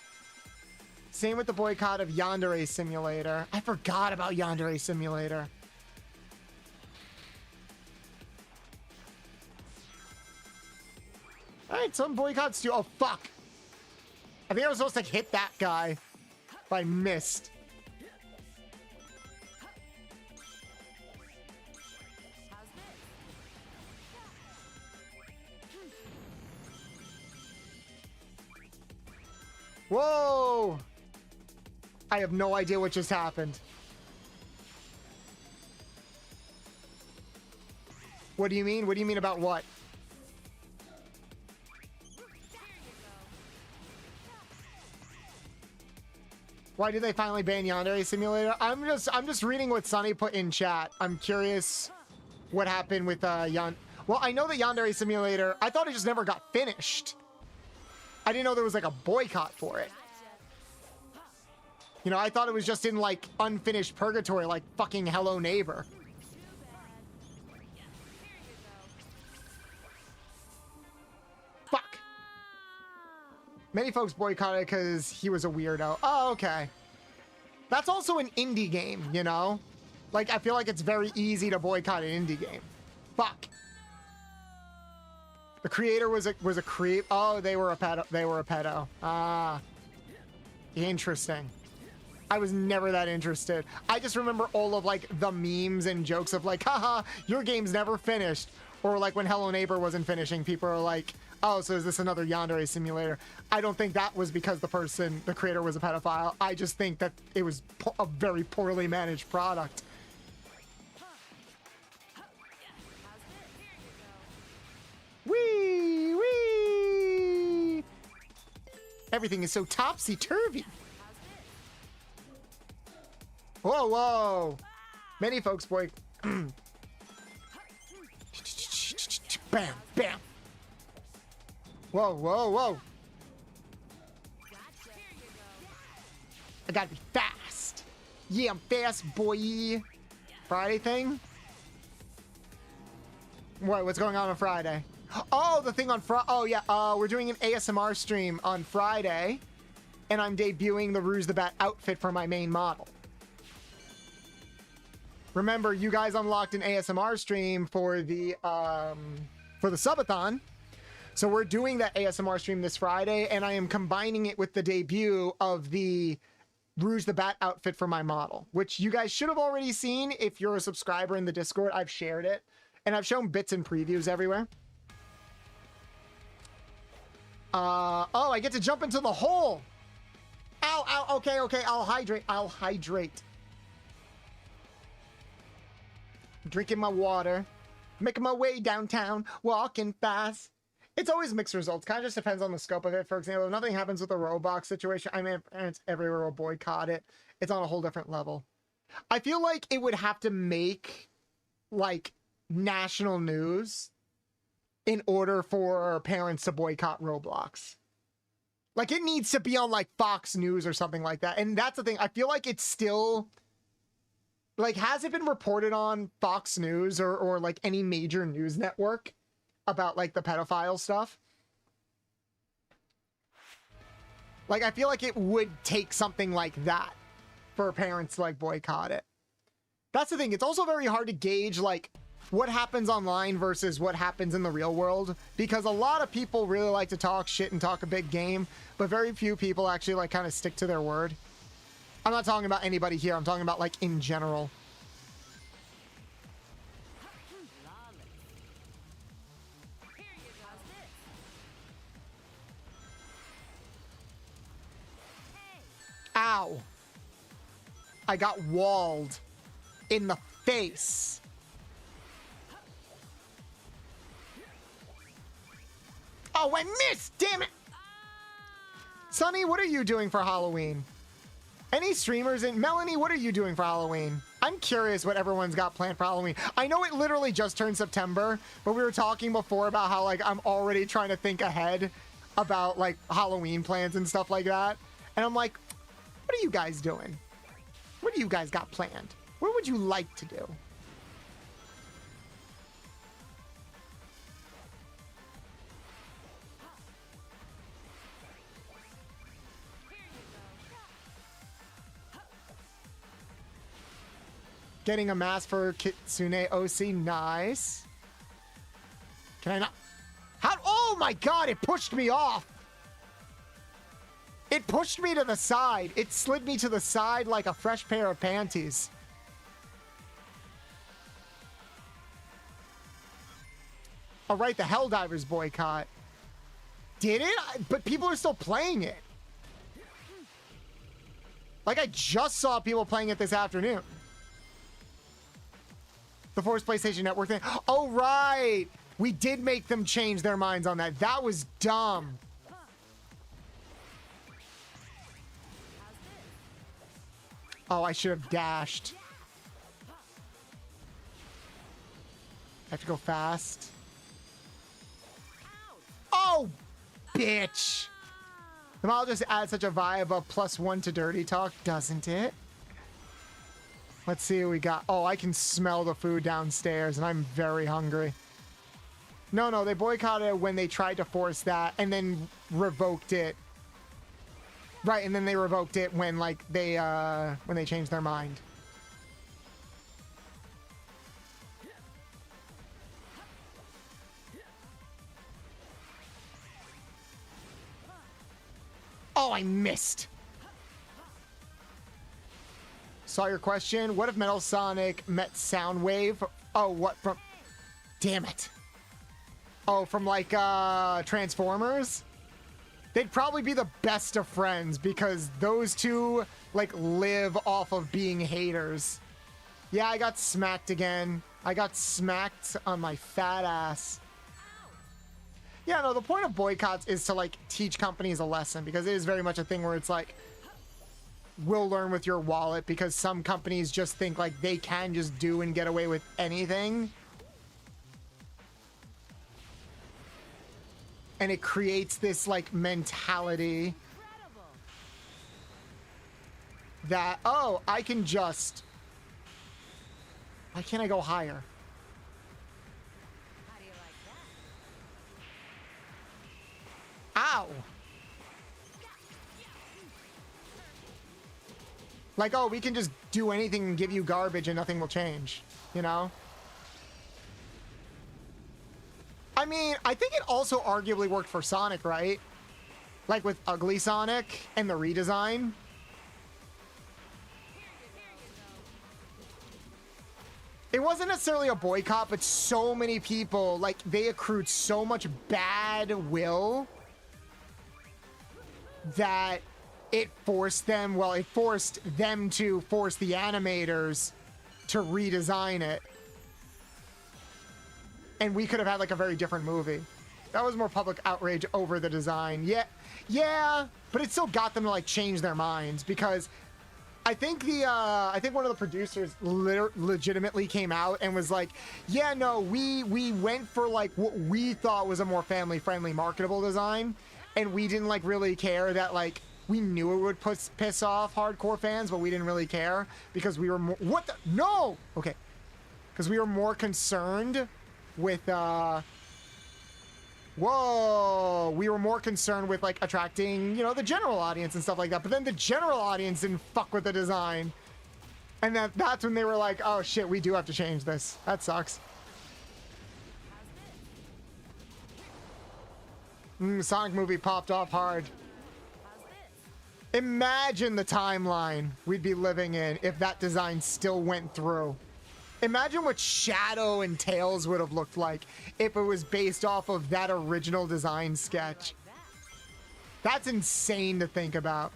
Same with the boycott of Yandere Simulator. I forgot about Yandere Simulator. All right, some boycotts too. Oh, fuck. I think I was supposed to hit that guy, but I missed. Whoa! I have no idea what just happened. What do you mean? What do you mean about what? Why did they finally ban Yandere Simulator? I'm just reading what Sunny put in chat. I'm curious what happened with well, I know that Yandere Simulator, I thought it just never got finished. I didn't know there was like a boycott for it. You know, I thought it was just in like unfinished purgatory, like fucking Hello Neighbor. Fuck. Many folks boycotted because he was a weirdo. Oh, okay. That's also an indie game, you know? Like, I feel like it's very easy to boycott an indie game. Fuck. The creator was a creep. Oh, they were a pedo. They were a pedo. Ah. Interesting. I was never that interested. I just remember all of like the memes and jokes of like, haha, your game's never finished. Or like when Hello Neighbor wasn't finishing, people are like, oh, so is this another Yandere Simulator? I don't think that was because the creator was a pedophile. I just think that it was a very poorly managed product. Wee, wee. Everything is so topsy-turvy. Whoa, whoa. Many folks bam, bam. Whoa, whoa, whoa. I gotta be fast. Yeah, I'm fast, boy. Friday thing? What's going on Friday? Oh, the thing on Friday. Oh, yeah. We're doing an ASMR stream on Friday, and I'm debuting the Rouge the Bat outfit for my main model. Remember, you guys unlocked an ASMR stream for the subathon. So we're doing that ASMR stream this Friday, and I am combining it with the debut of the Rouge the Bat outfit for my model, which you guys should have already seen if you're a subscriber in the Discord. I've shared it, and I've shown bits and previews everywhere. Oh, I get to jump into the hole. Ow, ow, okay, okay, I'll hydrate. Drinking my water, making my way downtown, walking fast. It's always mixed results. Kind of just depends on the scope of it. For example, if nothing happens with the Roblox situation, I mean, parents everywhere will boycott it. It's on a whole different level. I feel like it would have to make, like, national news in order for parents to boycott Roblox. Like, it needs to be on, like, Fox News or something like that. And that's the thing. I feel like it's still... Like, has it been reported on Fox News or like, any major news network about, like, the pedophile stuff? Like, I feel like it would take something like that for parents to, like, boycott it. That's the thing. It's also very hard to gauge, like, what happens online versus what happens in the real world, because a lot of people really like to talk shit and talk a big game, but very few people actually, like, kind of stick to their word. I'm not talking about anybody here. I'm talking about like in general. Ow. I got walled in the face. Oh, I missed! Damn it! Sonny, what are you doing for Halloween? Any streamers in... Melanie, what are you doing for Halloween? I'm curious what everyone's got planned for Halloween. I know it literally just turned September, but we were talking before about how, like, I'm already trying to think ahead about, like, Halloween plans and stuff like that. And I'm like, what are you guys doing? What do you guys got planned? What would you like to do? Getting a mask for Kitsune OC, nice. Can I not? How? Oh my god, it pushed me off. It pushed me to the side. It slid me to the side like a fresh pair of panties. All right, the Helldivers boycott. Did it? But people are still playing it. Like, I just saw people playing it this afternoon. The Force PlayStation Network thing. Oh, right. We did make them change their minds on that. That was dumb. Oh, I should have dashed. I have to go fast. Oh, bitch. The model just adds such a vibe of +1 to Dirty Talk, doesn't it? Let's see what we got. Oh, I can smell the food downstairs, and I'm very hungry. No, they boycotted it when they tried to force that, and then revoked it. Right, and then they revoked it when, like, when they changed their mind. Oh, I missed. Saw your question. What if Metal Sonic met Soundwave? Oh, what from? Damn it. Oh, from like Transformers? They'd probably be the best of friends because those two like live off of being haters. Yeah, I got smacked again. I got smacked on my fat ass. Yeah, no, the point of boycotts is to like teach companies a lesson because it is very much a thing where it's like, we'll learn with your wallet because some companies just think like they can just do and get away with anything. And it creates this like mentality that, oh, I can just, why can't I go higher? How do you like that? Ow. Like, oh, we can just do anything and give you garbage and nothing will change, you know? I mean, I think it also arguably worked for Sonic, right? Like with Ugly Sonic and the redesign. It wasn't necessarily a boycott, but so many people, like, they accrued so much bad will that it forced them, well, it forced them to force the animators to redesign it. And we could have had like a very different movie. That was more public outrage over the design. Yeah, but it still got them to like change their minds because I think I think one of the producers legitimately came out and was like, yeah, no, we went for like what we thought was a more family-friendly marketable design, and we didn't like really care that like we knew it would piss off hardcore fans, but we didn't really care because we were more because we were more concerned with we were more concerned with like attracting, you know, the general audience and stuff like that, but then the general audience didn't fuck with the design, and that's when they were like, oh shit, we do have to change this. That sucks. Sonic movie popped off hard. Imagine the timeline we'd be living in if that design still went through. Imagine what Shadow and Tails would have looked like if it was based off of that original design sketch. That's insane to think about.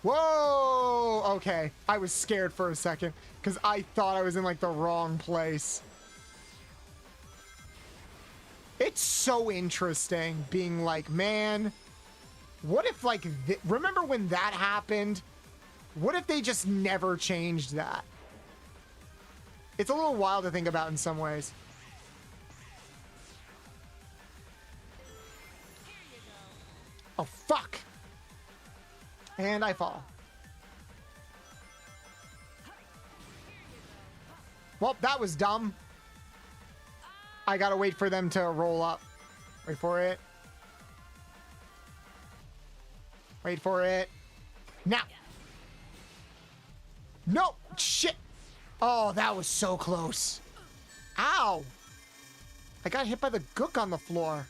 Whoa! Okay, I was scared for a second because I thought I was in like the wrong place. It's so interesting being like, man, what if like, remember when that happened? What if they just never changed that? It's a little wild to think about in some ways. Oh, fuck. And I fall. Well, that was dumb. I gotta wait for them to roll up. Wait for it. Wait for it. Now. No! Shit! Oh, that was so close. Ow! I got hit by the gook on the floor.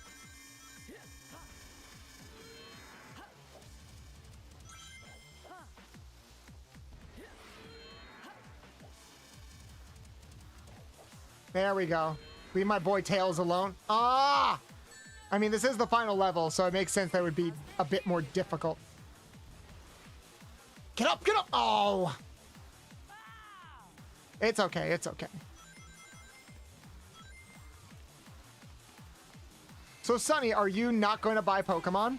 There we go. Leave my boy Tails alone. Ah! I mean, this is the final level, so it makes sense that it would be a bit more difficult. Get up, get up! Oh! It's okay, it's okay. So, Sunny, are you not going to buy Pokemon?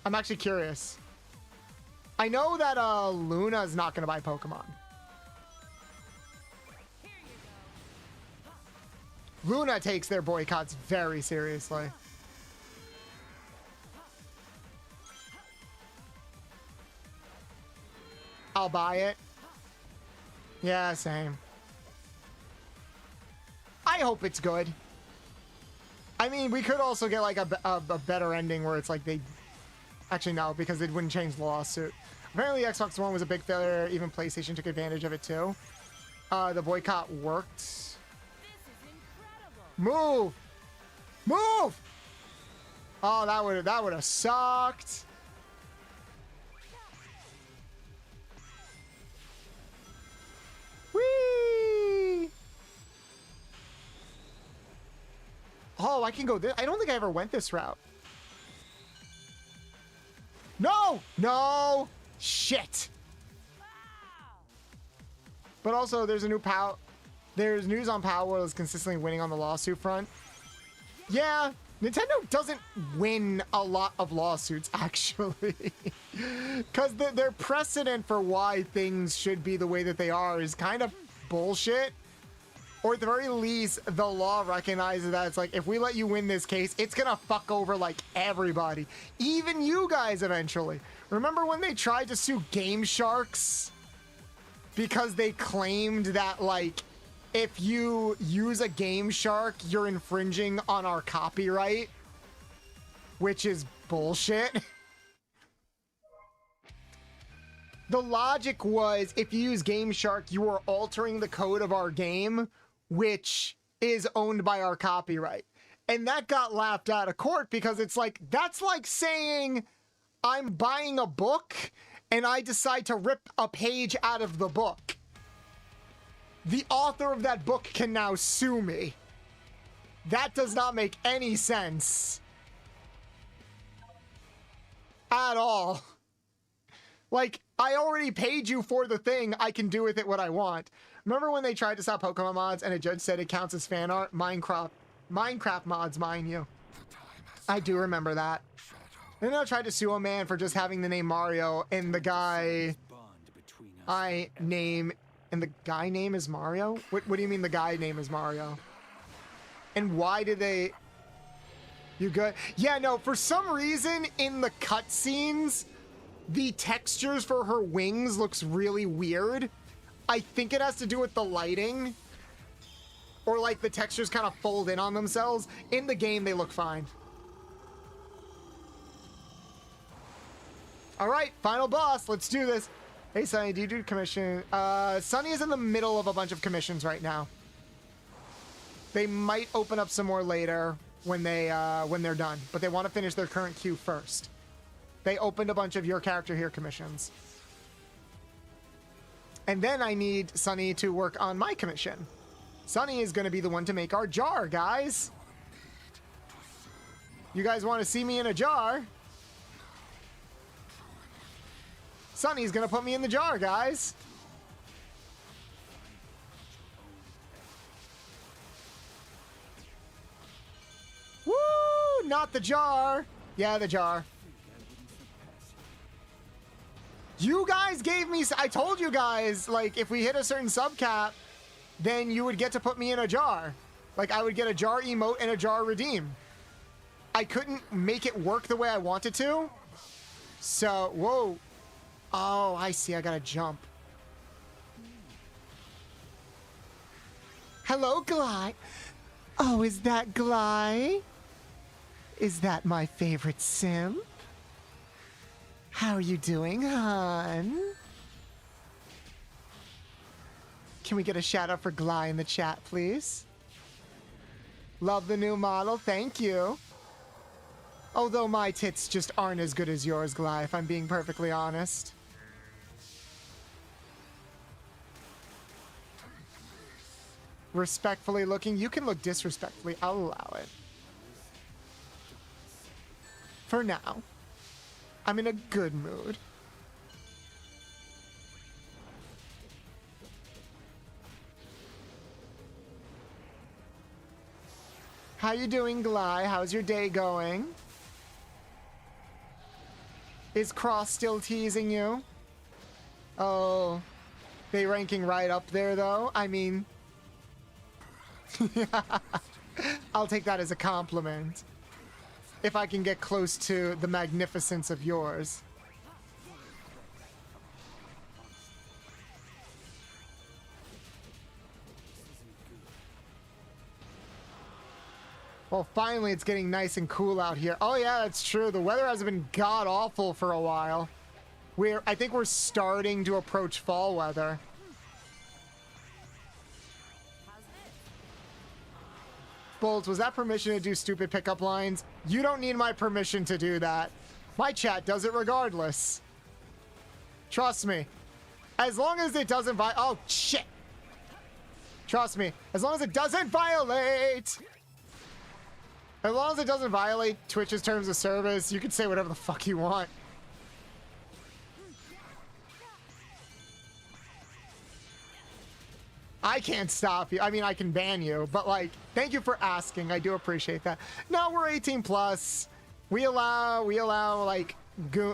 I'm actually curious. I know that Luna's not going to buy Pokemon. Luna takes their boycotts very seriously. I'll buy it. Yeah, same. I hope it's good. I mean, we could also get like a better ending where it's like they... Actually, no, because it wouldn't change the lawsuit. Apparently, Xbox One was a big failure. Even PlayStation took advantage of it too. The boycott worked. Move! Move! Oh, that would have sucked. Whee! Oh, I can go this. I don't think I ever went this route. No! No! Shit! But also, there's a new power. There's news on Power World is consistently winning on the lawsuit front. Yeah, Nintendo doesn't win a lot of lawsuits, actually. Because their precedent for why things should be the way that they are is kind of bullshit. Or at the very least, the law recognizes that it's like, if we let you win this case, it's gonna fuck over, like, everybody. Even you guys, eventually. Remember when they tried to sue Game Sharks? Because they claimed that, like, if you use a Game Shark, you're infringing on our copyright, which is bullshit. The logic was, if you use Game Shark, you are altering the code of our game, which is owned by our copyright. And that got laughed out of court because it's like, that's like saying I'm buying a book and I decide to rip a page out of the book. The author of that book can now sue me. That does not make any sense. At all. Like, I already paid you for the thing. I can do with it what I want. Remember when they tried to stop Pokemon mods and a judge said it counts as fan art? Minecraft mods, mind you. I do remember that. Then I tried to sue a man for just having the name Mario and the guy And the guy name is Mario? What do you mean the guy name is Mario? And why did they... You good? Yeah, no, for some reason in the cutscenes, the textures for her wings looks really weird. I think it has to do with the lighting. Or like the textures kind of fold in on themselves. In the game, they look fine. All right, final boss. Let's do this. Hey, Sunny, do you do commission? Sunny is in the middle of a bunch of commissions right now. They might open up some more later when they're done, but they want to finish their current queue first. They opened a bunch of your character here commissions. And then I need Sunny to work on my commission. Sunny is going to be the one to make our jar, guys. You guys want to see me in a jar? Sunny's going to put me in the jar, guys. Woo! Not the jar. Yeah, the jar. You guys gave me... I told you guys, like, if we hit a certain sub cap, then you would get to put me in a jar. Like, I would get a jar emote and a jar redeem. I couldn't make it work the way I wanted to. So, whoa. Oh, I see. I gotta jump. Hello, Gly. Oh, is that Gly? Is that my favorite simp? How are you doing, hon? Can we get a shout out for Gly in the chat, please? Love the new model. Thank you. Although my tits just aren't as good as yours, Gly, if I'm being perfectly honest. Respectfully looking. You can look disrespectfully. I'll allow it. For now. I'm in a good mood. How you doing, Gly? How's your day going? Is Cross still teasing you? Oh, they ranking right up there, though. I mean, I'll take that as a compliment. If I can get close to the magnificence of yours. Well, finally it's getting nice and cool out here. Oh yeah, that's true. The weather has been god-awful for a while. I think we're starting to approach fall weather. Bolts, was that permission to do stupid pickup lines? You don't need my permission to do that. My chat does it regardless. Trust me. As long as it doesn't oh, shit. Trust me. As long as it doesn't violate... As long as it doesn't violate Twitch's terms of service, you can say whatever the fuck you want. I can't stop you. I mean, I can ban you, but like, thank you for asking. I do appreciate that. No, we're 18 plus. We allow like,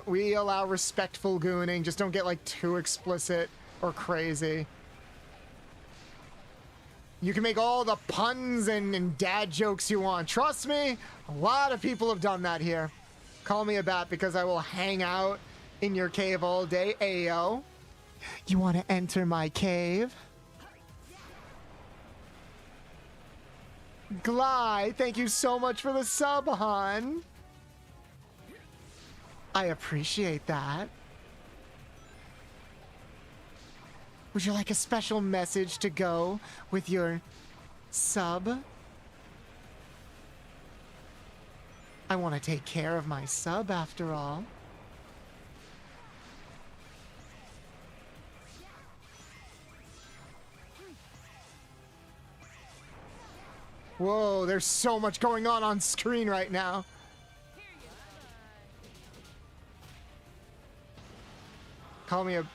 we allow respectful gooning. Just don't get like too explicit or crazy. You can make all the puns and dad jokes you want. Trust me, a lot of people have done that here. Call me a bat because I will hang out in your cave all day. Ayo. You want to enter my cave? Gly, thank you so much for the sub, hon. I appreciate that. Would you like a special message to go with your sub? I want to take care of my sub after all. Whoa, there's so much going on screen right now. Call me a...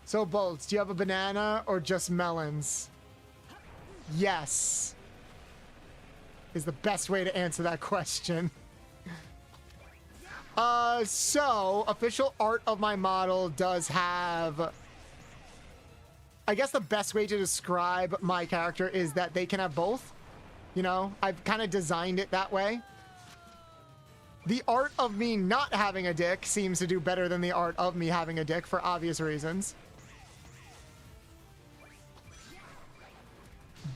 So, Bolts, do you have a banana or just melons? Yes. Is the best way to answer that question. So, official art of my model does have... I guess the best way to describe my character is that they can have both. You know, I've kind of designed it that way. The art of me not having a dick seems to do better than the art of me having a dick for obvious reasons.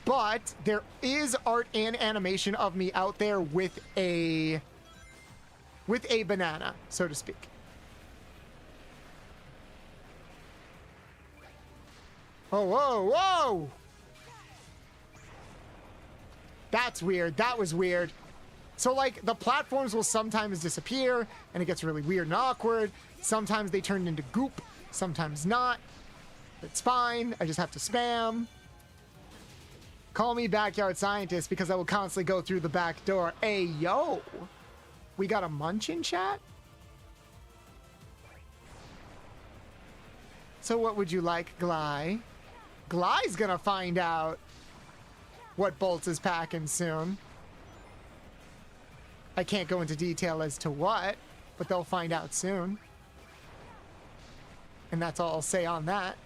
But there is art and animation of me out there with a banana, so to speak. Oh, whoa, whoa! That's weird. That was weird. So, like, the platforms will sometimes disappear, and it gets really weird and awkward. Sometimes they turn into goop, sometimes not. It's fine. I just have to spam. Call me backyard scientist because I will constantly go through the back door. Hey, yo. We got a munch in chat? So what would you like, Gly? Gly's gonna find out what Bolts is packing soon. I can't go into detail as to what, but they'll find out soon. And that's all I'll say on that.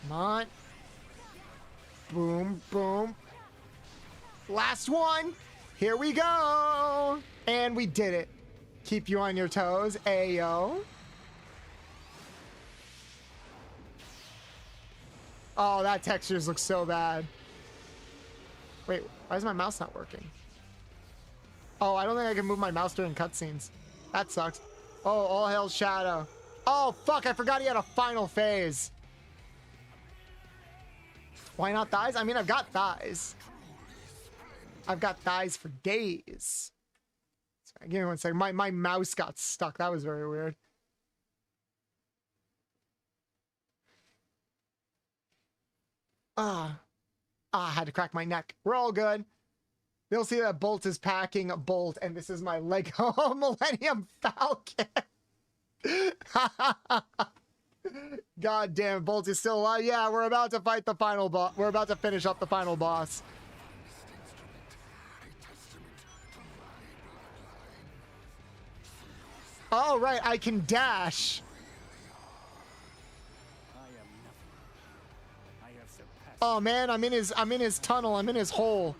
Come on. Boom, boom. Last one. Here we go. And we did it. Keep you on your toes. Ayo. Oh, that textures look so bad. Wait, why is my mouse not working? Oh, I don't think I can move my mouse during cutscenes. That sucks. Oh, all hell Shadow. Oh, fuck, I forgot he had a final phase. Why not thighs? I mean, I've got thighs. I've got thighs for days. Sorry, give me one second. My mouse got stuck. That was very weird. I had to crack my neck. We're all good. They'll see that Bolt is packing a Bolt, and this is my Lego Millennium Falcon. God damn, Bolt is still alive. Yeah, we're about to fight the final boss. We're about to finish up the final boss. All right, I can dash. Oh man, I'm in his tunnel. I'm in his hole.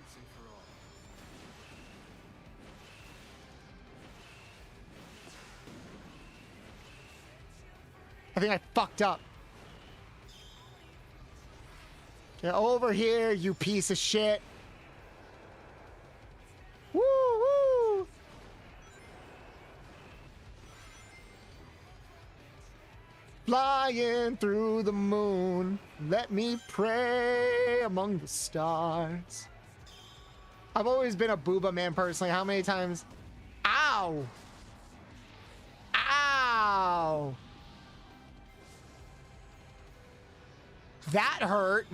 I think I fucked up. Get over here, you piece of shit. Woo woo. Flying through the moon, let me pray among the stars. I've always been a booba man personally. How many times? Ow! Ow! That hurt.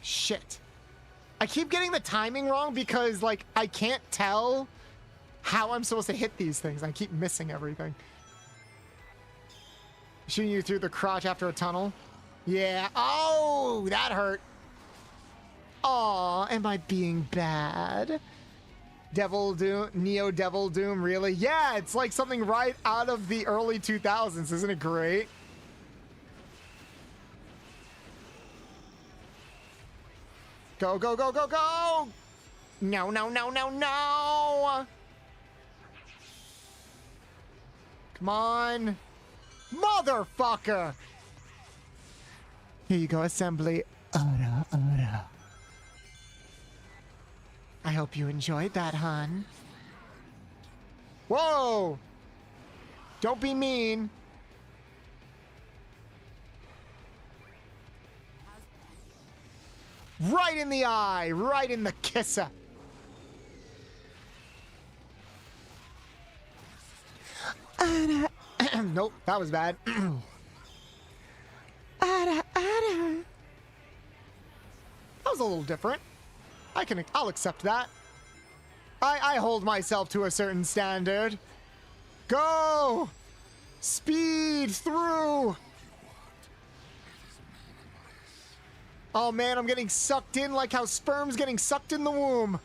Shit. I keep getting the timing wrong because, like, I can't tell how I'm supposed to hit these things. I keep missing everything. Shooting you through the crotch after a tunnel. Yeah. Oh, that hurt. Aw, am I being bad? Devil Doom, Neo Devil Doom, really? Yeah, it's like something right out of the early 2000s. Isn't it great? Go, go, go, go, go! No, no, no, no, no! Come on. Motherfucker! Here you go, assembly. Ura, ura. I hope you enjoyed that, hon. Whoa! Don't be mean. Right in the eye, right in the kisser. Nope, that was bad. That was a little different. I'll accept that. I hold myself to a certain standard. Go! Speed through! Oh man, I'm getting sucked in like how sperm's getting sucked in the womb.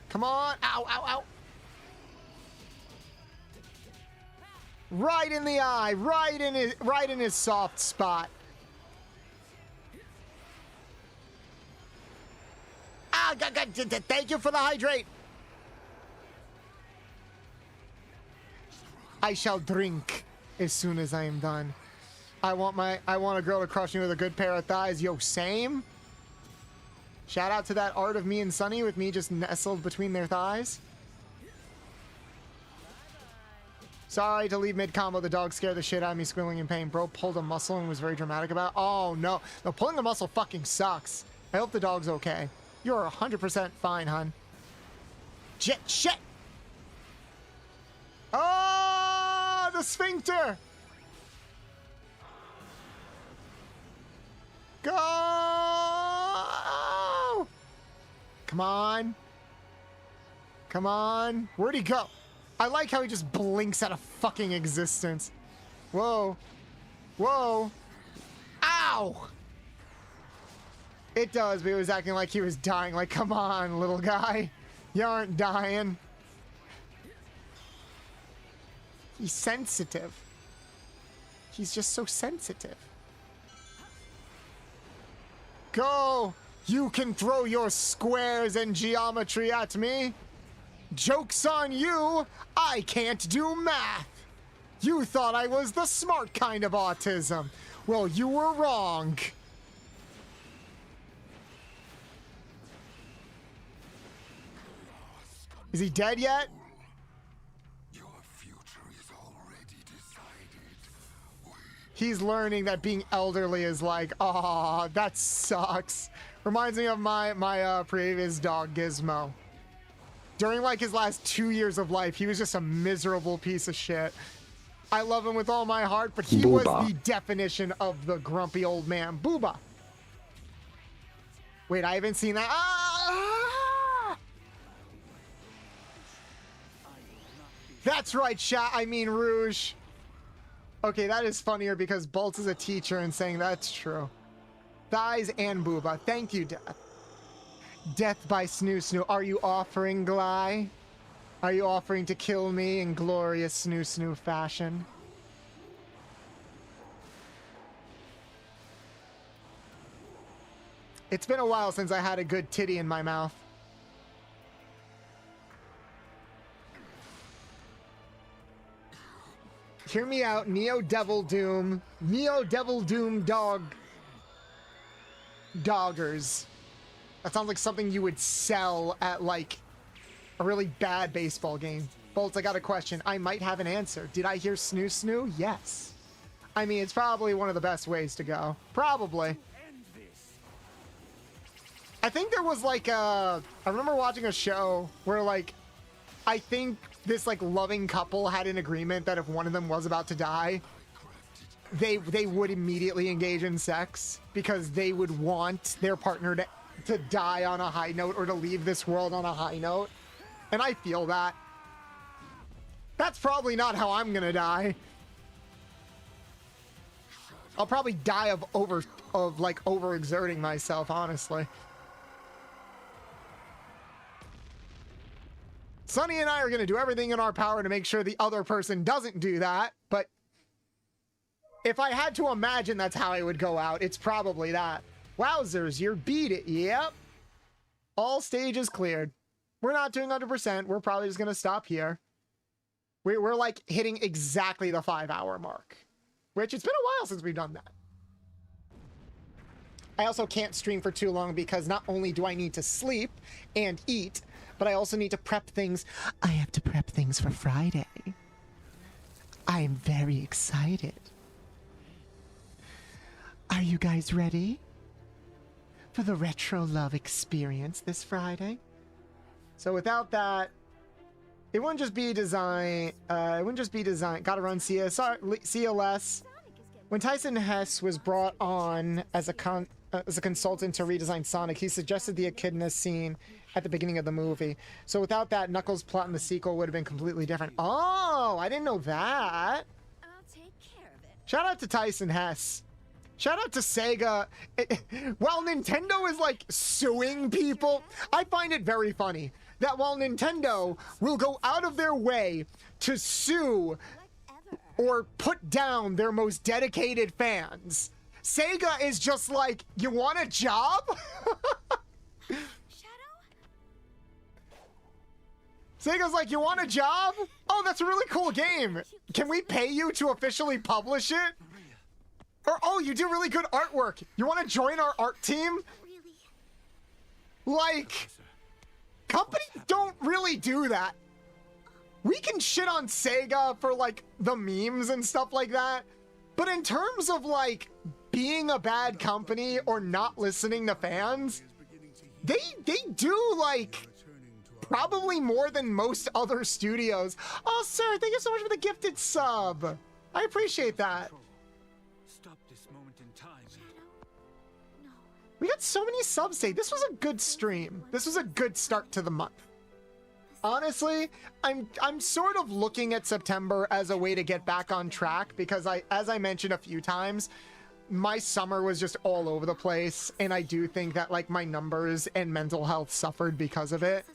Come on. Ow, ow, ow. Right in the eye, right in his soft spot. Ah, thank you for the hydrate. I shall drink as soon as I am done. I want a girl to crush me with a good pair of thighs. Yo, same. Shout out to that art of me and Sunny with me just nestled between their thighs. Sorry to leave mid-combo. The dog scared the shit out of me, squealing in pain. Bro pulled a muscle and was very dramatic about it. Oh, no. No, pulling a muscle fucking sucks. I hope the dog's okay. You're 100% fine, hun. Shit! Oh, the sphincter! Go! Come on. Come on. Where'd he go? I like how he just blinks out of fucking existence. Whoa. Whoa. Ow! It does, but he was acting like he was dying. Like, come on, little guy. You aren't dying. He's sensitive. He's just so sensitive. Go! You can throw your squares and geometry at me. Joke's on you! I can't do math! You thought I was the smart kind of autism. Well, you were wrong. Is he dead yet? Your future is already decided. He's learning that being elderly is like, aw, that sucks. Reminds me of my previous dog, Gizmo. During like his last 2 years of life, he was just a miserable piece of shit. I love him with all my heart, but he was the definition of the grumpy old man. Booba. Wait, I haven't seen that. Ah! That's right, Rouge. Okay, that is funnier because Bolts is a teacher and saying that's true. Thighs and Booba. Thank you, Death. Death by Snoo Snoo. Are you offering, Gly? Are you offering to kill me in glorious Snoo Snoo fashion? It's been a while since I had a good titty in my mouth. Hear me out, Neo Devil Doom. Neo Devil Doom doggers. That sounds like something you would sell at, like, a really bad baseball game. Bolts, I got a question. I might have an answer. Did I hear Snoo Snoo? Yes. I mean, it's probably one of the best ways to go. Probably. I think there was, like, I remember watching a show where, like, I think this, like, loving couple had an agreement that if one of them was about to die, they would immediately engage in sex because they would want their partner to die on a high note or to leave this world on a high note. And I feel that. That's probably not how I'm gonna die. I'll probably die of overexerting myself, honestly. Sunny and I are gonna do everything in our power to make sure the other person doesn't do that, but if I had to imagine that's how it would go out, it's probably that. Wowzers, you beat it. Yep. All stages cleared. We're not doing 100%. We're probably just going to stop here. We're like hitting exactly the 5-hour mark, which it's been a while since we've done that. I also can't stream for too long because not only do I need to sleep and eat, but I also need to prep things. I have to prep things for Friday. I am very excited. Are you guys ready for the retro love experience this Friday? So without that, it wouldn't just be design. Gotta run CLS. When Tyson Hess was brought on as a consultant to redesign Sonic, he suggested the echidna scene at the beginning of the movie. So without that, Knuckles' plot in the sequel would have been completely different. Oh, I didn't know that. I'll take care of it. Shout out to Tyson Hess. Shout out to Sega. While Nintendo is like suing people, I find it very funny that while Nintendo will go out of their way to sue or put down their most dedicated fans, Sega is just like, you want a job? Sega's like, you want a job? Oh, that's a really cool game. Can we pay you to officially publish it? Or, oh, you do really good artwork. You want to join our art team? Like, companies don't really do that. We can shit on Sega for like the memes and stuff like that, but in terms of like being a bad company or not listening to fans, they do like probably more than most other studios. Oh, sir, thank you so much for the gifted sub. I appreciate that. Stop this moment in time. We got so many subs today. This was a good stream. This was a good start to the month. Honestly, I'm sort of looking at September as a way to get back on track because as I mentioned a few times, my summer was just all over the place, and I do think that like my numbers and mental health suffered because of it.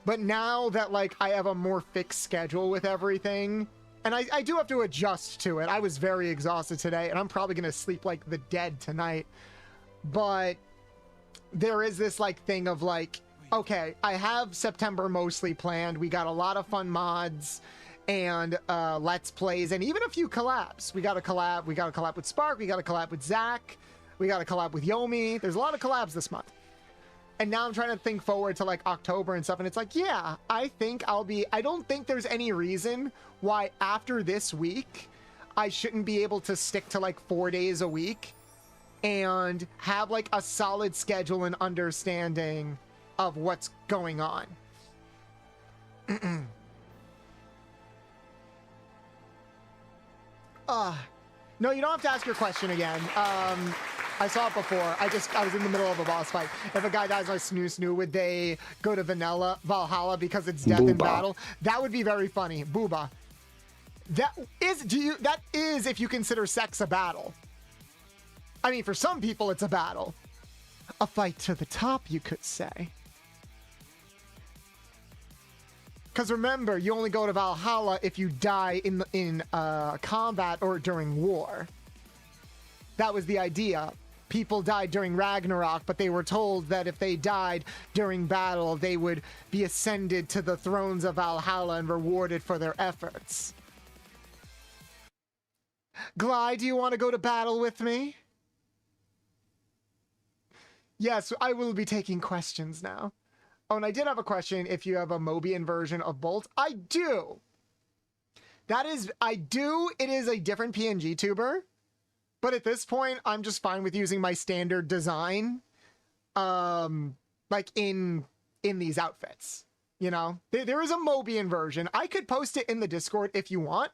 But now that like I have a more fixed schedule with everything, and I do have to adjust to it. I was very exhausted today, and I'm probably gonna sleep like the dead tonight. But there is this like thing of like, okay, I have September mostly planned. We got a lot of fun mods and let's plays and even a few collabs. We got a collab with Spark, we got a collab with Zach, we got a collab with Yomi. There's a lot of collabs this month. And now I'm trying to think forward to like October and stuff, and it's like, yeah, I don't think there's any reason why after this week I shouldn't be able to stick to like 4 days a week and have like a solid schedule and understanding of what's going on. No, you don't have to ask your question again. I saw it before. I was in the middle of a boss fight. If a guy dies by snoo, would they go to Valhalla because it's death in battle? That would be very funny. Booba. That is if you consider sex a battle. I mean, for some people it's a battle. A fight to the top, you could say. Because remember, you only go to Valhalla if you die in combat or during war. That was the idea. People died during Ragnarok, but they were told that if they died during battle, they would be ascended to the thrones of Valhalla and rewarded for their efforts. Glide, do you want to go to battle with me? Yes, I will be taking questions now. Oh, and I did have a question if you have a Mobian version of Bolt. I do. It is a different PNG tuber. But at this point, I'm just fine with using my standard design. Like in these outfits. You know? There is a Mobian version. I could post it in the Discord if you want.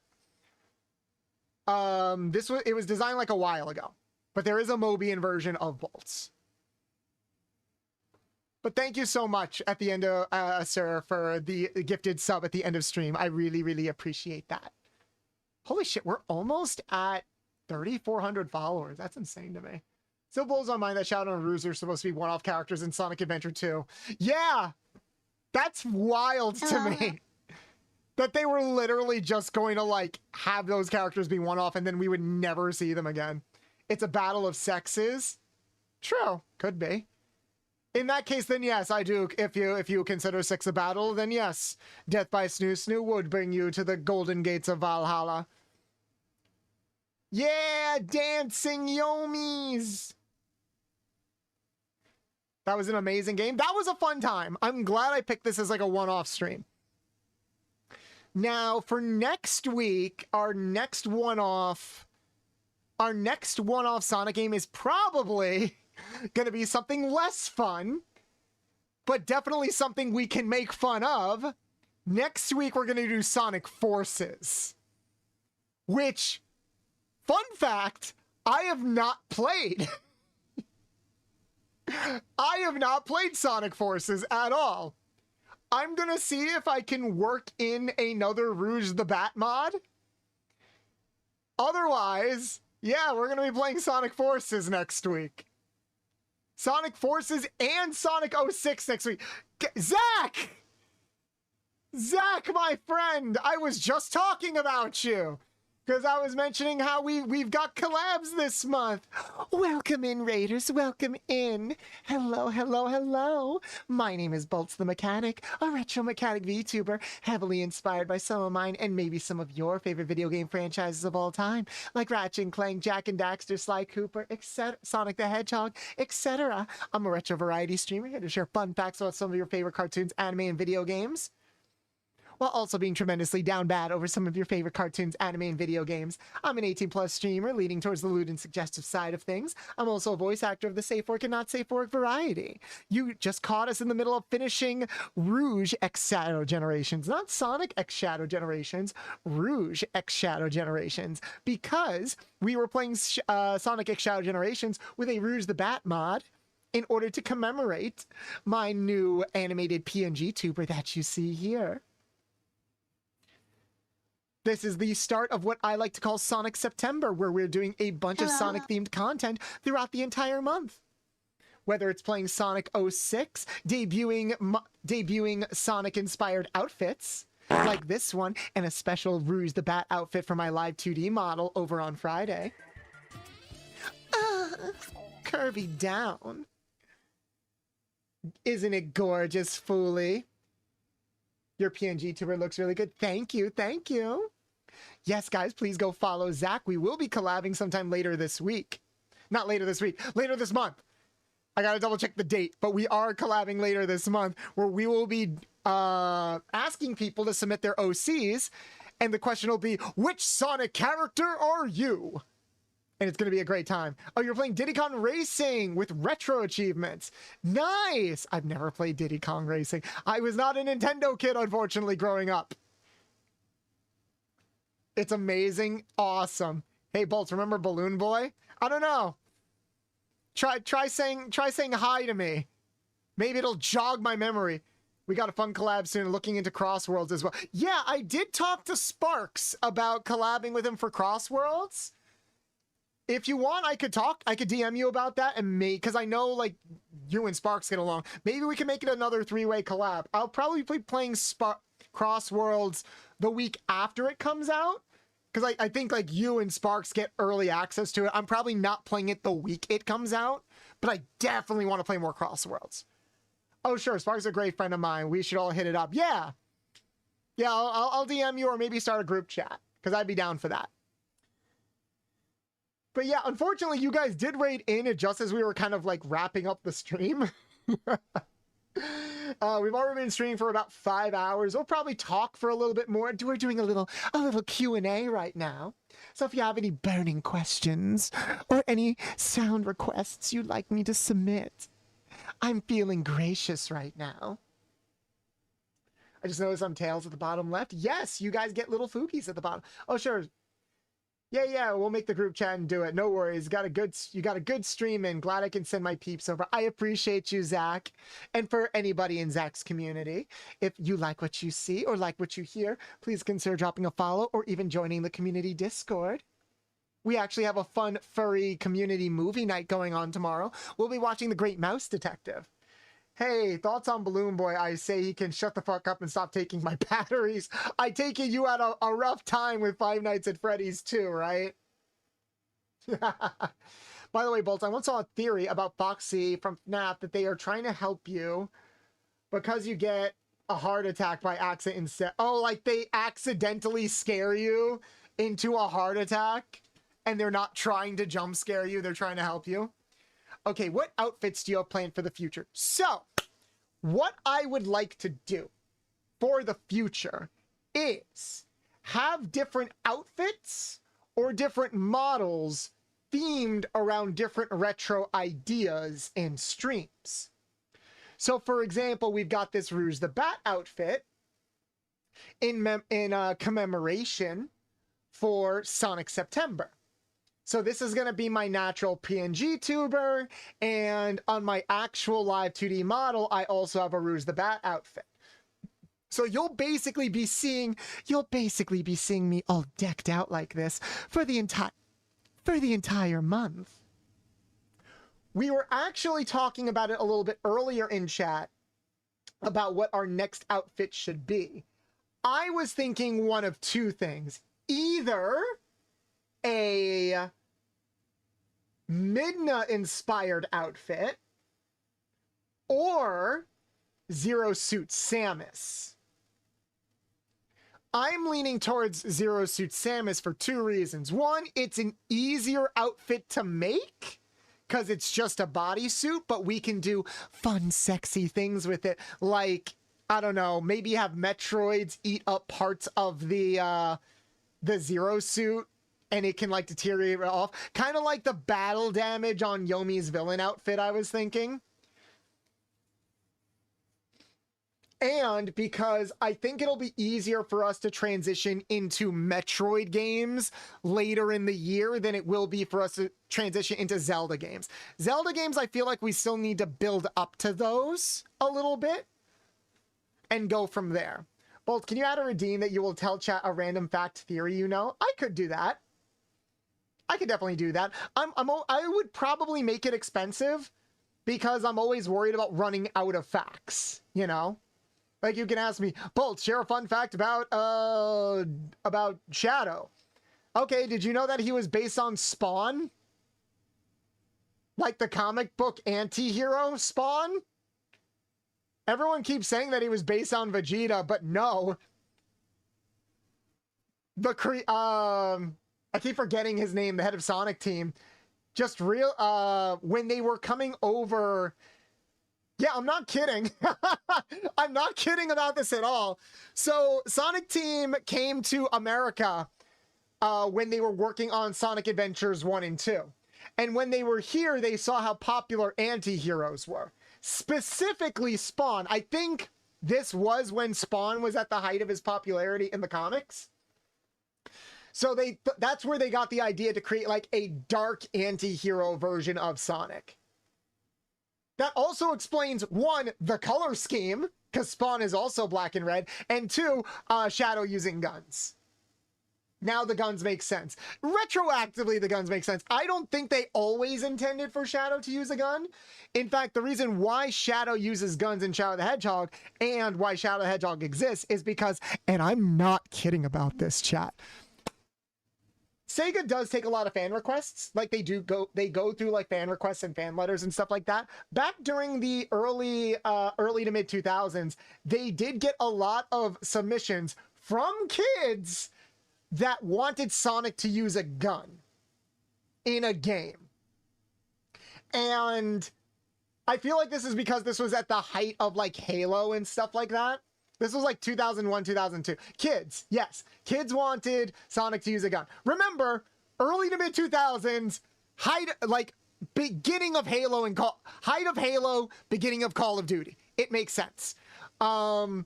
It was designed like a while ago. But there is a Mobian version of Bolts. But thank you so much at the end of, sir, for the gifted sub at the end of stream. I really, really appreciate that. Holy shit, we're almost at 3,400 followers. That's insane to me. Still blows my mind that Shadow and Rouge are supposed to be one-off characters in Sonic Adventure 2. Yeah! That's wild to me. That they were literally just going to, like, have those characters be one-off and then we would never see them again. It's a battle of sexes. True. Could be. In that case, then yes, I do. If you consider sex a battle, then yes, death by snoo would bring you to the golden gates of Valhalla. Yeah, dancing Yomis. That was an amazing game. That was a fun time. I'm glad I picked this as like a one-off stream. Now, for next week, our next one-off Sonic game is probably gonna be something less fun, but definitely something we can make fun of. Next week, we're gonna do Sonic Forces, which, fun fact, I have not played. I have not played Sonic Forces at all. I'm gonna see if I can work in another Rouge the Bat mod. Otherwise, yeah, we're gonna be playing Sonic Forces next week. Sonic Forces and Sonic 06 next week. Zach! Zach, my friend, I was just talking about you. Because I was mentioning how we've got collabs this month. Welcome in, Raiders. Welcome in. Hello, hello, hello. My name is Bolts the Mechanic, a retro mechanic VTuber, heavily inspired by some of mine and maybe some of your favorite video game franchises of all time, like Ratchet and Clank, Jack and Daxter, Sly Cooper, etc., Sonic the Hedgehog, etc. I'm a retro variety streamer here to share fun facts about some of your favorite cartoons, anime, and video games, while also being tremendously down bad over some of your favorite cartoons, anime, and video games. I'm an 18+ streamer leaning towards the lewd and suggestive side of things. I'm also a voice actor of the safe work and not safe work variety. You just caught us in the middle of finishing Rouge X Shadow Generations, not Sonic X Shadow Generations, Rouge X Shadow Generations, because we were playing Sonic X Shadow Generations with a Rouge the Bat mod in order to commemorate my new animated PNG tuber that you see here. This is the start of what I like to call Sonic September, where we're doing a bunch of Sonic-themed content throughout the entire month. Whether it's playing Sonic 06, debuting Sonic-inspired outfits, like this one, and a special Rouge the Bat outfit for my live 2D model over on Friday. Curvy down. Isn't it gorgeous, Fooly? Your PNG tuber looks really good. Thank you, thank you. Yes, guys, please go follow Zach. We will be collabing sometime later this week. Not later this week, later this month. I gotta double check the date, but we are collabing later this month where we will be asking people to submit their OCs, and the question will be, which Sonic character are you? And it's gonna be a great time. Oh, you're playing Diddy Kong Racing with retro achievements. Nice! I've never played Diddy Kong Racing. I was not a Nintendo kid, unfortunately, growing up. It's amazing. Awesome. Hey, Bolts, remember Balloon Boy? I don't know. Try saying hi to me. Maybe it'll jog my memory. We got a fun collab soon, looking into Crossworlds as well. Yeah, I did talk to Sparks about collabing with him for Crossworlds. If you want, I could DM you about that, and because I know, like, you and Sparks get along. Maybe we can make it another 3-way collab. I'll probably be playing Crossworlds the week after it comes out, because I think, like, you and Sparks get early access to it. I'm probably not playing it the week it comes out, but I definitely want to play more Crossworlds. Oh, sure, Sparks is a great friend of mine. We should all hit it up. Yeah. Yeah, I'll DM you or maybe start a group chat, because I'd be down for that. But yeah, unfortunately, you guys did raid in just as we were kind of like wrapping up the stream. We've already been streaming for about 5 hours. We'll probably talk for a little bit more. We're doing a little Q&A right now. So if you have any burning questions or any sound requests you'd like me to submit, I'm feeling gracious right now. I just noticed some tails at the bottom left. Yes, you guys get little fookies at the bottom. Oh, sure. Yeah, we'll make the group chat and do it. No worries. You got a good stream in. Glad I can send my peeps over. I appreciate you, Zach. And for anybody in Zach's community, if you like what you see or like what you hear, please consider dropping a follow or even joining the community Discord. We actually have a fun furry community movie night going on tomorrow. We'll be watching The Great Mouse Detective. Hey, thoughts on Balloon Boy? I say he can shut the fuck up and stop taking my batteries. I take it you had a rough time with Five Nights at Freddy's too, right? By the way, Bolts, I once saw a theory about Foxy from FNAF that they are trying to help you because you get a heart attack by accident instead. Oh, like they accidentally scare you into a heart attack and they're not trying to jump scare you, they're trying to help you. Okay, what outfits do you have planned for the future? So, what I would like to do for the future is have different outfits or different models themed around different retro ideas and streams. So, for example, we've got this Rouge the Bat outfit in commemoration for Sonic September. So this is going to be my natural PNG tuber, and on my actual live 2D model, I also have a Rouge the Bat outfit. So you'll basically be seeing me all decked out like this for the entire month. We were actually talking about it a little bit earlier in chat about what our next outfit should be. I was thinking one of two things. Either a Midna-inspired outfit or Zero Suit Samus. I'm leaning towards Zero Suit Samus for two reasons. One, it's an easier outfit to make because it's just a bodysuit, but we can do fun, sexy things with it. Like, I don't know, maybe have Metroids eat up parts of the Zero Suit and it can like deteriorate off. Kind of like the battle damage on Yomi's villain outfit, I was thinking. And because I think it'll be easier for us to transition into Metroid games later in the year than it will be for us to transition into Zelda games. Zelda games, I feel like we still need to build up to those a little bit and go from there. Bolt, can you add a redeem that you will tell chat a random fact theory you know? I could do that. I could definitely do that. I would probably make it expensive because I'm always worried about running out of facts, you know? Like, you can ask me, Bolt, share a fun fact about Shadow. Okay, did you know that he was based on Spawn? Like the comic book anti-hero Spawn? Everyone keeps saying that he was based on Vegeta, but no. I keep forgetting his name, the head of Sonic Team. Just when they were coming over... Yeah, I'm not kidding. I'm not kidding about this at all. So Sonic Team came to America when they were working on Sonic Adventures 1 and 2. And when they were here, they saw how popular anti-heroes were. Specifically Spawn. I think this was when Spawn was at the height of his popularity in the comics. So that's where they got the idea to create like a dark anti-hero version of Sonic. That also explains, one, the color scheme, because Spawn is also black and red, and two, Shadow using guns. Now the guns make sense. Retroactively, the guns make sense. I don't think they always intended for Shadow to use a gun. In fact, the reason why Shadow uses guns in Shadow the Hedgehog and why Shadow the Hedgehog exists is because, and I'm not kidding about this, chat, Sega does take a lot of fan requests. Like they go through like fan requests and fan letters and stuff like that. Back during the early to mid 2000s, they did get a lot of submissions from kids that wanted Sonic to use a gun in a game. And I feel like this is because this was at the height of like Halo and stuff like that. This was like 2001, 2002. Kids, yes. Kids wanted Sonic to use a gun. Remember, early to mid 2000s, beginning of Halo and height of Halo, beginning of Call of Duty. It makes sense. And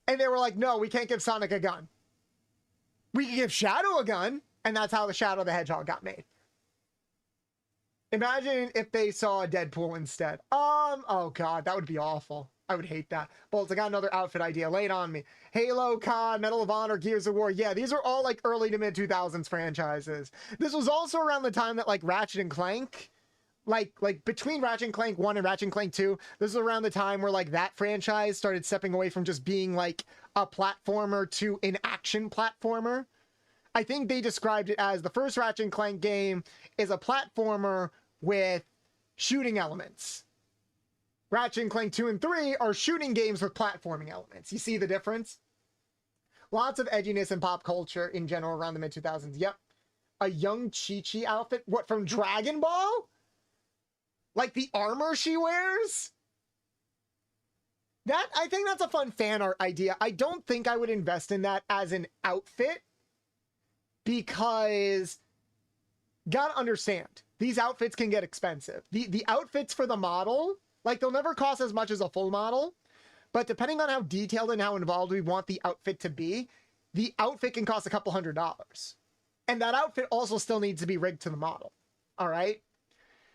they were like, no, we can't give Sonic a gun. We can give Shadow a gun, and that's how the Shadow the Hedgehog got made. Imagine if they saw a Deadpool instead. Oh god, that would be awful. I would hate that. Bolts, I got another outfit idea. Lay it on me. Halo, COD, Medal of Honor, Gears of War. Yeah, these are all like early to mid 2000s franchises. This was also around the time that like Ratchet and Clank, like between Ratchet and Clank 1 and Ratchet and Clank 2, this is around the time where like that franchise started stepping away from just being like a platformer to an action platformer. I think they described it as the first Ratchet and Clank game is a platformer with shooting elements. Ratchet and Clank 2 and 3 are shooting games with platforming elements. You see the difference? Lots of edginess in pop culture in general around the mid-2000s. Yep. A young Chi-Chi outfit? What, from Dragon Ball? Like the armor she wears? I think that's a fun fan art idea. I don't think I would invest in that as an outfit because, gotta understand, these outfits can get expensive. The outfits for the model, like they'll never cost as much as a full model, but depending on how detailed and how involved we want the outfit to be, the outfit can cost a couple $100s. And that outfit also still needs to be rigged to the model. All right.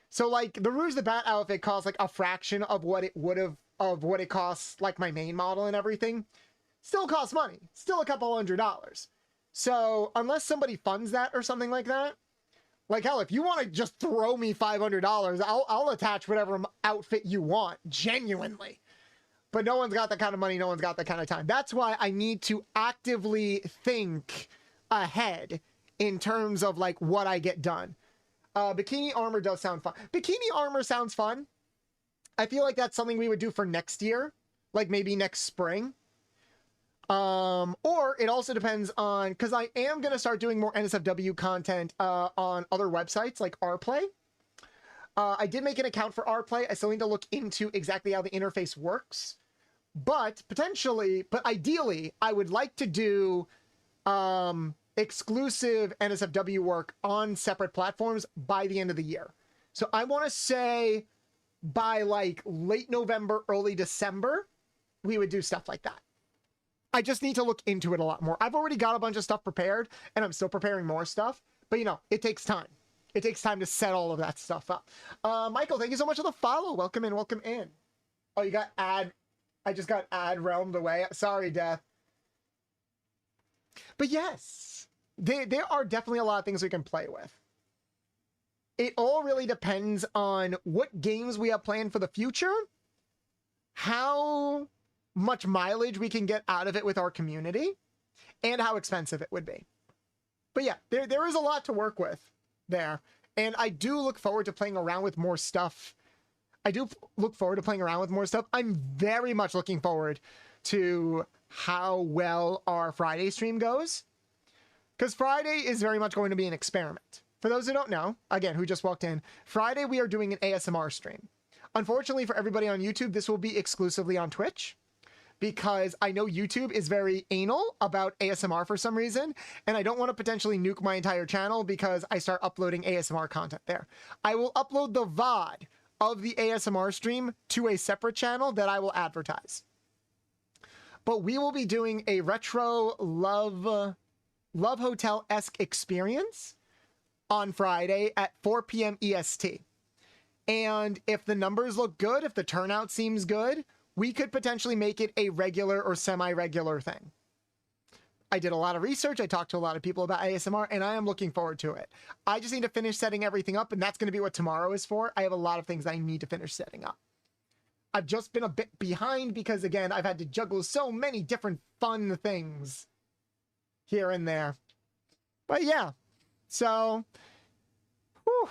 So like the Rouge the Bat outfit costs like a fraction of what it would have, of what it costs like my main model and everything. Still costs money, still a couple $100s. So unless somebody funds that or something like that, like hell, if you want to just throw me $500, I'll attach whatever outfit you want, genuinely. But no one's got that kind of money, no one's got that kind of time. That's why I need to actively think ahead in terms of like what I get done. Bikini armor does sound fun. Bikini armor sounds fun. I feel like that's something we would do for next year, like maybe next spring. Or it also depends on, because I am going to start doing more NSFW content on other websites like Rplay. I did make an account for Rplay. I still need to look into exactly how the interface works. But potentially, but ideally, I would like to do exclusive NSFW work on separate platforms by the end of the year. So I want to say by like late November, early December, we would do stuff like that. I just need to look into it a lot more. I've already got a bunch of stuff prepared and I'm still preparing more stuff, but you know, it takes time. It takes time to set all of that stuff up. Michael, thank you so much for the follow. Welcome in, welcome in. Oh, you got ad. I just got ad realmed away. Sorry, Death. But yes, there are definitely a lot of things we can play with. It all really depends on what games we have planned for the future, how much mileage we can get out of it with our community, and how expensive it would be. But yeah, there is a lot to work with there. And I do look forward to playing around with more stuff. I'm very much looking forward to how well our Friday stream goes, because Friday is very much going to be an experiment. For those who don't know, again, who just walked in, Friday we are doing an ASMR stream. Unfortunately for everybody on YouTube, this will be exclusively on Twitch, because I know YouTube is very anal about ASMR for some reason, and I don't want to potentially nuke my entire channel because I start uploading ASMR content there. I will upload the VOD of the ASMR stream to a separate channel that I will advertise. But we will be doing a retro Love Hotel-esque experience on Friday at 4 p.m. EST. And if the numbers look good, if the turnout seems good, we could potentially make it a regular or semi-regular thing. I did a lot of research. I talked to a lot of people about ASMR, and I am looking forward to it. I just need to finish setting everything up, and that's going to be what tomorrow is for. I have a lot of things I need to finish setting up. I've just been a bit behind because, again, I've had to juggle so many different fun things here and there. But yeah, so, whew.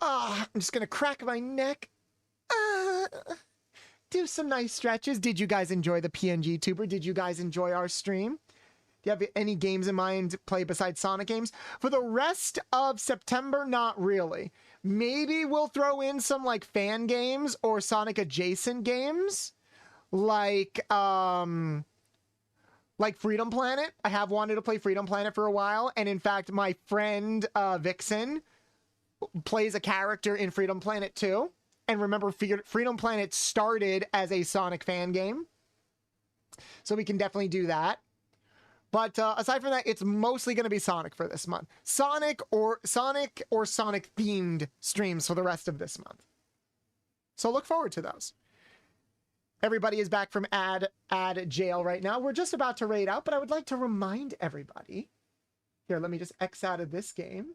I'm just going to crack my neck. Do some nice stretches. Did you guys enjoy the PNG Tuber? Did you guys enjoy our stream? Do you have any games in mind to play besides Sonic games? For the rest of September, not really. Maybe we'll throw in some like fan games or Sonic adjacent games. Like Freedom Planet. I have wanted to play Freedom Planet for a while. And in fact, my friend Vixen plays a character in Freedom Planet 2. And remember, Freedom Planet started as a Sonic fan game. So we can definitely do that. But aside from that, it's mostly going to be Sonic for this month. Sonic or Sonic-themed streams for the rest of this month. So look forward to those. Everybody is back from ad jail right now. We're just about to raid out, but I would like to remind everybody. Here, let me just X out of this game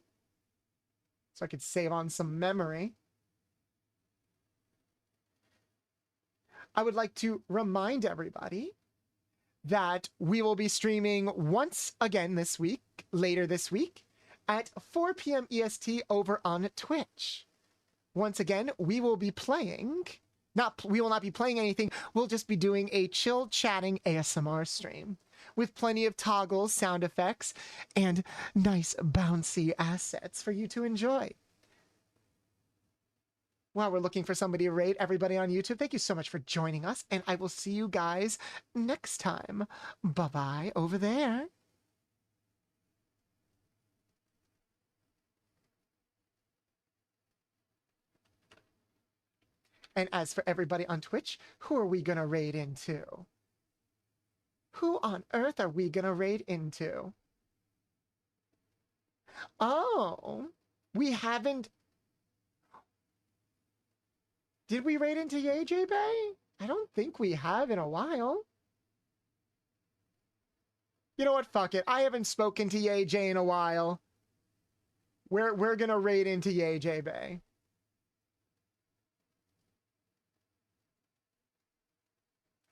so I could save on some memory. I would like to remind everybody that we will be streaming once again this week, later this week, at 4 p.m. EST over on Twitch. Once again, we will be playing, we will not be playing anything, we'll just be doing a chill chatting ASMR stream with plenty of toggles, sound effects, and nice bouncy assets for you to enjoy. While we're looking for somebody to raid, everybody on YouTube, thank you so much for joining us, and I will see you guys next time. Bye-bye over there. And as for everybody on Twitch, who are we gonna raid into? Who on earth are we gonna raid into? Oh, we haven't... Did we raid into YJ Bay? I don't think we have in a while. You know what? Fuck it. I haven't spoken to YJ in a while. We're gonna raid into YJ Bay.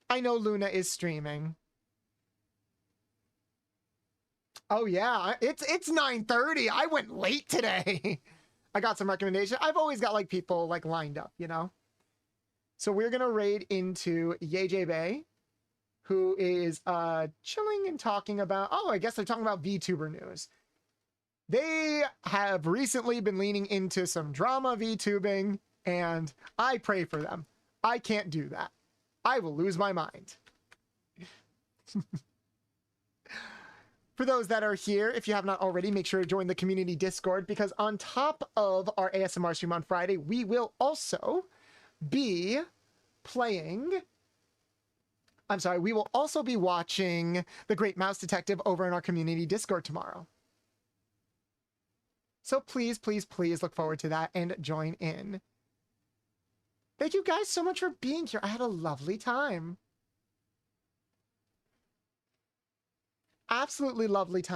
I know Luna is streaming. Oh yeah, it's 9:30. I went late today. I got some recommendations. I've always got like people like lined up, you know. So we're gonna raid into Yeje Bay, who is chilling and talking about. Oh, I guess they're talking about VTuber news. They have recently been leaning into some drama VTubing, and I pray for them. I can't do that. I will lose my mind. For those that are here, if you have not already, make sure to join the community Discord, because on top of our ASMR stream on Friday, we will also be playing... we will also be watching The Great Mouse Detective over in our community Discord tomorrow. So please, please, please look forward to that and join in. Thank you guys so much for being here. I had a lovely time. Absolutely lovely time.